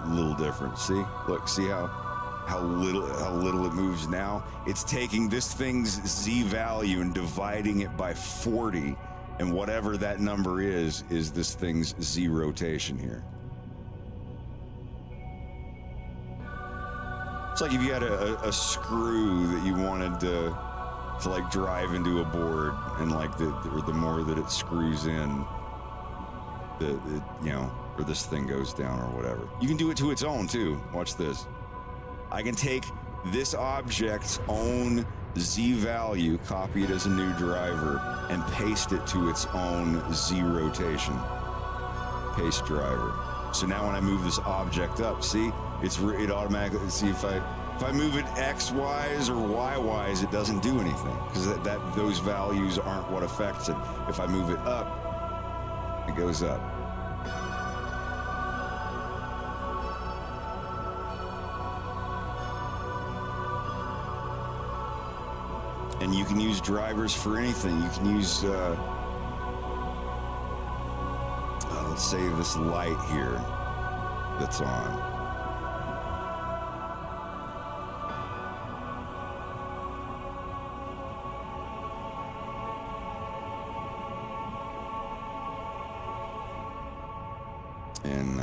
little different. See? Look, see how little it moves now? It's taking this thing's Z value and dividing it by 40, and whatever that number is this thing's Z rotation here. It's like if you had a screw that you wanted to like drive into a board, and like the more that it screws in, or this thing goes down or whatever. You can do it to its own too. Watch this. I can take this object's own Z value, copy it as a new driver, and paste it to its own Z rotation. Paste driver. So now when I move this object up, see, it automatically, see if I move it X-wise or Y-wise, it doesn't do anything, because those values aren't what affects it. If I move it up, it goes up. And you can use drivers for anything. You can use, let's say this light here that's on. And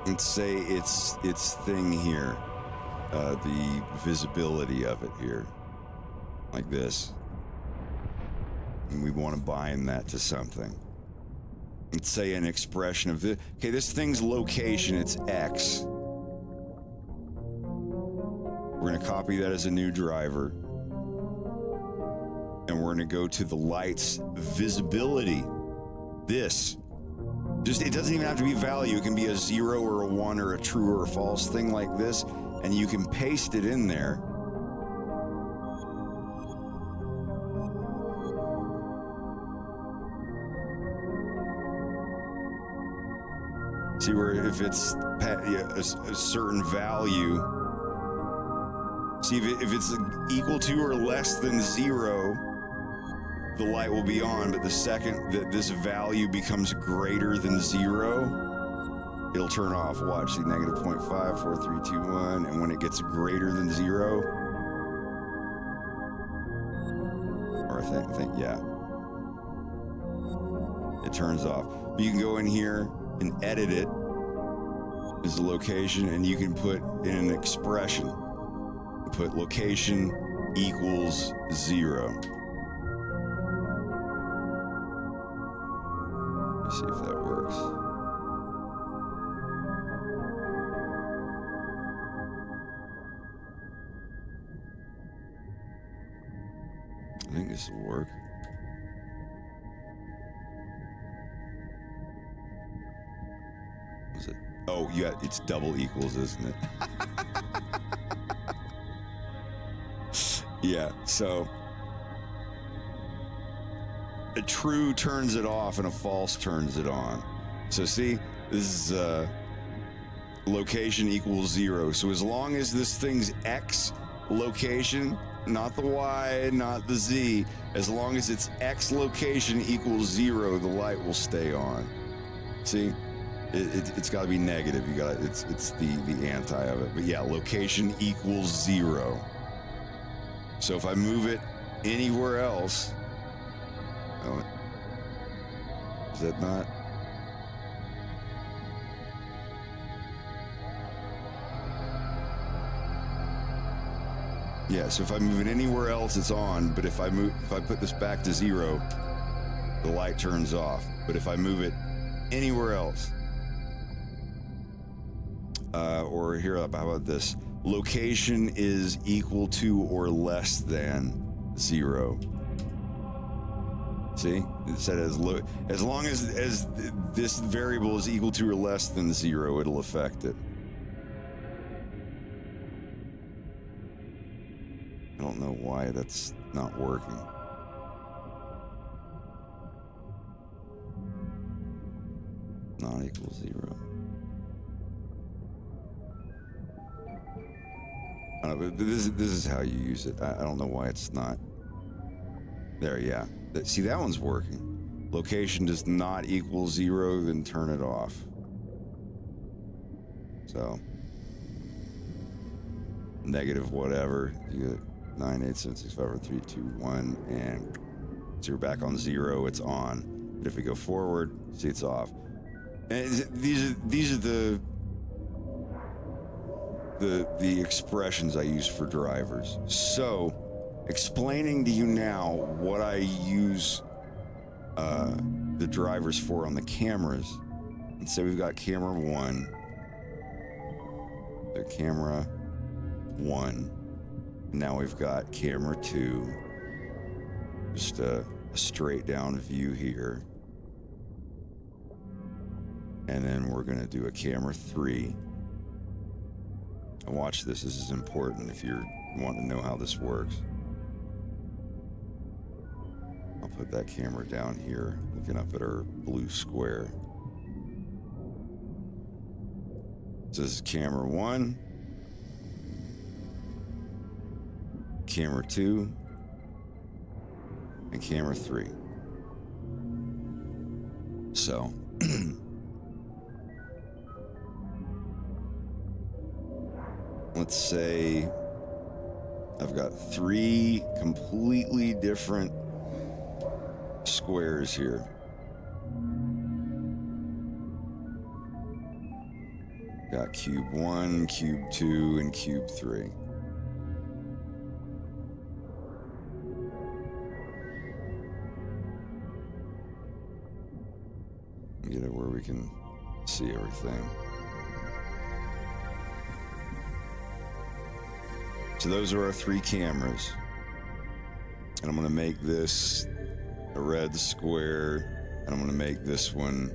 let's say it's thing here. The visibility of it here, like this, and we want to bind that to something. Let's say an expression of this thing's location, it's X. We're going to copy that as a new driver, and we're going to go to the light's visibility. This. Just, it doesn't even have to be value. It can be a 0 or a 1 or a true or a false thing like this. And you can paste it in there. See where if it's a certain value, see if it's equal to or less than 0, the light will be on, but the second that this value becomes greater than 0, it'll turn off. Watch, see, negative 0.5, 4, 3, 2, 1, and when it gets greater than 0, or I think, yeah, it turns off. But you can go in here and edit it as a location, and you can put in an expression. Put location equals 0. Let's see if that works. I think this will work. Was it? Oh, yeah, it's double equals, isn't it? Yeah, so a true turns it off and a false turns it on. So see, this is location equals 0. So as long as this thing's X location, not the Y, not the Z, as long as its X location equals 0, the light will stay on. See, it's got to be negative. You got it's the anti of it. But yeah, location equals 0. So if I move it anywhere else, oh, is that not? Yeah, so if I move it anywhere else, it's on, but if I put this back to 0, the light turns off. But if I move it anywhere else, or here, how about this? Location is equal to or less than 0. See, it said as long as this variable is equal to or less than 0, it'll affect it. I don't know why that's not working. Not equals 0. But this is how you use it. I don't know why it's not There, yeah. See, that one's working. Location does not equal 0, then turn it off. So, negative whatever. You get 9, 8, 7, 6, 5, 4, 3, 2, 1, and so you're back on 0. It's on. But if we go forward, see, it's off. And these are the expressions I use for drivers. So, explaining to you now what I use the drivers for on the cameras. Let's say we've got camera 1. The camera 1. Now we've got camera 2. Just a straight down view here. And then we're gonna do a camera 3. And watch this is important if you want to know how this works. I'll put that camera down here, looking up at our blue square. So this is camera 1, camera 2, and camera 3. So, let's say I've got 3 completely different squares here. Got cube 1, cube 2, and cube 3. Get it where we can see everything. So those are our 3 cameras. And I'm gonna make this a red square, and I'm gonna make this one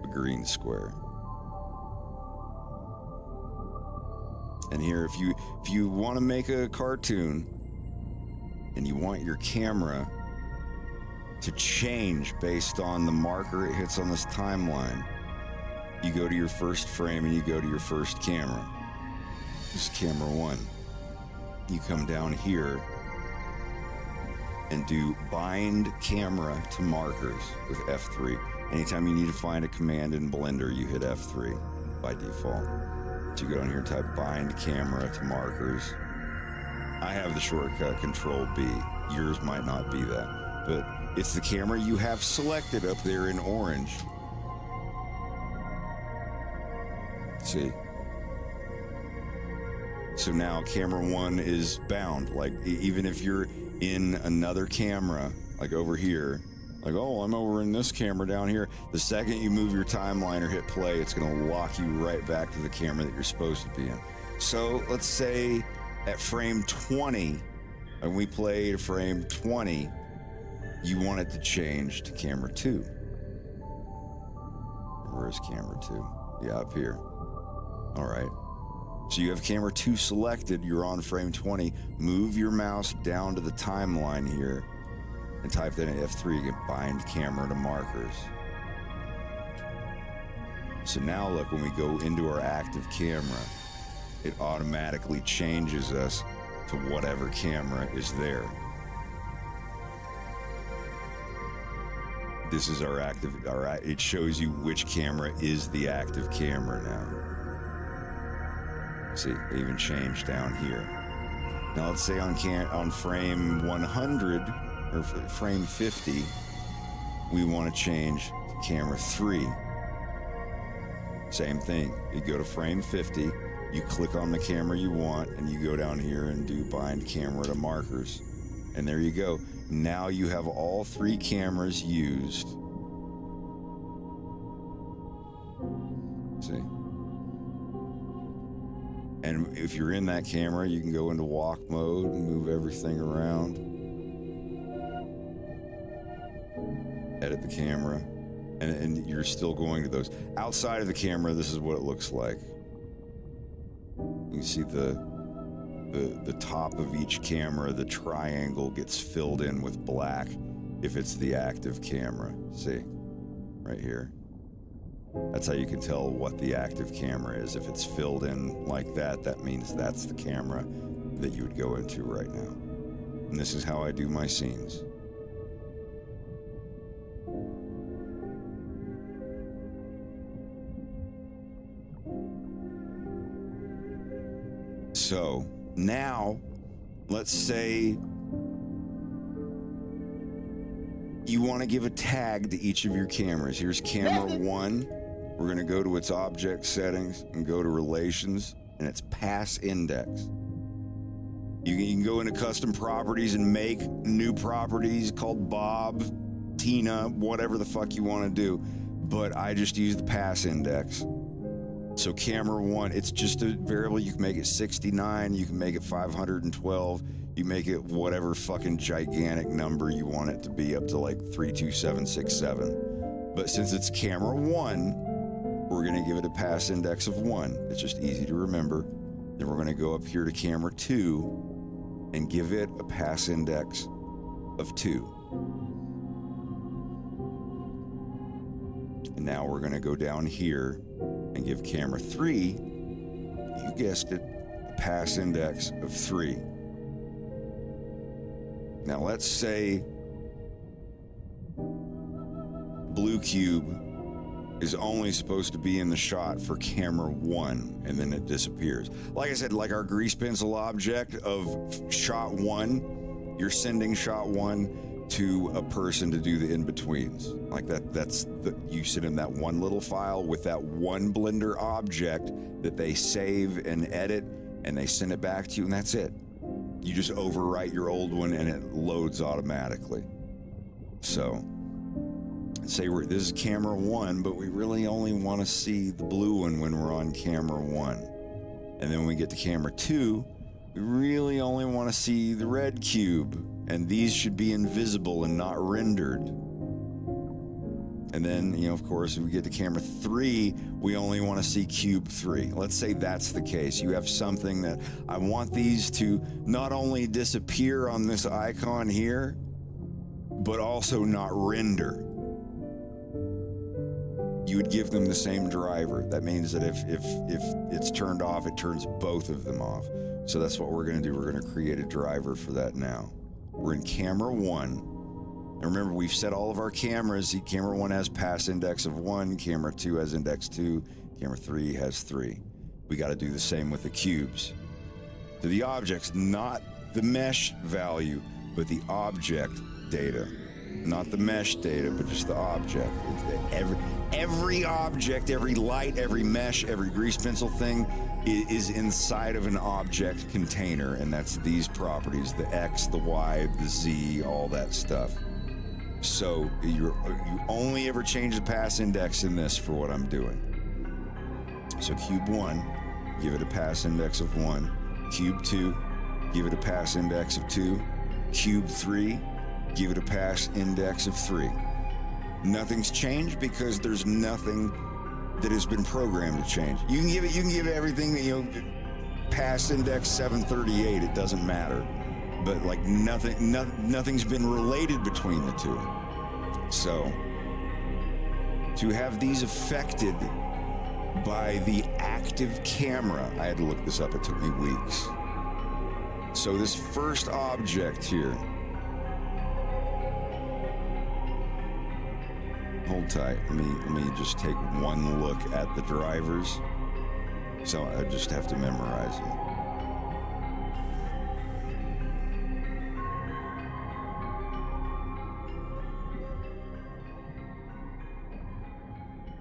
a green square. And here, if you want to make a cartoon and you want your camera to change based on the marker it hits on this timeline, you go to your first frame and you go to your first camera. This is camera 1. You come down here and do bind camera to markers with F3. Anytime you need to find a command in Blender, you hit F3 by default. So you go down here and type bind camera to markers. I have the shortcut Control B. Yours might not be that, but it's the camera you have selected up there in orange. See? So now camera 1 is bound. Like, even if you're in another camera, like over here, like, oh, I'm over in this camera down here. The second you move your timeline or hit play, it's gonna lock you right back to the camera that you're supposed to be in. So let's say at frame 20, and we play to frame 20, you want it to change to camera 2. Where's camera 2? Yeah, up here. All right. So you have camera 2 selected, you're on frame 20, move your mouse down to the timeline here, and type that in F3, you can bind camera to markers. So now look, when we go into our active camera, it automatically changes us to whatever camera is there. This is our active, it shows you which camera is the active camera now. See, they even changed down here. Now let's say on frame 100, or frame 50, we want to change to camera 3. Same thing. You go to frame 50, you click on the camera you want, and you go down here and do bind camera to markers. And there you go. Now you have all 3 cameras used. See? And if you're in that camera, you can go into walk mode and move everything around. Edit the camera, and you're still going to those. Outside of the camera, this is what it looks like. You can see the top of each camera, the triangle gets filled in with black if it's the active camera. See, right here. That's how you can tell what the active camera is. If it's filled in like that, that means that's the camera that you would go into right now. And this is how I do my scenes. So now, let's say you want to give a tag to each of your cameras. Here's camera 1. We're going to go to its object settings and go to relations, and it's pass index. You can go into custom properties and make new properties called Bob, Tina, whatever the fuck you want to do. But I just use the pass index. So camera 1, it's just a variable. You can make it 69, you can make it 512, you make it whatever fucking gigantic number you want it to be, up to like 32767. But since it's camera 1, we're going to give it a pass index of 1. It's just easy to remember. Then we're going to go up here to camera 2 and give it a pass index of 2. And now we're going to go down here and give camera 3, you guessed it, a pass index of 3. Now let's say blue cube is only supposed to be in the shot for camera 1, and then it disappears. Like I said, like our grease pencil object of shot 1, you're sending shot 1 to a person to do the in-betweens. Like you sit in that one little file with that one Blender object that they save and edit, and they send it back to you, and that's it. You just overwrite your old one and it loads automatically. So, say this is camera 1, but we really only want to see the blue one when we're on camera 1. And then when we get to camera 2, we really only want to see the red cube, and these should be invisible and not rendered. And then, of course, if we get to camera 3, we only want to see cube 3. Let's say that's the case. You have something that I want these to not only disappear on this icon here, but also not render. You would give them the same driver. That means that if it's turned off, it turns both of them off. So that's what we're going to do. We're going to create a driver for that now. We're in camera 1. And remember, we've set all of our cameras. Camera 1 has pass index of 1. Camera 2 has index 2. Camera 3 has 3. We got to do the same with the cubes. To the objects, not the mesh value, but the object data. Not the mesh data, but just the object. Every object, every light, every mesh, every grease pencil thing is inside of an object container, and that's these properties, the X, the Y, the Z, all that stuff. So you only ever change the pass index in this for what I'm doing. So cube 1, give it a pass index of 1. Cube 2, give it a pass index of 2. Cube 3, give it a pass index of 3. Nothing's changed because there's nothing that has been programmed to change. You can give everything that, pass index 738, it doesn't matter. But like nothing's been related between the two. So to have these affected by the active camera, I had to look this up, it took me weeks. So this first object here, hold tight. Let me just take one look at the drivers. So I just have to memorize them.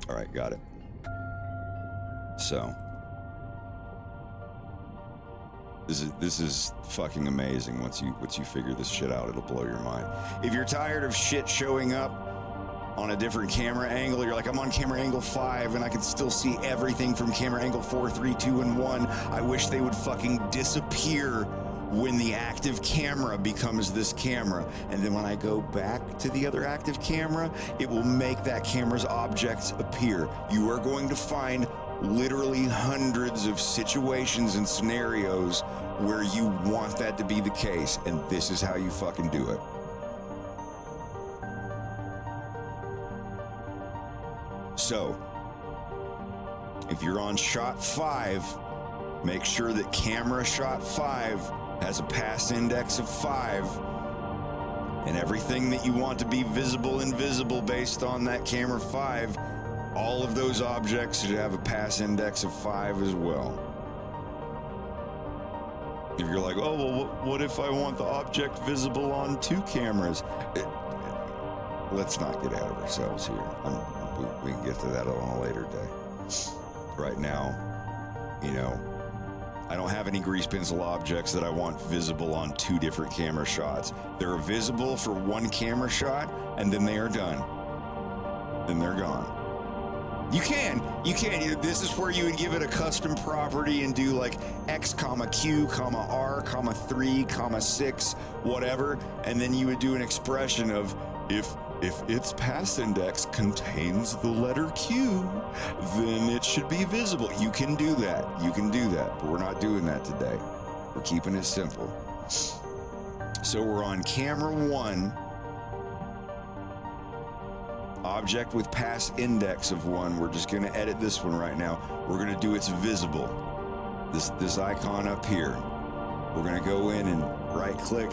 All right, got it. So this is fucking amazing. Once you figure this shit out, it'll blow your mind. If you're tired of shit showing up on a different camera angle, you're like, I'm on camera angle 5 and I can still see everything from camera angle 4, 3, 2, and 1. I wish they would fucking disappear when the active camera becomes this camera. And then when I go back to the other active camera, it will make that camera's objects appear. You are going to find literally hundreds of situations and scenarios where you want that to be the case, and this is how you fucking do it. So, if you're on shot 5, make sure that camera shot 5 has a pass index of 5, and everything that you want to be visible, invisible based on that camera 5, all of those objects should have a pass index of 5 as well. If you're like, oh, well, what if I want the object visible on 2 cameras? Let's not get out of ourselves here. We can get to that on a later day. Right now, you know, I don't have any grease pencil objects that I want visible on 2 different camera shots. They're visible for 1 camera shot, and then they are done. Then they're gone. You can. This is where you would give it a custom property and do like X, Q, R, 3, 6, whatever, and then you would do an expression of if its pass index contains the letter Q, then it should be visible. You can do that. But we're not doing that today. We're keeping it simple. So we're on camera 1. Object with pass index of 1. We're just going to edit this one right now. We're going to do its visible. This icon up here. We're going to go in and right click,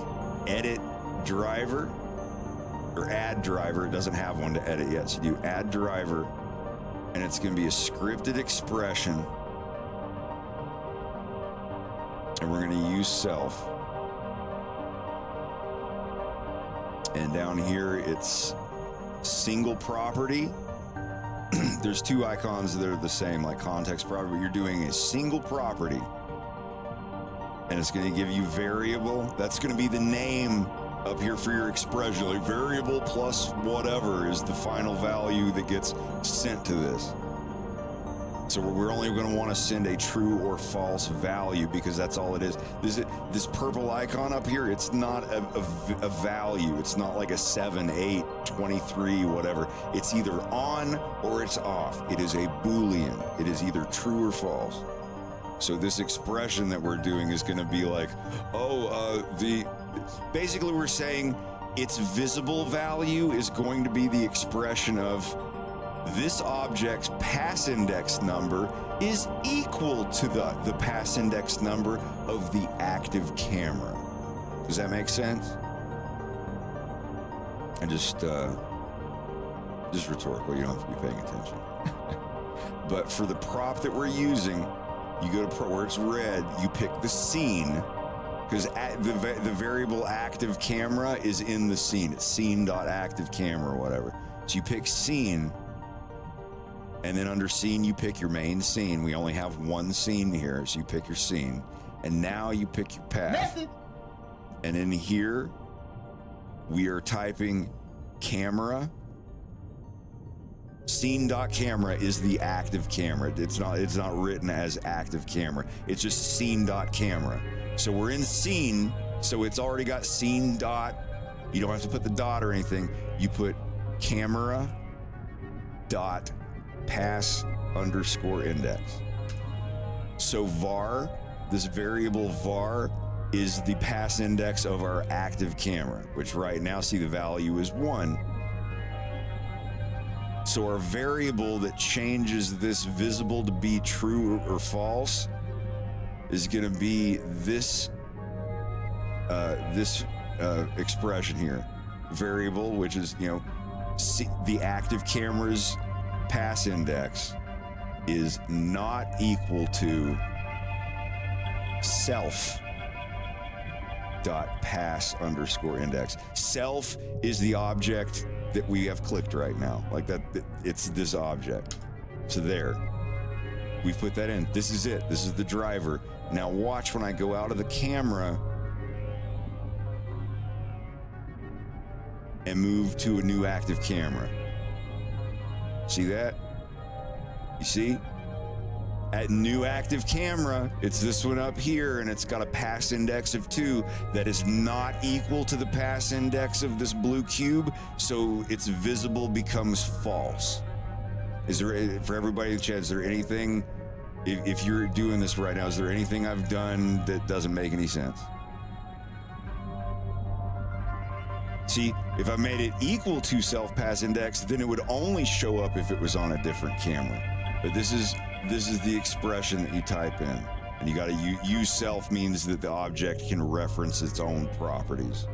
edit driver, or add driver. It doesn't have one to edit yet. So do add driver, and it's going to be a scripted expression. And we're going to use self. And down here, it's single property. There's 2 icons that are the same, like context property, but you're doing a single property. And it's going to give you variable. That's going to be the name up here for your expression. Like variable plus whatever is the final value that gets sent to this. So we're only going to want to send a true or false value because that's all it is. This purple icon up here, it's not a value. It's not like a 7, 8, 23, whatever. It's either on or it's off. It is a Boolean. It is either true or false. So this expression that we're doing is going to be like, basically we're saying its visible value is going to be the expression of this object's pass index number is equal to the pass index number of the active camera. Does that make sense? And just rhetorical, you don't have to be paying attention. But for the prop that we're using, you go to where it's red, you pick the scene, because the variable active camera is in the scene. It's scene.activeCamera or whatever. So you pick scene, and then under scene, you pick your main scene. We only have 1 scene here, so you pick your scene. And now you pick your path. Method. And in here, we are typing camera. Scene.camera is the active camera. It's not written as active camera. It's just scene.camera. So we're in scene, so it's already got scene dot. You don't have to put the dot or anything. You put camera dot pass underscore index. So var, this variable var, is the pass index of our active camera, which right now, see, the value is 1. So our variable that changes this visible to be true or false is going to be this expression here. Variable, which is, the active camera's pass index is not equal to self dot pass underscore index. Self is the object that we have clicked right now, like that. It's this object. So there, we put that in. This is it. This is the driver. Now watch when I go out of the camera and move to a new active camera. See that? You see? At new active camera, it's this one up here, and it's got a pass index of 2 that is not equal to the pass index of this blue cube, so its visible becomes false. Is there, for everybody in the chat, is there anything, if you're doing this right now, is there anything I've done that doesn't make any sense? See, if I made it equal to self pass index, then it would only show up if it was on a different camera. But this is the expression that you type in, and you got to use self means that the object can reference its own properties.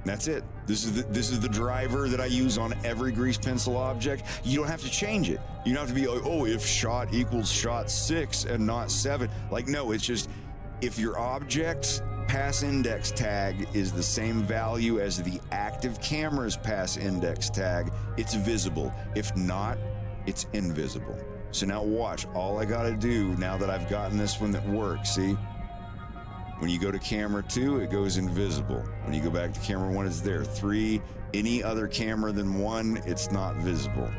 That's it. This is the driver that I use on every grease pencil object. You don't have to change it. You don't have to be like, oh, if shot equals shot 6 and not 7. Like, no, it's just If your object's pass index tag is the same value as the active camera's pass index tag, it's visible. If not, it's invisible. So now watch, all I gotta do now that I've gotten this one that works, see? When you go to camera 2, it goes invisible. When you go back to camera 1, it's there. 3, any other camera than 1, it's not visible.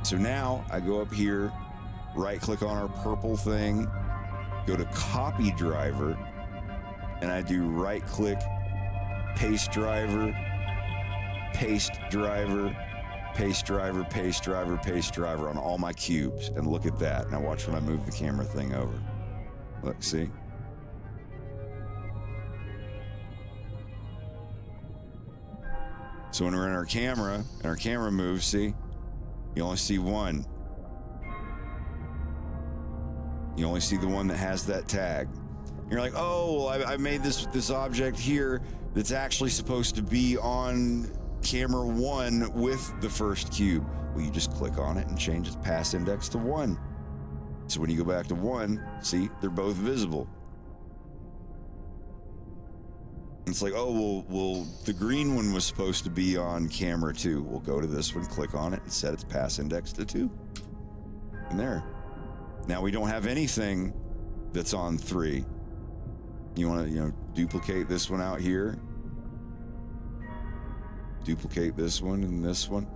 So now I go up here, right click on our purple thing, go to copy driver, and I do right click, paste driver, paste driver, paste driver, paste driver, paste driver on all my cubes. And look at that. Now watch when I move the camera thing over. Look, see? So when we're in our camera, and our camera moves, see? You only see one. You only see the one that has that tag. You're like, oh, well, I made this object here that's actually supposed to be on camera 1 with the first cube. Well, you just click on it and change its pass index to 1. So when you go back to 1, see, they're both visible. It's like, oh, well, the green one was supposed to be on camera 2. We'll go to this one, click on it, and set its pass index to 2. And there. Now we don't have anything that's on 3. You want to, duplicate this one out here. Duplicate this one and this one.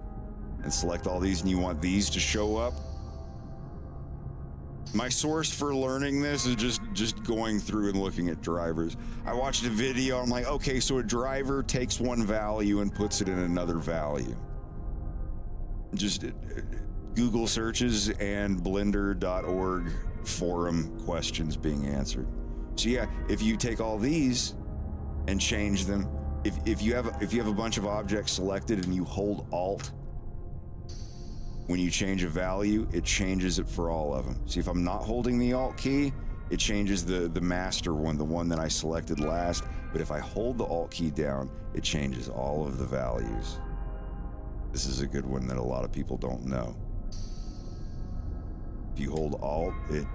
And select all these, and you want these to show up. My source for learning this is just going through and looking at drivers. I watched a video, I'm like, okay, so a driver takes one value and puts it in another value. Just Google searches and blender.org forum questions being answered. So yeah, if you take all these and change them, if you have a bunch of objects selected and you hold Alt, when you change a value, it changes it for all of them. See, if I'm not holding the Alt key, it changes the master one, the one that I selected last. But if I hold the Alt key down, it changes all of the values. This is a good one that a lot of people don't know. If you hold Alt, it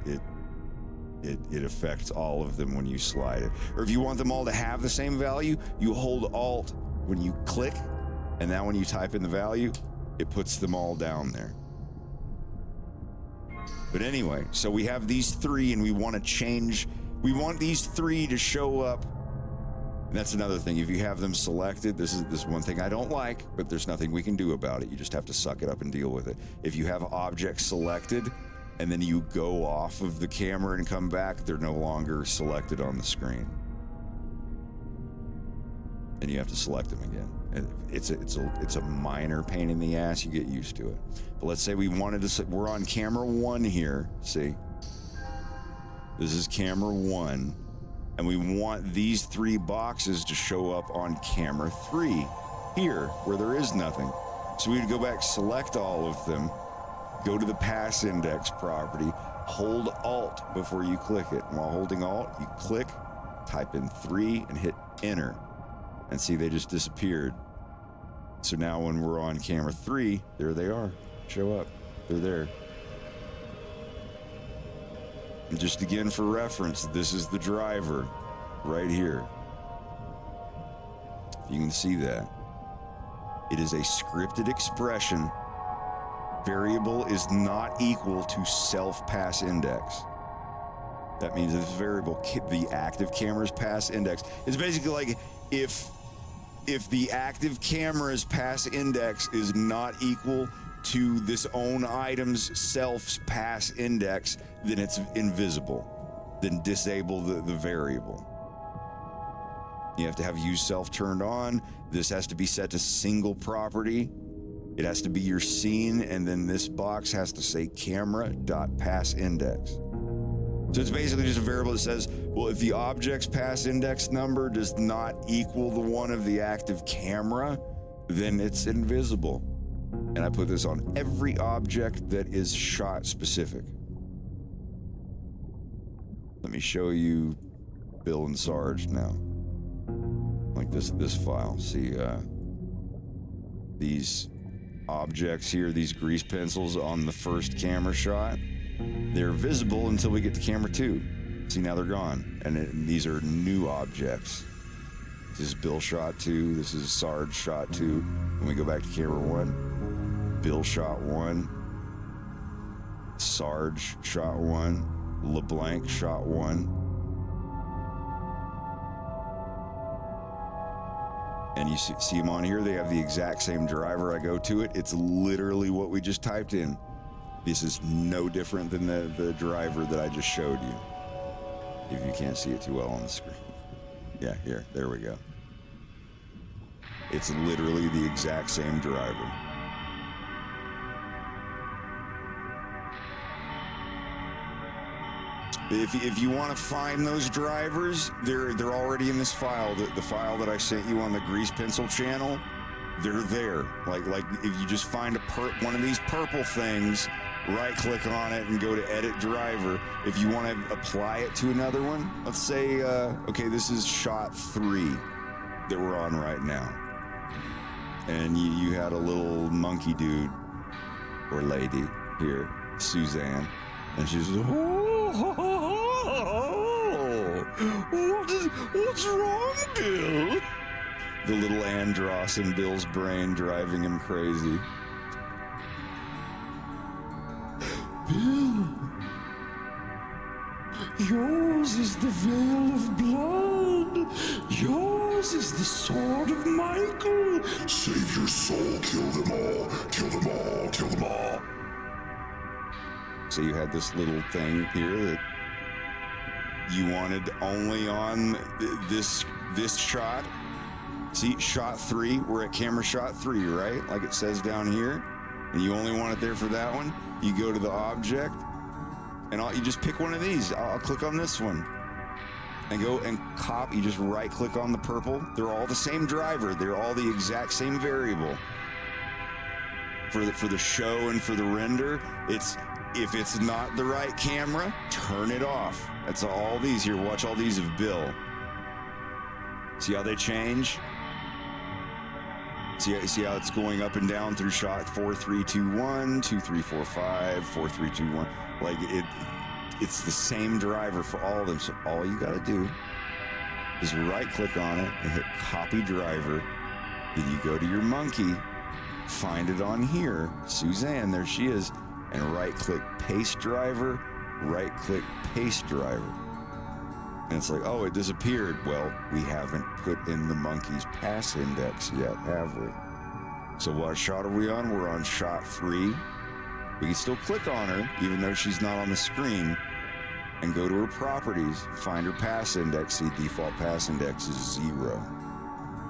affects all of them when you slide it. Or if you want them all to have the same value, you hold Alt when you click, and now when you type in the value, it puts them all down there. But anyway, so we have these 3 and we want to change, we want these 3 to show up. And that's another thing, if you have them selected, this is one thing I don't like, but there's nothing we can do about it. You just have to suck it up and deal with it. If you have objects selected and then you go off of the camera and come back, they're no longer selected on the screen. And you have to select them again. And it's a minor pain in the ass. You get used to it. But let's say we wanted to, we're on camera 1 here. See, this is camera 1, and we want these 3 boxes to show up on camera 3 here, where there is nothing. So we'd go back, select all of them, go to the pass index property, hold Alt before you click it. And while holding Alt, you click, type in 3, and hit Enter. And see, they just disappeared. So now when we're on camera 3, there they are. Show up. They're there. And just again for reference, this is the driver right here. If you can see that. It is a scripted expression. Variable is not equal to self pass index. That means this variable, the active camera's pass index, is basically like if the active camera's pass index is not equal to this own item's self's pass index, then it's invisible. Then disable the variable. You have to have use self turned on. This has to be set to single property. It has to be your scene, and then this box has to say camera.passIndex. So it's basically just a variable that says, well, if the object's pass index number does not equal the one of the active camera, then it's invisible. And I put this on every object that is shot specific. Let me show you Bill and Sarge now. Like this file. See, these objects here, these grease pencils on the first camera shot, they're visible until we get to camera 2. See, now they're gone. And these are new objects. This is Bill shot 2. This is Sarge shot 2. When we go back to camera 1, Bill shot 1. Sarge shot 1. LeBlanc shot 1. And you see them on here. They have the exact same driver. I go to it. It's literally what we just typed in. This is no different than the driver that I just showed you. If you can't see it too well on the screen. Yeah, here. There we go. It's literally the exact same driver. If you want to find those drivers, they're already in this file. The file that I sent you on the Grease Pencil channel, they're there. Like if you just find one of these purple things, right-click on it and go to Edit Driver. If you want to apply it to another one, let's say, okay, this is shot 3 that we're on right now. And you had a little monkey dude or lady here, Suzanne, and she's what's wrong, Bill? The little Andross in Bill's brain driving him crazy. Bill, yours is the veil of blood. Yours is the sword of Michael. Save your soul, kill them all, kill them all, kill them all. So you had this little thing here that you wanted only on this shot. See, shot 3, we're at camera shot 3, right? Like it says down here. And you only want it there for that one. You go to the object, and you just pick one of these. I'll click on this one. And go and copy, you just right click on the purple. They're all the same driver. They're all the exact same variable. For the show and for the render, if it's not the right camera, turn it off. That's all these here. Watch all these of Bill. See how they change? See how it's going up and down through shot 4, 3, 2, 1, 2, 3, 4, 5, 4, 3, 2, 1. Like it's the same driver for all of them. So all you gotta do is right click on it and hit copy driver. Then you go to your monkey, find it on here, Suzanne, there she is, and right click paste driver, right click paste driver. And it's like, oh, it disappeared. Well, we haven't put in the monkey's pass index yet, have we? So what shot are we on? We're on shot 3. We can still click on her, even though she's not on the screen, and go to her properties, find her pass index. See, default pass index is 0.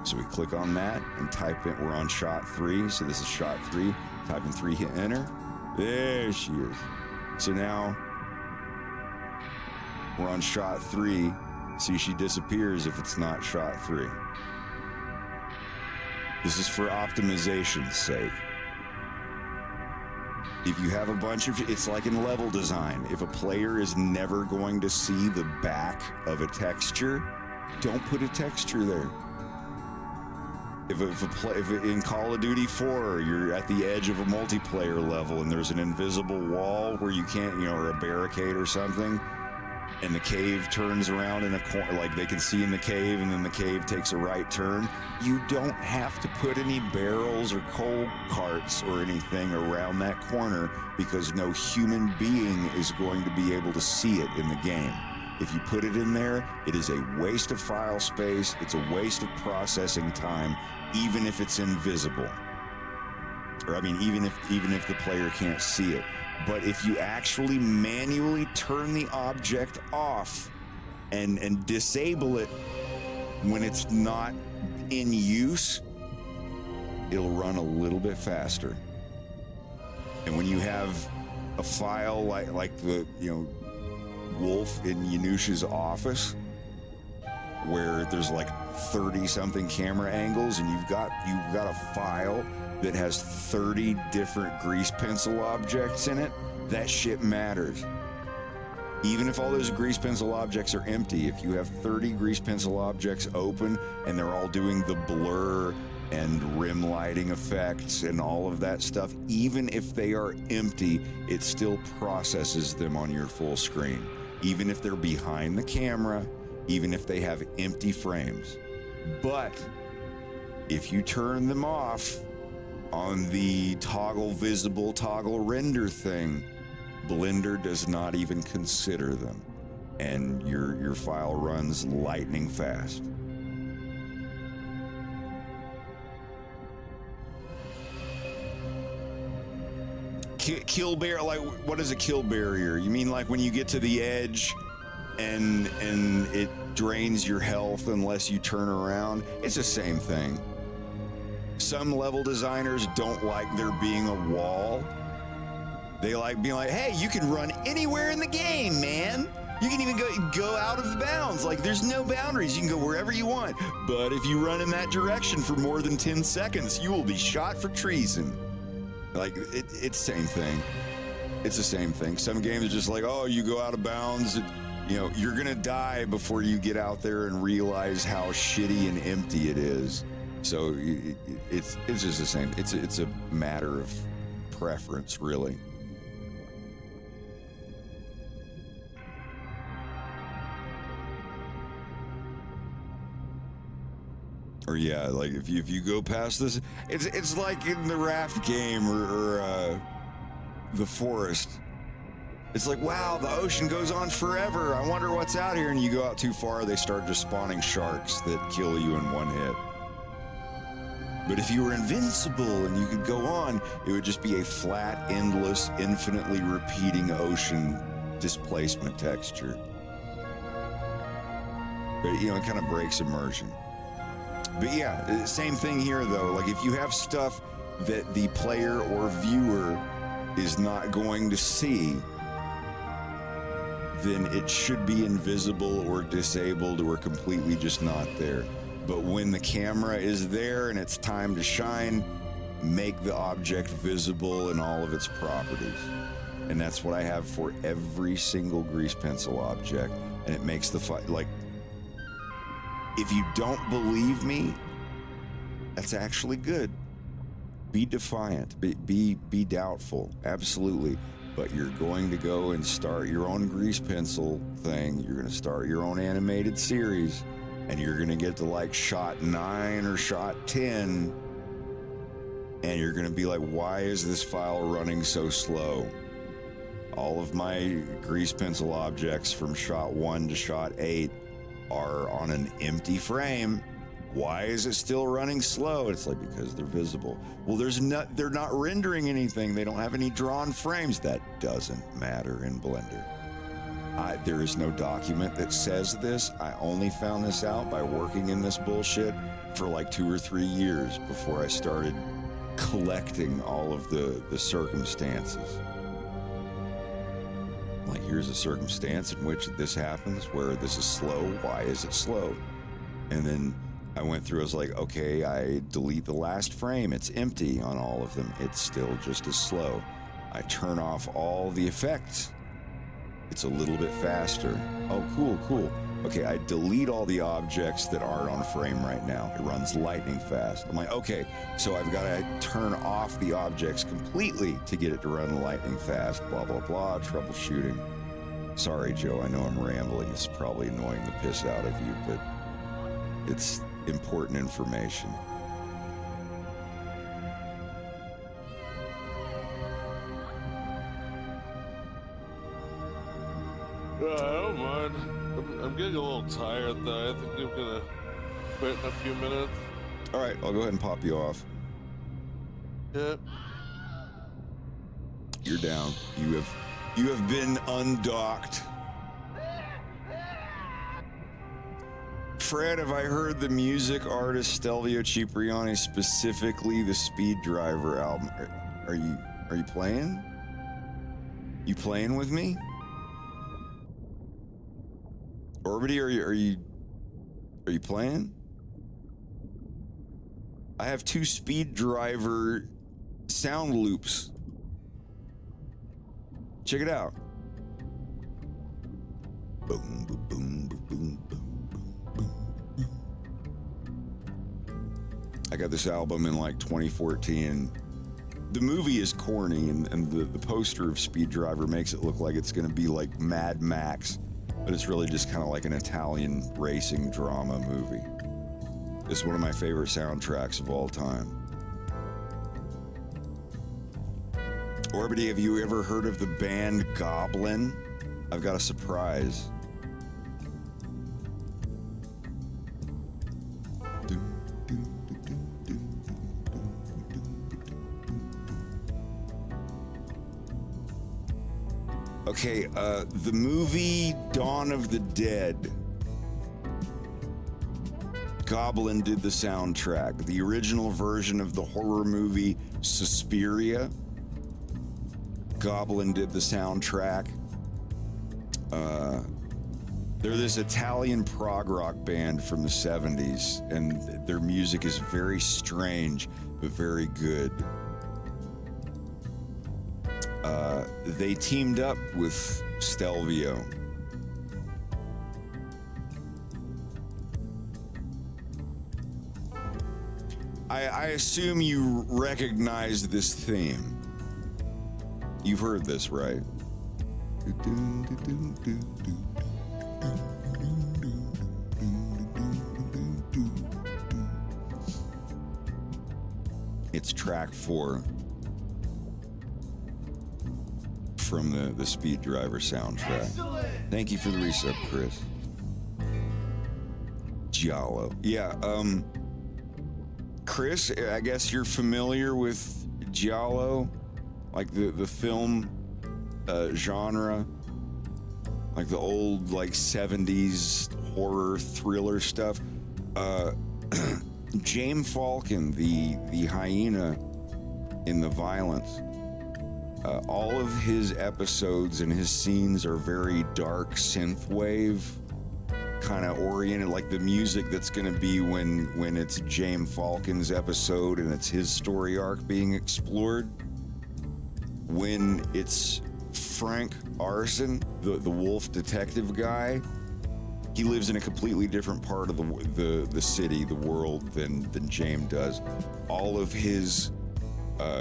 So we click on that and type in, we're on shot 3. So this is shot 3. Type in 3, hit enter. There she is. So now we're on shot 3. See, she disappears if it's not shot 3. This is for optimization's sake. If you have a bunch of, it's like in level design. If a player is never going to see the back of a texture, don't put a texture there. If in Call of Duty 4, you're at the edge of a multiplayer level and there's an invisible wall where you can't, or a barricade or something, and the cave turns around in a corner, like they can see in the cave, and then the cave takes a right turn, you don't have to put any barrels or coal carts or anything around that corner because no human being is going to be able to see it in the game. If you put it in there, it is a waste of file space, it's a waste of processing time, even if it's invisible. Or I mean, even if the player can't see it. But if you actually manually turn the object off and disable it when it's not in use, it'll run a little bit faster. And when you have a file like the Wolf in Yanush's office, where there's like 30 something camera angles, and you've got a file that has 30 different grease pencil objects in it, that shit matters. Even if all those grease pencil objects are empty, if you have 30 grease pencil objects open and they're all doing the blur and rim lighting effects and all of that stuff, even if they are empty, it still processes them on your full screen. even if they're behind the camera, even if they have empty frames. But if you turn them off on the toggle visible, toggle render thing, Blender does not even consider them, and your file runs lightning fast. Kill barrier, like what is a kill barrier? You mean like when you get to the edge and it drains your health unless you turn around? It's the same thing. Some level designers don't like there being a wall. They like being like, hey, you can run anywhere in the game, man. You can even go out of bounds. Like, there's no boundaries. You can go wherever you want. But if you run in that direction for more than 10 seconds, you will be shot for treason. Like, it's same thing. It's the same thing. Some games are just like, oh, you go out of bounds, you know, you're gonna die before you get out there and realize how shitty and empty it is. So it's just the same. It's a matter of preference, really. Or yeah, like if you go past this, it's like in the raft game or the forest. It's like, wow, the ocean goes on forever. I wonder what's out here. And you go out too far, they start just spawning sharks that kill you in one hit. But if you were invincible and you could go on, it would just be a flat, endless, infinitely repeating ocean displacement texture. But, you know, it kind of breaks immersion. But yeah, same thing here though. Like if you have stuff that the player or viewer is not going to see, then it should be invisible or disabled or completely just not there. But when the camera is there and it's time to shine, make the object visible in all of its properties. And that's what I have for every single grease pencil object. And it makes the fight, like, if you don't believe me, that's actually good. Be defiant, be doubtful, absolutely. But you're going to go and start your own grease pencil thing. You're going to start your own animated series, and you're going to get to like shot 9 or shot 10, and you're going to be like, why is this file running so slow? All of my grease pencil objects from shot 1 to shot 8 are on an empty frame. Why is it still running slow? It's like, because they're visible. Well, they're not rendering anything. They don't have any drawn frames. That doesn't matter in Blender. There is no document that says this. I only found this out by working in this bullshit for like 2 or 3 years before I started collecting all of the circumstances. Like, here's a circumstance in which this happens, where this is slow. Why is it slow? And then I went through, I was like, okay, I delete the last frame. It's empty on all of them. It's still just as slow. I turn off all the effects. It's a little bit faster. Oh, cool. Okay, I delete all the objects that aren't on frame right now. It runs lightning fast. I'm like, okay, so I've got to turn off the objects completely to get it to run lightning fast, blah, blah, blah, troubleshooting. Sorry, Joe, I know I'm rambling. It's probably annoying the piss out of you, but it's important information. I don't mind. I'm getting a little tired though. I think I'm gonna quit in a few minutes. All right, I'll go ahead and pop you off. Yep. You're down. You have been undocked. Fred, have I heard the music artist Stelvio Cipriani, specifically the Speed Driver album? Are you playing? You playing with me? Orbity, are you playing? I have 2 Speed Driver sound loops. Check it out. Boom, boom, boom, boom, boom, boom. I got this album in like 2014. The movie is corny, and the poster of Speed Driver makes it look like it's going to be like Mad Max but it's really just kind of like an Italian racing drama movie. It's one of my favorite soundtracks of all time. Orbity, have you ever heard of the band Goblin? I've got a surprise. Okay, the movie Dawn of the Dead. Goblin did the soundtrack. The original version of the horror movie Suspiria. Goblin did the soundtrack. They're this Italian prog rock band from the 70s, and their music is very strange, but very good. They teamed up with Stelvio. I assume you recognize this theme. You've heard this, right? It's track 4 from the Speed Driver soundtrack. Excellent. Thank you for the resub, Chris. Giallo. Yeah, Chris, I guess you're familiar with Giallo? Like the film genre? Like the old, like, 70s horror thriller stuff? James Falcon, the hyena in the violence, all of his episodes and his scenes are very dark synthwave kind of oriented, like the music that's going to be when it's James Falcon's episode and it's his story arc being explored. When it's Frank Arson, the wolf detective guy, he lives in a completely different part of the city, the world than James does. All of his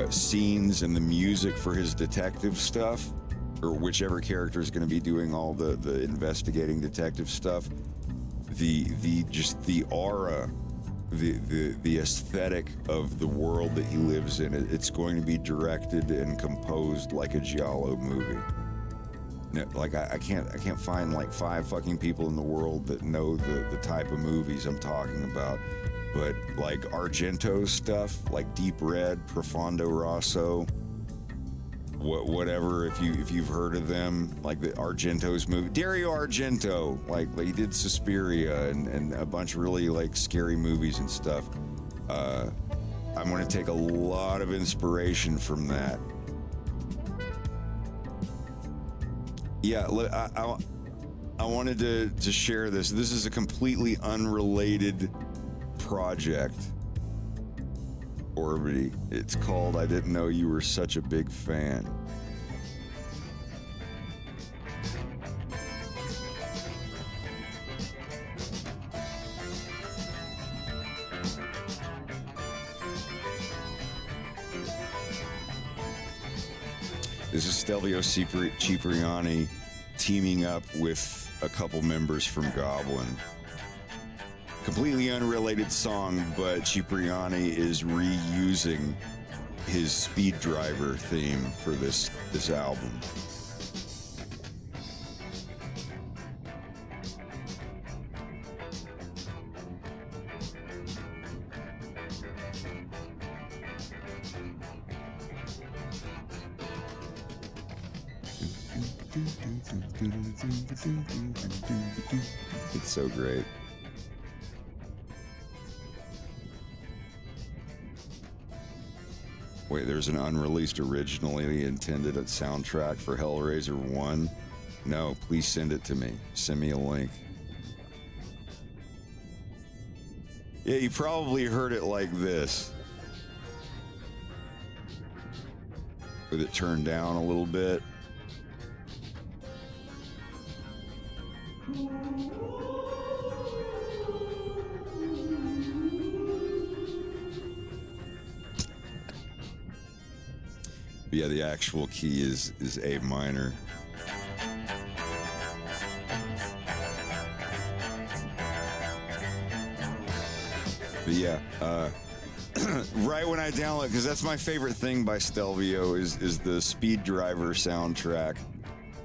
scenes and the music for his detective stuff, or whichever character is going to be doing all the investigating detective stuff, the aura, the aesthetic of the world that he lives in, it's going to be directed and composed like a Giallo movie. Like I can't find like 5 fucking people in the world that know the type of movies I'm talking about. But like Argento's stuff, like Deep Red, Profondo Rosso, whatever, if you've heard of them, like the Argento's movie, Dario Argento, like he did Suspiria and a bunch of really like scary movies and stuff. I'm going to take a lot of inspiration from that. Yeah, I wanted to share this. This is a completely unrelated project, Orbity. It's called I Didn't Know You Were Such a Big Fan. This is Stelvio Cipriani teaming up with a couple members from Goblin. Completely unrelated song, but Cipriani is reusing his Speed Driver theme for this album. It's so great. Wait, there's an unreleased originally intended soundtrack for Hellraiser 1? No, please send it to me. Send me a link. Yeah, you probably heard it like this. With it turned down a little bit. Yeah, the actual key is A minor. But yeah, right when I download, because that's my favorite thing by Stelvio is the Speed Driver soundtrack.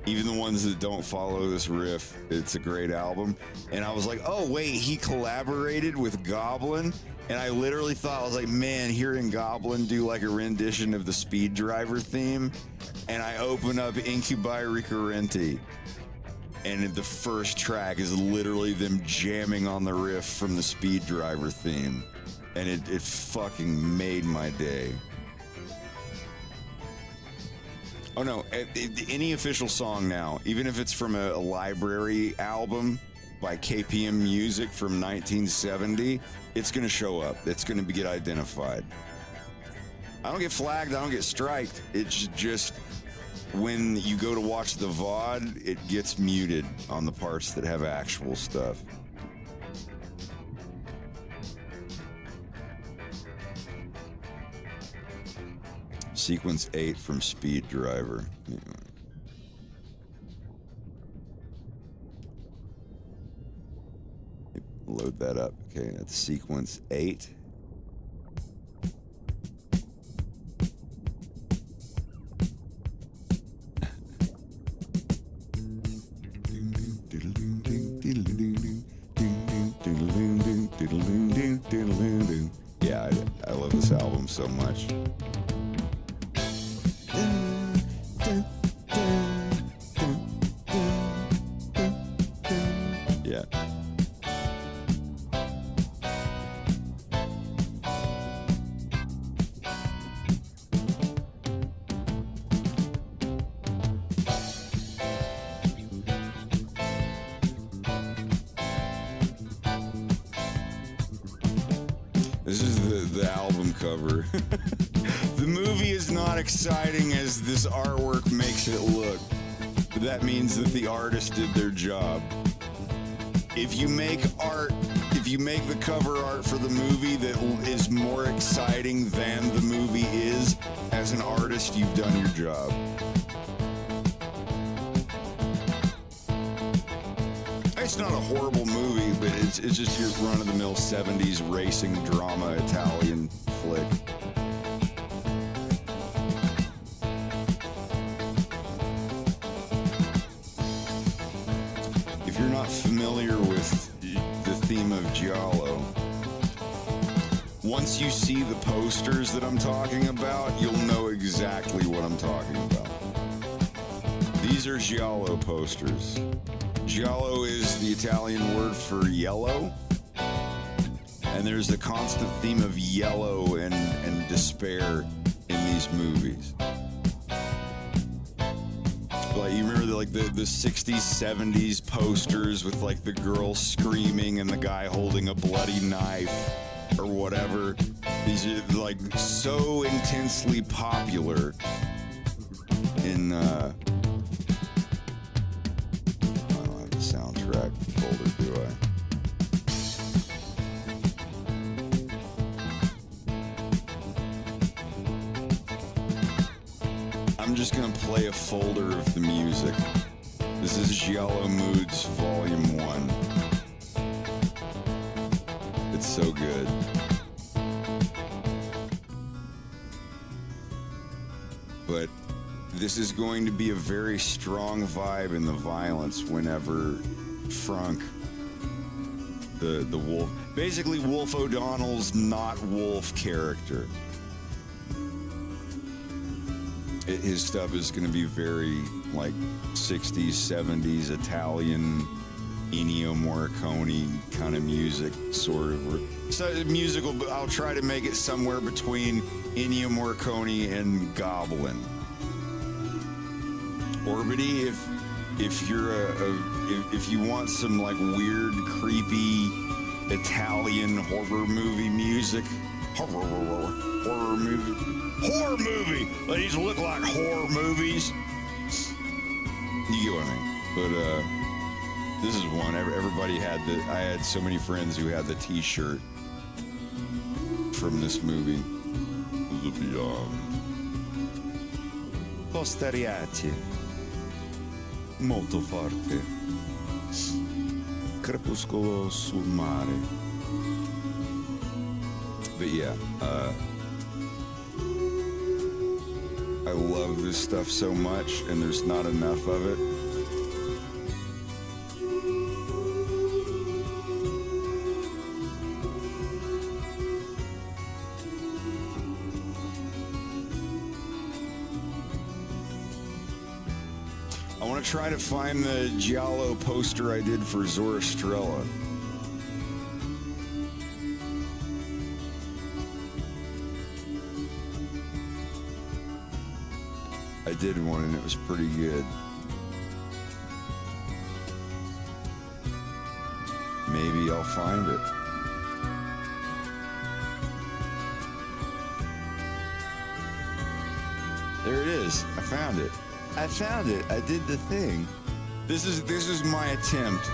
Even the ones that don't follow this riff, it's a great album. And I was like, oh wait, he collaborated with Goblin. And I literally thought, I was like, man, hearing Goblin do like a rendition of the Speed Driver theme. And I open up Incubi Recurrenti, and the first track is literally them jamming on the riff from the Speed Driver theme. And it fucking made my day. Oh no, any official song now, even if it's from a library album by KPM Music from 1970, it's gonna show up. It's gonna get identified. I don't get flagged, I don't get striked. It's just when you go to watch the VOD, it gets muted on the parts that have actual stuff. Sequence 8 from Speed Driver. Load that up. Okay, that's sequence 8. Yeah, I love this album so much. Yeah. This is the album cover. The movie is not exciting as this artwork makes it look. But that means that the artist did their job. If you make art, if you make the cover art for the movie that is more exciting than the movie is, as an artist, you've done your job. It's not a horrible movie, but it's just your run-of-the-mill 70s racing drama Italian flick. If you're not familiar with the theme of Giallo, once you see the posters that I'm talking about, you'll know exactly what I'm talking about. These are Giallo posters. Giallo is the Italian word for yellow, and there's a constant theme of yellow and despair in these movies. Like, you remember the 60s, 70s posters with like the girl screaming and the guy holding a bloody knife or whatever. These are like so intensely popular in soundtrack folder, do I? I'm just gonna play a folder of the music. This is Giallo Moods Volume 1. It's so good. But this is going to be a very strong vibe in the violence whenever Frank, the wolf, basically Wolf O'Donnell's not wolf character. His stuff is going to be very like 60s, 70s Italian Ennio Morricone kind of music, sort of. So musical, but I'll try to make it somewhere between Ennio Morricone and Goblin. Orbity, if you're if you want some like weird, creepy Italian horror movie music, horror movie. These look like horror movies. You get what I mean? But this is one. Everybody had the. I had so many friends who had the T-shirt from this movie. The Beyond. Posteriati. Molto forte. Crepuscolo sul mare. But yeah, I love this stuff so much, and there's not enough of it. I want to try to find the Giallo poster I did for Zorostrella. I did one and it was pretty good. Maybe I'll find it. There it is. I found it. I found it. I did the thing. This is my attempt.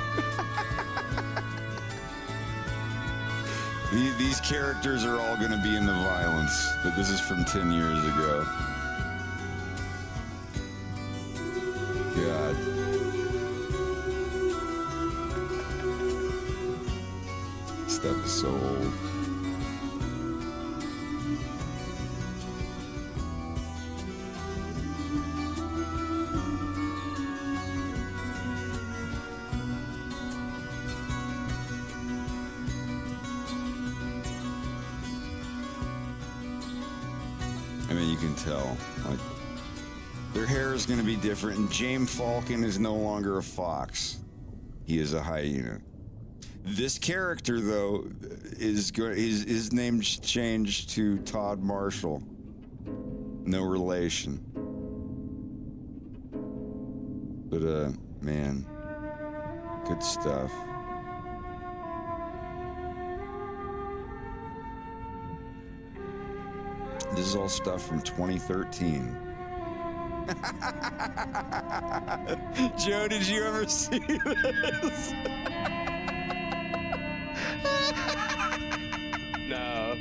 These characters are all going to be in the violence, but this is from 10 years ago. God. Stuff is so old. I mean, you can tell, like, their hair is going to be different, and James Falcon is no longer a fox. He is a hyena. This character, though, his name's changed to Todd Marshall. No relation. But, man, good stuff. This is all stuff from 2013. Joe, did you ever see this? No.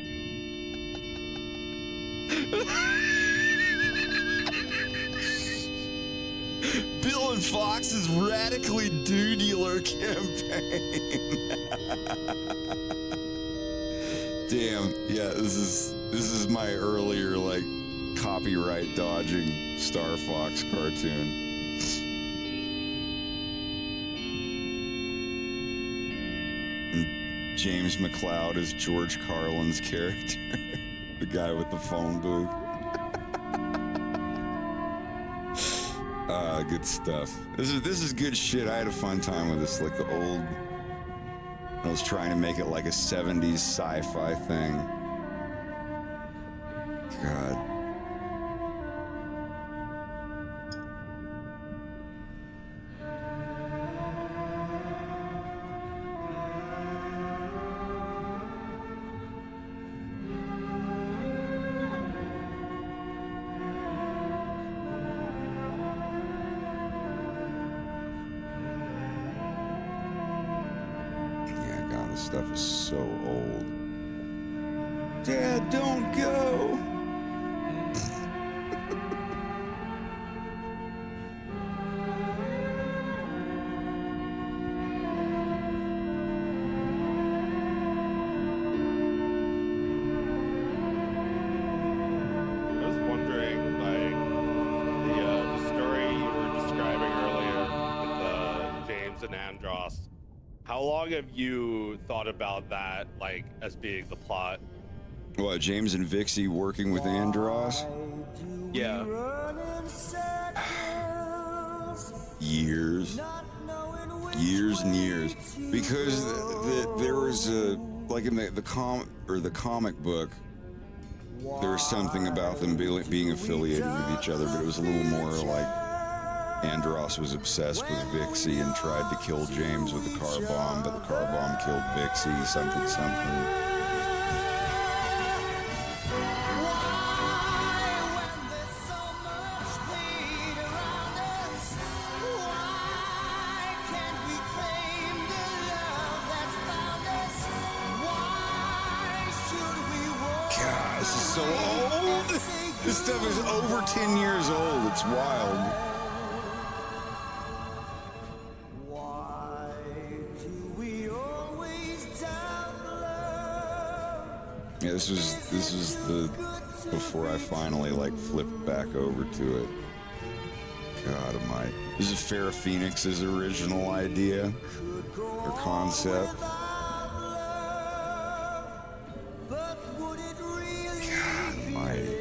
Bill and Fox's Radically Doodler campaign. Damn, yeah, this is my earlier, like, copyright dodging Star Fox cartoon. And James McLeod is George Carlin's character, the guy with the phone booth. Good stuff. This is good shit. I had a fun time with this, like the old. I was trying to make it like a 70s sci-fi thing. God. This stuff is so old. Dad, don't go. I was wondering, like, the story you were describing earlier with James and Andros. How long have you thought about that, like, as being the plot? What, James and Vixie working with Andros? Yeah. Years and years. Because there was like in the comic book, there was something about them being affiliated with each other, but it was a little more like Andros was obsessed with Vixie and tried to kill James with the car bomb, but the car bomb killed Vixie, something. God, this is so old. This stuff is over 10 years old. It's wild. Yeah, this was the before I finally like flipped back over to it. God almighty. This is Farrah Phoenix's original idea or concept. God almighty.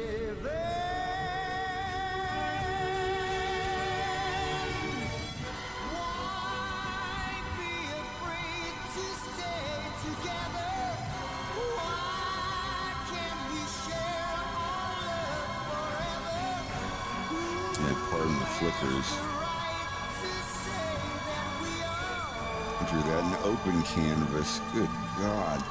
Pardon the flickers. Drew that in open canvas. Good God.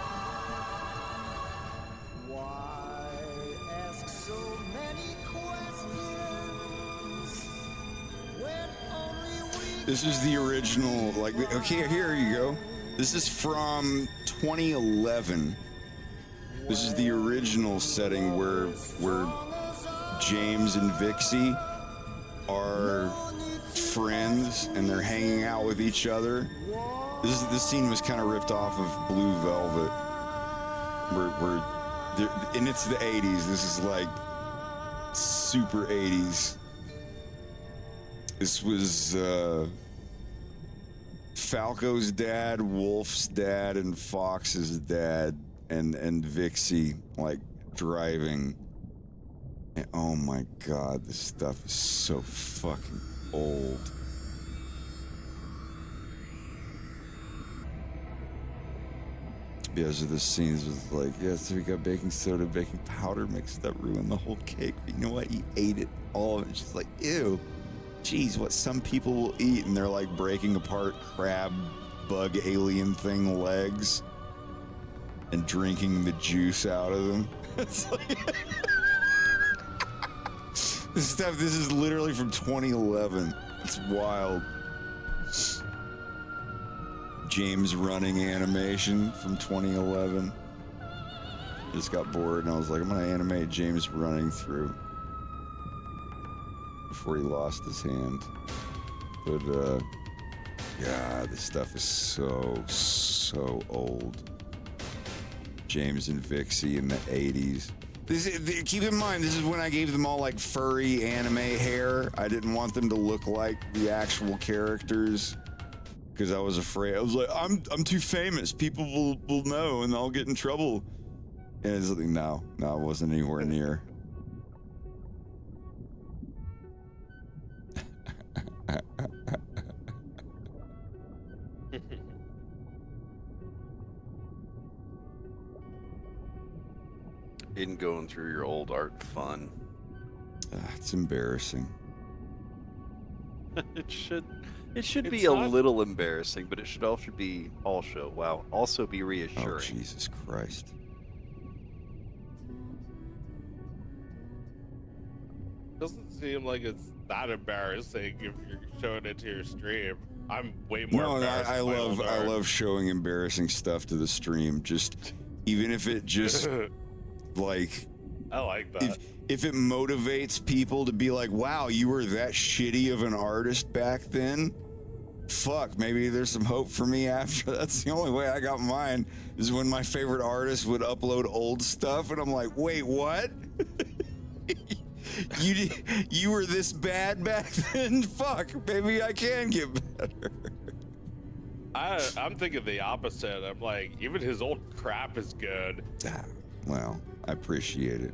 This is the original, like, okay, here you go. This is from 2011. This is the original setting where James and Vixie are friends and they're hanging out with each other. This scene was kind of ripped off of Blue Velvet, and it's the 80s. This is like super 80s. This was Falco's dad, Wolf's dad, and Fox's dad, and Vixie like driving. And oh my God, this stuff is so fucking old. Because of the scenes with like, yeah, so we got baking soda, baking powder mixed up, ruined the whole cake. But you know what? He ate it all of it. She's like, ew. Geez, what some people will eat. And they're like breaking apart crab, bug, alien thing legs and drinking the juice out of them. It's like... This is literally from 2011. It's wild. James running animation from 2011. Just got bored and I was like, I'm gonna animate James running through before he lost his hand. But yeah, this stuff is so old. James and Vixie in the 80s. Keep in mind, this is when I gave them all like furry anime hair. I didn't want them to look like the actual characters because I was afraid. I was like, I'm too famous. People will know and I'll get in trouble. And it's like, no, I wasn't anywhere near. Isn't going through your old art fun? It's embarrassing. It should be a little embarrassing, but it should also be also be reassuring. Oh, Jesus Christ. Doesn't seem like it's that embarrassing if you're showing it to your stream. I'm way more embarrassed. I love showing embarrassing stuff to the stream. Just even if it just like, I like that. If it motivates people to be like, wow, you were that shitty of an artist back then, fuck, maybe there's some hope for me after. That's the only way I got mine, is when my favorite artist would upload old stuff and I'm like, wait, what? You were this bad back then? Fuck, maybe I can get better. I'm thinking the opposite. I'm like, even his old crap is good. Well, I appreciate it.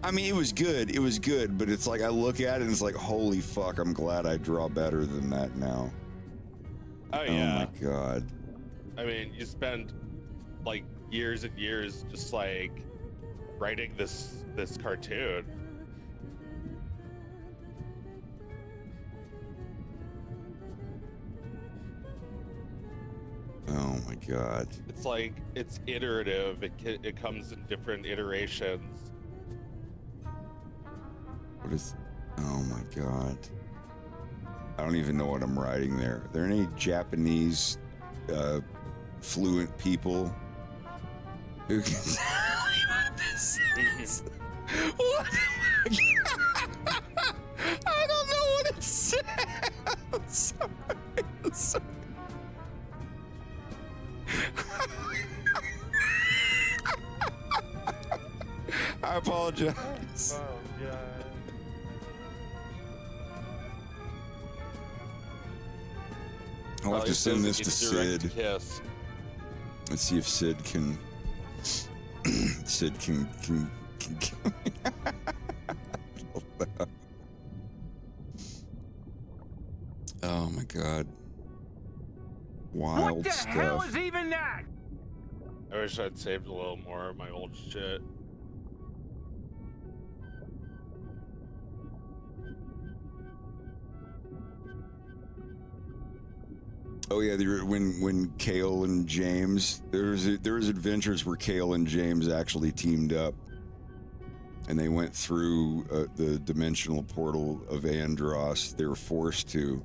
I mean, it was good, but it's like I look at it and it's like, holy fuck, I'm glad I draw better than that now. Oh yeah. Oh my God. I mean, you spend like years and years just like writing this cartoon. Oh my God. It's like, it's iterative. It comes in different iterations. What is, oh my God. I don't even know what I'm writing there. Are there any Japanese fluent people who can tell me what this is? What? I don't know what it says. Sorry. apologize. I'll have to send this to Sid. Kiss. Let's see if Sid can. Sid can. Oh my god. Wild What the stuff. hell is even that? I wish I'd saved a little more of my old shit. Oh yeah, when Kale and James, there was adventures where Kale and James actually teamed up, and they went through the dimensional portal of Andros. They were forced to,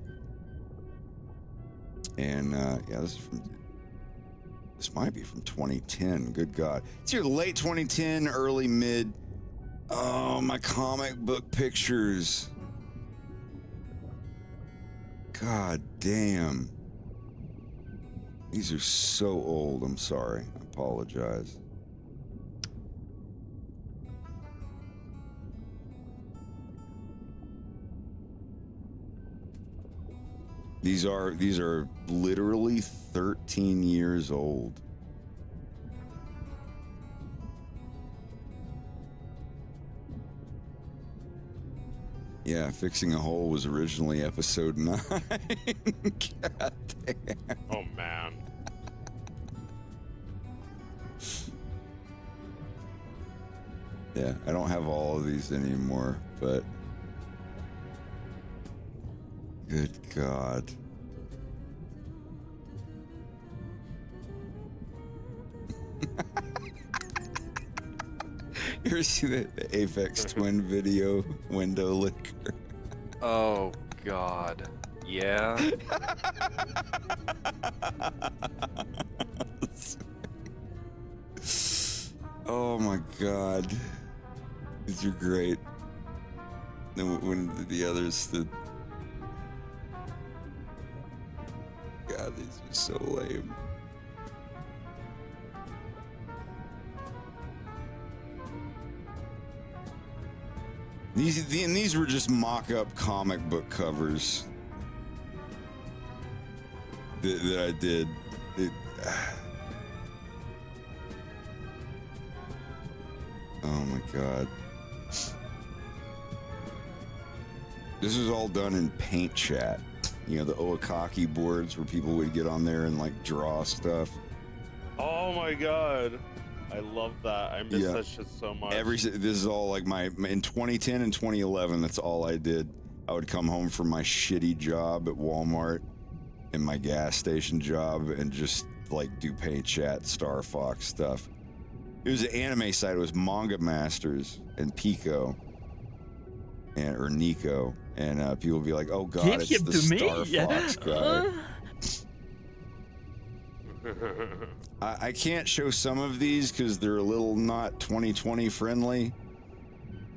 and yeah, this might be from 2010. Good God, it's either late 2010, early mid. Oh, my comic book pictures. God damn. These are so old. I'm sorry. I apologize. These are literally 13 years old. Yeah, Fixing a Hole was originally episode 9. God damn. Oh man. Yeah, I don't have all of these anymore, but good God. You ever see the Aphex Twin video window licker? Oh God. Yeah. Oh my God. These are great. Then when the others, God, these are so lame. These were just mock-up comic book covers that I did. Oh my God. This was all done in Paint Chat. You know, the Oakaki boards where people would get on there and like draw stuff. Oh my God. I love that. I miss that shit so much. This is all like in 2010 and 2011, that's all I did. I would come home from my shitty job at Walmart and my gas station job and just like do Paint Chat, Star Fox stuff. It was an anime site. It was Manga Masters and Pico or Nico, and people would be like, "Oh God, it's the Star Fox guy." I can't show some of these because they're a little not 2020 friendly,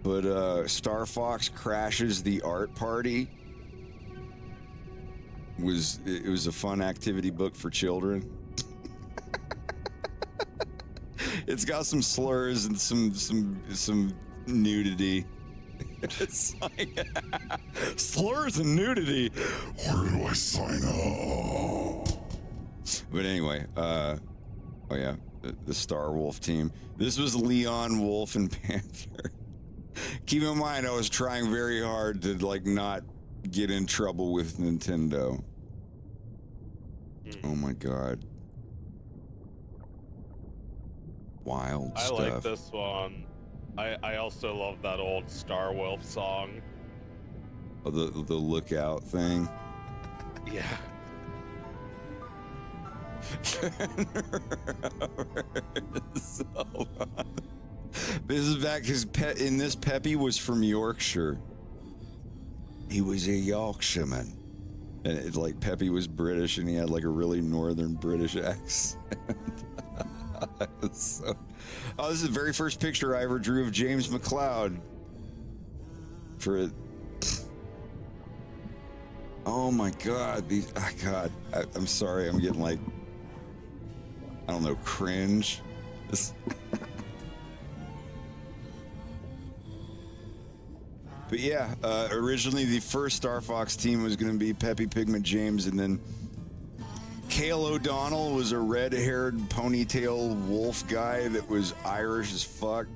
but Star Fox Crashes the Art Party was a fun activity book for children. It's got some slurs and some nudity. It's like slurs and nudity. Where do I sign up? But anyway, oh yeah, the Star Wolf team. This was Leon, Wolf, and Panther. Keep in mind, I was trying very hard to like not get in trouble with Nintendo. Oh my God. Wild stuff. I like this one. I also love that old Star Wolf song. Oh, the lookout thing. Yeah. This is back because in this Peppy was from Yorkshire. He was a Yorkshireman, and it's like Peppy was British, and he had like a really northern British accent. Oh, this is the very first picture I ever drew of James McLeod. For it. Oh my God, these. Oh God, I'm sorry. I'm getting like, I don't know, cringe. But yeah, originally the first Star Fox team was going to be Peppy Pigment James, and then Cale O'Donnell was a red-haired ponytail wolf guy that was Irish as fuck.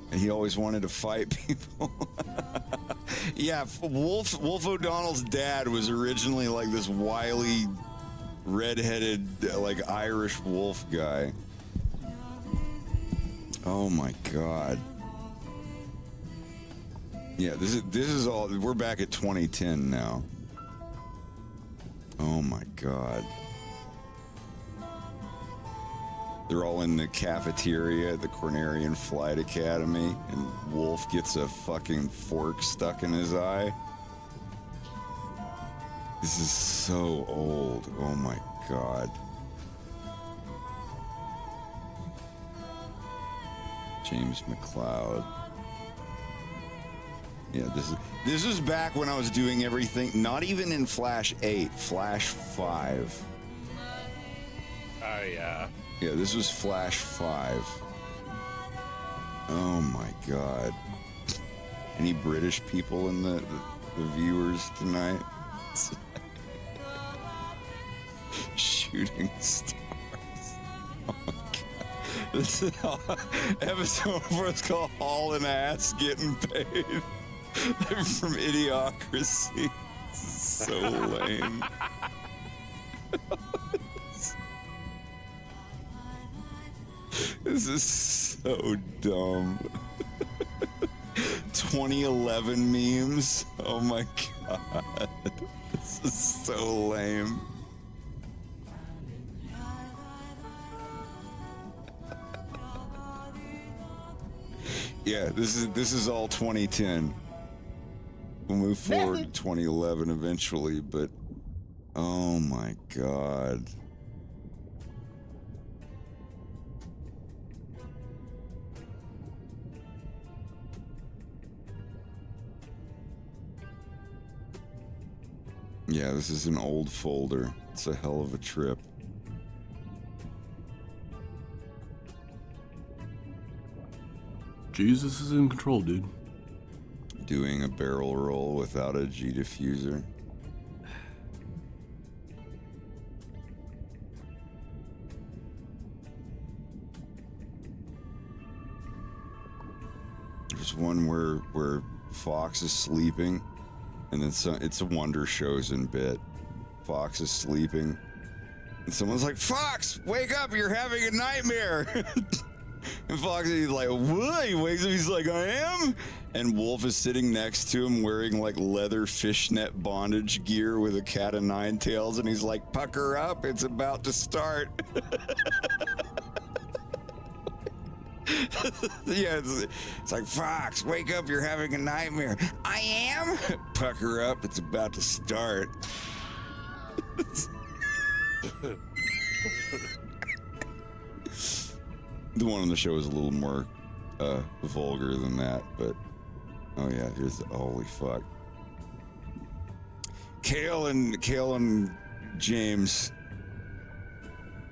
And he always wanted to fight people. Yeah, Wolf O'Donnell's dad was originally like this wily, red-headed, like Irish wolf guy. Oh my god. Yeah, this is all. We're back at 2010 now. Oh my god. They're all in the cafeteria at the Cornerian Flight Academy, and Wolf gets a fucking fork stuck in his eye. This is so old. Oh my god. James McLeod. Yeah, this is back when I was doing everything, not even in Flash 8, Flash 5. Oh yeah. Yeah, this was Flash 5. Oh my god. Any British people in the viewers tonight? Shooting stars. Oh my god. This is episode 4 is called Haul and Ass Getting Paid. They're from Idiocracy. So lame. This is so dumb. 2011 memes. Oh my god. This is so lame. Yeah, this is all 2010. We'll move forward to 2011 eventually, but oh my god. Yeah, this is an old folder. It's a hell of a trip. Jesus is in control, dude. Doing a barrel roll without a G diffuser. There's one where Fox is sleeping, and then it's a Wonder Chosen bit. Fox is sleeping, and someone's like, "Fox, wake up! You're having a nightmare." And Fox is like, "What?" He wakes up, he's like, "I am?" And Wolf is sitting next to him wearing like leather fishnet bondage gear with a cat of nine tails, and he's like, "Pucker up, it's about to start." Yeah, it's like, "Fox, wake up, you're having a nightmare." "I am?" "Pucker up, it's about to start." The one on the show is a little more vulgar than that, but oh yeah, here's the holy fuck. Cale and James.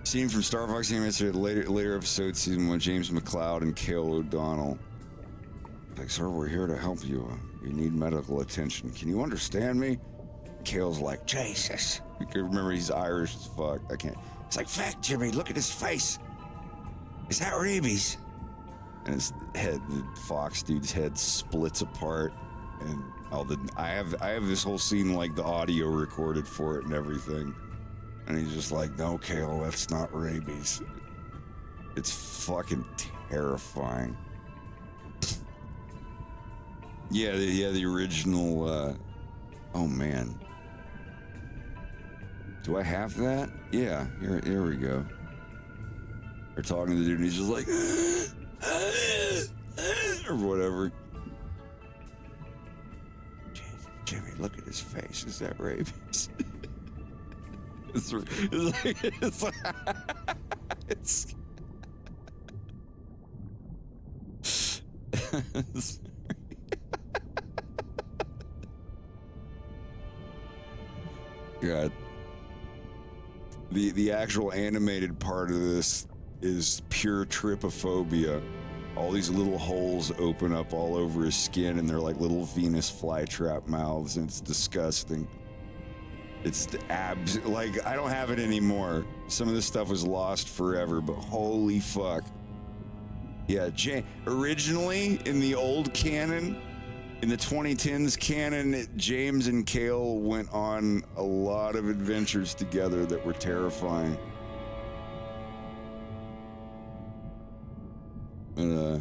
Scene from Star Fox Animated later episode season 1. James McLeod and Cale O'Donnell. Like, "Sir, we're here to help you. You need medical attention. Can you understand me?" Cale's like, "Jesus." Remember, he's Irish as fuck. I can't. It's like, "Fuck, Jimmy, look at his face. Is that rabies?" And his head, the Fox dude's head splits apart, and I have this whole scene, like the audio recorded for it and everything. And he's just like, "No, Cale, that's not rabies." It's fucking terrifying. Yeah, the original. Oh man, do I have that? Yeah, here we go. They're talking to the dude, and he's just like, or whatever. "Jimmy, look at his face. Is that rabies?" It's God. The actual animated part of this is pure trypophobia. all these little holes open up all over his skin, and they're like little Venus flytrap mouths, and it's disgusting. It's the abs. Like, I don't have it anymore. Some of this stuff was lost forever, but holy fuck. Yeah, originally in the old canon, in the 2010s canon, James and Kale went on a lot of adventures together that were terrifying. Yeah,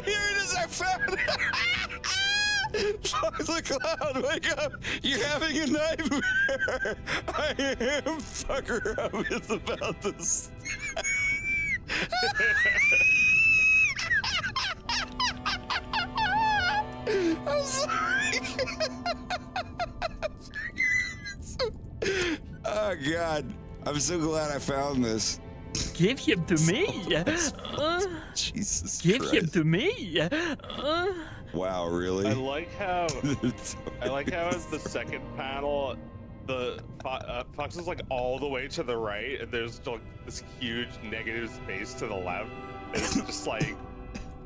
here it is. I found it. Fuck the cloud, wake up. You're having a nightmare. I am fucker up. It's about this. I'm sorry. Oh, God. I'm so glad I found this. Give him to me. Jesus Give Christ. him to me. Wow, really? I like how as the second panel, the Fox is like all the way to the right, and there's like this huge negative space to the left. And it's just like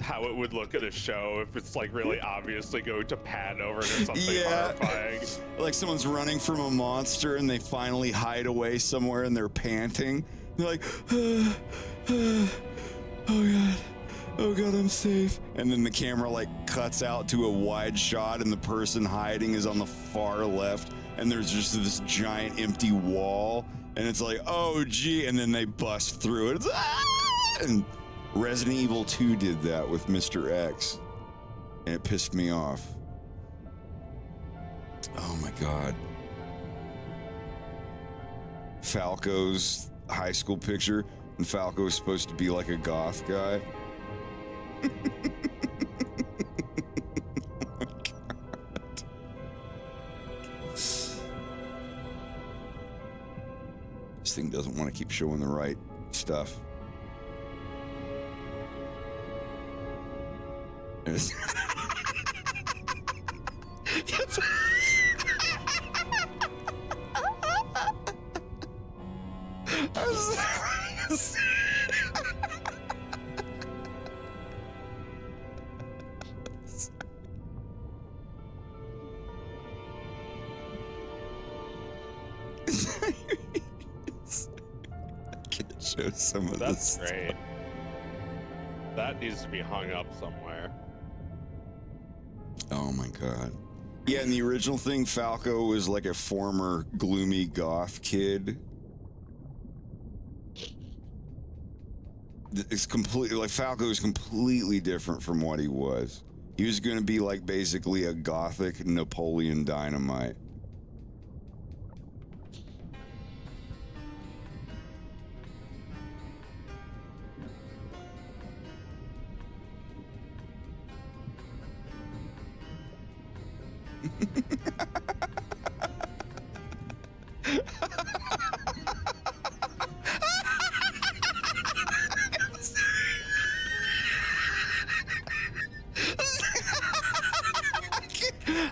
how it would look at a show if it's like really obviously going to pan over to something horrifying. Like someone's running from a monster and they finally hide away somewhere and they're panting. They're like, oh God. Oh God, I'm safe. And then the camera like cuts out to a wide shot and the person hiding is on the far left and there's just this giant empty wall and it's like, oh gee, and then they bust through it. It's, and Resident Evil 2 did that with Mr. X and it pissed me off. Oh my God. Falco's high school picture, and Falco is supposed to be like a goth guy. Oh my God. This thing doesn't want to keep showing the right stuff. It's show some of That's this. great. That needs to be hung up somewhere. Oh my God. Yeah, in the original thing, Falco was like a former gloomy goth kid. It's completely like Falco is completely different from what he was. He was going to be like basically a gothic Napoleon Dynamite.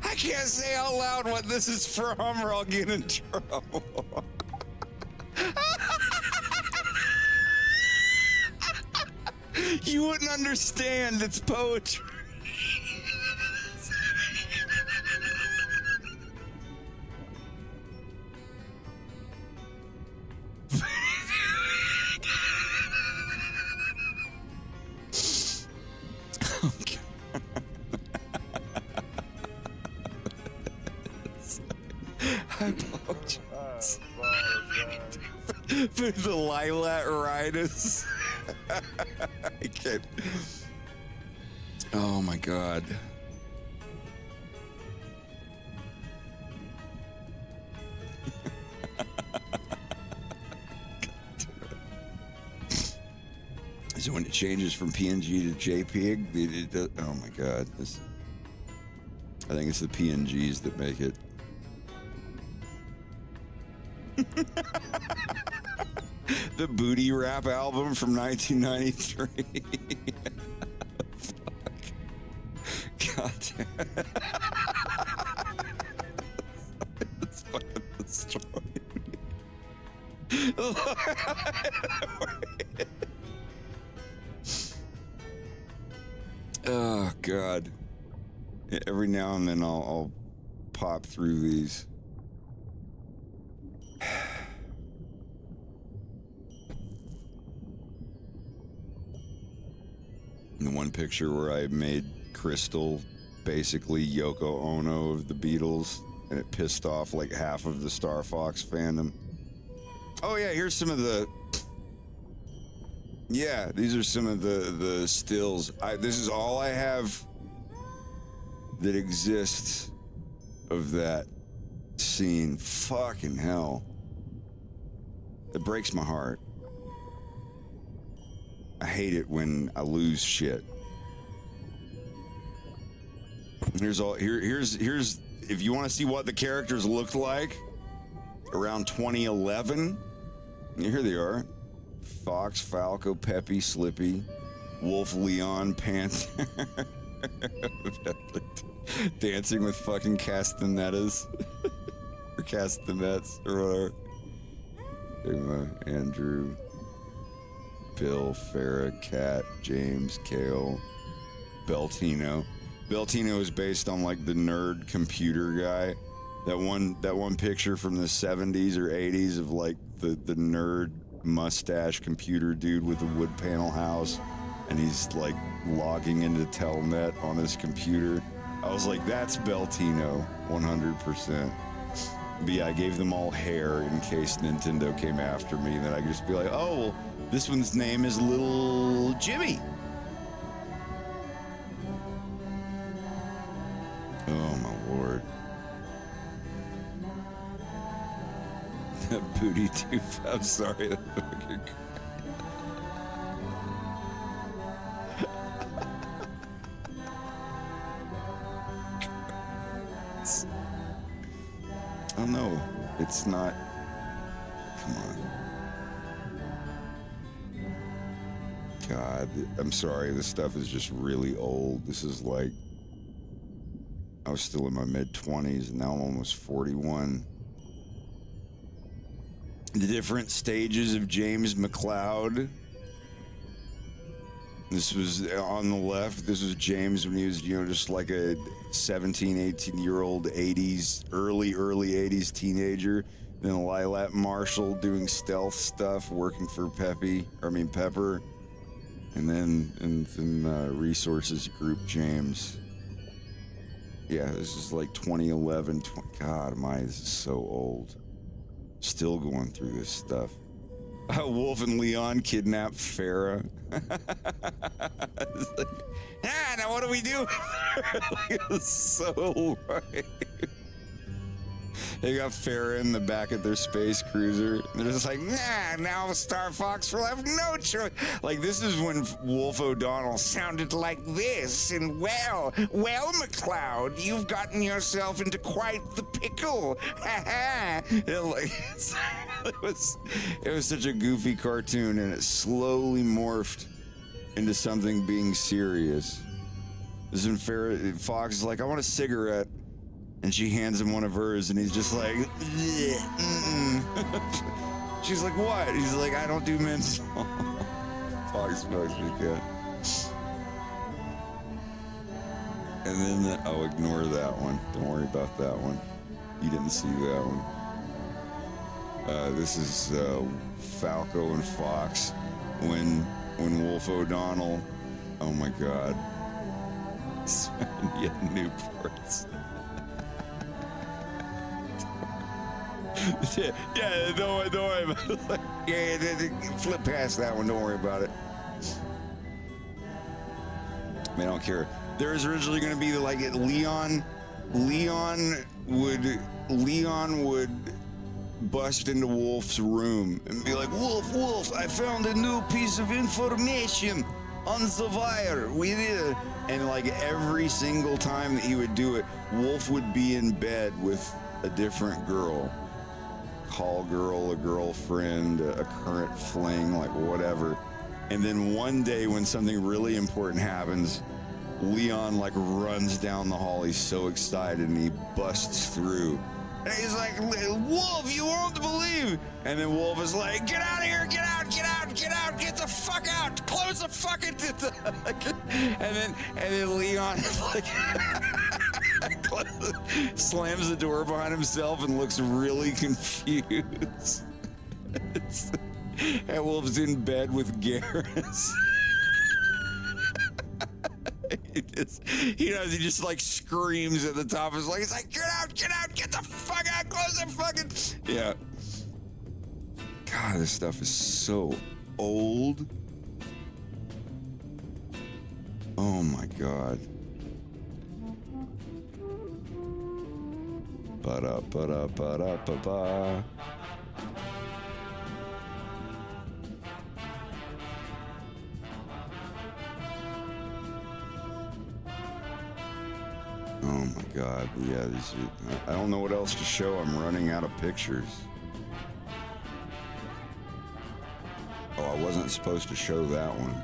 I can't say out loud what this is from or I'll get in trouble. You wouldn't understand. It's poetry. I apologize. For the lilac riders. I can't. Oh my God. So when it changes from PNG to JPEG, it does, oh my God. I think it's the PNGs that make it. The Booty Rap album from 1993. Fuck. God damn. It's fucking destroying me. Oh, God. Every now and then I'll pop through these. The one picture where I made Crystal basically Yoko Ono of the Beatles, and it pissed off like half of the Star Fox fandom. Oh yeah, here's some of the... Yeah, these are some of the stills. This is all I have that exists of that scene. Fucking hell. It breaks my heart. I hate it when I lose shit. Here's if you want to see what the characters looked like around 2011, here they are. Fox, Falco, Peppy, Slippy, Wolf, Leon, Panther. Dancing with fucking Castanettas. Or Castanets, or whatever. Andrew, Bill, Farrah, Kat, James, Kale, Beltino. Beltino is based on like the nerd computer guy. That one picture from the 70s or 80s of like the nerd mustache computer dude with the wood panel house, and he's like logging into Telnet on his computer. I was like, that's Beltino, 100%. But yeah, I gave them all hair in case Nintendo came after me, and then I could just be like, oh, well, this one's name is Little Jimmy. Oh my lord. Booty tooth. I'm sorry. Oh no, it's not. Come on. God, I'm sorry. This stuff is just really old. This is like, I was still in my mid-20s and now I'm almost 41. The different stages of James McLeod. This was on the left. This was James when he was, just like a 17, 18-year-old 80s, early 80s teenager. Then Lilac Marshall doing stealth stuff, working for Pepper. And then Resources Group James. Yeah, this is like 2011. God, this is so old. Still going through this stuff. Wolf and Leon kidnap Farrah. It's like, now what do we do? It's so right. They got Farrah in the back of their space cruiser. They're just like, now Star Fox will have no choice. Like, this is when Wolf O'Donnell sounded like this. And well, McLeod, you've gotten yourself into quite the pickle. It was such a goofy cartoon, and it slowly morphed into something being serious. This is when Fox is like, I want a cigarette. And she hands him one of hers, and he's just like, She's like, what? He's like, I don't do menthol. Fox smokes me good. And then I'll ignore that one. Don't worry about that one. You didn't see that one. This is Falco and Fox when Wolf O'Donnell. Oh my God. Yeah, Newports. Yeah, don't worry about it. Yeah, flip past that one. Don't worry about it. I don't care. There was originally going to be like Leon would bust into Wolf's room and be like, Wolf, I found a new piece of information on the wire. We did it. And like every single time that he would do it, Wolf would be in bed with a different girl. Call girl, a girlfriend, a current fling, like whatever. And then one day when something really important happens, Leon like runs down the hall. He's so excited and he busts through. And he's like, Wolf, you won't believe. And then Wolf is like, get out of here, get out. get the fuck out, close the fucking and then Leon like slams the door behind himself and looks really confused. And Wolf's in bed with Garrus. He just like screams at the top of his lungs. He's like, get out, get the fuck out, close the fucking. Yeah. God, this stuff is so old. Oh my God. Ba-da-ba-da-ba-da-ba-ba. Oh my God, yeah, I don't know what else to show. I'm running out of pictures. Oh, I wasn't supposed to show that one.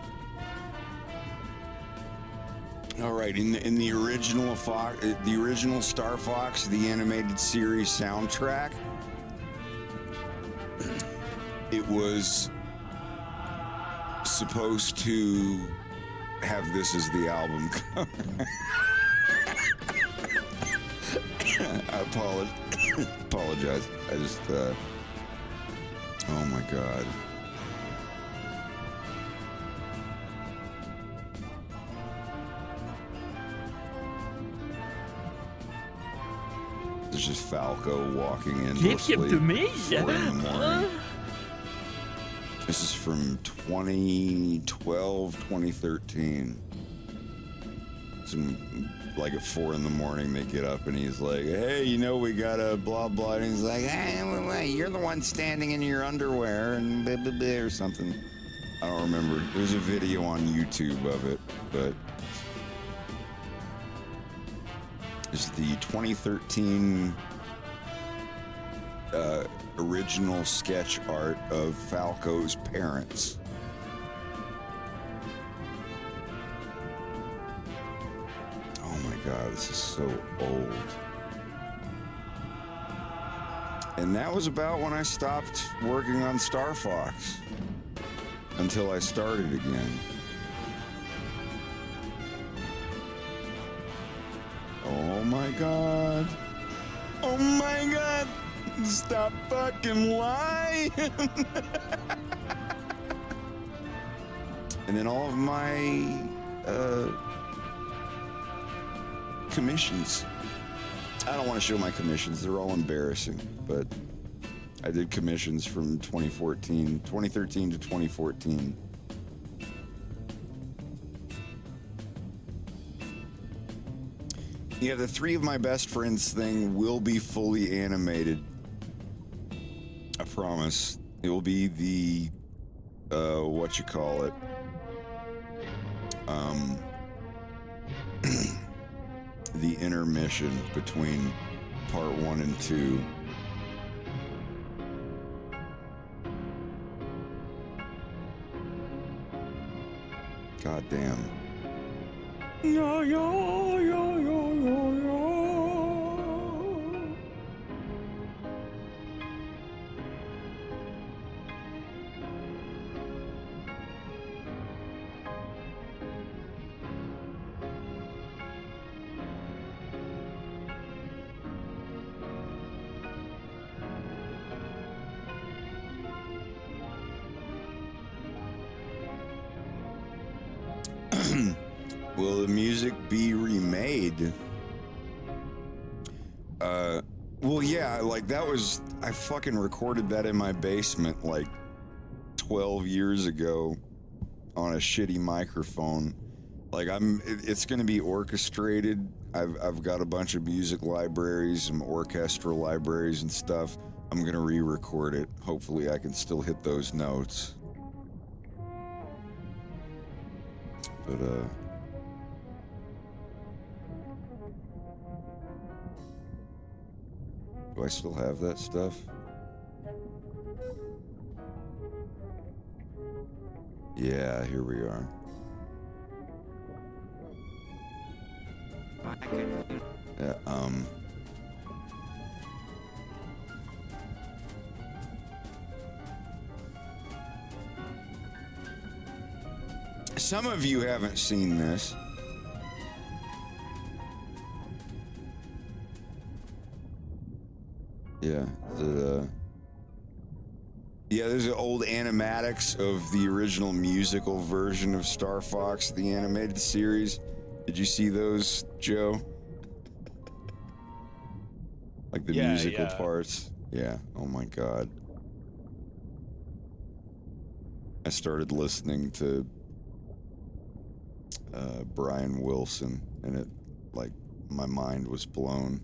All right, in the original Star Fox, the animated series soundtrack, it was supposed to have this as the album cover. I apologize. I just, oh my God. There's just Falco walking in. Give him to me. 4 in the morning. This is from 2012, 2013. Like at 4 in the morning, they get up and he's like, hey, we got a blah, blah. And he's like, hey, wait, you're the one standing in your underwear and blah, blah, blah, or something. I don't remember. There's a video on YouTube of it, but it's the 2013 original sketch art of Falco's parents. God, this is so old. And that was about when I stopped working on Star Fox until I started again. Oh my God. Oh my God. Stop fucking lying. And then all of my commissions. I don't want to show my commissions. They're all embarrassing, but I did commissions from 2013 to 2014. Yeah, the 3 of my best friends thing will be fully animated. I promise. It will be the, the intermission between part 1 and 2. God damn. Yo, yo, yo, yo, yo, yo. Will the music be remade? Well, yeah, like that was, I fucking recorded that in my basement like 12 years ago on a shitty microphone. Like it's gonna be orchestrated. I've got a bunch of music libraries, some orchestral libraries and stuff. I'm gonna re-record it. Hopefully I can still hit those notes. But, do I still have that stuff? Yeah, here we are. Yeah, some of you haven't seen this. Yeah, yeah, there's an old animatics of the original musical version of Star Fox, the animated series. Did you see those, Joe? Like the musical parts? Yeah, oh my god. I started listening to Brian Wilson, and it, like, my mind was blown.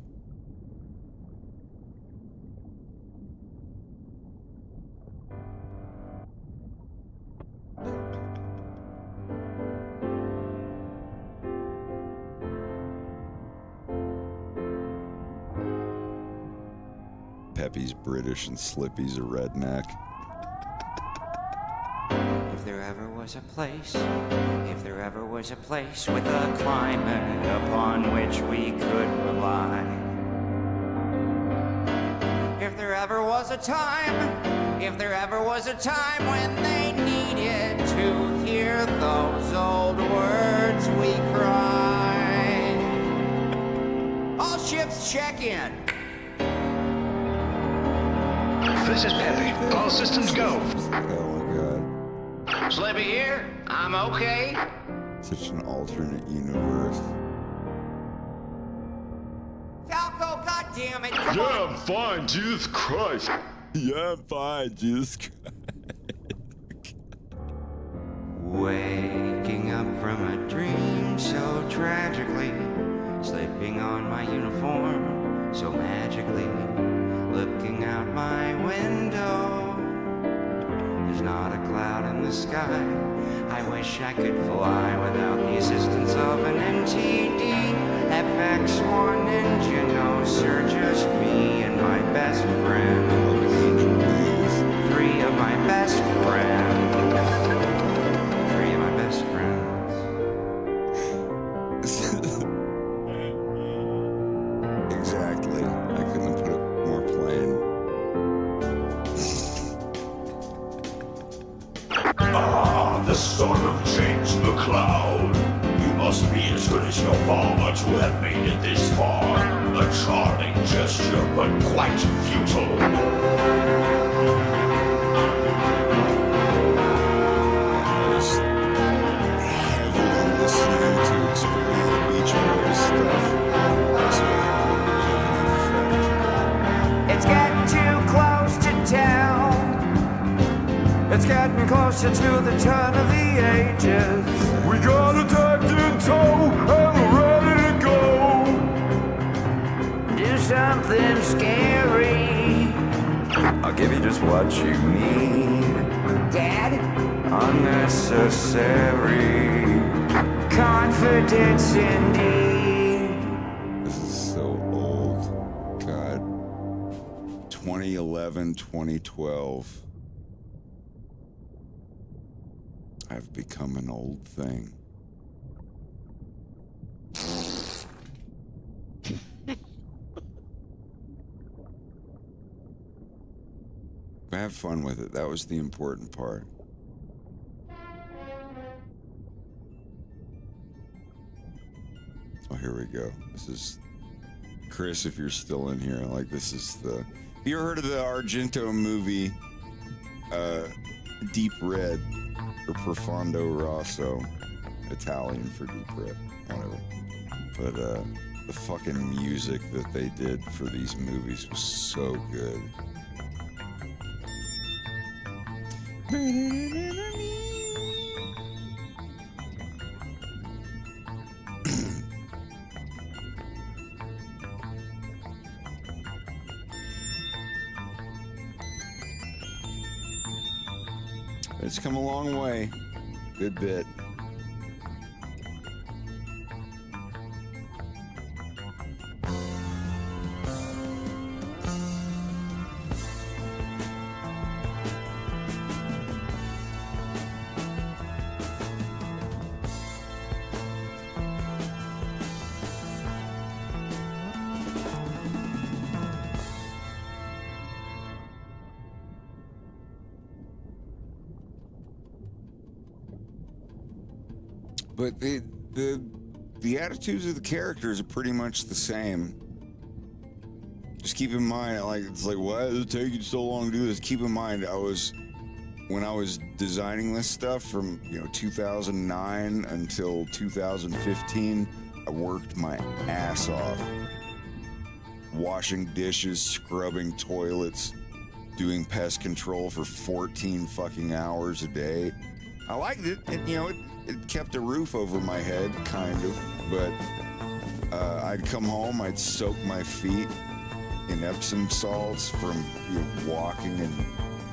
Peppy's British and Slippy's a redneck. If there ever was a place, if there ever was a place with a climate upon which we could rely. If there ever was a time, if there ever was a time when they needed to hear those old words we cry. All ships check in. This is Peppy. All systems go. Oh my god. Slippy here. I'm okay. Such an alternate universe. Falco, goddammit, come Yeah, on. I'm fine, Jesus Christ. Yeah, I'm fine, Jesus Christ. Waking up from a dream so tragically, slipping on my uniform so magically, looking out my window. There's not a cloud in the sky. I wish I could fly without the assistance of an NTD FX1 engine. No, sir, just me and my best friend. Three of my best friends. Three of my best friends. Exactly. I couldn't have put it more plain. Ah, the storm of change, the cloud. You must be as good as your father to have made it this far. A charming gesture, but quite futile. Listening to Experimental Beach Boys stuff. It's getting too close to town. It's getting closer to the turn of the ages. We got a deck in tow and we're ready to go. Do something scary. I'll give you just what you need. Dad? Unnecessary. Confidence indeed. This is so old. God. 2011, 2012. I've become an old thing. Have fun with it. That was the important part. Oh, here we go. This is Chris, if you're still in here. Like, this is the... Have you ever heard of the Argento movie, Deep Red, or Profondo Rosso? Italian for Deep Red, whatever. But, the fucking music that they did for these movies was so good. It's come a long way. Good bit. But the attitudes of the characters are pretty much the same. Just keep in mind, like, it's like, why does it take you so long to do this? Keep in mind, when I was designing this stuff from 2009 until 2015, I worked my ass off, washing dishes, scrubbing toilets, doing pest control for 14 fucking hours a day. I liked it. It kept a roof over my head, kind of, but I'd come home, I'd soak my feet in Epsom salts from walking and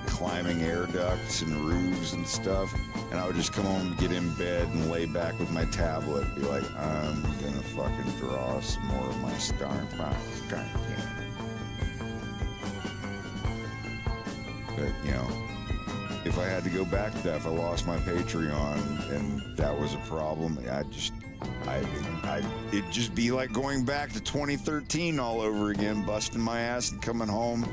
climbing air ducts and roofs and stuff, and I would just come home and get in bed and lay back with my tablet and be like, I'm gonna fucking draw some more of my Star Fox content. But if I had to go back to that, if I lost my Patreon and that was a problem, it'd just be like going back to 2013 all over again, busting my ass and coming home,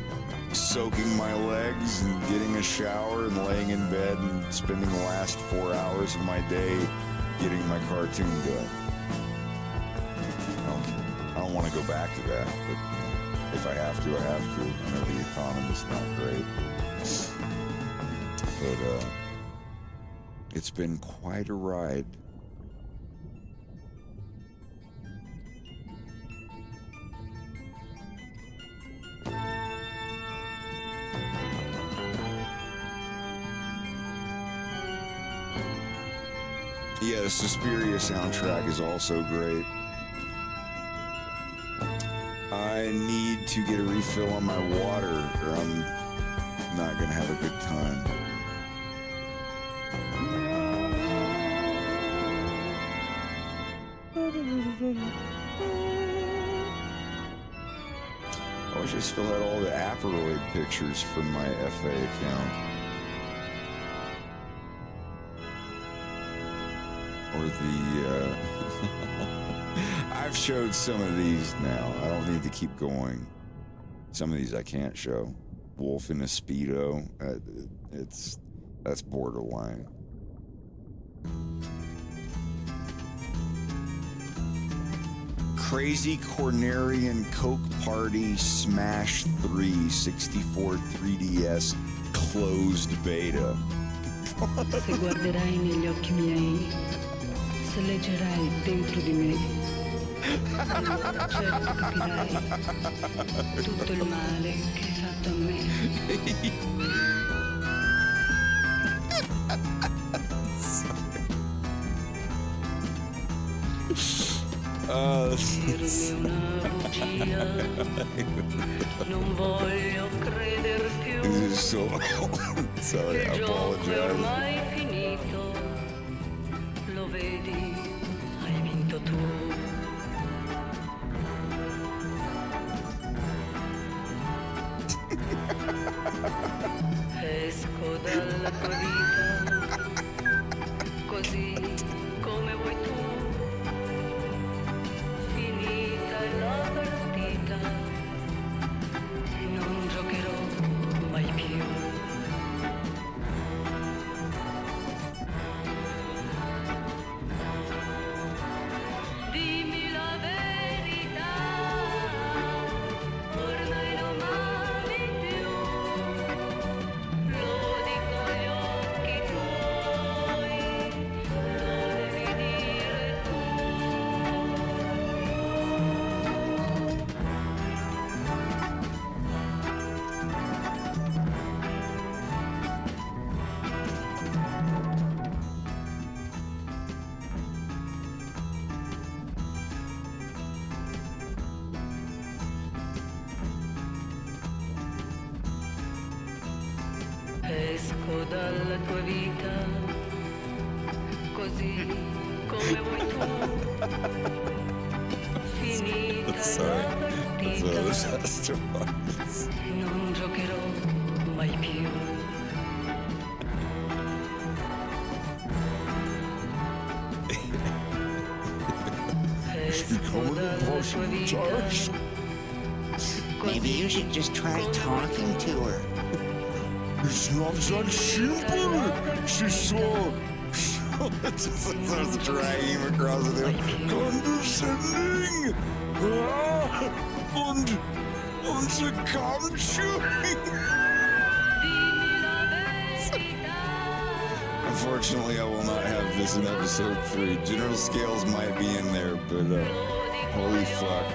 soaking my legs and getting a shower and laying in bed and spending the last 4 hours of my day getting my cartoon done. I don't want to go back to that, but if I have to, I have to. I know the economy's not great. But it's been quite a ride. Yeah, the Suspiria soundtrack is also great. I need to get a refill on my water or I'm not gonna have a good time. I wish I still had all the Aperoid pictures from my FA account. Or the, I've showed some of these now. I don't need to keep going. Some of these I can't show. Wolf in a Speedo. That's borderline. Crazy Cornerian Coke Party Smash 3 64 3DS closed beta. Se guarderai negli occhi miei, se leggerai dentro di me, allora certo capirai tutto il male che hai fatto a me. Dirmi una bugia, non voglio creder più. This is so sorry, I Il gioco è apologize. ormai finito, lo vedi, hai vinto tu. Esco dalla tua vita, così come vuoi tu. Finita è la partita, non giocherò mai più. Dimmi la verità, ormai non m'ami più. Lo dico agli occhi tuoi, lo devi dire tu. Esco dalla tua vita, così come vuoi tu. Finita è la partita, non giocherò mai più. Esco dalla tua vita, Maybe you should just try talking to her. It's not that simple. She's so Just starts dragging him across the hill. Condescending! Und sie kam Unfortunately, I will not have this in episode 3. General scales might be in there, but holy fuck.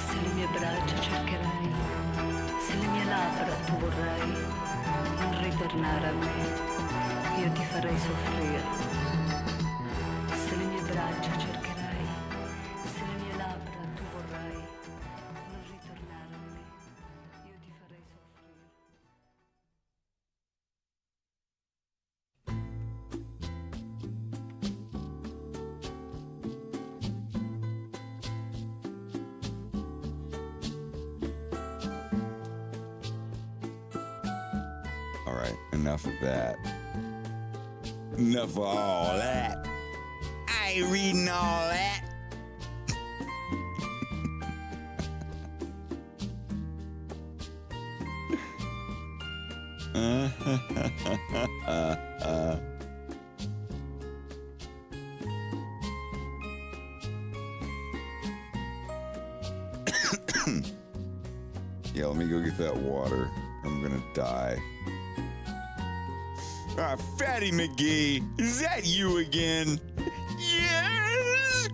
Se le mie braccia cercherai, se le mie labbra tu vorrai, non ritornare a me, io ti farei soffrire. Se le mie braccia cercherai, se le mie labbra tu vorrai, non ritornare a me, io ti farei soffrire. All right, enough of that. Enough of all that. I ain't reading all that. Yeah, let me go get that water. I'm gonna die. Ah, Fatty McGee, is that you again? Yes!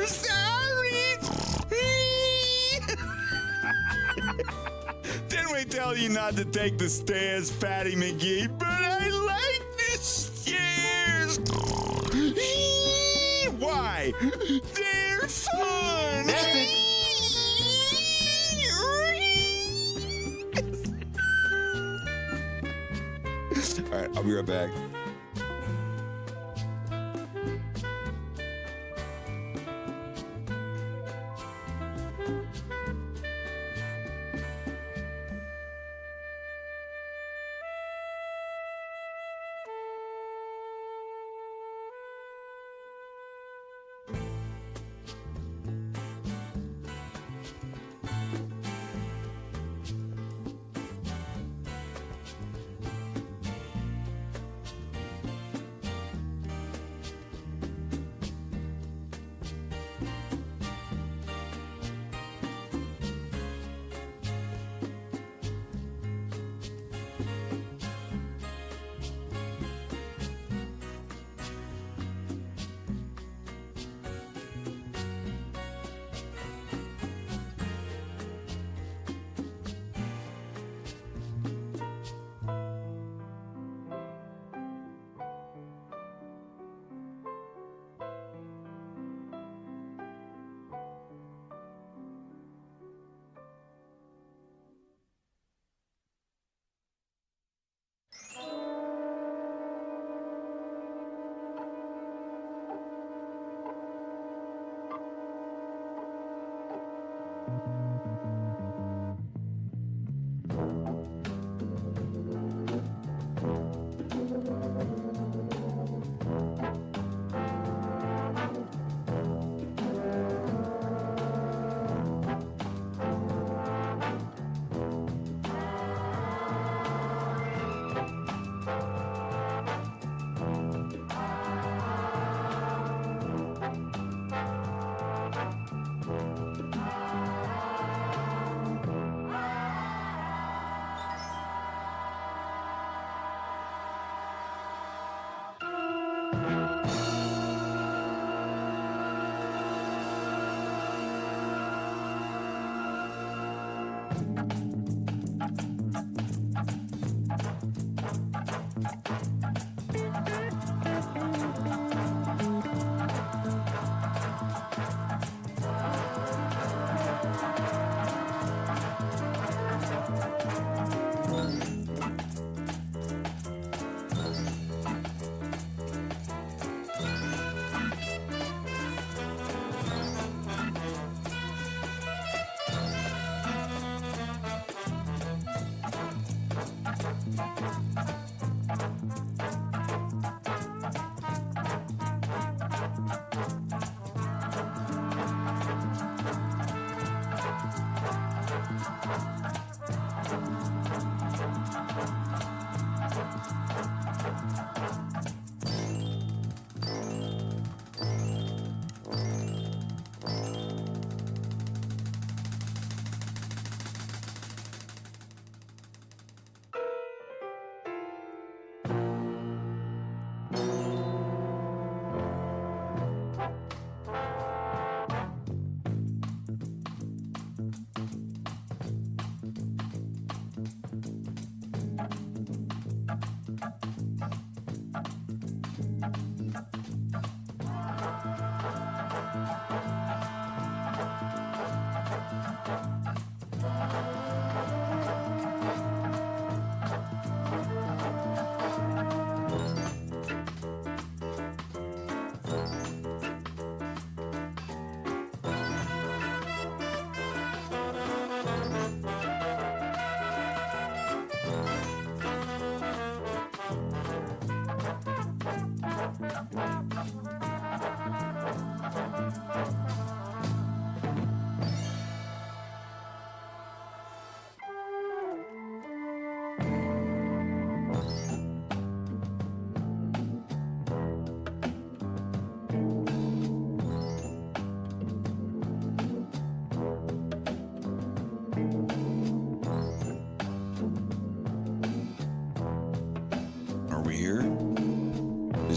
Sorry! Didn't we tell you not to take the stairs, Fatty McGee? But I like the stairs! Why? They're fun! All right, I'll be right back.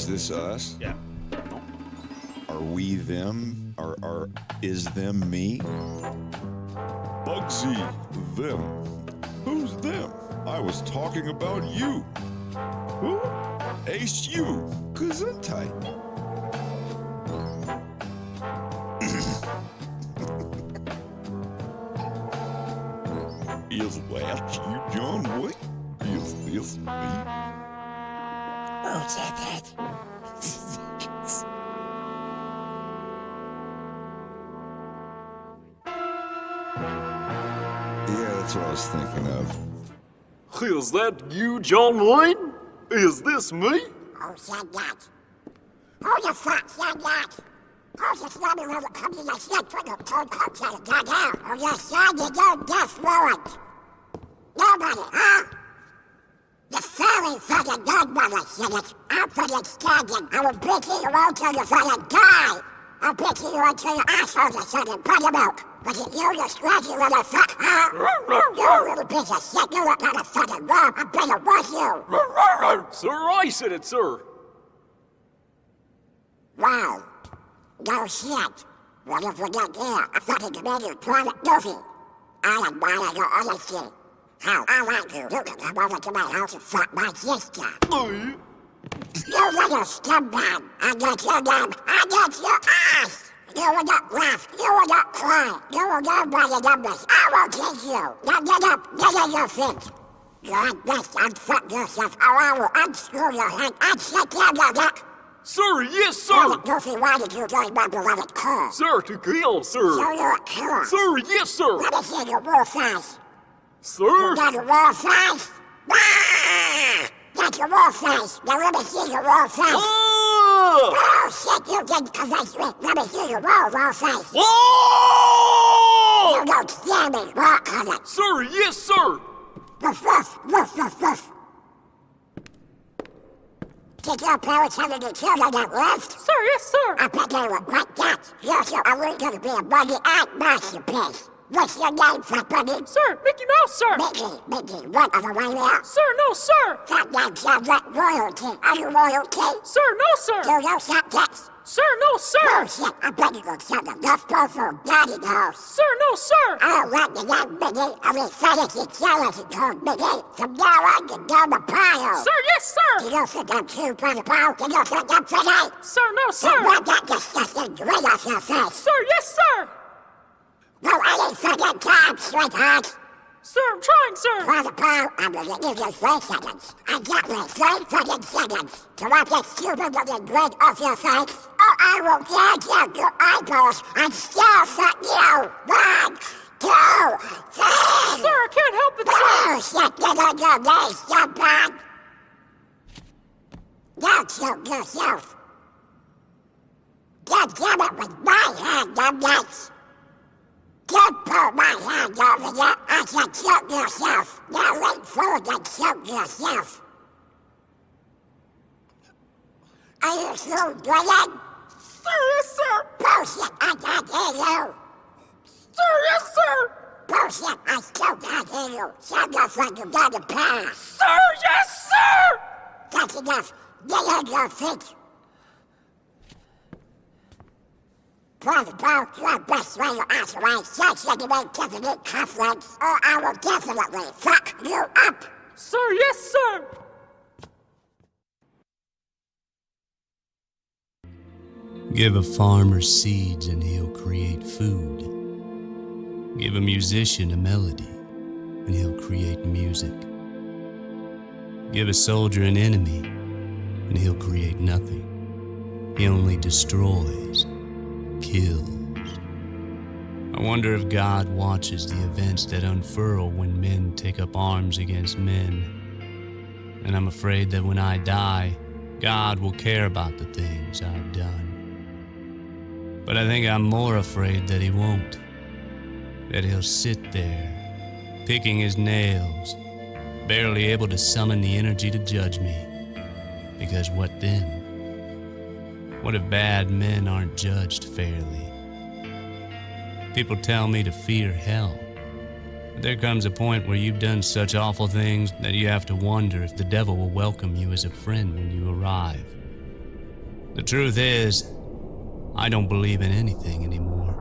Is this us? Yeah. Are we them? Is them me? Bugsy, them. Who's them? I was talking about you. Who? Ace you. Gesundheit. Is that you, John Wick? Is this me? Who's that? Yeah, that's what I was thinking of. Is that you, John Wayne? Is this me? Oh, said that. Who the fuck said that? Who's the slummy little company that said for the cold cups out of God out? Oh, you said you don't death warrant. Nobody, huh? The fairy fucking godmother said it. I'm fucking standing. I will beat you all till you fucking die. I'll beat you until your asshole is fucking potty milk. Was it you, you scratchy little fuck, huh? You little piece of shit, you look like a fucking worm. I better wash you. Sir, I said it, sir. Wow. No shit. What if we get there? A fucking comedian, private goofy. I admire your honesty. How I like you. You can come over to my house and fuck my sister. You little scumbag. I get your name. I get your ass. You will not laugh. You will not cry. You will not buy your numbers. I will kick you. Now get up. Get on your feet. God bless unfuck yourself or I will unscrew your head and shake your neck. Sir, yes, sir. Goofy, why did you join my beloved cause? Sir, to kill, sir. So you're a killer. Sir, yes, sir. Let me see your war face. Sir? You got a war face? Ah! That's your war face. Now let me see your war face. Oh! Oh, shit, you didn't convince me. Let me see your war face. Whoa! You don't scare me. Walk on it. Sir, yes, sir. Woof, woof, woof, woof, woof. Did your parents have any children that lived? Sir, yes, sir. I bet they were like that. You're so only gonna be a money and masterpiece. What's your name, fat bunny? Sir, Mickey Mouse, sir. Mickey, what, on the way there? Sir, no, sir. That name sounds like royalty. Are you royalty? Sir, no, sir. Do you subjects? Sir, no, sir. Bullshit, I bet you could sell the left pole for a daddy house. Sir, no, sir. I don't want the young Mickey of his fantasy jealousy called Mickey. From now on, you go to pile. Sir, yes, sir. Do you think I'm too by the pile? Do you think I'm pretty? Sir, no, So sir. wipe that disgusting grin off your face. Sir, yes, sir. No, any fucking time, sweetheart. Sir, I'm trying, sir. By the pile, I'm gonna give you 3 seconds. Exactly 3 fucking seconds. To wipe that stupid looking grin off your face. Or I will gouge out your eyeballs and still fuck you. 1, 2, 3. Sir, I can't help it, sir. Bullshit, get on your knees, scumbag. Don't choke yourself. God damn it with my hand, numbnuts. Don't pull my hand over you. I said choke yourself. Now lean forward and choke yourself. Are you still grinning? Sir, yes, sir. Bullshit, I can't hear you. Sir, yes, sir. Bullshit, I still can't hear you. Sound off like you got a pass. Sir, yes, sir. That's enough. Get on your feet. Private Paul, your best way to ask away. Such that you ain't giving it confidence, or I will definitely fuck you up. Sir, yes, sir. Give a farmer seeds and he'll create food. Give a musician a melody and he'll create music. Give a soldier an enemy and he'll create nothing. He only destroys, kills. I wonder if God watches the events that unfurl when men take up arms against men. And I'm afraid that when I die, God will care about the things I've done. But I think I'm more afraid that he won't. That he'll sit there, picking his nails, barely able to summon the energy to judge me. Because what then? What if bad men aren't judged fairly? People tell me to fear hell. But there comes a point where you've done such awful things that you have to wonder if the devil will welcome you as a friend when you arrive. The truth is, I don't believe in anything anymore.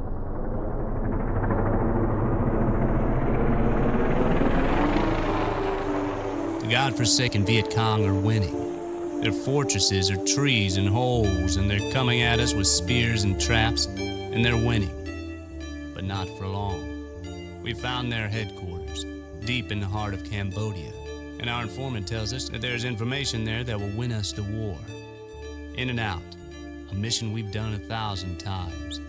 The godforsaken Viet Cong are winning. Their fortresses are trees and holes, and they're coming at us with spears and traps, and they're winning. But not for long. We found their headquarters, deep in the heart of Cambodia, and our informant tells us that there's information there that will win us the war. In and out, a mission we've done 1,000 times.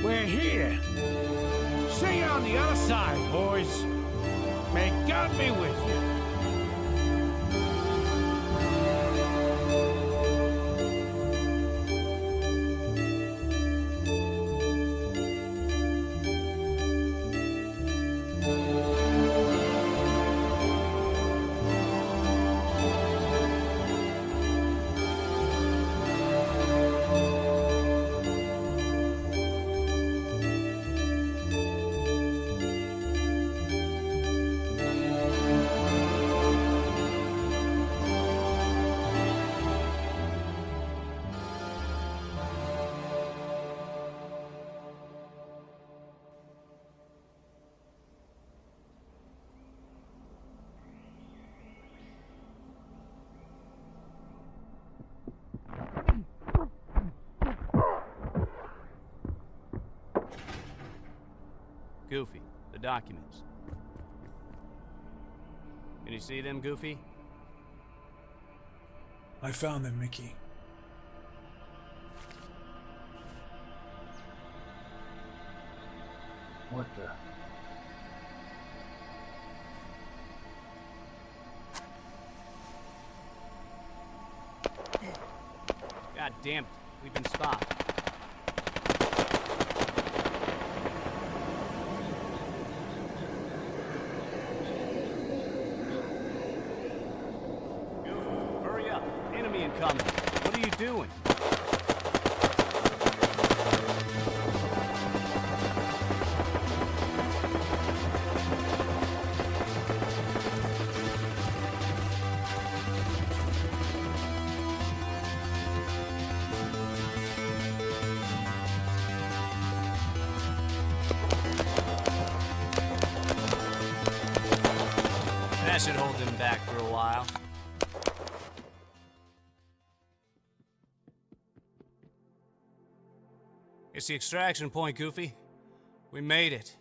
We're here. See you on the other side, boys. May God be with you. Goofy, the documents. Can you see them, Goofy? I found them, Mickey. What the? God damn it, we've been spotted. Hurry up, enemy incoming. What are you doing? That should hold them back for a while. It's the extraction point, Goofy. We made it.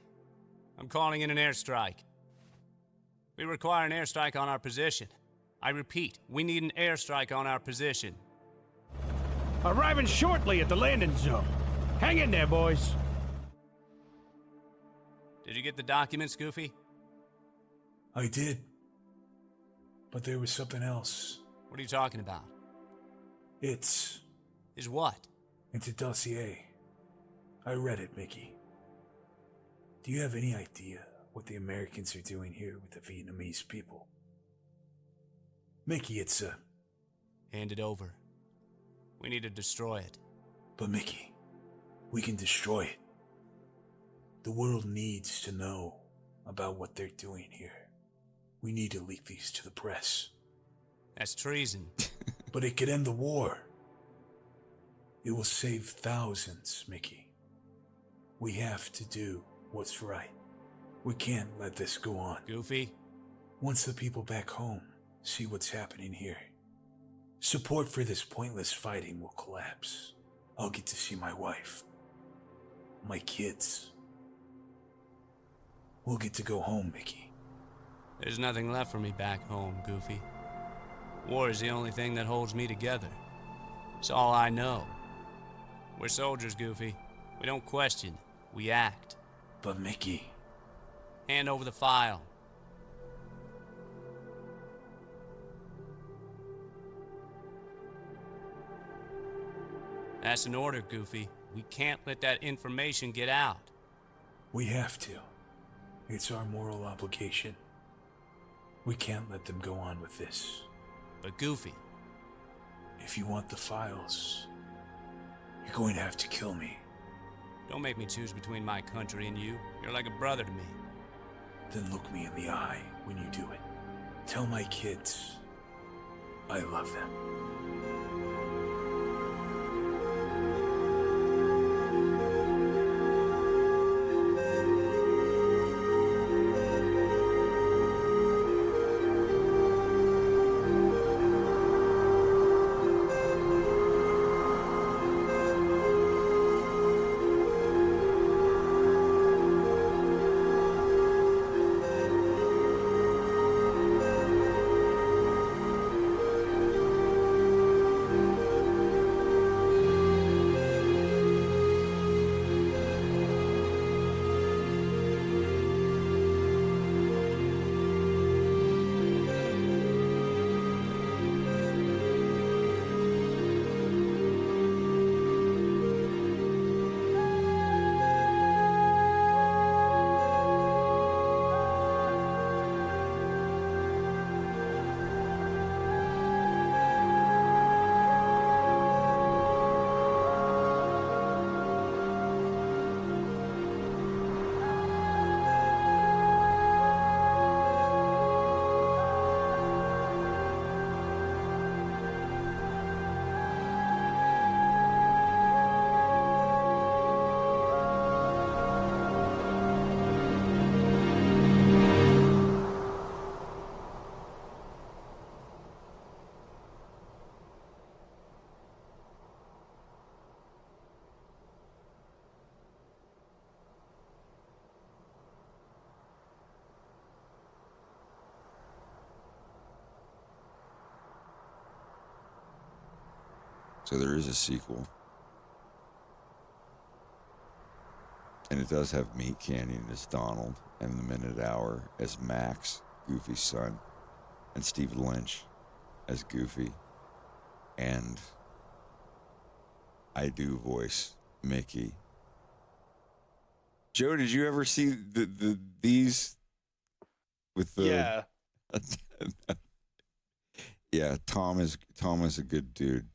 I'm calling in an airstrike. We require an airstrike on our position. I repeat, we need an airstrike on our position. Arriving shortly at the landing zone. Hang in there, boys. Did you get the documents, Goofy? I did. But there was something else. What are you talking about? It's what? It's a dossier. I read it, Mickey. Do you have any idea what the Americans are doing here with the Vietnamese people? Mickey, it's a... Hand it over. We need to destroy it. But Mickey, we can destroy it. The world needs to know about what they're doing here. We need to leak these to the press. That's treason. But it could end the war. It will save thousands, Mickey. We have to do what's right. We can't let this go on. Goofy? Once the people back home see what's happening here, support for this pointless fighting will collapse. I'll get to see my wife, my kids. We'll get to go home, Mickey. There's nothing left for me back home, Goofy. War is the only thing that holds me together. It's all I know. We're soldiers, Goofy. We don't question, we act. But Mickey... Hand over the file. That's an order, Goofy. We can't let that information get out. We have to. It's our moral obligation. We can't let them go on with this. But Goofy... If you want the files, you're going to have to kill me. Don't make me choose between my country and you. You're like a brother to me. Then look me in the eye when you do it. Tell my kids I love them. So there is a sequel. And it does have Meat Canyon as Donald, and The Minute Hour as Max, Goofy's son, and Steve Lynch as Goofy. And I do voice Mickey. Joe, did you ever see these with the? Yeah. Yeah, Tom is a good dude.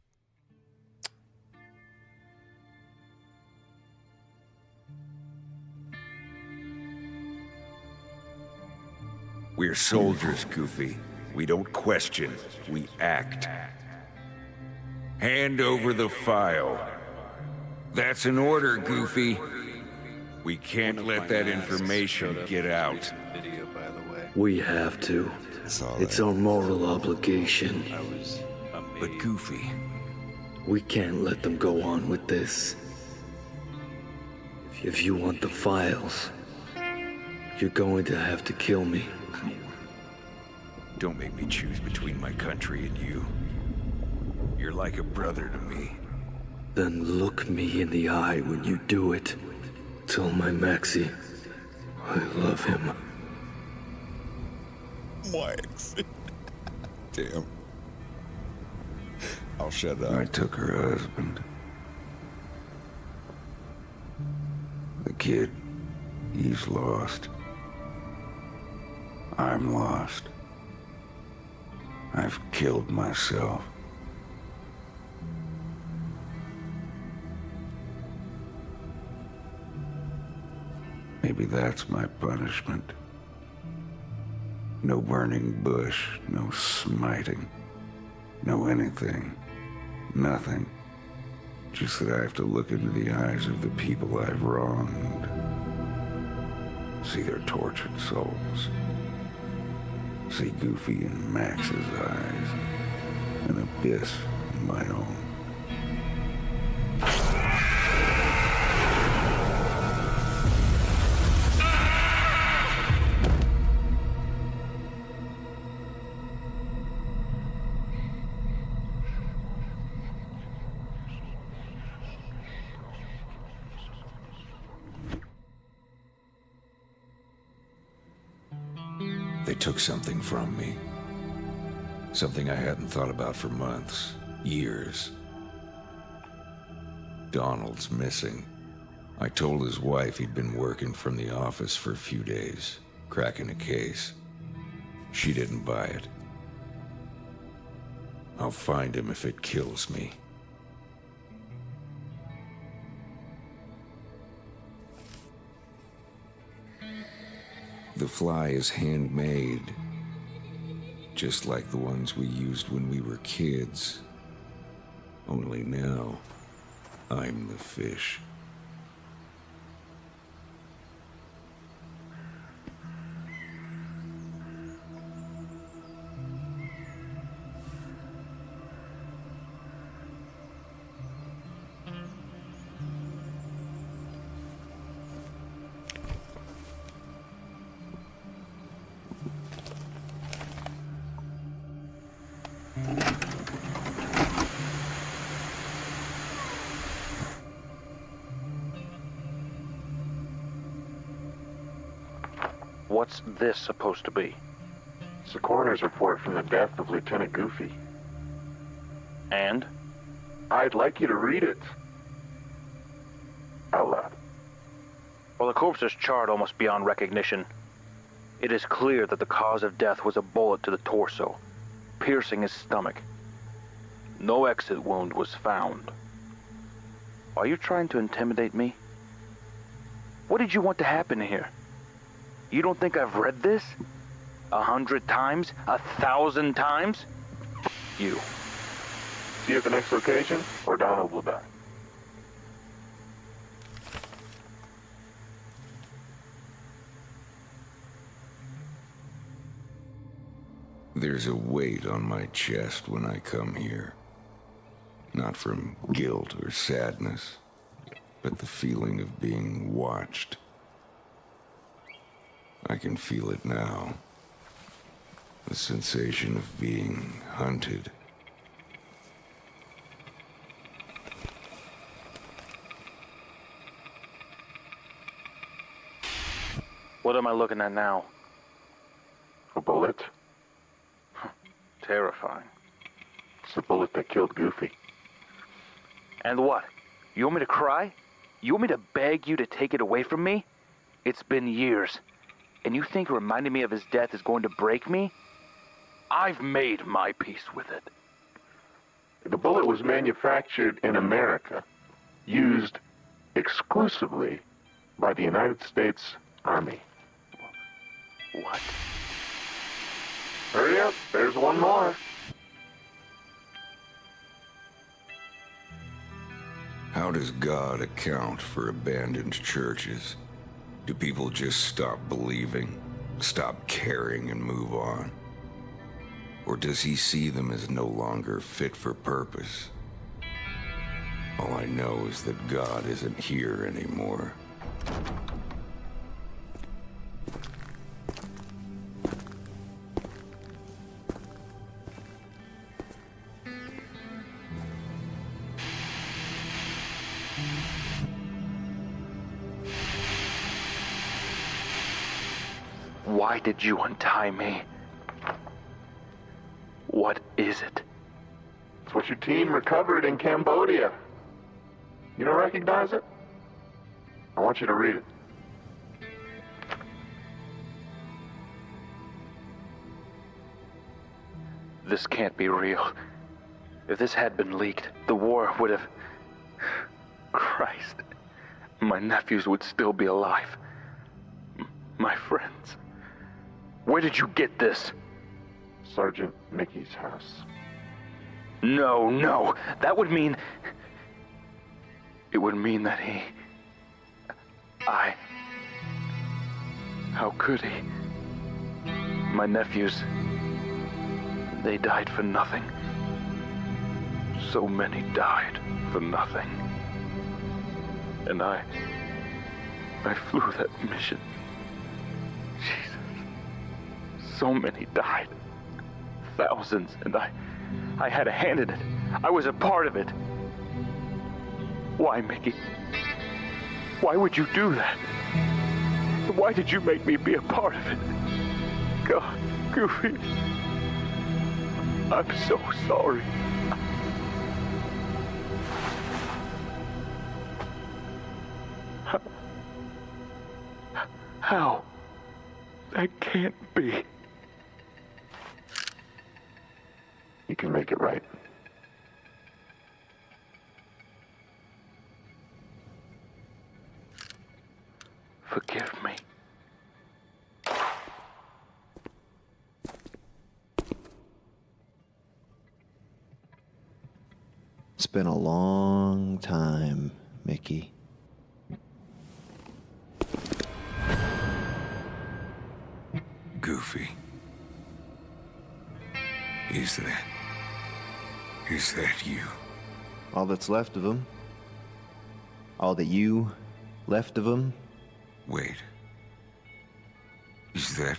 We're soldiers, Goofy. We don't question, we act. Hand over the file. That's an order, Goofy. We can't let that information get out. Video, by the way. We have to. It's our moral obligation. But Goofy, we can't let them go on with this. If you want the files, you're going to have to kill me. don't make me choose between my country and you. You're like a brother to me. Then look me in the eye when you do it. Tell my Maxie I love him. Maxie. Damn. I'll shut up. I took her husband. The kid, he's lost. I'm lost. I've killed myself. Maybe that's my punishment. No burning bush, no smiting, no anything, nothing. Just that I have to look into the eyes of the people I've wronged. See their tortured souls. See Goofy in Max's eyes. An abyss in my own. They took something from me. Something I hadn't thought about for months, years. Donald's missing. I told his wife he'd been working from the office for a few days, cracking a case. She didn't buy it. I'll find him if it kills me. The fly is handmade, just like the ones we used when we were kids. Only now, I'm the fish. What's this supposed to be? It's the coroner's report from the death of Lieutenant Goofy. And? I'd like you to read it. Out loud. Well, the corpse is charred almost beyond recognition. It is clear that the cause of death was a bullet to the torso, piercing his stomach. No exit wound was found. Are you trying to intimidate me? What did you want to happen here? You don't think I've read this? 100 times? 1,000 times? You. See you at the next location, or Donald will die. There's a weight on my chest when I come here. Not from guilt or sadness, but the feeling of being watched. I can feel it now. The sensation of being hunted. What am I looking at now? A bullet. Terrifying. It's the bullet that killed Goofy. And what? You want me to cry? You want me to beg you to take it away from me? It's been years. And you think reminding me of his death is going to break me? I've made my peace with it. The bullet was manufactured in America, used exclusively by the United States Army. What? Hurry up, there's one more. How does God account for abandoned churches? Do people just stop believing, stop caring, and move on? Or does he see them as no longer fit for purpose? All I know is that God isn't here anymore. Why did you untie me? What is it? It's what your team recovered in Cambodia. You don't recognize it? I want you to read it. This can't be real. If this had been leaked, the war would have... Christ. My nephews would still be alive. My friends. Where did you get this? Sergeant Mickey's house. No, no. That would mean... It would mean that he... How could he? My nephews... They died for nothing. So many died for nothing. And I flew that mission. Jesus. So many died. Thousands, and I had a hand in it. I was a part of it. Why, Mickey? Why would you do that? Why did you make me be a part of it? God, Goofy. I'm so sorry. How? That can't be. you can make it right. Forgive me. It's been a long time, Mickey. Goofy. Is that you? All that's left of him. All that you left of him. Wait. Is that...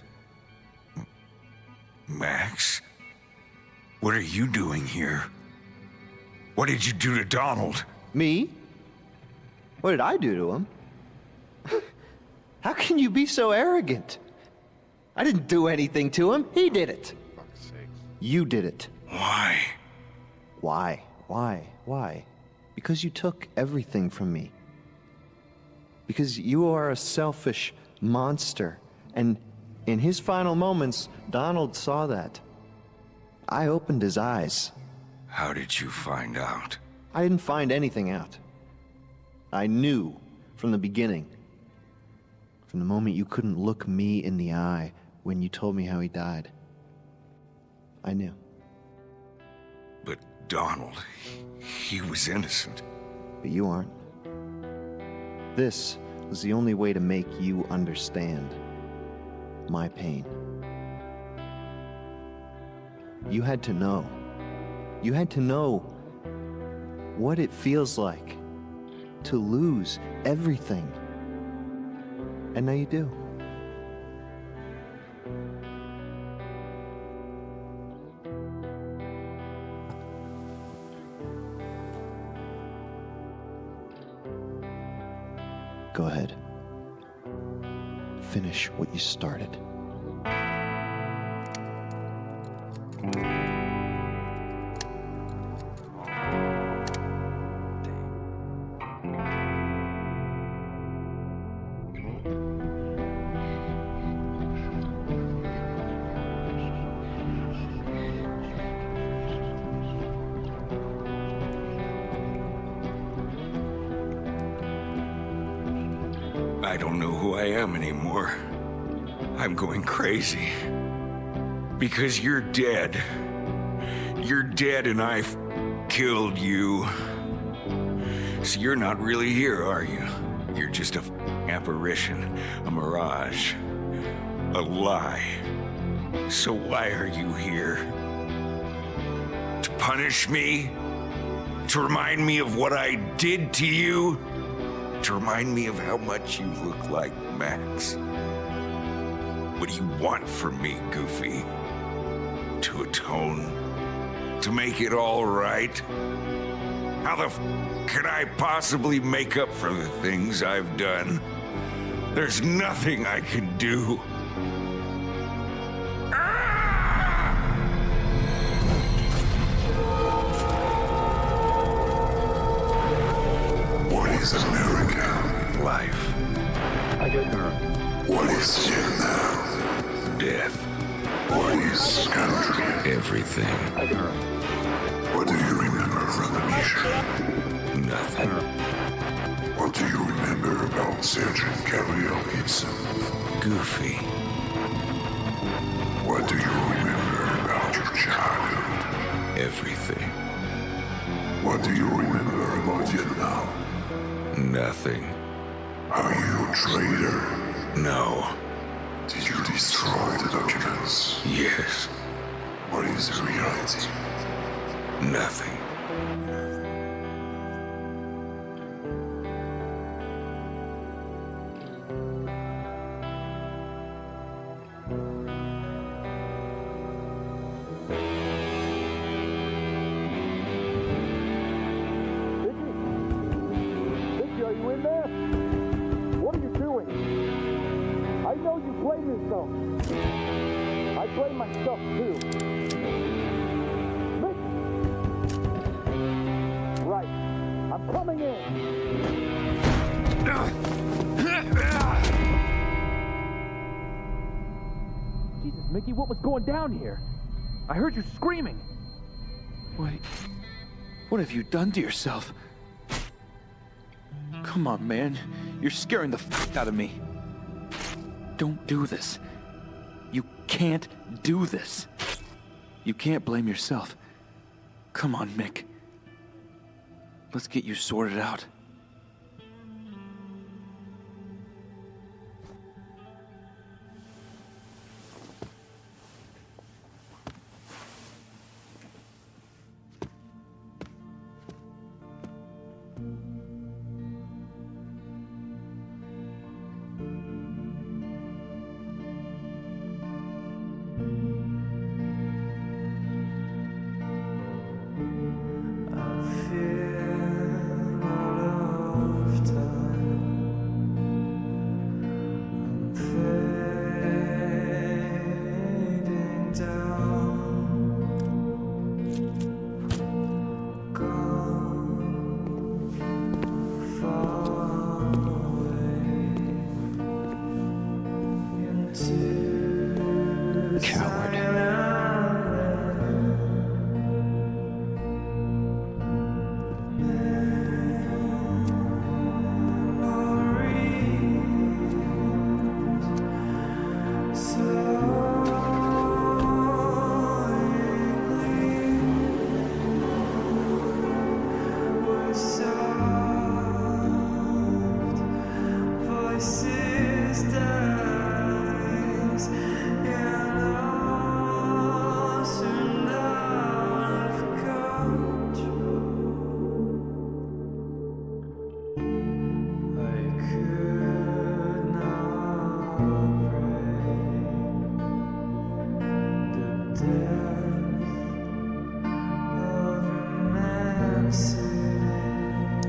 Max? What are you doing here? What did you do to Donald? Me? What did I do to him? How can you be so arrogant? I didn't do anything to him. He did it. You did it. Why? Why? Because you took everything from me. Because you are a selfish monster. And in his final moments, Donald saw that. I opened his eyes. How did you find out? I didn't find anything out. I knew from the beginning. From the moment you couldn't look me in the eye when you told me how he died. I knew. But Donald, he was innocent. But you aren't. This was the only way to make you understand my pain. You had to know. You had to know what it feels like to lose everything. And now you do. Go ahead. Finish what you started. I don't know who I am anymore. I'm going crazy. Because you're dead. You're dead and I've killed you. So you're not really here, are you? You're just a apparition, a mirage, a lie. So why are you here? To punish me? To remind me of what I did to you? To remind me of how much you look like Max? What do you want from me, Goofy? To atone? To make it all right? How the could I possibly make up for the things I've done? There's nothing I can do. What is America? Life. What is sin now? Death. What is country? Everything. What do you remember from the mission? Nothing. What do you remember about Sergeant Gabriel Gibson? Goofy. What do you remember about your childhood? Everything. What do you remember about Vietnam? Nothing. Are you a traitor? No. Did you destroy the documents? Yes. What is the reality? Nothing. Vicky, are you in there? What are you doing? I know you blame yourself. I blame myself too. Vicky! Right. I'm coming Jesus, Mickey, what was going down here? I heard you screaming. Wait. What have you done to yourself? Come on, man. You're scaring the f out of me. Don't do this. You can't do this. You can't blame yourself. Come on, Mick. Let's get you sorted out.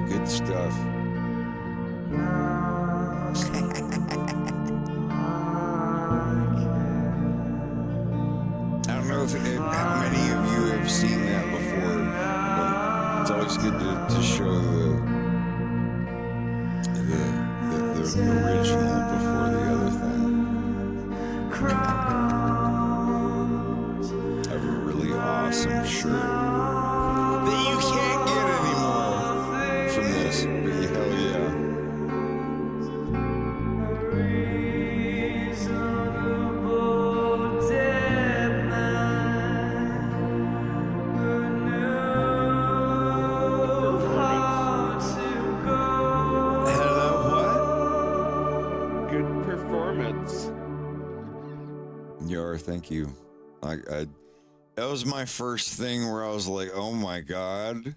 Good stuff. I don't know how many of you have seen that before, but it's always good to show the original before the other thing. I have a really awesome shirt that you can't get anymore from this, but hell yeah. Thank you. I that was my first thing where I was like, oh my God.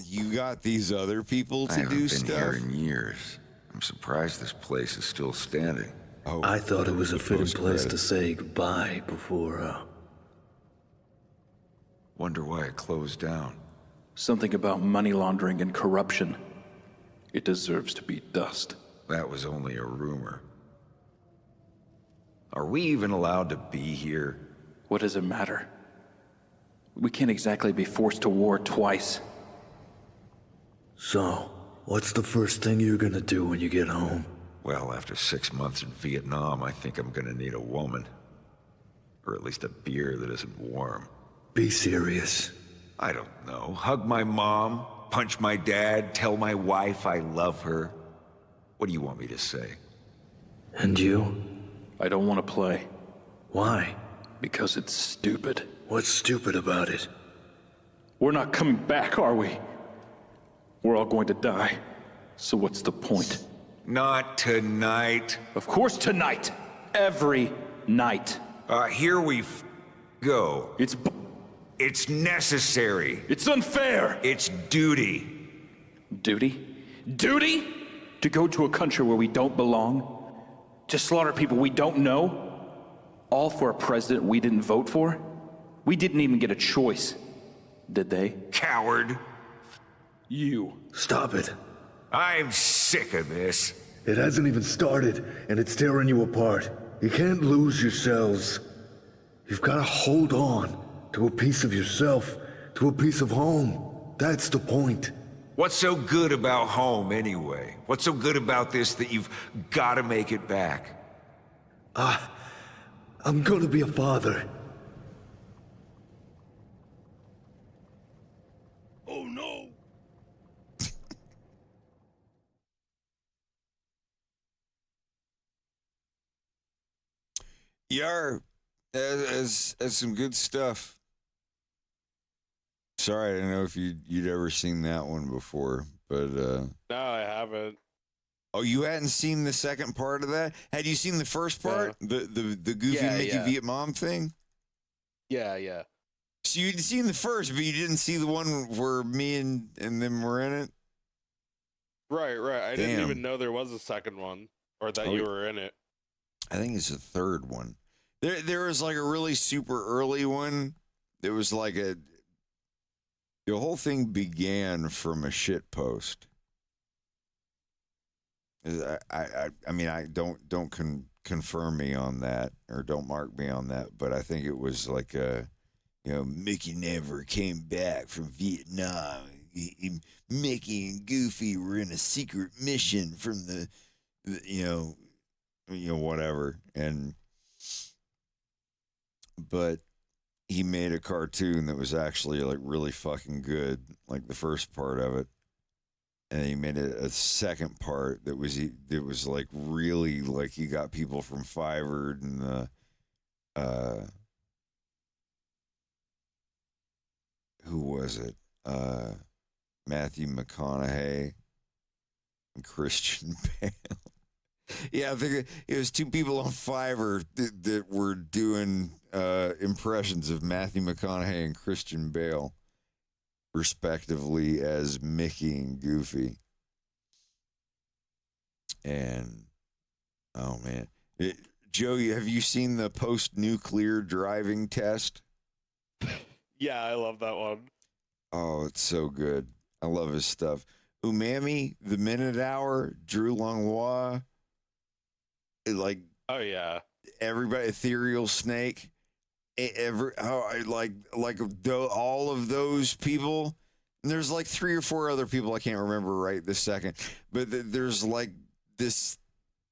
You got these other people to do stuff? I haven't been here in years. I'm surprised this place is still standing. Oh, I thought it was a fitting place to say goodbye before, Wonder why it closed down. Something about money laundering and corruption. It deserves to be dust. That was only a rumor. Are we even allowed to be here? What does it matter? We can't exactly be forced to war twice. So, what's the first thing you're gonna do when you get home? Well, after 6 months in Vietnam, I think I'm gonna need a woman. Or at least a beer that isn't warm. Be serious. I don't know. Hug my mom, punch my dad, tell my wife I love her. What do you want me to say? And you? I don't want to play. Why? Because it's stupid. What's stupid about it? We're not coming back, are we? We're all going to die. So what's the point? Not tonight. Of course tonight. Every night. Here we go. It's necessary. It's unfair. It's duty. Duty? Duty? To go to a country where we don't belong? To slaughter people we don't know? All for a president we didn't vote for? We didn't even get a choice. Did they? Coward. You. Stop it. I'm sick of this. It hasn't even started, and it's tearing you apart. You can't lose yourselves. You've got to hold on to a piece of yourself, to a piece of home. That's the point. What's so good about home, anyway? What's so good about this that you've got to make it back? I'm gonna be a father. Oh no! Yar, that's some good stuff. Sorry, I didn't know if you'd ever seen that one before, but No, I haven't. oh, you hadn't seen the second part of that? Had you seen the first part, the Goofy Yeah, Mickey yeah. Vietnam thing? Yeah. So you'd seen the first, but you didn't see the one where me and them were in it? Right. I Damn. didn't even know there was a second one, or that Oh, you were in it. I think it's the third one. There was like a really super early one. There was like the whole thing began from a shit post. I mean, I don't confirm me on that, or don't mark me on that, but I think it was like Mickey never came back from Vietnam. Mickey and Goofy were in a secret mission from the whatever, but he made a cartoon that was actually like really fucking good, like the first part of it. And he made a second part that was like really, like, he got people from Fiverr and who was it? Matthew McConaughey and Christian Bale. Yeah, I think it was two people on Fiverr that were doing impressions of Matthew McConaughey and Christian Bale, respectively, as Mickey and Goofy. And oh man, Joey, have you seen the post-nuclear driving test? Yeah, I love that one. Oh, it's so good. I love his stuff. Umami, The Minute Hour, Drew Langlois, like, oh yeah, everybody, Ethereal Snake, all of those people. And there's like 3 or 4 other people I can't remember right this second, but there's like this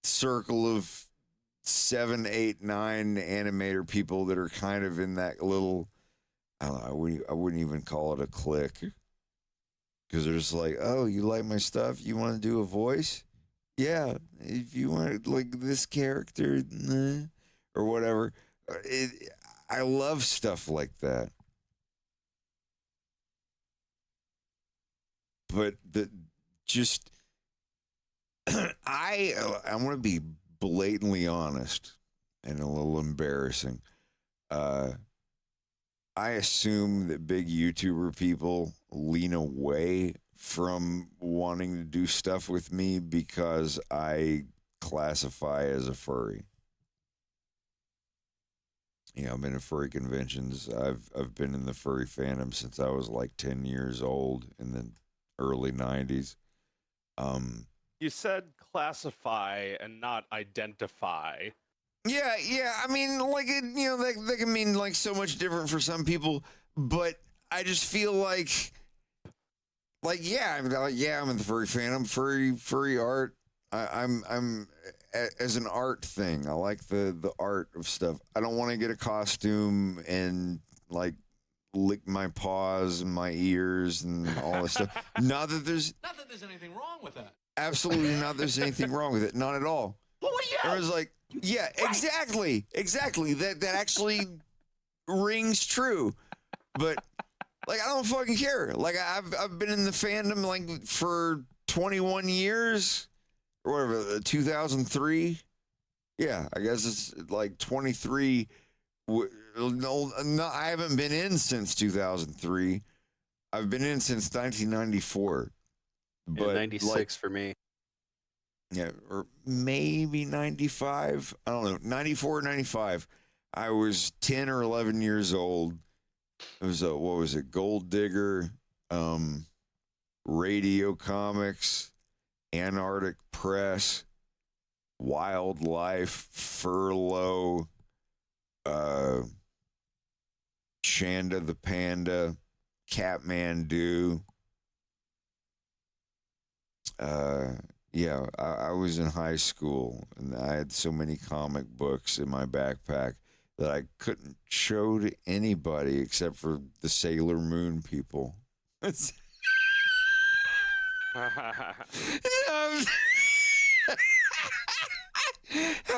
circle of 7, 8, 9 animator people that are kind of in that little, I don't know, I wouldn't even call it a clique, because they're just like, oh, you like my stuff? You want to do a voice? Yeah, if you want, like, this character, or whatever. I love stuff like that. But I want to be blatantly honest and a little embarrassing. I assume that big YouTuber people lean away from wanting to do stuff with me because I classify as a furry. I've been to furry conventions. I've been in the furry fandom since I was like 10 years old in the early 90s. You said classify and not identify. Yeah. I mean, like, that can mean like so much different for some people, but I just feel like I'm in the furry fandom, furry art. I'm as an art thing. I like the art of stuff. I don't want to get a costume and like lick my paws and my ears and all this stuff. Not that there's anything wrong with that. absolutely not. There's anything wrong with it. Not at all. I was like, yeah, exactly. That actually rings true. But like, I don't fucking care. Like, I've been in the fandom like for 21 years or whatever, 2003. Yeah, I guess it's like 23. No, I haven't been in since 2003. I've been in since 1994. But 96 for me. Yeah, or maybe 95. I don't know. 94, 95. I was 10 or 11 years old. It was what was it? Gold Digger, Radio Comics, Antarctic Press, Wildlife, Furlough, Shanda the Panda, Catmandu. Yeah, I was in high school and I had so many comic books in my backpack. that I couldn't show to anybody except for the Sailor Moon people. I'm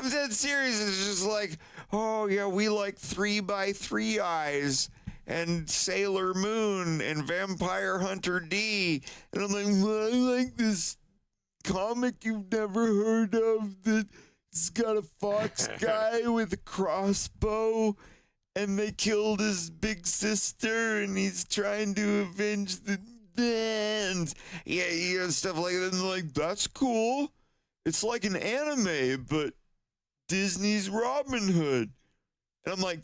dead serious. It's just like, oh yeah, we like 3x3 eyes and Sailor Moon and Vampire Hunter D. And I'm like, well, I like this comic you've never heard of that's got a fox guy with a crossbow and they killed his big sister and he's trying to avenge the and yeah, stuff like that. And they're like, that's cool. It's like an anime, but Disney's Robin Hood. And I'm like,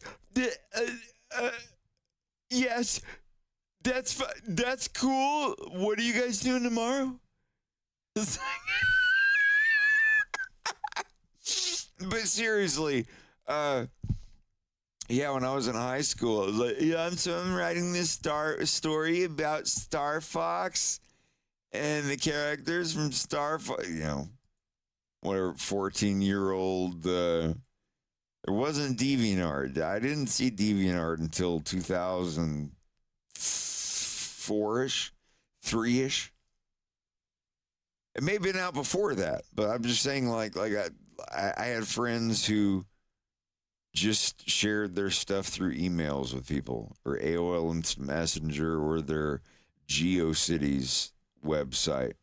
yes, that's cool. What are you guys doing tomorrow? It's like but seriously, yeah, when I was in high school, I was like, yeah, I'm writing this story about Star Fox and the characters from Star Fox, you know, whatever, 14-year-old, there wasn't DeviantArt. I didn't see DeviantArt until 2004-ish, 3-ish. It may have been out before that, but I'm just saying, like I had friends who just shared their stuff through emails with people or AOL Instant Messenger or their GeoCities website.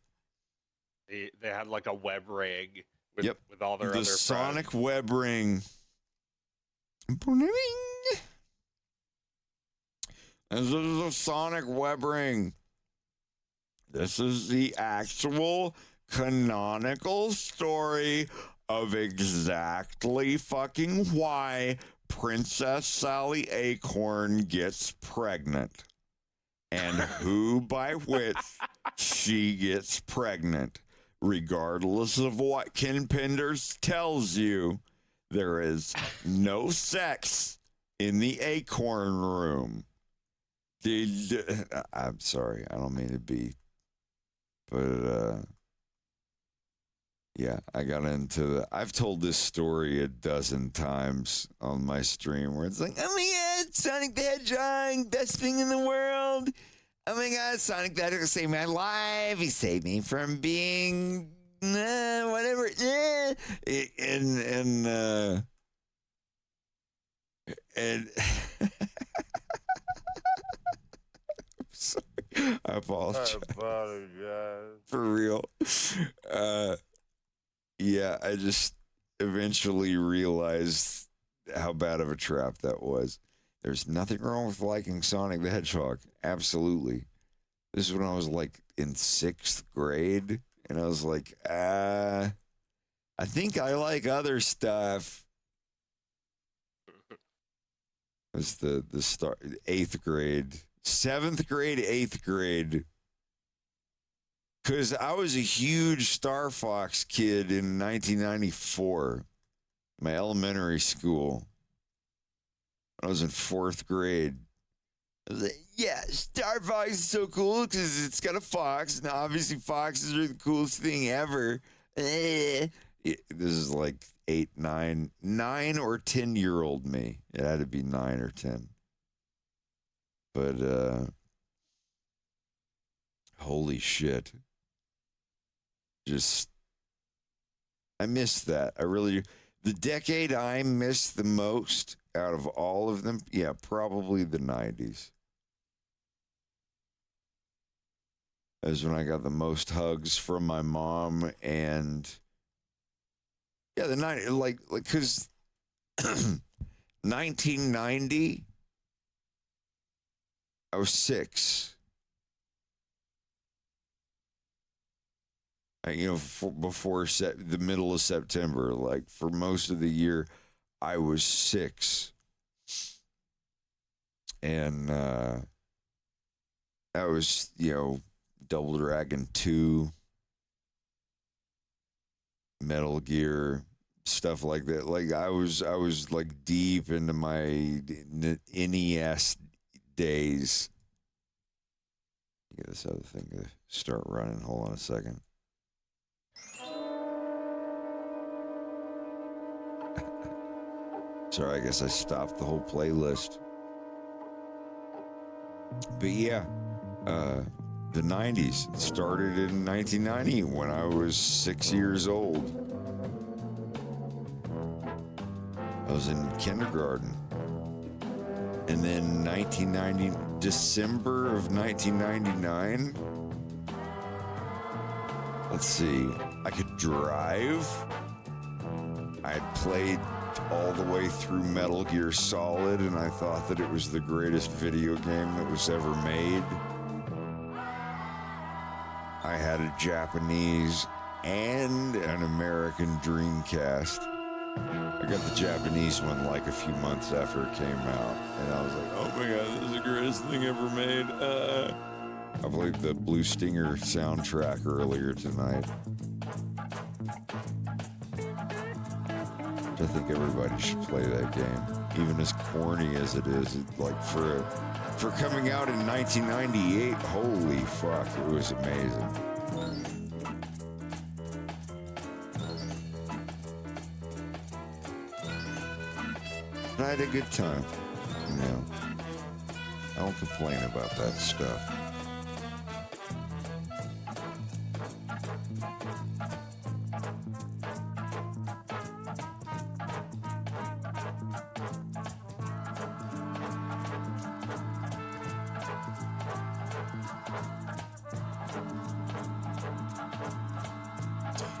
They had like a web rig with all their other Sonic friends. web ring. This is a Sonic web ring. This is the actual canonical story of exactly fucking why Princess Sally Acorn gets pregnant and who by which she gets pregnant. Regardless of what Ken Penders tells you, there is no sex in the Acorn room. I'm sorry, I don't mean to be, but yeah, I got into I've told this story a dozen times on my stream where it's like, oh my God, Sonic the Hedgehog, best thing in the world. Oh my God, Sonic the Hedgehog saved my life. He saved me from being whatever. And sorry. I apologize. For real. Yeah, I just eventually realized how bad of a trap that was. There's nothing wrong with liking Sonic the Hedgehog. Absolutely. This is when I was like in 6th grade, and I was like, I think I like other stuff. It was the start, 8th grade, 7th grade, 8th grade. Because I was a huge Star Fox kid in 1994, my elementary school. I was in 4th grade. I was like, yeah, Star Fox is so cool because it's got a fox, and obviously foxes are the coolest thing ever. This is like 9 or 10-year-old me. It had to be 9 or 10. But holy shit. Just, I miss that. I really, the decade I miss the most out of all of them, yeah, probably the 90s. That was when I got the most hugs from my mom, and yeah, the 90s, like, because 1990, I was 6. You know, before the middle of September, like for most of the year, I was 6. And that was, you know, Double Dragon 2, Metal Gear, stuff like that. Like I was like deep into my NES days. Get this other thing to start running. Hold on a second. Sorry, I guess I stopped the whole playlist. But yeah, the 90s started in 1990 when I was 6 years old. I was in kindergarten. And then December of 1999, let's see, I could drive. I had played all the way through Metal Gear Solid, and I thought that it was the greatest video game that was ever made. I had a Japanese and an American Dreamcast. I got the Japanese one like a few months after it came out, and I was like, oh my god, this is the greatest thing ever made. I played the Blue Stinger soundtrack earlier tonight. I think everybody should play that game, even as corny as it is. Like for coming out in 1998, holy fuck, it was amazing. And I had a good time, you know. I don't complain about that stuff.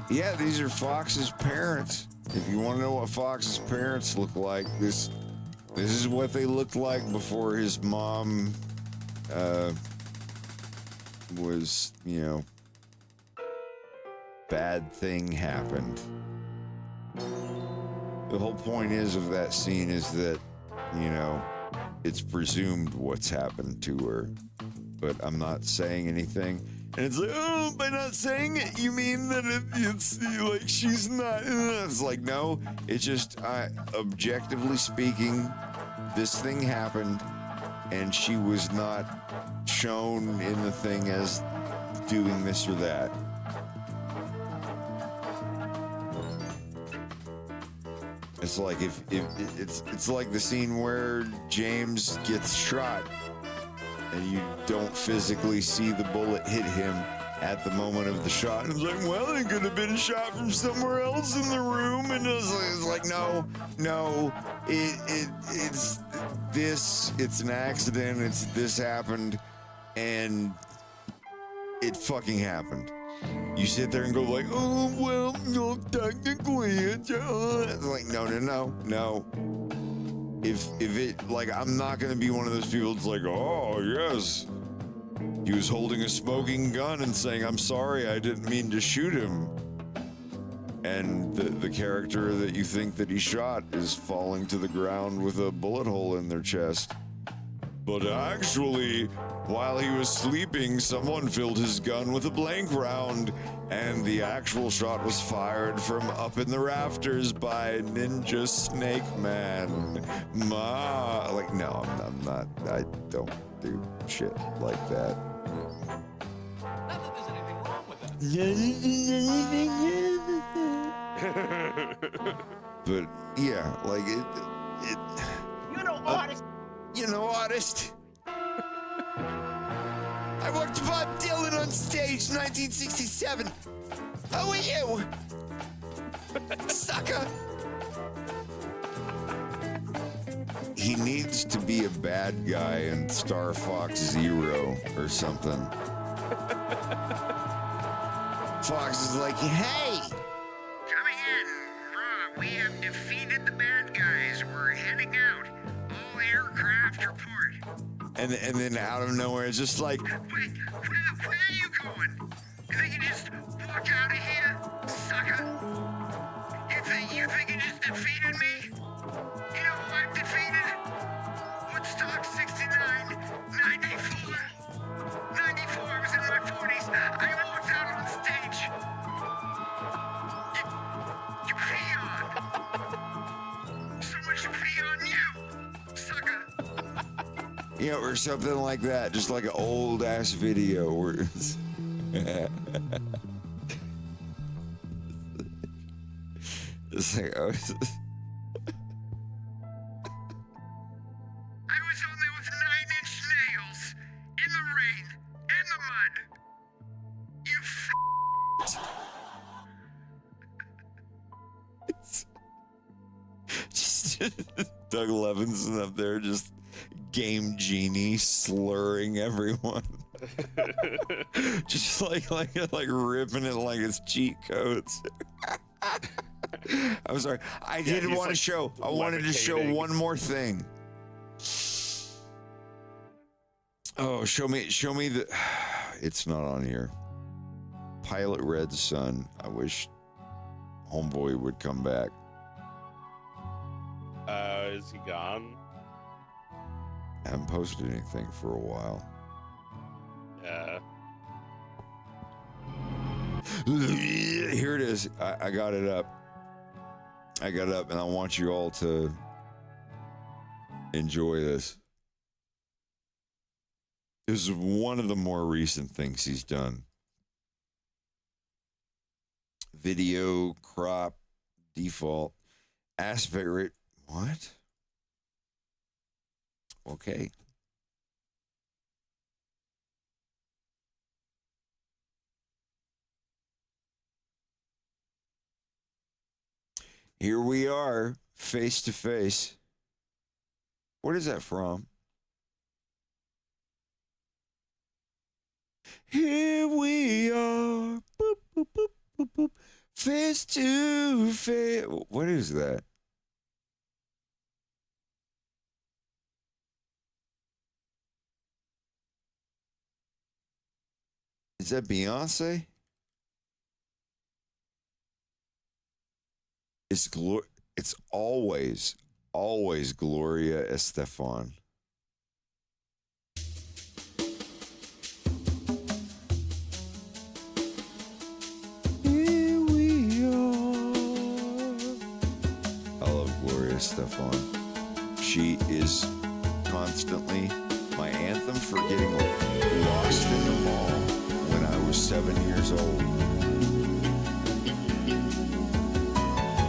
Yeah, these are Fox's parents. If you want to know what Fox's parents look like, this is what they looked like before his mom was, you know, bad thing happened. The whole point of that scene is that, you know, it's presumed what's happened to her, but I'm not saying anything. And it's like, oh, by not saying it, you mean that it's like she's not. It's like, no, it's just, objectively speaking, this thing happened, and she was not shown in the thing as doing this or that. It's like it's like the scene where James gets shot, and you don't physically see the bullet hit him at the moment of the shot. And it's like, well, it could have been shot from somewhere else in the room. And it's like, no, it's this, it's an accident. This happened, and it fucking happened. You sit there and go like, oh, well, no, technically, it's like, no. If it, like, I'm not gonna be one of those people that's like, oh, yes, he was holding a smoking gun and saying, I'm sorry, I didn't mean to shoot him. And the character that you think that he shot is falling to the ground with a bullet hole in their chest. But actually, while he was sleeping, someone filled his gun with a blank round, and the actual shot was fired from up in the rafters by Ninja Snake Man. Like, no, I'm not. I don't do shit like that. Not that there's anything wrong with that. But yeah, like it. You know, artist. I worked Bob Dylan on stage 1967. How are you? Sucker. He needs to be a bad guy in Star Fox Zero or something. Fox is like, hey! Coming in. We have defeated the bad guys. We're heading out. All aircraft report. And then out of nowhere, it's just like, where are you going? You think you just walk out of here, sucker? You think you just defeated me? You know who I've defeated? Woodstock 69, 94. 94, I was in my 40s. I walked out on stage. You peon. So much peon you, sucker. you know, or something like that. Just like an old ass video where it's it's like, oh, Just Doug Levinson up there, just game genie slurring everyone. Just like ripping it like it's cheat codes. I'm sorry. I didn't want to show. I wanted to show one more thing. Oh, show me the. It's not on here. Pilot Red Sun. I wish Homeboy would come back. Is he gone? I haven't posted anything for a while. Yeah. Here it is. I got it up. I got it up, and I want you all to enjoy this. This is one of the more recent things he's done. Video, crop, default, aspect rate. What? Okay. Here we are, face to face. What is that from? Here we are, boop, boop, boop, boop, boop. Face to face. What is that? Is that Beyonce? It's always Gloria Estefan. Here we are. I love Gloria Estefan. She is constantly my anthem for getting lost in the mall when I was 7 years old.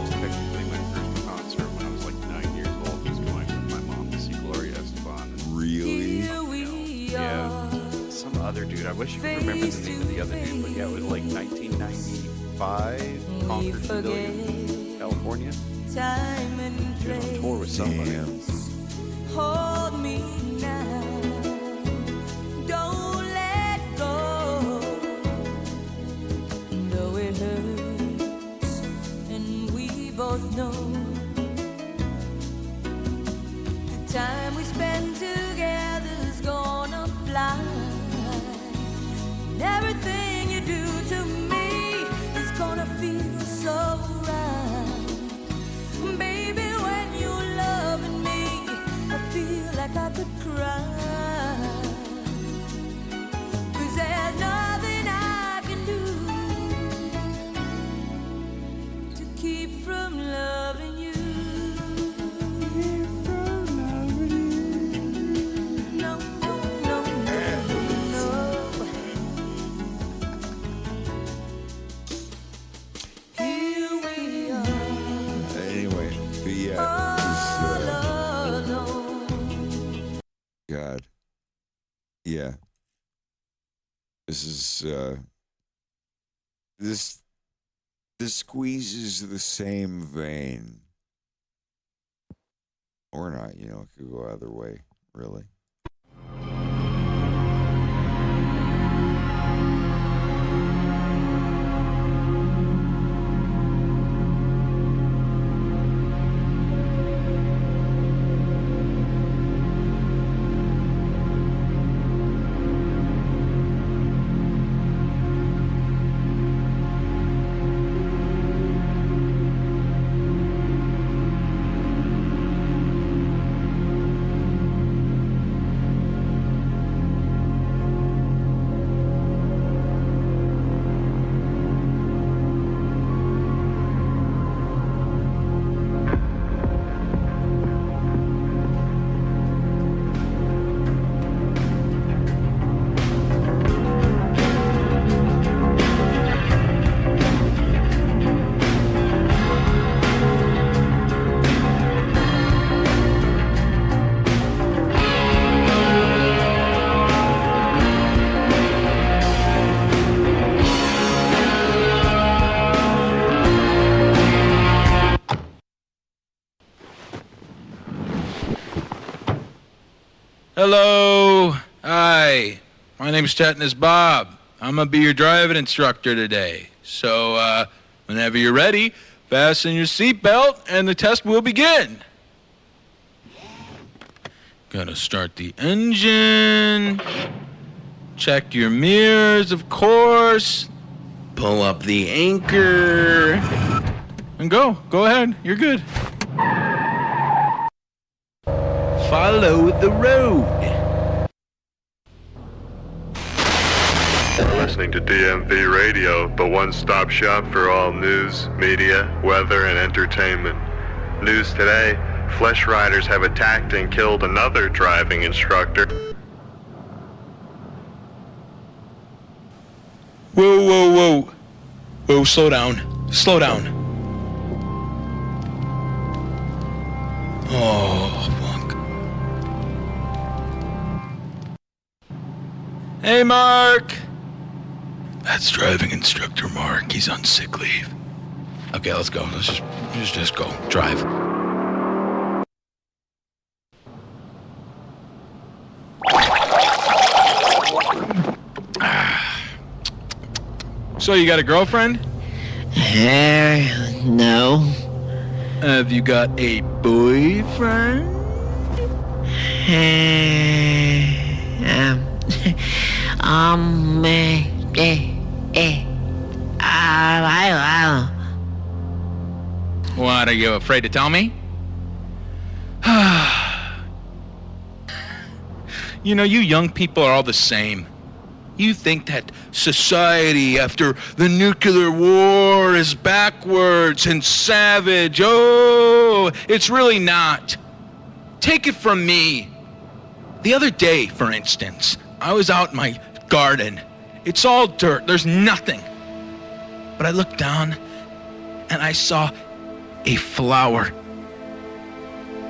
Technically, my first concert when I was like 9 years old was going with my mom to see Gloria Estefan. Really? Yeah. Some other dude. I wish you could remember the name of the other dude, but yeah, it was like 1995, Concord Pavilion, California. Time and She was on tour with somebody. hold me now. Don't let go. Though it hurts, and we both know the time we spend together's gonna fly. And everything you do to me is gonna feel so right. Baby, when you're loving me, I feel like I could cry. 'Cause there's nothing I can do to keep from loving you. No, no, no, no. Here we are. Anyway, but yeah, All alone. God. Yeah. This is this squeezes the same vein. Or not, it could go either way, really. Hello. Hi. My name's Tetanus Bob. I'm gonna be your driving instructor today. So, whenever you're ready, fasten your seatbelt and the test will begin. Gotta start the engine. Check your mirrors, of course. Pull up the anchor. And go. Go ahead. You're good. Follow the road. Listening to DMV Radio, the one-stop shop for all news, media, weather, and entertainment. News today, Flesh Riders have attacked and killed another driving instructor. Whoa, whoa, whoa. Whoa, slow down. Slow down. Oh, fuck. Hey, Mark. That's driving instructor Mark. He's on sick leave. Okay, let's go. Let's just go. Drive. So, you got a girlfriend? No. Have you got a boyfriend? I What, are you afraid to tell me? You know, you young people are all the same. You think that society after the nuclear war is backwards and savage. Oh, it's really not. Take it from me. The other day, for instance, I was out in my garden. It's all dirt. There's nothing. But I looked down and I saw a flower.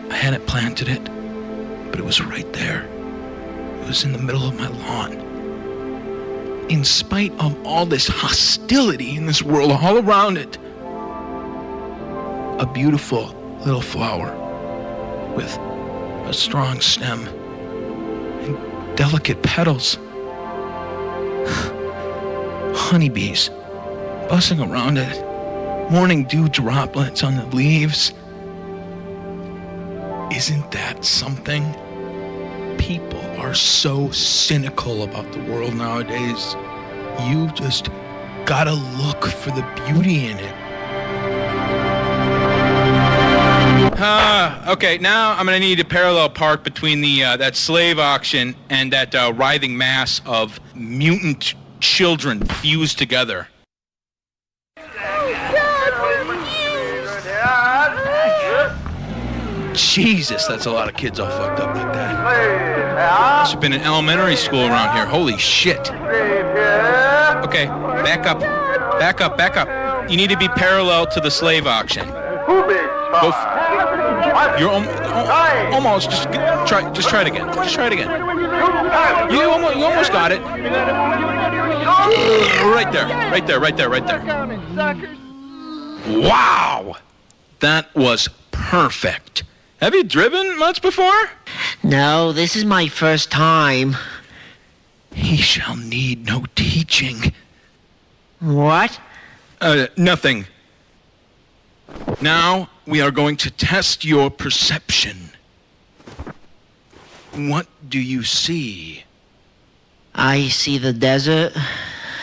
I hadn't planted it, but it was right there. It was in the middle of my lawn. In spite of all this hostility in this world all around it, a beautiful little flower with a strong stem and delicate petals. Honeybees buzzing around it, morning dew droplets on the leaves. Isn't that something? People are so cynical about the world nowadays. You just gotta look for the beauty in it. Okay, now I'm gonna need a parallel park between the that slave auction and that writhing mass of mutant children fused together. Jesus, that's a lot of kids all fucked up like that. There's been an elementary school around here. Holy shit. Okay, back up. Back up, back up. You need to be parallel to the slave auction. You're almost. Just try it again. Just try it again. You almost got it. Right there. Right there. Right there. Right there. Wow. That was perfect. Have you driven much before? No, this is my first time. He shall need no teaching. What? Nothing. Now we are going to test your perception. What do you see? I see the desert.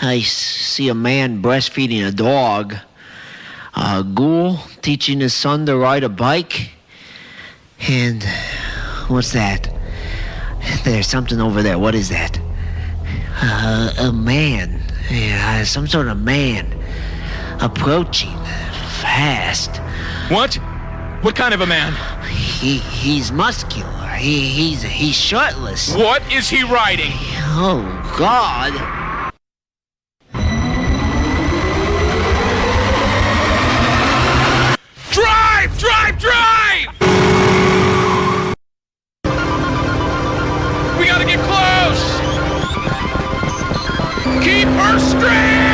I see a man breastfeeding a dog. A ghoul teaching his son to ride a bike. And what's that? There's something over there. What is that? A man. Yeah, some sort of man. Approaching. Fast. What? What kind of a man? He's muscular. He's shirtless. What is he riding? Oh, God. Drive! Drive! Drive! We gotta get close! Keep her straight!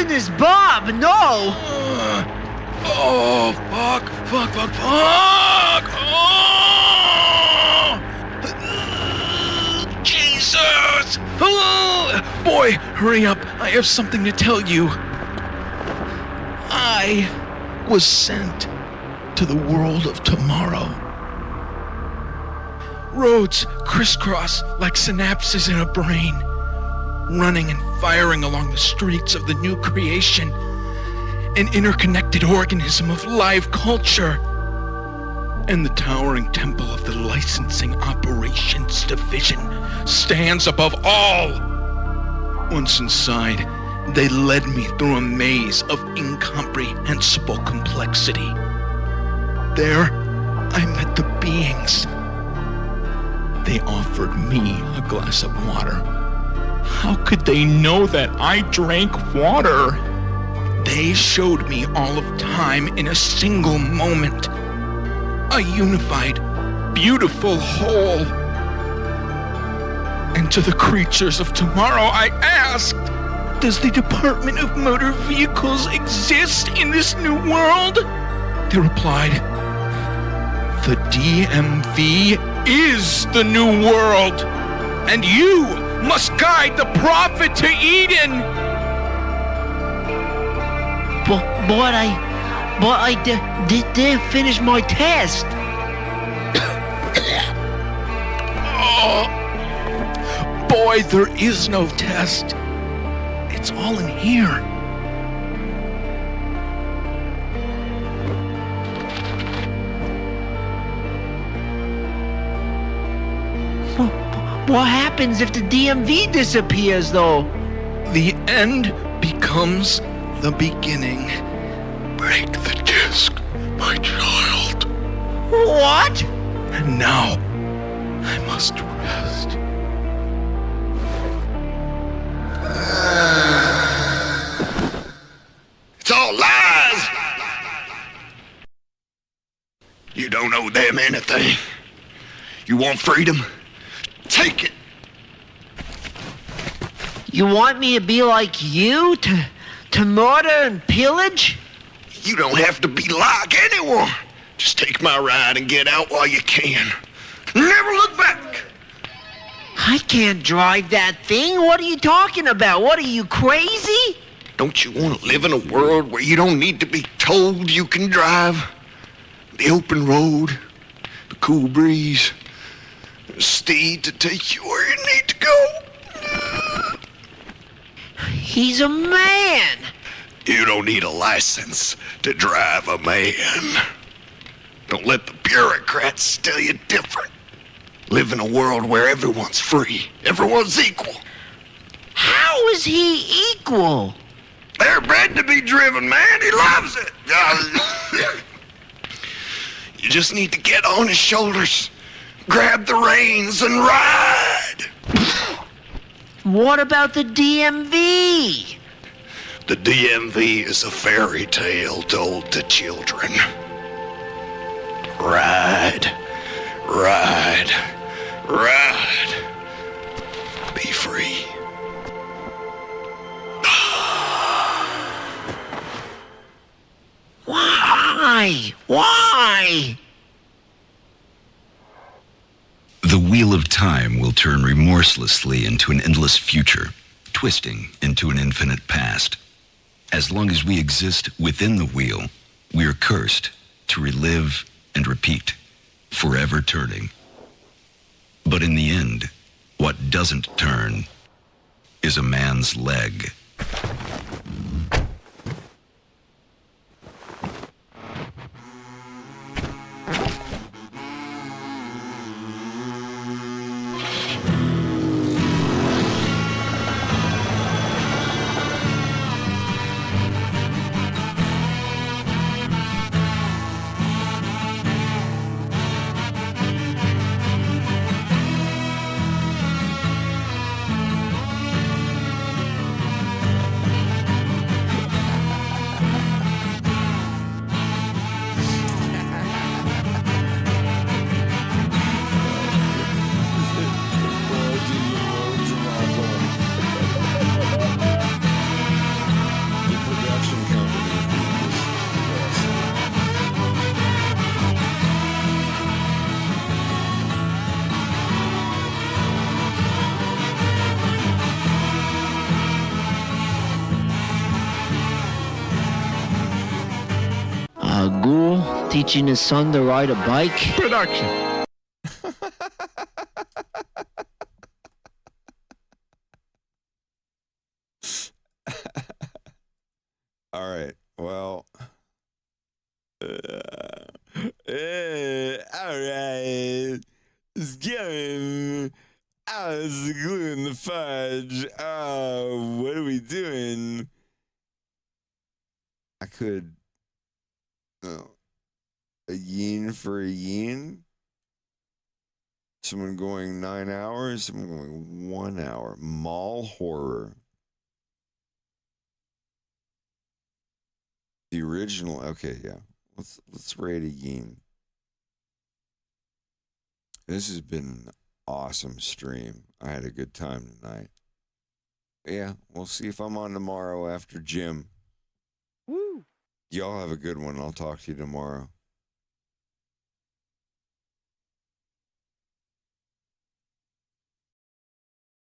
goodness, Bob, no! Oh, fuck. Oh! Jesus! Oh! Boy, hurry up. I have something to tell you. I was sent to the world of tomorrow. Roads crisscross like synapses in a brain, running and firing along the streets of the new creation, an interconnected organism of live culture, and the towering temple of the Licensing Operations Division stands above all. Once inside, they led me through a maze of incomprehensible complexity. There, I met the beings. They offered me a glass of water. How could they know that I drank water? They showed me all of time in a single moment. A unified, beautiful whole. And to the creatures of tomorrow, I asked, does the Department of Motor Vehicles exist in this new world? They replied, the DMV is the new world, and you must guide the prophet to Eden. But I didn't finish my test. Oh, boy, there is no test. It's all in here. What happens if the DMV disappears, though? The end becomes the beginning. Break the disc, my child. What? And now, I must rest. It's all lies! You don't owe them anything. You want freedom? Take it! You want me to be like you? To murder and pillage? You don't have to be like anyone. Just take my ride and get out while you can. Never look back! I can't drive that thing. What are you talking about? What are you, crazy? Don't you want to live in a world where you don't need to be told you can drive? The open road, the cool breeze, a steed to take you where you need to go. He's a man. You don't need a license to drive a man. Don't let the bureaucrats tell you different. Live in a world where everyone's free, everyone's equal. How is he equal? They're bred to be driven, man. He loves it. You just need to get on his shoulders, grab the reins, and ride. What about the DMV? The DMV is a fairy tale told to children. Ride, ride, ride. Be free. Why? Why? The wheel of time will turn remorselessly into an endless future, twisting into an infinite past. As long as we exist within the wheel, we are cursed to relive and repeat, forever turning. But in the end, what doesn't turn is a man's leg. teaching his son to ride a bike. Production. All right. Well. All right. It's going. I was gluing the fudge. Oh, what are we doing? I could. Oh, a yin for a yin. Someone going 9 hours. Someone going 1 hour. Mall horror. The original. Okay, yeah. Let's rate a yin. This has been an awesome stream. I had a good time tonight. Yeah, we'll see if I'm on tomorrow after gym. Woo! Y'all have a good one. I'll talk to you tomorrow.